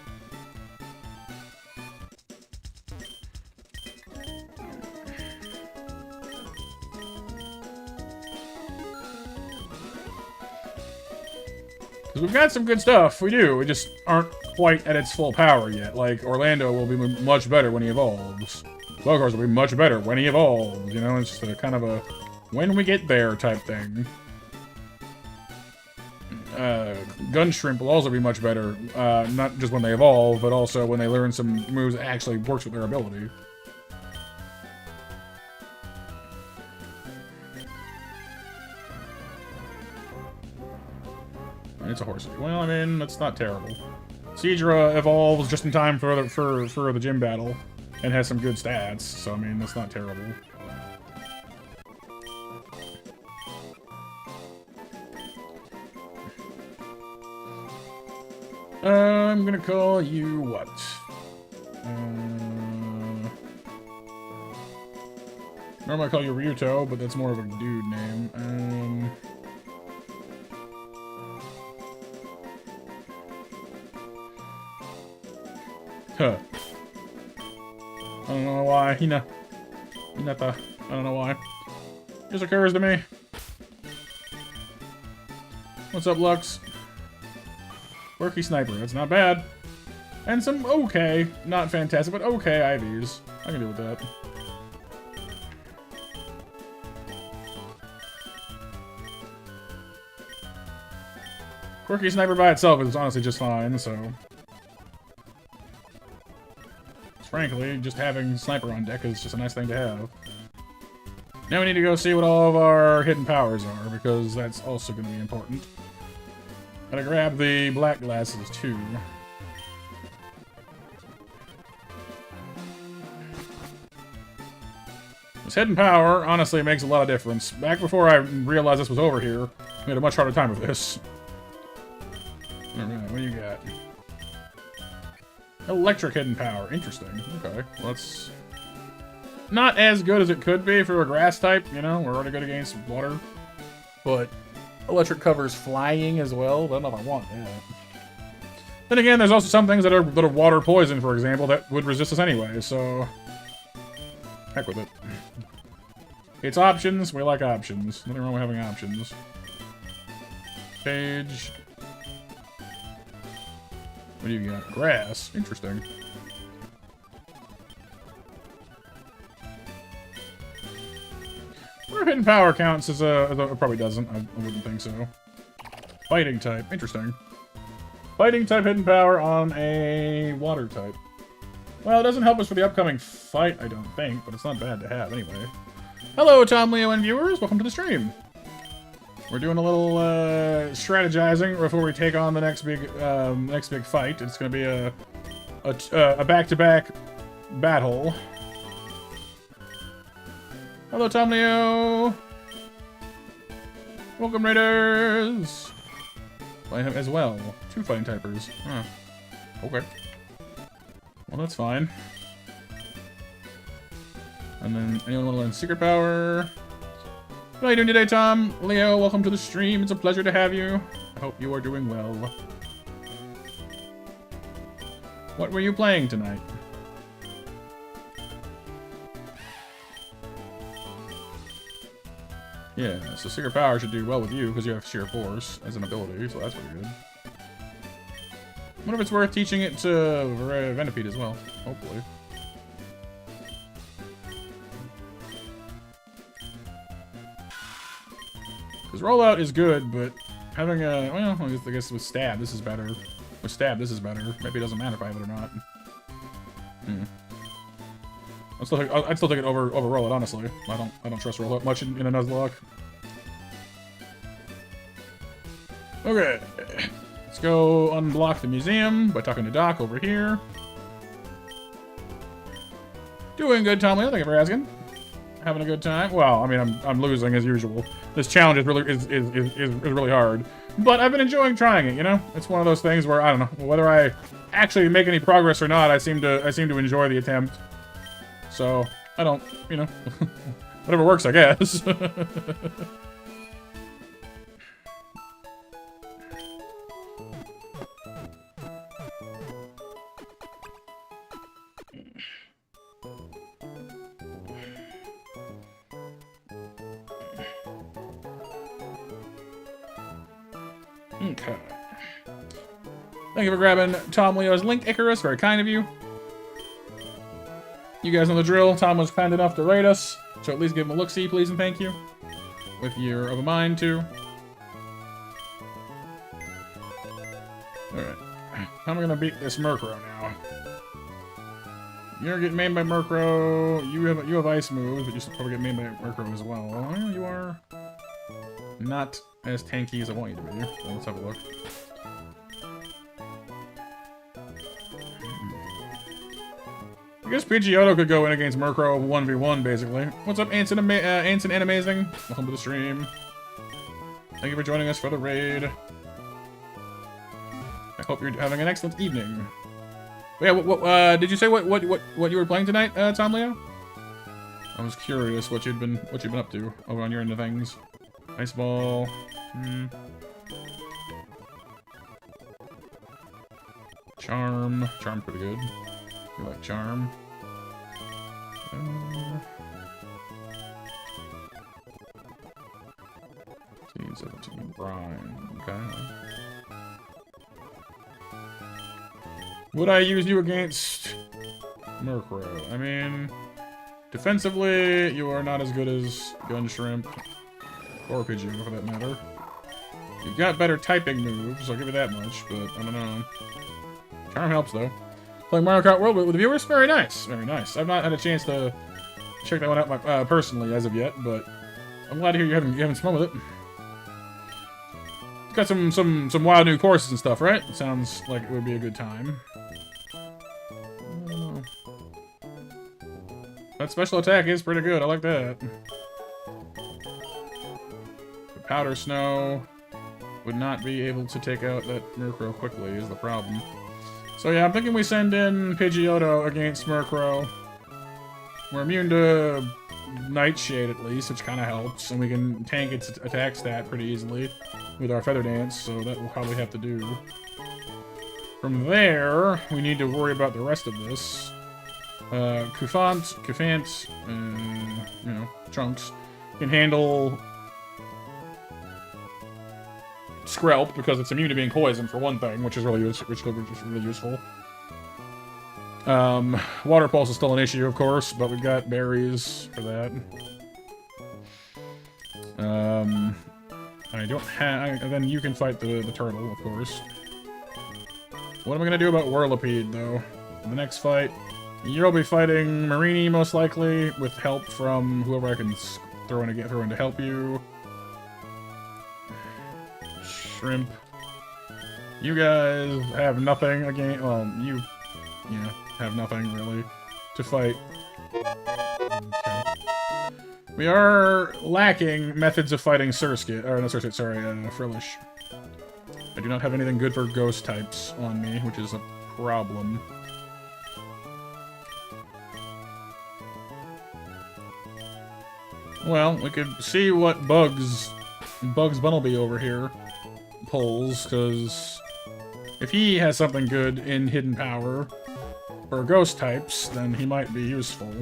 Because we've got some good stuff. We do. We just aren't quite at its full power yet. Like, Orlando will be much better when he evolves. Slowcars will be much better when he evolves. You know, it's just a kind of a when we get there type thing. Gun Shrimp will also be much better. Not just when they evolve, but also when they learn some moves that actually works with their ability. It's a horsey. Well, I mean, that's not terrible. Seadra evolves just in time for the gym battle and has some good stats, so I mean, that's not terrible. I'm gonna call you what? Normally I call you Ryuto, but that's more of a dude name. Huh. I don't know why. Hinata. I don't know why. Just occurs to me. What's up, Lux? Quirky Sniper. That's not bad. And some okay, not fantastic, but okay IVs. I can deal with that. Quirky Sniper by itself is honestly just fine, so. Frankly, just having Sniper on deck is just a nice thing to have. Now we need to go see what all of our hidden powers are, because that's also going to be important. Gotta grab the black glasses, too. This hidden power, honestly, makes a lot of difference. Back before I realized this was over here, we had a much harder time with this. Alright, what do you got? Electric hidden power. Interesting. Okay. Let's... Not as good as it could be for a grass type, you know? We're already good against water. But Electric covers flying as well, but I don't know if I want that. Then again, there's also some things that are water poison, for example, that would resist us anyway, so... Heck with it. It's options. We like options. Nothing wrong with having options. Page. What do you got? Grass. Interesting. I wonder if hidden power counts as a... It probably doesn't. I wouldn't think so. Fighting type. Interesting. Fighting type hidden power on a water type. Well, it doesn't help us for the upcoming fight, I don't think, but it's not bad to have anyway. Hello, Tom, Leo, and viewers. Welcome to the stream. We're doing a little strategizing before we take on the next big fight. It's going to be a back-to-back battle. Hello, Tom, Leo. Welcome, Raiders. Playing him as well. 2 fighting typers. Huh. Okay. Well, that's fine. And then, anyone want to learn secret power? What are you doing today, Tom? Leo, welcome to the stream. It's a pleasure to have you. I hope you are doing well. What were you playing tonight? Yeah, so secret power should do well with you because you have sheer force as an ability, so that's pretty good. I wonder if it's worth teaching it to Venipede as well. Hopefully. Because rollout is good, but having a... Well, I guess with stab, this is better. With stab, this is better. Maybe it doesn't matter if I have it or not. I'd still take it over rollout, honestly. I don't trust rollout much in a Nuzlocke. Okay. Let's go unblock the museum by talking to Doc over here. Doing good, Tom Leo. Thank you for asking. Having a good time. Well, I mean, I'm losing as usual. This challenge is really hard, but I've been enjoying trying it. You know, it's one of those things where I don't know whether I actually make any progress or not. I seem to enjoy the attempt. So I don't, you know, whatever works, I guess. Okay. Thank you for grabbing Tom Leo's Link Icarus. Very kind of you. You guys know the drill. Tom was kind enough to rate us, so at least give him a look-see, please and thank you. If you're of a mind to. Alright. How am I gonna beat this Murkrow now? You're getting made by Murkrow. You have ice moves, but you should probably get made by Murkrow as well. Well, you are not as tanky as I want you to be. So let's have a look. I guess Pidgeotto could go in against Murkrow 1v1, basically. What's up, Anson and Amazing? Welcome to the stream. Thank you for joining us for the raid. I hope you're having an excellent evening. But yeah, did you say what you were playing tonight, Tom Leo? I was curious what you'd been up to over on your end of things. Ice Ball. Charm. Charm's pretty good. You like Charm. 17, Brine. Okay. Would I use you against Murkrow? I mean, defensively, you are not as good as Gun Shrimp or Pidgeot, for that matter. You've got better typing moves, I'll give you that much, but I don't know. Charm helps, though. Playing Mario Kart World with the viewers? Very nice, very nice. I've not had a chance to check that one out personally as of yet, but I'm glad to hear you're having fun with it. It's got some wild new courses and stuff, right? It sounds like it would be a good time. I don't know. That special attack is pretty good, I like that. The Powder Snow would not be able to take out that Murkrow quickly is the problem. So yeah, I'm thinking we send in Pidgeotto against Murkrow. We're immune to Nightshade at least, which kind of helps, and we can tank its attack stat pretty easily with our Feather Dance, so that will probably have to do. From there, we need to worry about the rest of this. Kufant, you know, Trunks can handle Skrelp because it's immune to being poisoned for one thing, which is really useful. Water Pulse is still an issue, of course, but we've got berries for that. I don't have. And then you can fight the turtle, of course. What am I gonna do about Whirlipede, though? In the next fight, you'll be fighting Marini, most likely, with help from whoever I can throw in to help you. Shrimp. You guys have nothing again. Well, you have nothing really to fight. Okay. We are lacking methods of fighting Surskit, or no, Surskit, sorry, Frillish. I do not have anything good for ghost types on me, which is a problem. Well, we could see what Bugs Bunnelby over here pulls, because if he has something good in Hidden Power for ghost types, then he might be useful.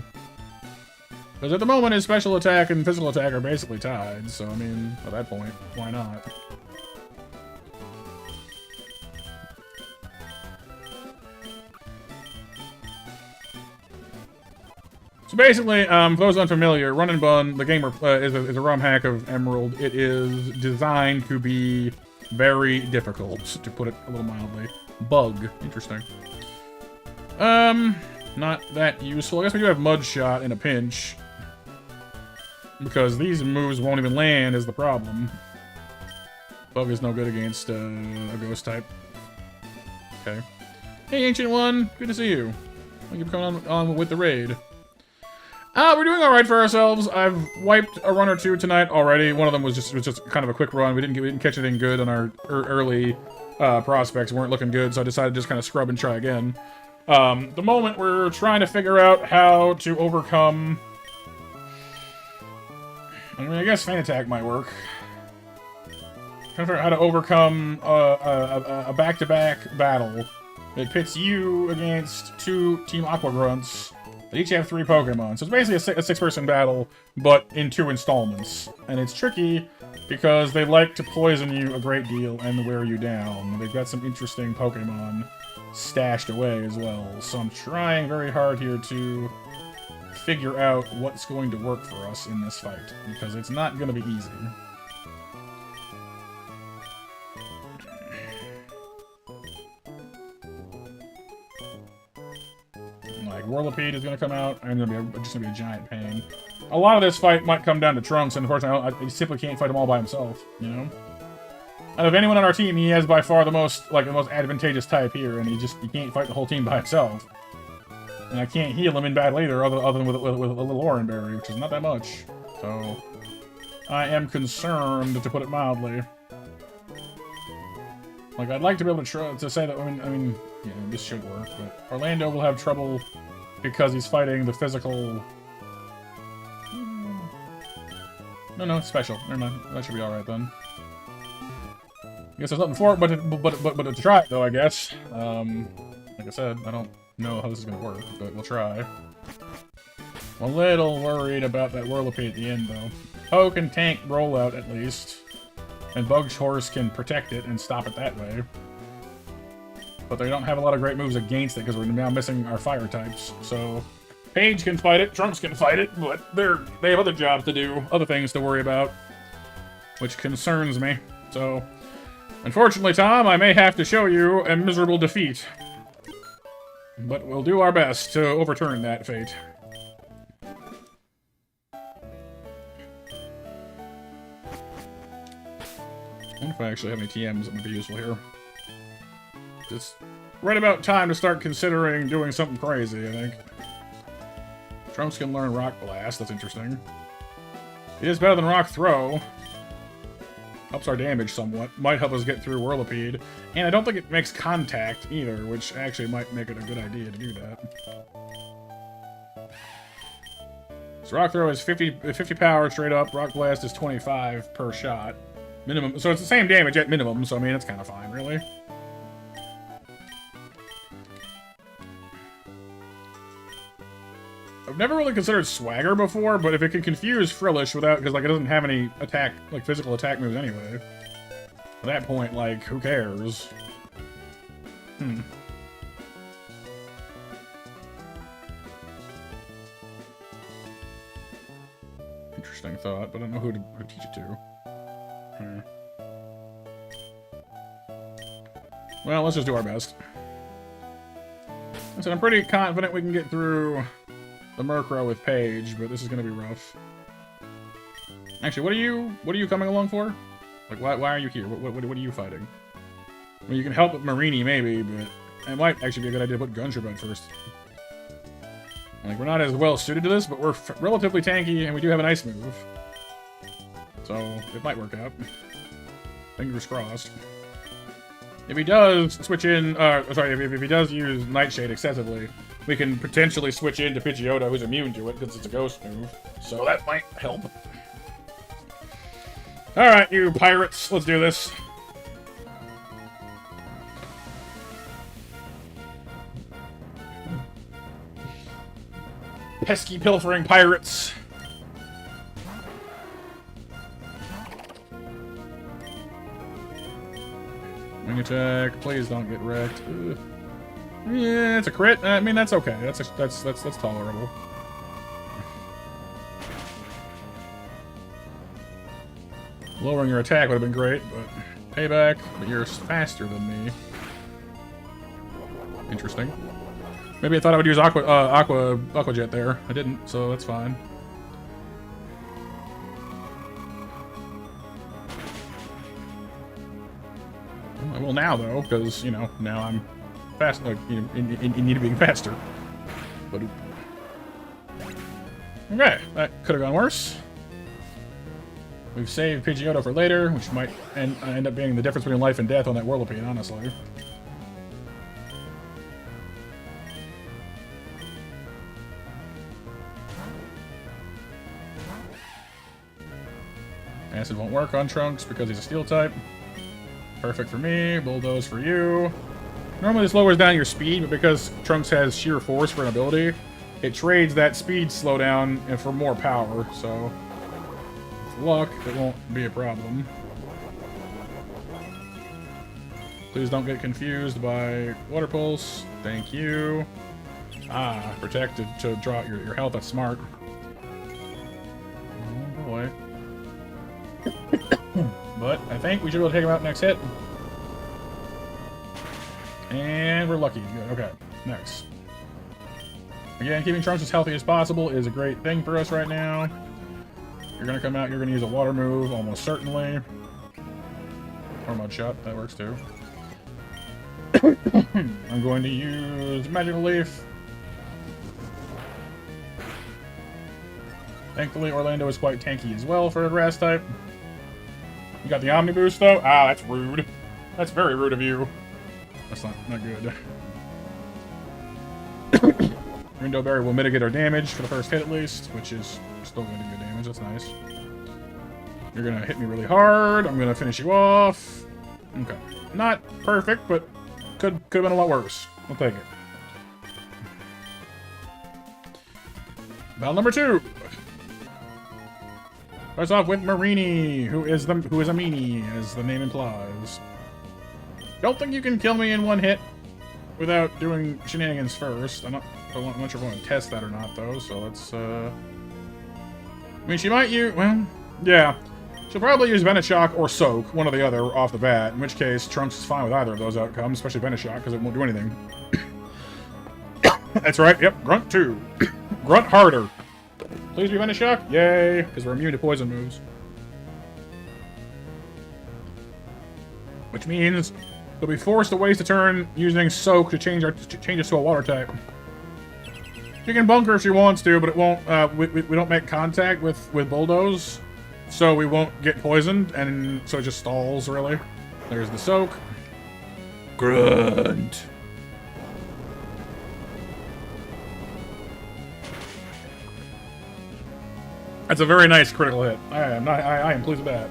Because at the moment, his special attack and physical attack are basically tied, so I mean, at that point, why not? So basically, for those unfamiliar, Run Bun, the game is a ROM hack of Emerald. It is designed to be very difficult, to put it a little mildly. Bug. Interesting. Not that useful. I guess we do have Mud Shot in a pinch. Because these moves won't even land is the problem. Bug is no good against a ghost type. Okay. Hey, Ancient One. Good to see you. Thank you for coming on with the raid. We're doing alright for ourselves. I've wiped a run or two tonight already. One of them was just kind of a quick run. We didn't catch anything good on our early prospects. Weren't looking good, so I decided to just kind of scrub and try again. The moment we're trying to figure out how to overcome... I mean, I guess Feint Attack might work. Trying to figure out how to overcome a back-to-back battle that pits you against two Team Aqua Grunts. They each have 3 Pokemon, so it's basically a 6-person battle, but in 2 installments. And it's tricky because they like to poison you a great deal and wear you down. They've got some interesting Pokemon stashed away as well, so I'm trying very hard here to figure out what's going to work for us in this fight, because it's not going to be easy. Like, Whirlipede is going to come out, and it's just going to be a giant pain. A lot of this fight might come down to Trunks, and unfortunately, I simply can't fight him all by himself, you know? Out of anyone on our team, he has by far the most advantageous type here, and he can't fight the whole team by himself. And I can't heal him in battle either, other than with a little Oran Berry, which is not that much. So, I am concerned, to put it mildly. Like, I'd like to be able to say that, I mean, yeah, this should work, but Orlando will have trouble because he's fighting the physical... No, it's special. Never mind. That should be alright then. I guess there's nothing for it but to try it, though, I guess. Like I said, I don't know how this is going to work, but we'll try. I'm a little worried about that Whirlipede at the end, though. Poe can tank Rollout, at least. And Bug's Horse can protect it and stop it that way. But they don't have a lot of great moves against it, because we're now missing our fire types. So, Paige can fight it, Trunks can fight it, but they have other jobs to do, other things to worry about. Which concerns me. So, unfortunately, Tom, I may have to show you a miserable defeat. But we'll do our best to overturn that fate. I wonder if I actually have any TMs that would be useful here. It's right about time to start considering doing something crazy, I think. Trunks can learn Rock Blast, that's interesting. It is better than Rock Throw. Helps our damage somewhat. Might help us get through Whirlipede. And I don't think it makes contact either, which actually might make it a good idea to do that. So Rock Throw is 50 power straight up. Rock Blast is 25 per shot. Minimum. So it's the same damage at minimum, so I mean, it's kind of fine, really. I've never really considered Swagger before, but if it can confuse Frillish without, because like it doesn't have any attack, like physical attack moves anyway. At that point, like, who cares? Interesting thought, but I don't know who to teach it to. Well, let's just do our best. So I'm pretty confident we can get through the Murkrow with Paige, but this is gonna be rough. Actually, what are you coming along for? Like, why are you here? What are you fighting? I mean, you can help with Marini, maybe, but it might actually be a good idea to put Guntrip out first. Like, we're not as well suited to this, but we're relatively tanky, and we do have an ice move. So, it might work out. Fingers crossed. If he does switch in, if he does use Nightshade excessively, we can potentially switch into Pidgeotto, who's immune to it, because it's a ghost move. So that might help. Alright, you pirates, let's do this. Pesky pilfering pirates. Wing attack, please don't get wrecked. Ugh. Yeah, it's a crit. I mean, that's okay. That's tolerable. Lowering your attack would have been great, but payback. But you're faster than me. Interesting. Maybe I thought I would use Aqua Jet there. I didn't, so that's fine. I will now, though, because, you know, now I'm fast, like, you know, in need of being faster. But okay, that could have gone worse. We've saved Pidgeotto for later, which might end up being the difference between life and death on that Whirlipede, honestly. Acid won't work on Trunks because he's a Steel type. Perfect for me. Bulldoze for you. Normally this lowers down your speed, but because Trunks has sheer force for an ability, it trades that speed slowdown for more power, so with luck, it won't be a problem. Please don't get confused by Water Pulse. Thank you. Ah, protected to draw out your health. That's smart. Oh boy. But I think we should be able to take him out next hit. And we're lucky. Good. Okay. Next. Again, keeping Trunks as healthy as possible is a great thing for us right now. You're going to come out, you're going to use a water move, almost certainly. Or Mud Shot. That works too. I'm going to use Magical Leaf. Thankfully, Orlando is quite tanky as well for a grass type. You got the Omni Boost, though? Ah, that's rude. That's very rude of you. That's not good. Rindo Berry will mitigate our damage for the first hit, at least, which is still going to do good damage. That's nice. You're going to hit me really hard. I'm going to finish you off. Okay. Not perfect, but could have been a lot worse. I'll take it. Battle number 2. Starts off with Marini, who is a meanie, as the name implies. Don't think you can kill me in one hit without doing shenanigans first. I'm not sure if I want to test that or not, though. So let's. I mean, she might use. Well, yeah, she'll probably use Venoshock or Soak, one or the other, off the bat. In which case, Trunks is fine with either of those outcomes, especially Venoshock, because it won't do anything. That's right. Yep, Grunt 2. Grunt harder. Please be Venoshock. Yay, because we're immune to poison moves. Which means we'll be forced to waste a turn using Soak to change us to a water type. She can bunker if she wants to, but it won't. We don't make contact with Bulldoze, so we won't get poisoned, and so it just stalls really. There's the Soak. Grunt. That's a very nice critical hit. I am pleased with that.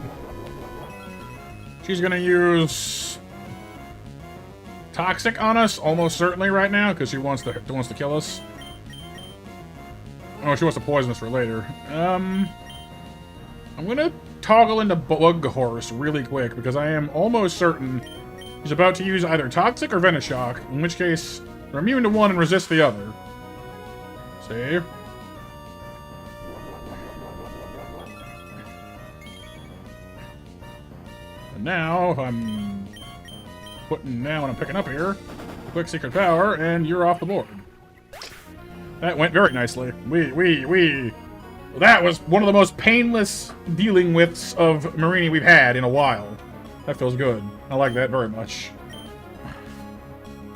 She's gonna use Toxic on us, almost certainly right now, because she wants to kill us. Oh, she wants to poison us for later. I'm gonna toggle into Bug Horse really quick, because I am almost certain she's about to use either Toxic or Venoshock, in which case we're immune to one and resist the other. See? And now, I'm putting down what I'm picking up here. Quick Secret Power, and you're off the board. That went very nicely. That was one of the most painless dealing withs of Marini we've had in a while. That feels good. I like that very much.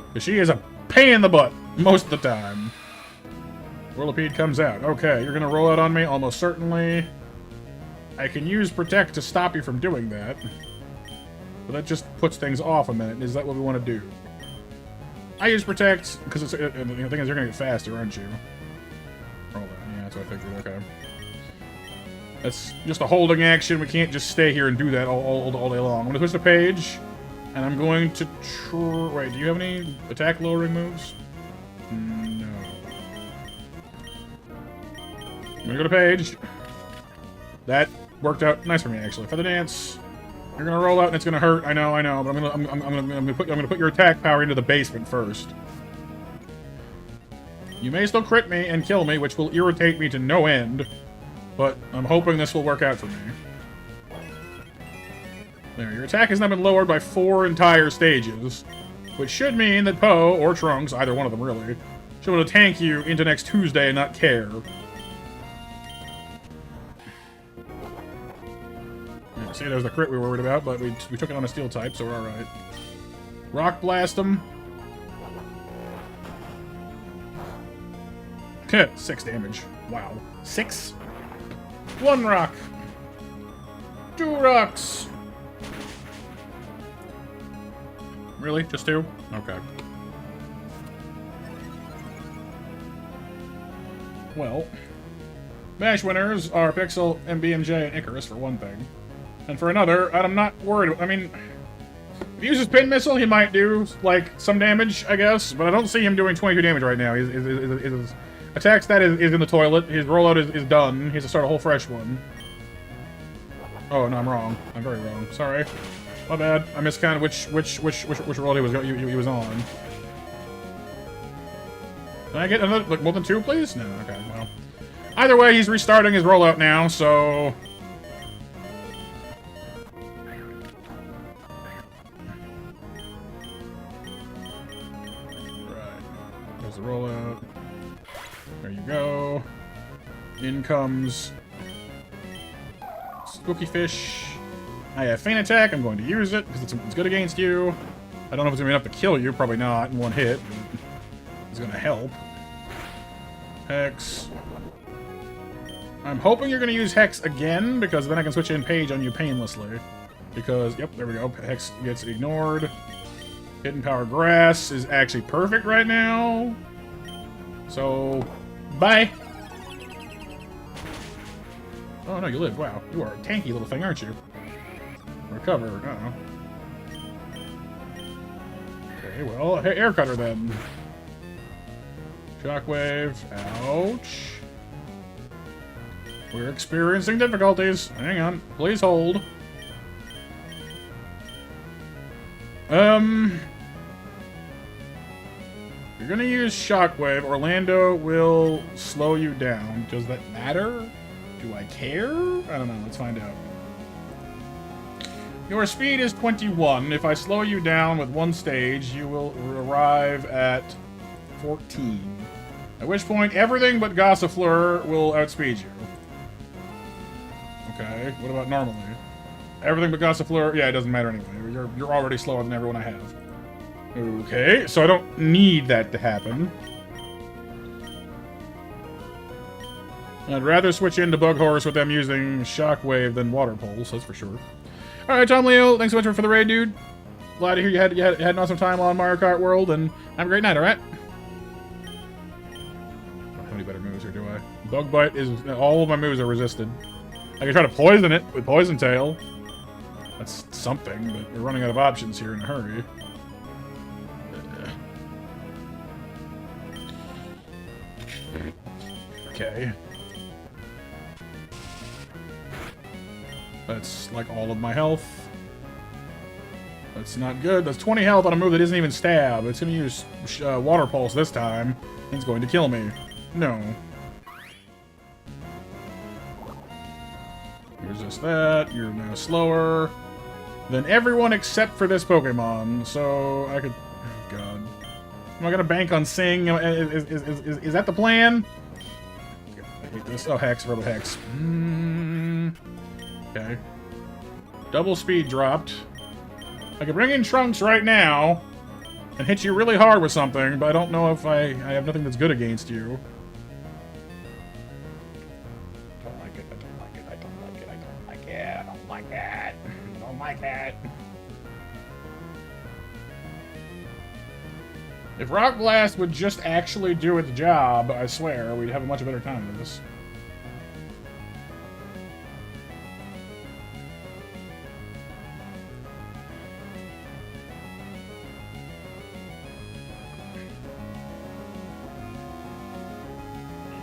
Because she is a pain in the butt most of the time. Whirlipede comes out. Okay, you're gonna roll out on me, almost certainly. I can use Protect to stop you from doing that. But that just puts things off a minute. Is that what we want to do? I use Protect, because the thing is, you're gonna get faster, aren't you? Roll that. Yeah, that's what I figured. Okay. That's just a holding action. We can't just stay here and do that all day long. I'm gonna switch the page, and I'm going to wait, do you have any attack lowering moves? No. I'm gonna go to page. That worked out nice for me, actually. Feather Dance. You're gonna roll out and it's gonna hurt. I know, but I'm gonna put your attack power into the basement first. You may still crit me and kill me, which will irritate me to no end, but I'm hoping this will work out for me. There, your attack has now been lowered by 4 entire stages, which should mean that Poe, or Trunks, either one of them really, should be able to tank you into next Tuesday and not care. See, there's the crit we were worried about, but we took it on a steel type, so we're alright. Rock Blast him. 6 damage. Wow. 6? 1 rock. 2 rocks. Really? Just 2? Okay. Well, Bash winners are Pixel, MBMJ, and Icarus for one thing. And for another, I'm not worried. I mean, if he uses Pin Missile, he might do, like, some damage, I guess. But I don't see him doing 22 damage right now. His attack stat is in the toilet. His rollout is done. He has to start a whole fresh one. Oh, no, I'm wrong. I'm very wrong. Sorry. My bad. I miscounted which roll he was on. Can I get another, like, more than 2, please? No, okay, well. Either way, he's restarting his rollout now, so... the rollout. There you go. In comes Spooky Fish. I have Feint Attack. I'm going to use it because it's good against you. I don't know if it's going to be enough to kill you. Probably not in one hit. It's going to help. Hex. I'm hoping you're going to use Hex again because then I can switch in Page on you painlessly. Because, yep, there we go. Hex gets ignored. Hidden Power Grass is actually perfect right now. So, bye. Oh no, you live. Wow, you are a tanky little thing, aren't you? Recover. Uh-oh. Okay, well, Air Cutter then. Shockwave. Ouch. We're experiencing difficulties. Hang on. Please hold. You're gonna use Shockwave. Orlando will slow you down. Does that matter? Do I care? I don't know. Let's find out. Your speed is 21. If I slow you down with 1 stage, you will arrive at 14. At which point, everything but Gossifleur will outspeed you. Okay, what about normally? Everything but Gossifleur, yeah, it doesn't matter anyway. You're already slower than everyone I have. Okay, so I don't need that to happen. I'd rather switch into Bug Horse with them using Shockwave than Water Pulse, that's for sure. Alright, Tom Leo, thanks so much for the raid, dude. Glad to hear you had an awesome time on Mario Kart World, and have a great night, alright? have any better moves, or do I? Bug Bite is... all of my moves are resisted. I can try to poison it with Poison Tail. That's something, but we're running out of options here in a hurry. Okay. That's like all of my health. That's not good. That's 20 health on a move that isn't even stab. It's going to use Water Pulse this time. It's going to kill me. No. Resist that. You're now slower than everyone except for this Pokemon. So I could... oh, God. Am I going to bank on Sing? Is that the plan? I hate this. Oh, Hex. Verbal Hex. Okay. Double speed dropped. I could bring in Trunks right now and hit you really hard with something, but I don't know if I have nothing that's good against you. I don't like it. I don't like it. I don't like it. I don't like it. I don't like it. I don't like it. If Rock Blast would just actually do its job, I swear, we'd have a much better time with this.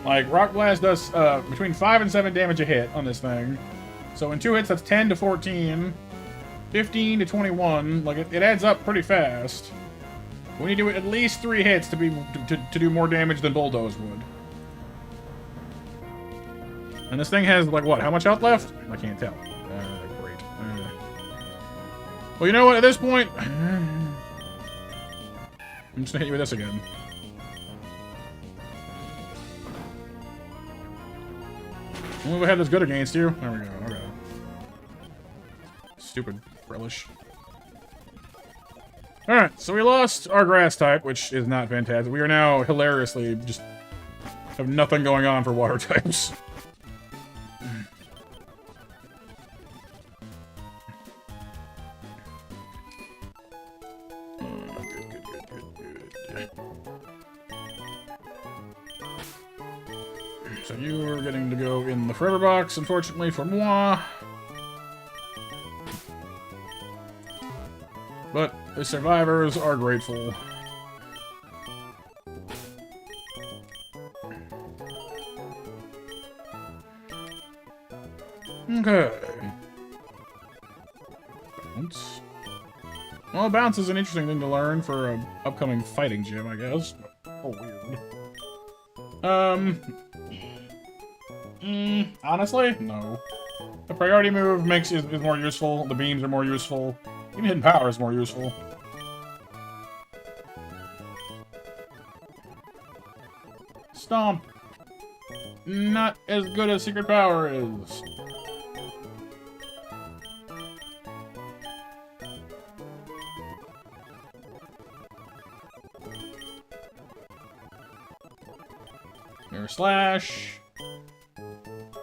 Like, Rock Blast does between 5 and 7 damage a hit on this thing. So in 2 hits, that's 10 to 14, 15 to 21. Like, it adds up pretty fast. We need to do at least 3 hits to do more damage than Bulldoze would. And this thing has, like, what? How much health left? I can't tell. Great. Well, you know what? At this point... I'm just gonna hit you with this again. What we had that's good against you? There we go. Okay. Stupid relish. Alright, so we lost our grass type, which is not fantastic. We are now hilariously just have nothing going on for water types. So you are getting to go in the forever box, unfortunately, for moi. But the survivors are grateful. Okay. Bounce. Well, bounce is an interesting thing to learn for an upcoming fighting gym, I guess. Oh, weird. Honestly, no. The priority move is more useful. The beams are more useful. Even hidden power is more useful. Stomp. Not as good as secret power is. Air slash.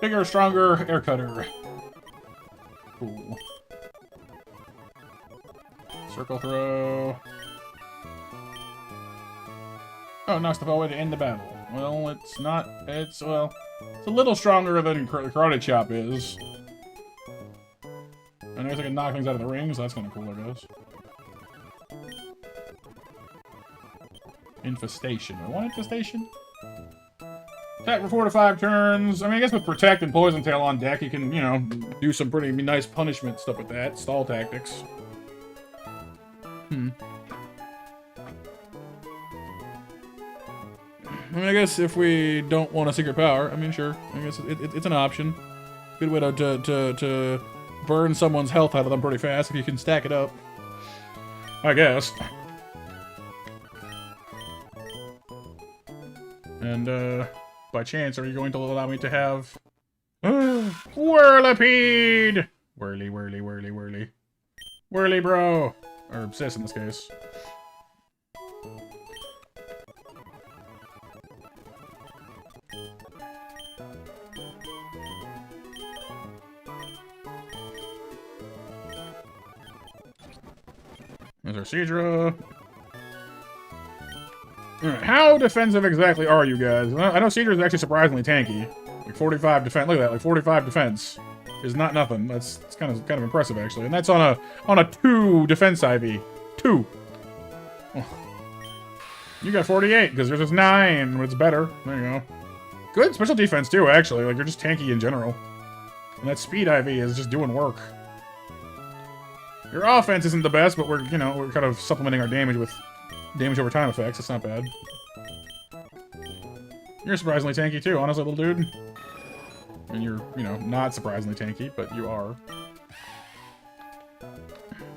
Bigger, stronger, air cutter. Cool. Circle throw. Oh, knocks the ball away to end the battle. Well, it's not. It's a little stronger than Karate Chop is. And I guess I can knock things out of the ring, so that's kind of cool, I guess. Infestation. I want Infestation? Attack for 4 to 5 turns. I mean, I guess with Protect and Poison Tail on deck, you can, you know, do some pretty nice punishment stuff with that. Stall tactics. I mean, I guess if we don't want a secret power, I mean, sure. I guess it's an option. Good way to burn someone's health out of them pretty fast if you can stack it up. I guess. And, by chance, are you going to allow me to have... Whirlipede! Whirly, whirly, whirly, whirly. Whirly, bro! Or sis, in this case. There's our Seadra. Alright, how defensive exactly are you guys? I know Cedar is actually surprisingly tanky. Like 45 defense. Look at that, like 45 defense is not nothing. It's kind of impressive actually, and that's on a 2 defense IV. 2. Oh. You got 48 because yours is 9. It's better. There you go. Good special defense too, actually. Like you're just tanky in general, and that speed IV is just doing work. Your offense isn't the best, but we're kind of supplementing our damage with damage over time effects. It's not bad. You're surprisingly tanky too, honestly, little dude. And you're, not surprisingly tanky, but you are.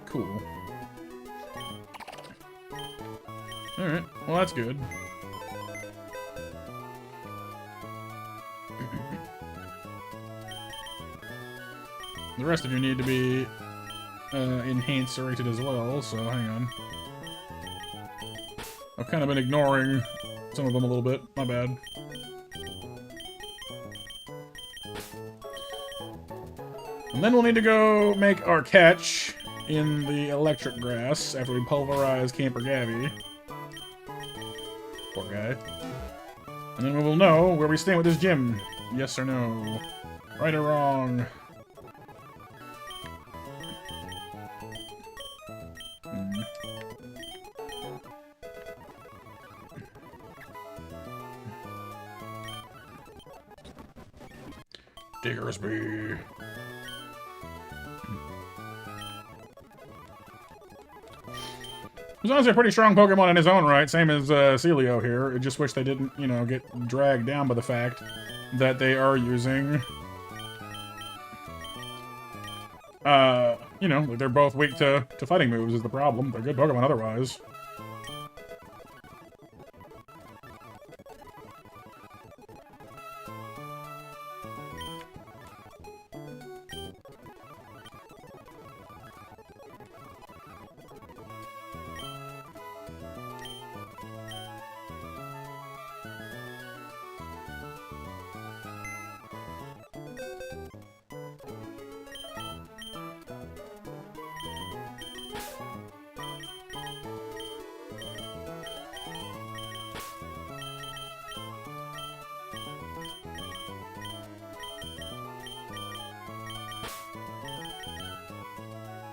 Cool. Alright, well that's good. The rest of you need to be enhanced or rated as well, so hang on. I've kind of been ignoring some of them a little bit. My bad. And then we'll need to go make our catch in the electric grass after we pulverize Camper Gabby. Poor guy. And then we will know where we stand with this gym. Yes or no. Right or wrong. Diggersby. He's honestly a pretty strong Pokemon in his own right, same as Celio here. I just wish they didn't, get dragged down by the fact that they are using... they're both weak to fighting moves is the problem. They're good Pokemon otherwise.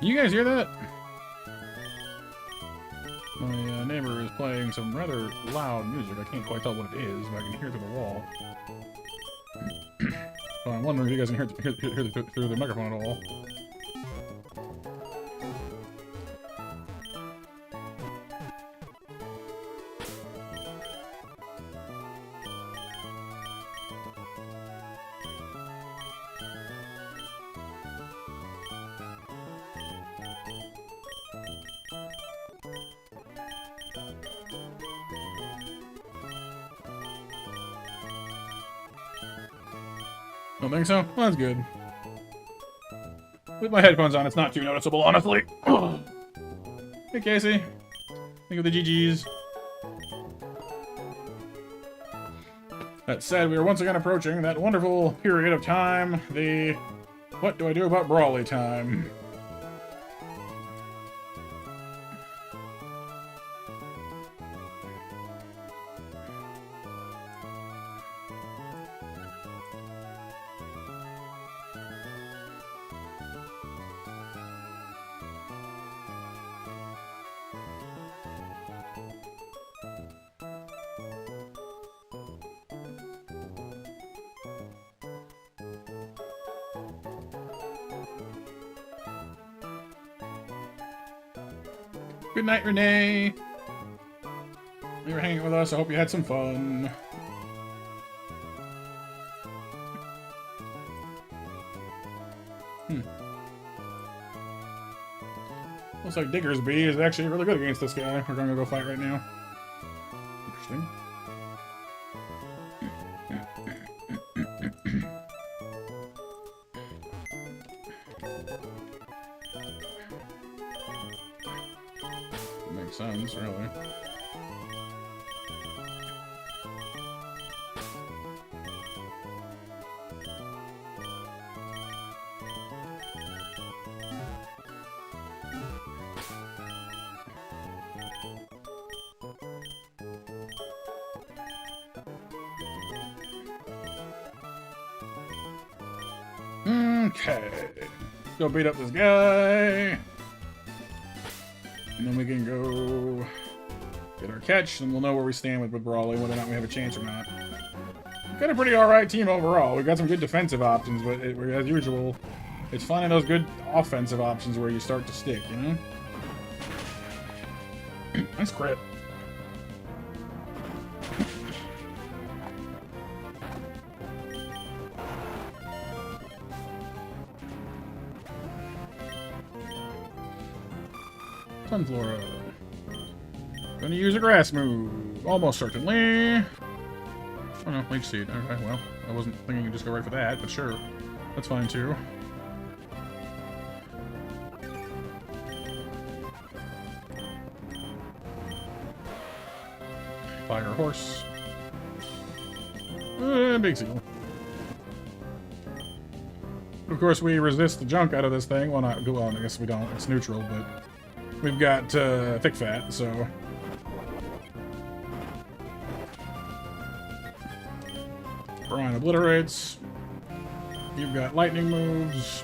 You guys hear that? My neighbor is playing some rather loud music. I can't quite tell what it is, but I can hear through the wall. So I'm wondering if you guys can hear through the microphone at all. Don't think so? Well, that's good. With my headphones on, it's not too noticeable, honestly. Hey, Casey. Think of the GGs. That said, we are once again approaching that wonderful period of time, the what do I do about Brawly time. Good night, Renee. You were hanging with us. I hope you had some fun. Looks like Diggersby is actually really good against this guy. We're gonna go fight right now. Interesting. Makes sense, really. Okay. Go beat up this guy. And then we can go get our catch, and we'll know where we stand with Brawly, whether or not we have a chance or not. We've got a pretty alright team overall. We've got some good defensive options, but as usual, it's finding those good offensive options where you start to stick, you know? Nice crit. Sunflora. Gonna use a grass move. Almost certainly. Oh no, Leech Seed. Okay, well, I wasn't thinking you'd just go right for that, but sure. That's fine too. Fire Horse. Big Seal. Of course, we resist the junk out of this thing. Well, not well, I guess we don't. It's neutral, but we've got Thick Fat, so. Brian obliterates. You've got lightning moves.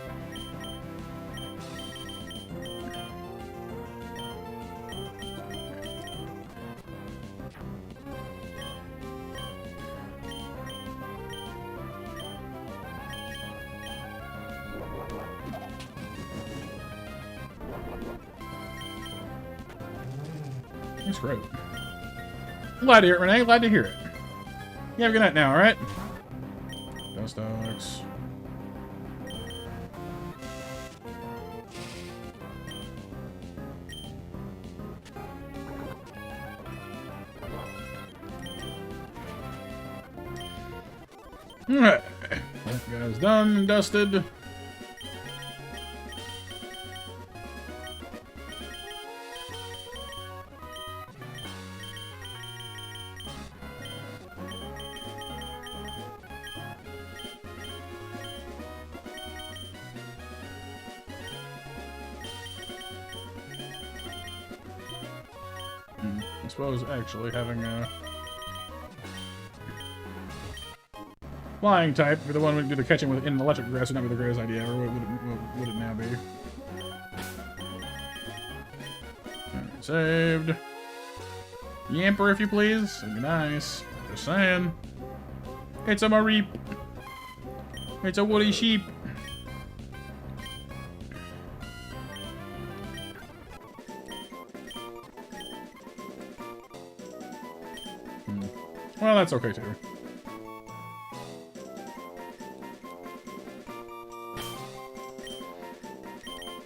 That's great. Glad to hear it, Renee. Glad to hear it. You have a good night now, alright? Dustox. Alright. That guy's done and dusted. I suppose actually having a flying type for the one we do the catching with in electric grass would not be the greatest idea ever. What would it now be? Alright, saved. Yamper, if you please. That'd be nice. Just saying. It's a Mareep. It's a woolly sheep. Well, that's okay too.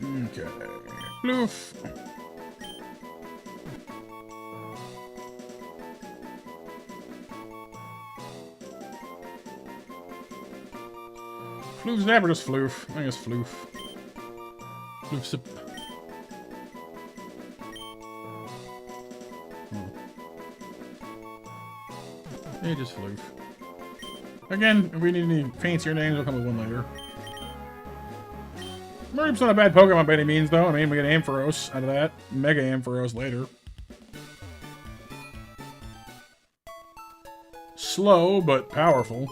Okay. Floof. Floof's nap or just floof? I think it's floof. Floof sip. Yeah, just floof. Again, if we need any fancier names, we'll come with one later. Mareep's not a bad Pokemon by any means, though. I mean, we get Ampharos out of that. Mega Ampharos later. Slow, but powerful.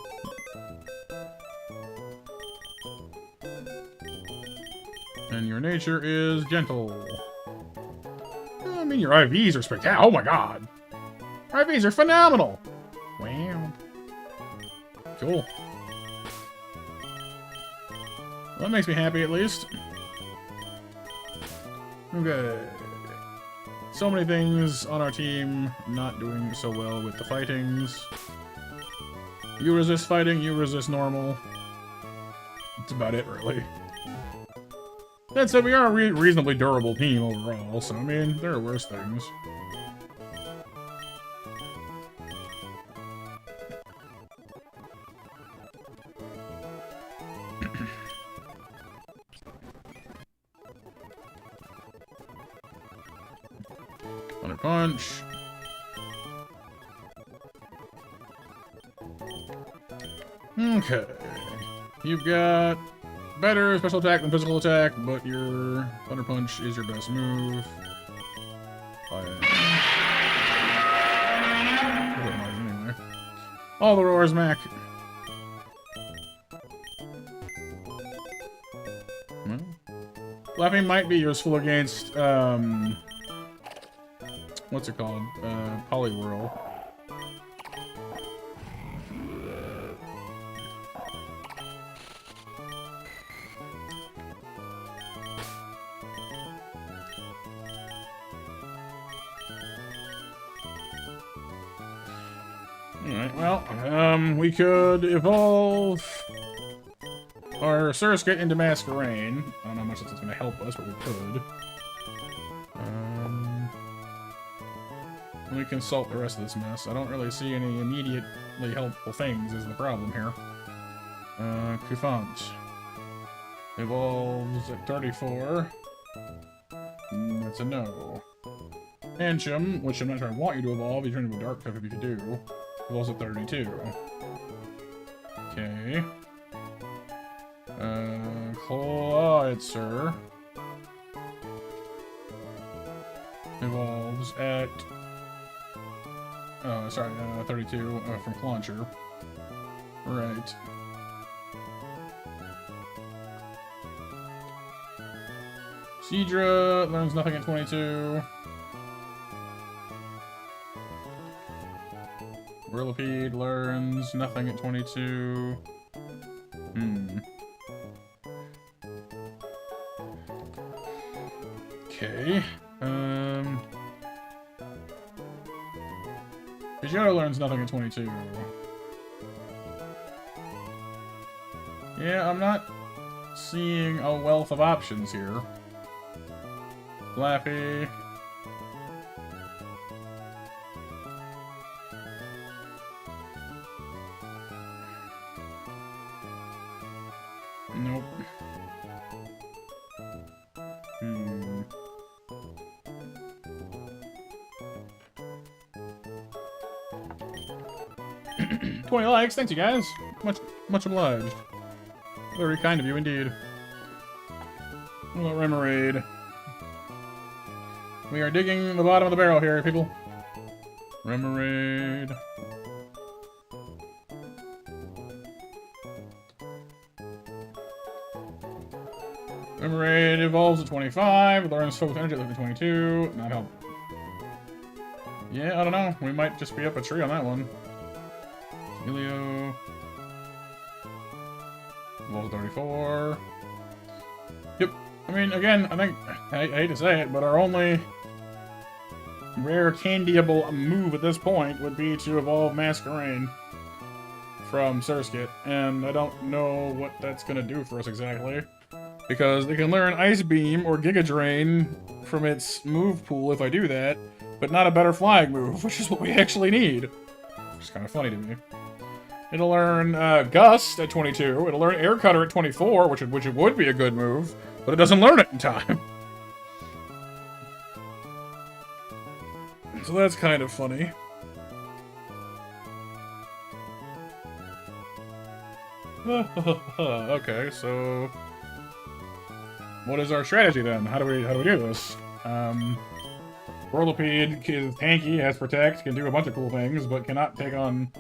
And your nature is gentle. I mean, your IVs are spectacular. Oh my god. IVs are phenomenal. Wow. Cool. Well, that makes me happy at least. Okay. So many things on our team not doing so well with the fightings. You resist fighting, you resist normal. That's about it, really. That said, we are a reasonably durable team overall, so I mean, there are worse things. Thunder Punch. Okay. You've got better special attack than physical attack, but your Thunder Punch is your best move. Anyway. All the roars, Mac. Flappy might be useful against, what's it called? Poliwhirl. Alright, well, we could evolve our Surskit into Masquerain. I don't know how much that's going to help us, but we could. Let me consult the rest of this mess. I don't really see any immediately helpful things is the problem here. Kufant evolves at 34. That's a no. Anchum, which I'm not sure I want you to evolve, you turn into a dark type if you could do. Evolves at 32. Okay. Clawitzer evolves at 32 from Clauncher. Right. Seadra learns nothing at 22. Whirlipede learns nothing at 22. Okay. Pidgeotto learns nothing at 22. Yeah, I'm not seeing a wealth of options here. Flappy. Nope. 20 likes, thanks you guys. Much obliged. Very kind of you indeed. What about Remoraid? We are digging the bottom of the barrel here, people. Remoraid. Remoraid evolves at 25, learns Focus Energy at 22. Not help. Yeah, I don't know. We might just be up a tree on that one. Helio. Evolves at 34. Yep. I mean, again, I hate to say it, but our only rare candyable move at this point would be to evolve Masquerain from Surskit, and I don't know what that's going to do for us exactly. Because they can learn Ice Beam or Giga Drain from its move pool if I do that, but not a better flying move, which is what we actually need. Which is kind of funny to me. It'll learn Gust at 22. It'll learn Air Cutter at 24, which it would be a good move, but it doesn't learn it in time. So that's kind of funny. Okay, so what is our strategy then? How do we do this? Whirlipede is tanky, has Protect, can do a bunch of cool things, but cannot take on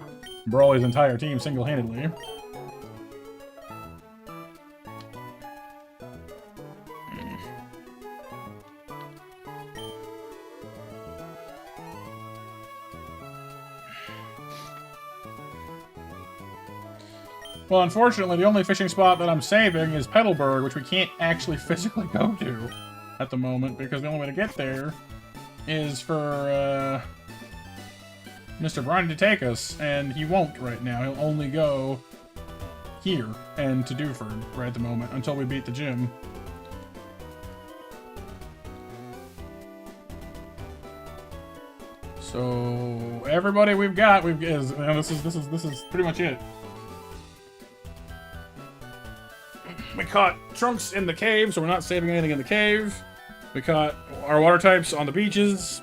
Brawly's entire team single-handedly. Well, unfortunately, the only fishing spot that I'm saving is Petalburg, which we can't actually physically go to at the moment, because the only way to get there is for Mr. Briny to take us, and he won't right now. He'll only go here and to Dewford right at the moment until we beat the gym. So everybody we've got, this is pretty much it. We caught Trunks in the cave, so we're not saving anything in the cave. We caught our water types on the beaches.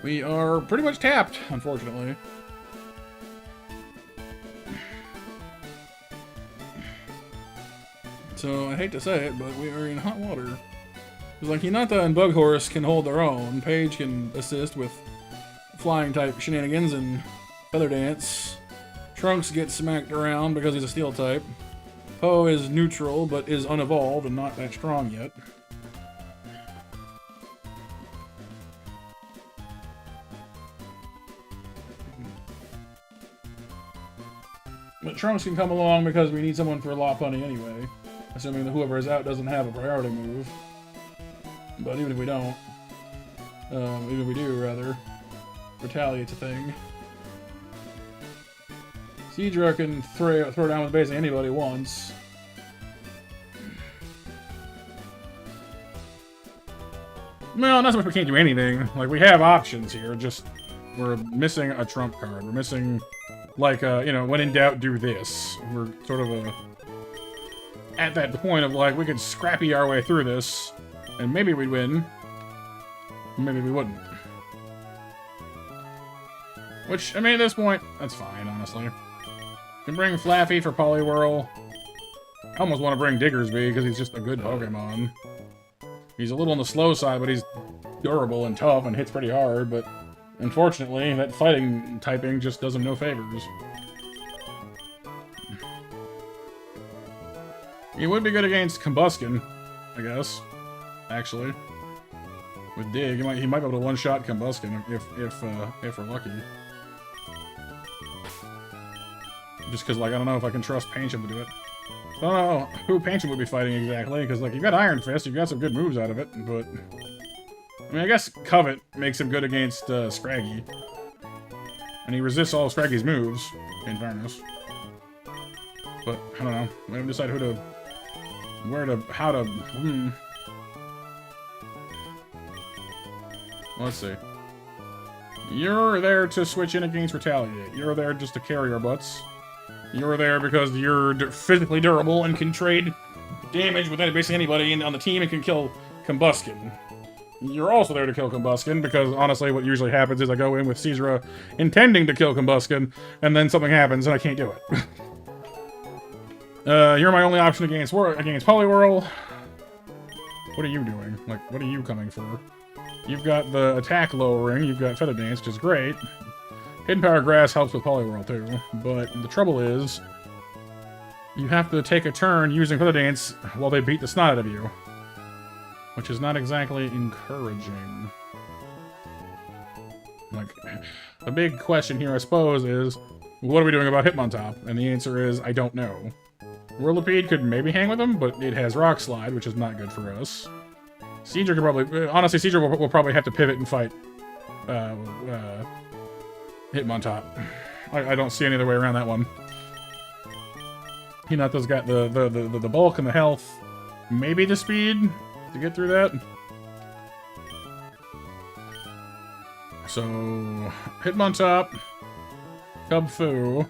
We are pretty much tapped, unfortunately. So, I hate to say it, but we are in hot water. Because, like, Hinata and Bughorse can hold their own. Paige can assist with flying-type shenanigans and feather dance. Trunks gets smacked around because he's a steel type. Poe is neutral, but is unevolved and not that strong yet. But Trunks can come along because we need someone for Lopunny anyway. Assuming that whoever is out doesn't have a priority move. But even if we don't, even if we do, rather, Retaliate's a thing. Seadra can throw down with basically anybody once. Well, not so much we can't do anything. Like, we have options here, just we're missing a trump card. We're missing, like, you know, when in doubt, do this. We're sort of at that point of, like, we could scrappy our way through this, and maybe we'd win. Maybe we wouldn't. Which, I mean, at this point, that's fine, honestly. Can bring Flaffy for Poliwhirl. I almost want to bring Diggersby, because he's just a good Pokemon. He's a little on the slow side, but he's durable and tough and hits pretty hard, but unfortunately, that fighting typing just does him no favors. He would be good against Combuskin, I guess, actually. With Dig, he might be able to one-shot Combuskin if we're lucky. Just because, like, I don't know if I can trust Pancham to do it. I don't know who Pancham would be fighting exactly, because, like, you've got Iron Fist, you've got some good moves out of it, but... I mean, I guess Covet makes him good against Scraggy. And he resists all Scraggy's moves, in fairness. But, I don't know. We haven't decided who to... where to... how to... Let's see. You're there to switch in against Retaliate. You're there just to carry our butts. You're there because you're physically durable and can trade damage with basically anybody on the team and can kill Combuskin. You're also there to kill Combuskin because, honestly, what usually happens is I go in with Caesara intending to kill Combuskin, and then something happens and I can't do it. You're my only option against Poliwhirl. What are you doing? Like, what are you coming for? You've got the attack lowering, you've got Feather Dance, which is great. Hidden Power Grass helps with Poliwhirl too, but the trouble is, you have to take a turn using Feather Dance while they beat the snot out of you. Which is not exactly encouraging. Like, the big question here, I suppose, is, what are we doing about Hitmontop? And the answer is, I don't know. Whirlipede could maybe hang with him, but it has Rock Slide, which is not good for us. Seadra could probably... honestly, Seadra will probably have to pivot and fight Hitmontop. I don't see any other way around that one. Hinata's got the bulk and the health. Maybe the speed to get through that. So, Hitmontop, Cubfu,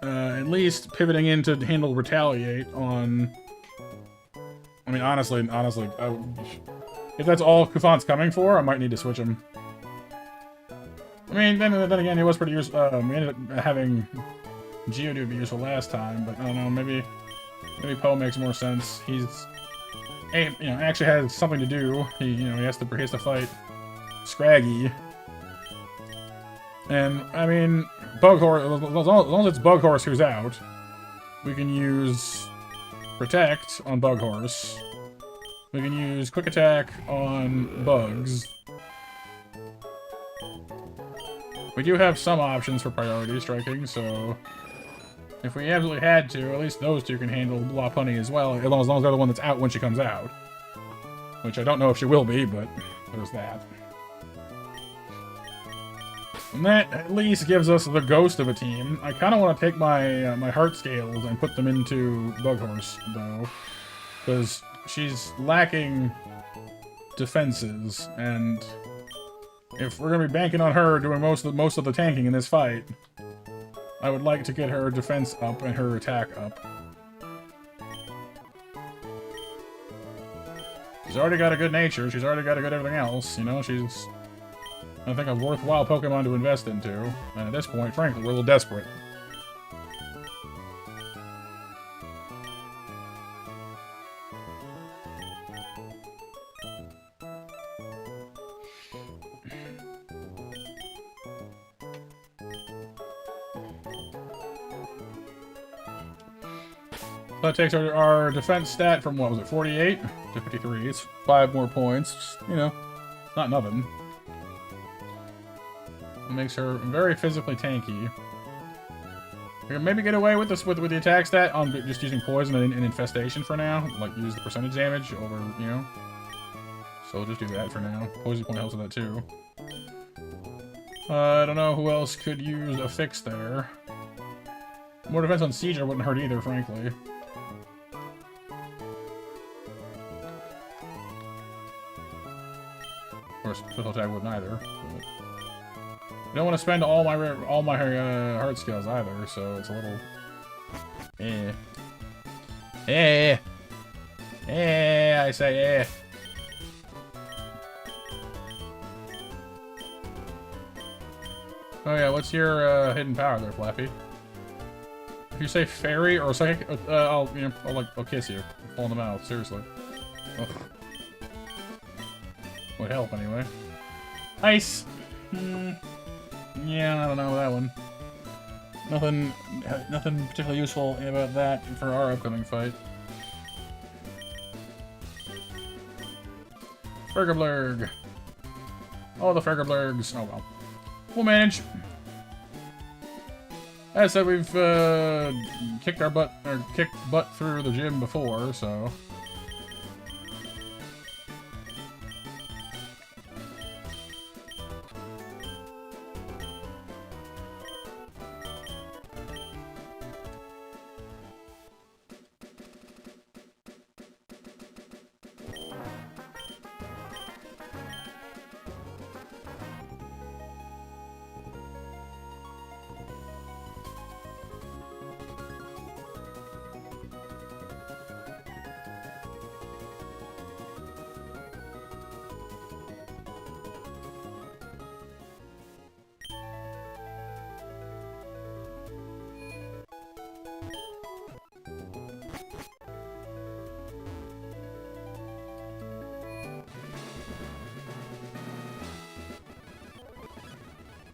at least pivoting in to handle Retaliate on... I mean, honestly, if that's all Kufan's coming for, I might need to switch him. I mean, then again, he was pretty useful. We ended up having Geodude be useful last time, but I don't know, maybe Poe makes more sense. He's, you know, actually has something to do. He has to fight Scraggy. And I mean, Bughorse. As long as it's Bughorse who's out, we can use Protect on Bughorse. We can use Quick Attack on Bugs. We do have some options for priority striking, so if we absolutely had to, at least those two can handle Lopunny as well, as long as they're the one that's out when she comes out. Which I don't know if she will be, but there's that. And that at least gives us the ghost of a team. I kind of want to take my my heart scales and put them into Bughorse, though, because she's lacking defenses, and if we're gonna be banking on her doing most of the tanking in this fight, I would like to get her defense up and her attack up. She's already got a good nature. She's already got a good everything else. You know, she's, I think, a worthwhile Pokemon to invest into. And at this point, frankly, we're a little desperate. That takes our defense stat from, what was it, 48 to 53. It's 5 more points. You know, not nothing. It makes her very physically tanky. We can maybe get away with this with the attack stat on just using poison and infestation for now. Like, use the percentage damage over, you know. So we'll just do that for now. Poison point helps with that too. I don't know who else could use a fix there. More defense on Siege wouldn't hurt either, frankly. Of course, physical attack wouldn't either. But I don't want to spend all my heart skills either, so it's a little. I say Oh yeah, what's your hidden power there, Flappy? If you say fairy or psychic, I'll kiss you. Fall in the mouth, seriously. Ugh. Would help anyway. Ice. Yeah, I don't know that one. Nothing particularly useful about that for our upcoming fight. Fergablurg. Oh, the Fergablurgs. Oh well. We'll manage. As I said, we've kicked butt through the gym before, so.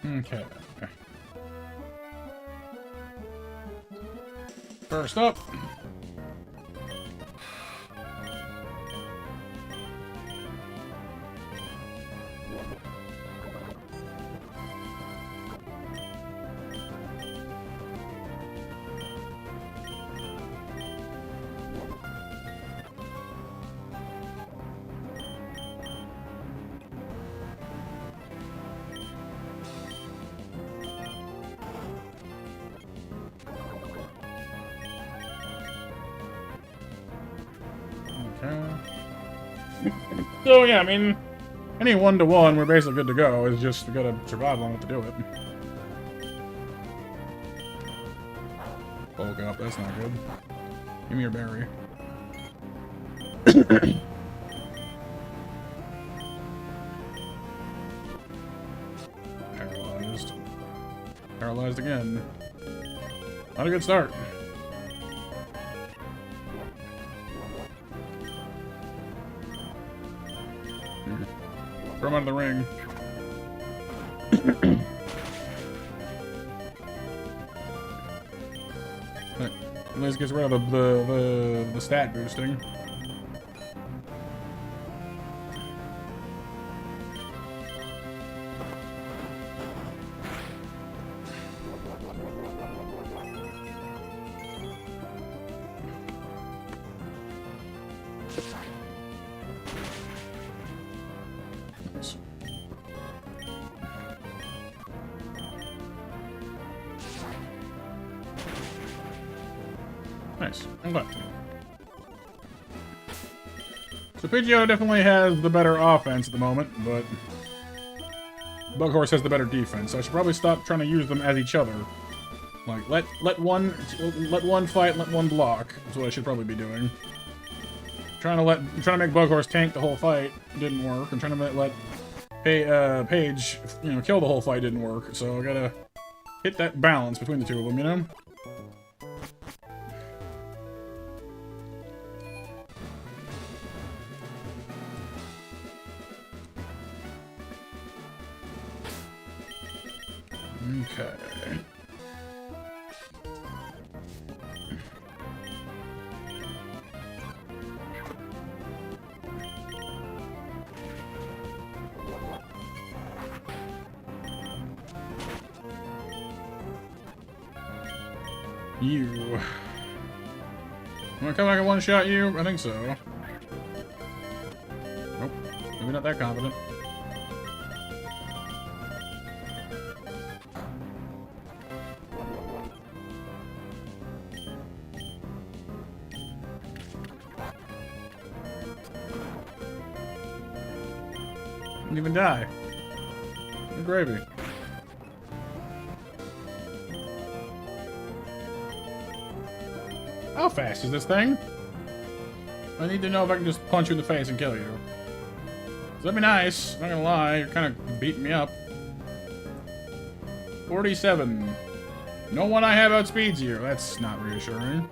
Okay. First up. So yeah, I mean, any 1-to-1, we're basically good to go. It's just we gotta survive long enough to do it. Bulk up, that's not good. Give me your berry. Paralyzed. Paralyzed again. Not a good start. Throw him out of the ring. At least gets rid of the stat boosting. Nice. I'm glad. So Pidgeotto definitely has the better offense at the moment, but Bughorse has the better defense. So I should probably stop trying to use them as each other. Like let one fight, let one block. Is what I should probably be doing. Trying to make Bughorse tank the whole fight didn't work. I'm trying to let Paige, kill the whole fight didn't work. So I gotta hit that balance between the two of them, you know. Okay. You. Wanna come back and one-shot you? I think so. Nope. Maybe not that confident. Didn't even die. Good gravy. How fast is this thing? I need to know if I can just punch you in the face and kill you. That'd be nice. Not gonna lie, you're kind of beating me up. 47. No one I have outspeeds you. That's not reassuring.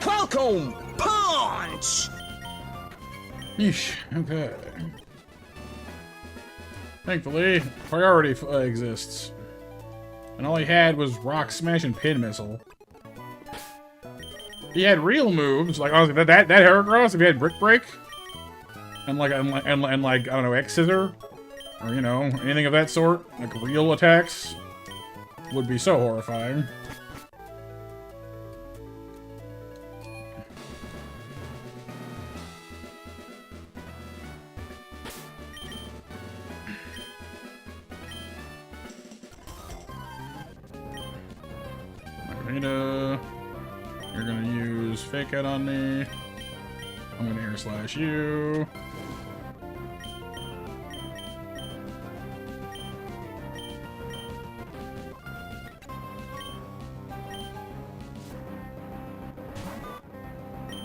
Falcon Punch! Yeesh. Okay. Thankfully, priority exists. And all he had was Rock Smash and Pin Missile. He had real moves, like honestly, that Heracross, if he had Brick Break, and like I don't know, X Scissor, or you know, anything of that sort, like real attacks, would be so horrifying. You're gonna use Fake Out on me. I'm gonna Air Slash you.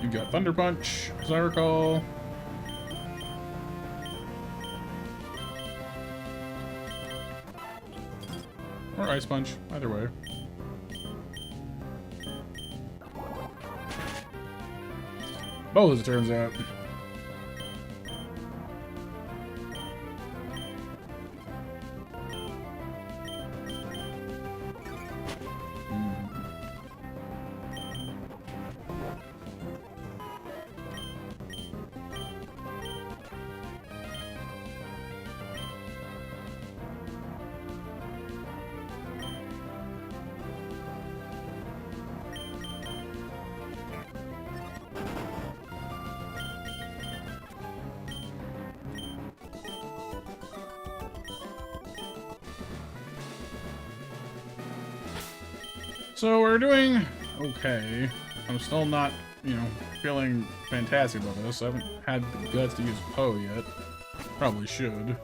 You got Thunder Punch, as I recall. Or Ice Punch, either way. Both, as it turns out. So we're doing okay. I'm still not, you know, feeling fantastic about this. I haven't had the guts to use Poe yet. Probably should.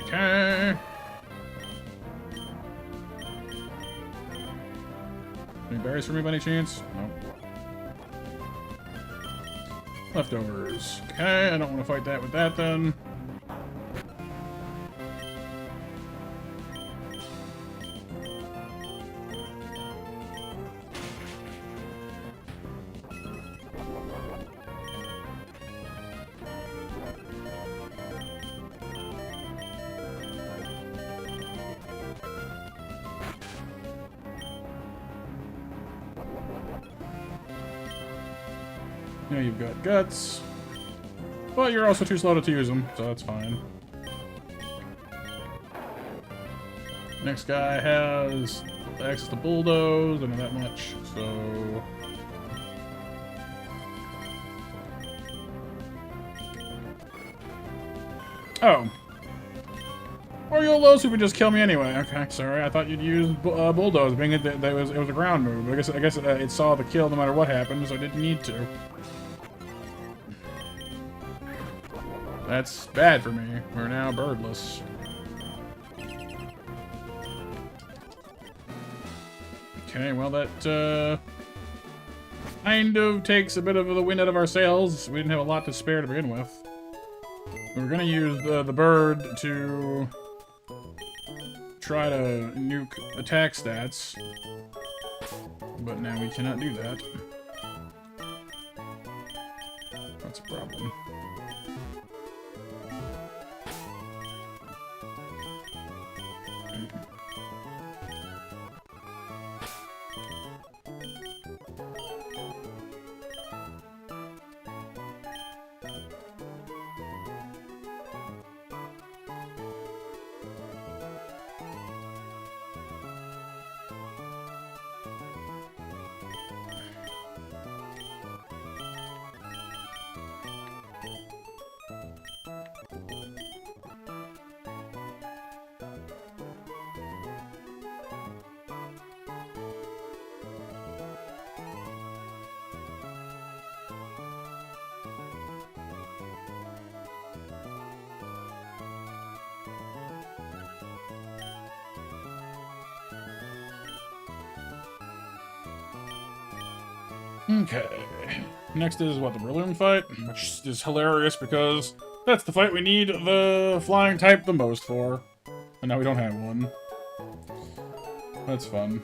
Okay. Any berries for me by any chance? Nope. Leftovers. Okay, I don't want to fight that with that then. Yeah, you've got guts, but you're also too slow to use them, so that's fine. Next guy has access to bulldoze, I know that much, so... Oh. Or you'll low super just kill me anyway. Okay, sorry. I thought you'd use bulldoze, being it that it was a ground move. I guess it saw the kill no matter what happened, so I didn't need to. That's bad for me. We're now birdless. Okay, well that kind of takes a bit of the wind out of our sails. We didn't have a lot to spare to begin with. We were gonna use the bird to try to nuke attack stats, but now we cannot do that. That's a problem. Okay. Next is, what, the balloon fight? Which is hilarious because that's the fight we need the flying type the most for. And now we don't have one. That's fun.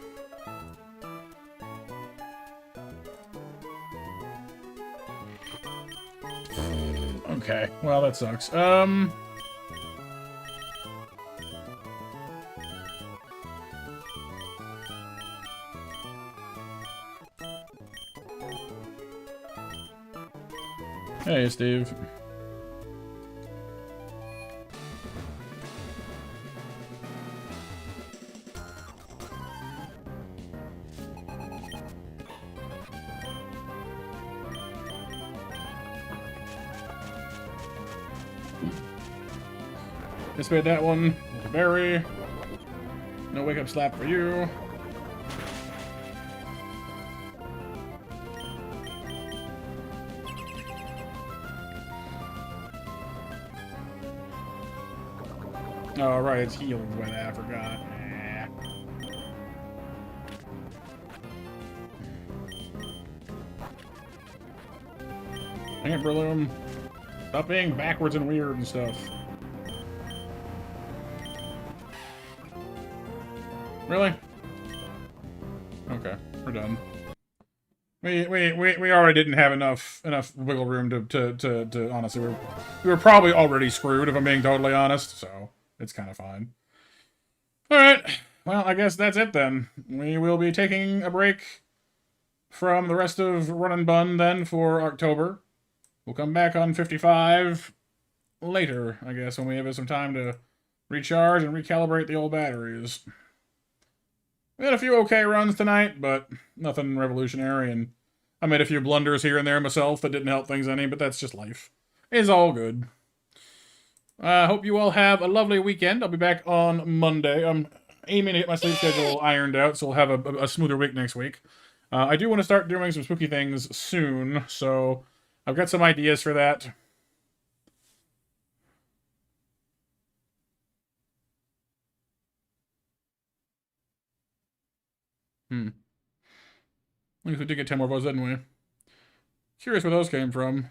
Okay, well that sucks. Hey, Steve. Dissipate that one. Berry. No wake up slap for you. Oh, right, it's healing with that, I forgot. Dang it, Breloom. Stop being backwards and weird and stuff. Really? Okay, we're done. We already didn't have enough wiggle room to honestly, we were probably already screwed, if I'm being totally honest, so it's kind of fine. Alright, well, I guess that's it then. We will be taking a break from the rest of Run Bun then for October. We'll come back on 55 later, I guess, when we have some time to recharge and recalibrate the old batteries. We had a few okay runs tonight, but nothing revolutionary, and I made a few blunders here and there myself that didn't help things any, but that's just life. It's all good. I hope you all have a lovely weekend. I'll be back on Monday. I'm aiming to get my sleep schedule ironed out, so we'll have a smoother week next week. I do want to start doing some spooky things soon, so I've got some ideas for that. At least we did get 10 more votes, didn't we? Curious where those came from.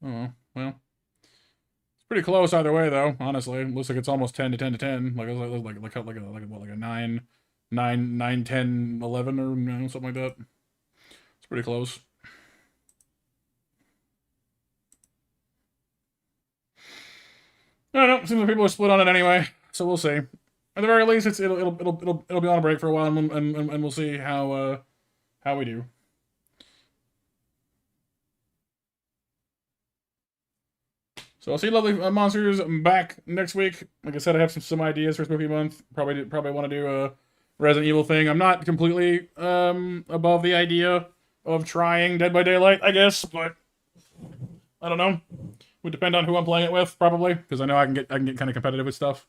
Oh, well. It's pretty close either way, though, honestly. It looks like it's almost 10 to 10 to 10. Like a 9, 10, 11, or something like that. It's pretty close. I don't know. Seems like people are split on it anyway, so we'll see. At the very least, it'll be on a break for a while, and we'll see how we do. So I'll see lovely monsters back next week. Like I said, I have some ideas for Spooky Month. Probably want to do a Resident Evil thing. I'm not completely above the idea of trying Dead by Daylight, I guess, but I don't know. Would depend on who I'm playing it with, probably, because I know I can get kind of competitive with stuff.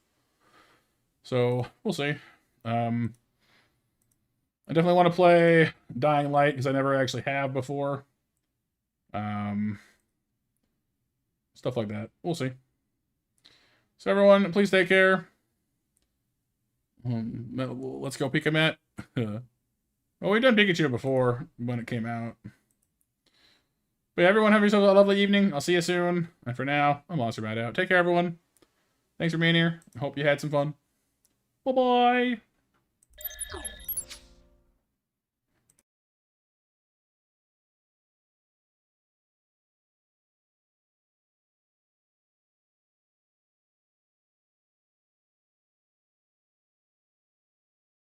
So we'll see. I definitely want to play Dying Light because I never actually have before. Stuff like that. We'll see. So everyone, please take care. Let's go Pikamet. Well, we've done Pikachu before when it came out. But yeah, everyone, have yourself a lovely evening. I'll see you soon. And for now, I'm Monster Matt out. Take care, everyone. Thanks for being here. I hope you had some fun. Bye-bye.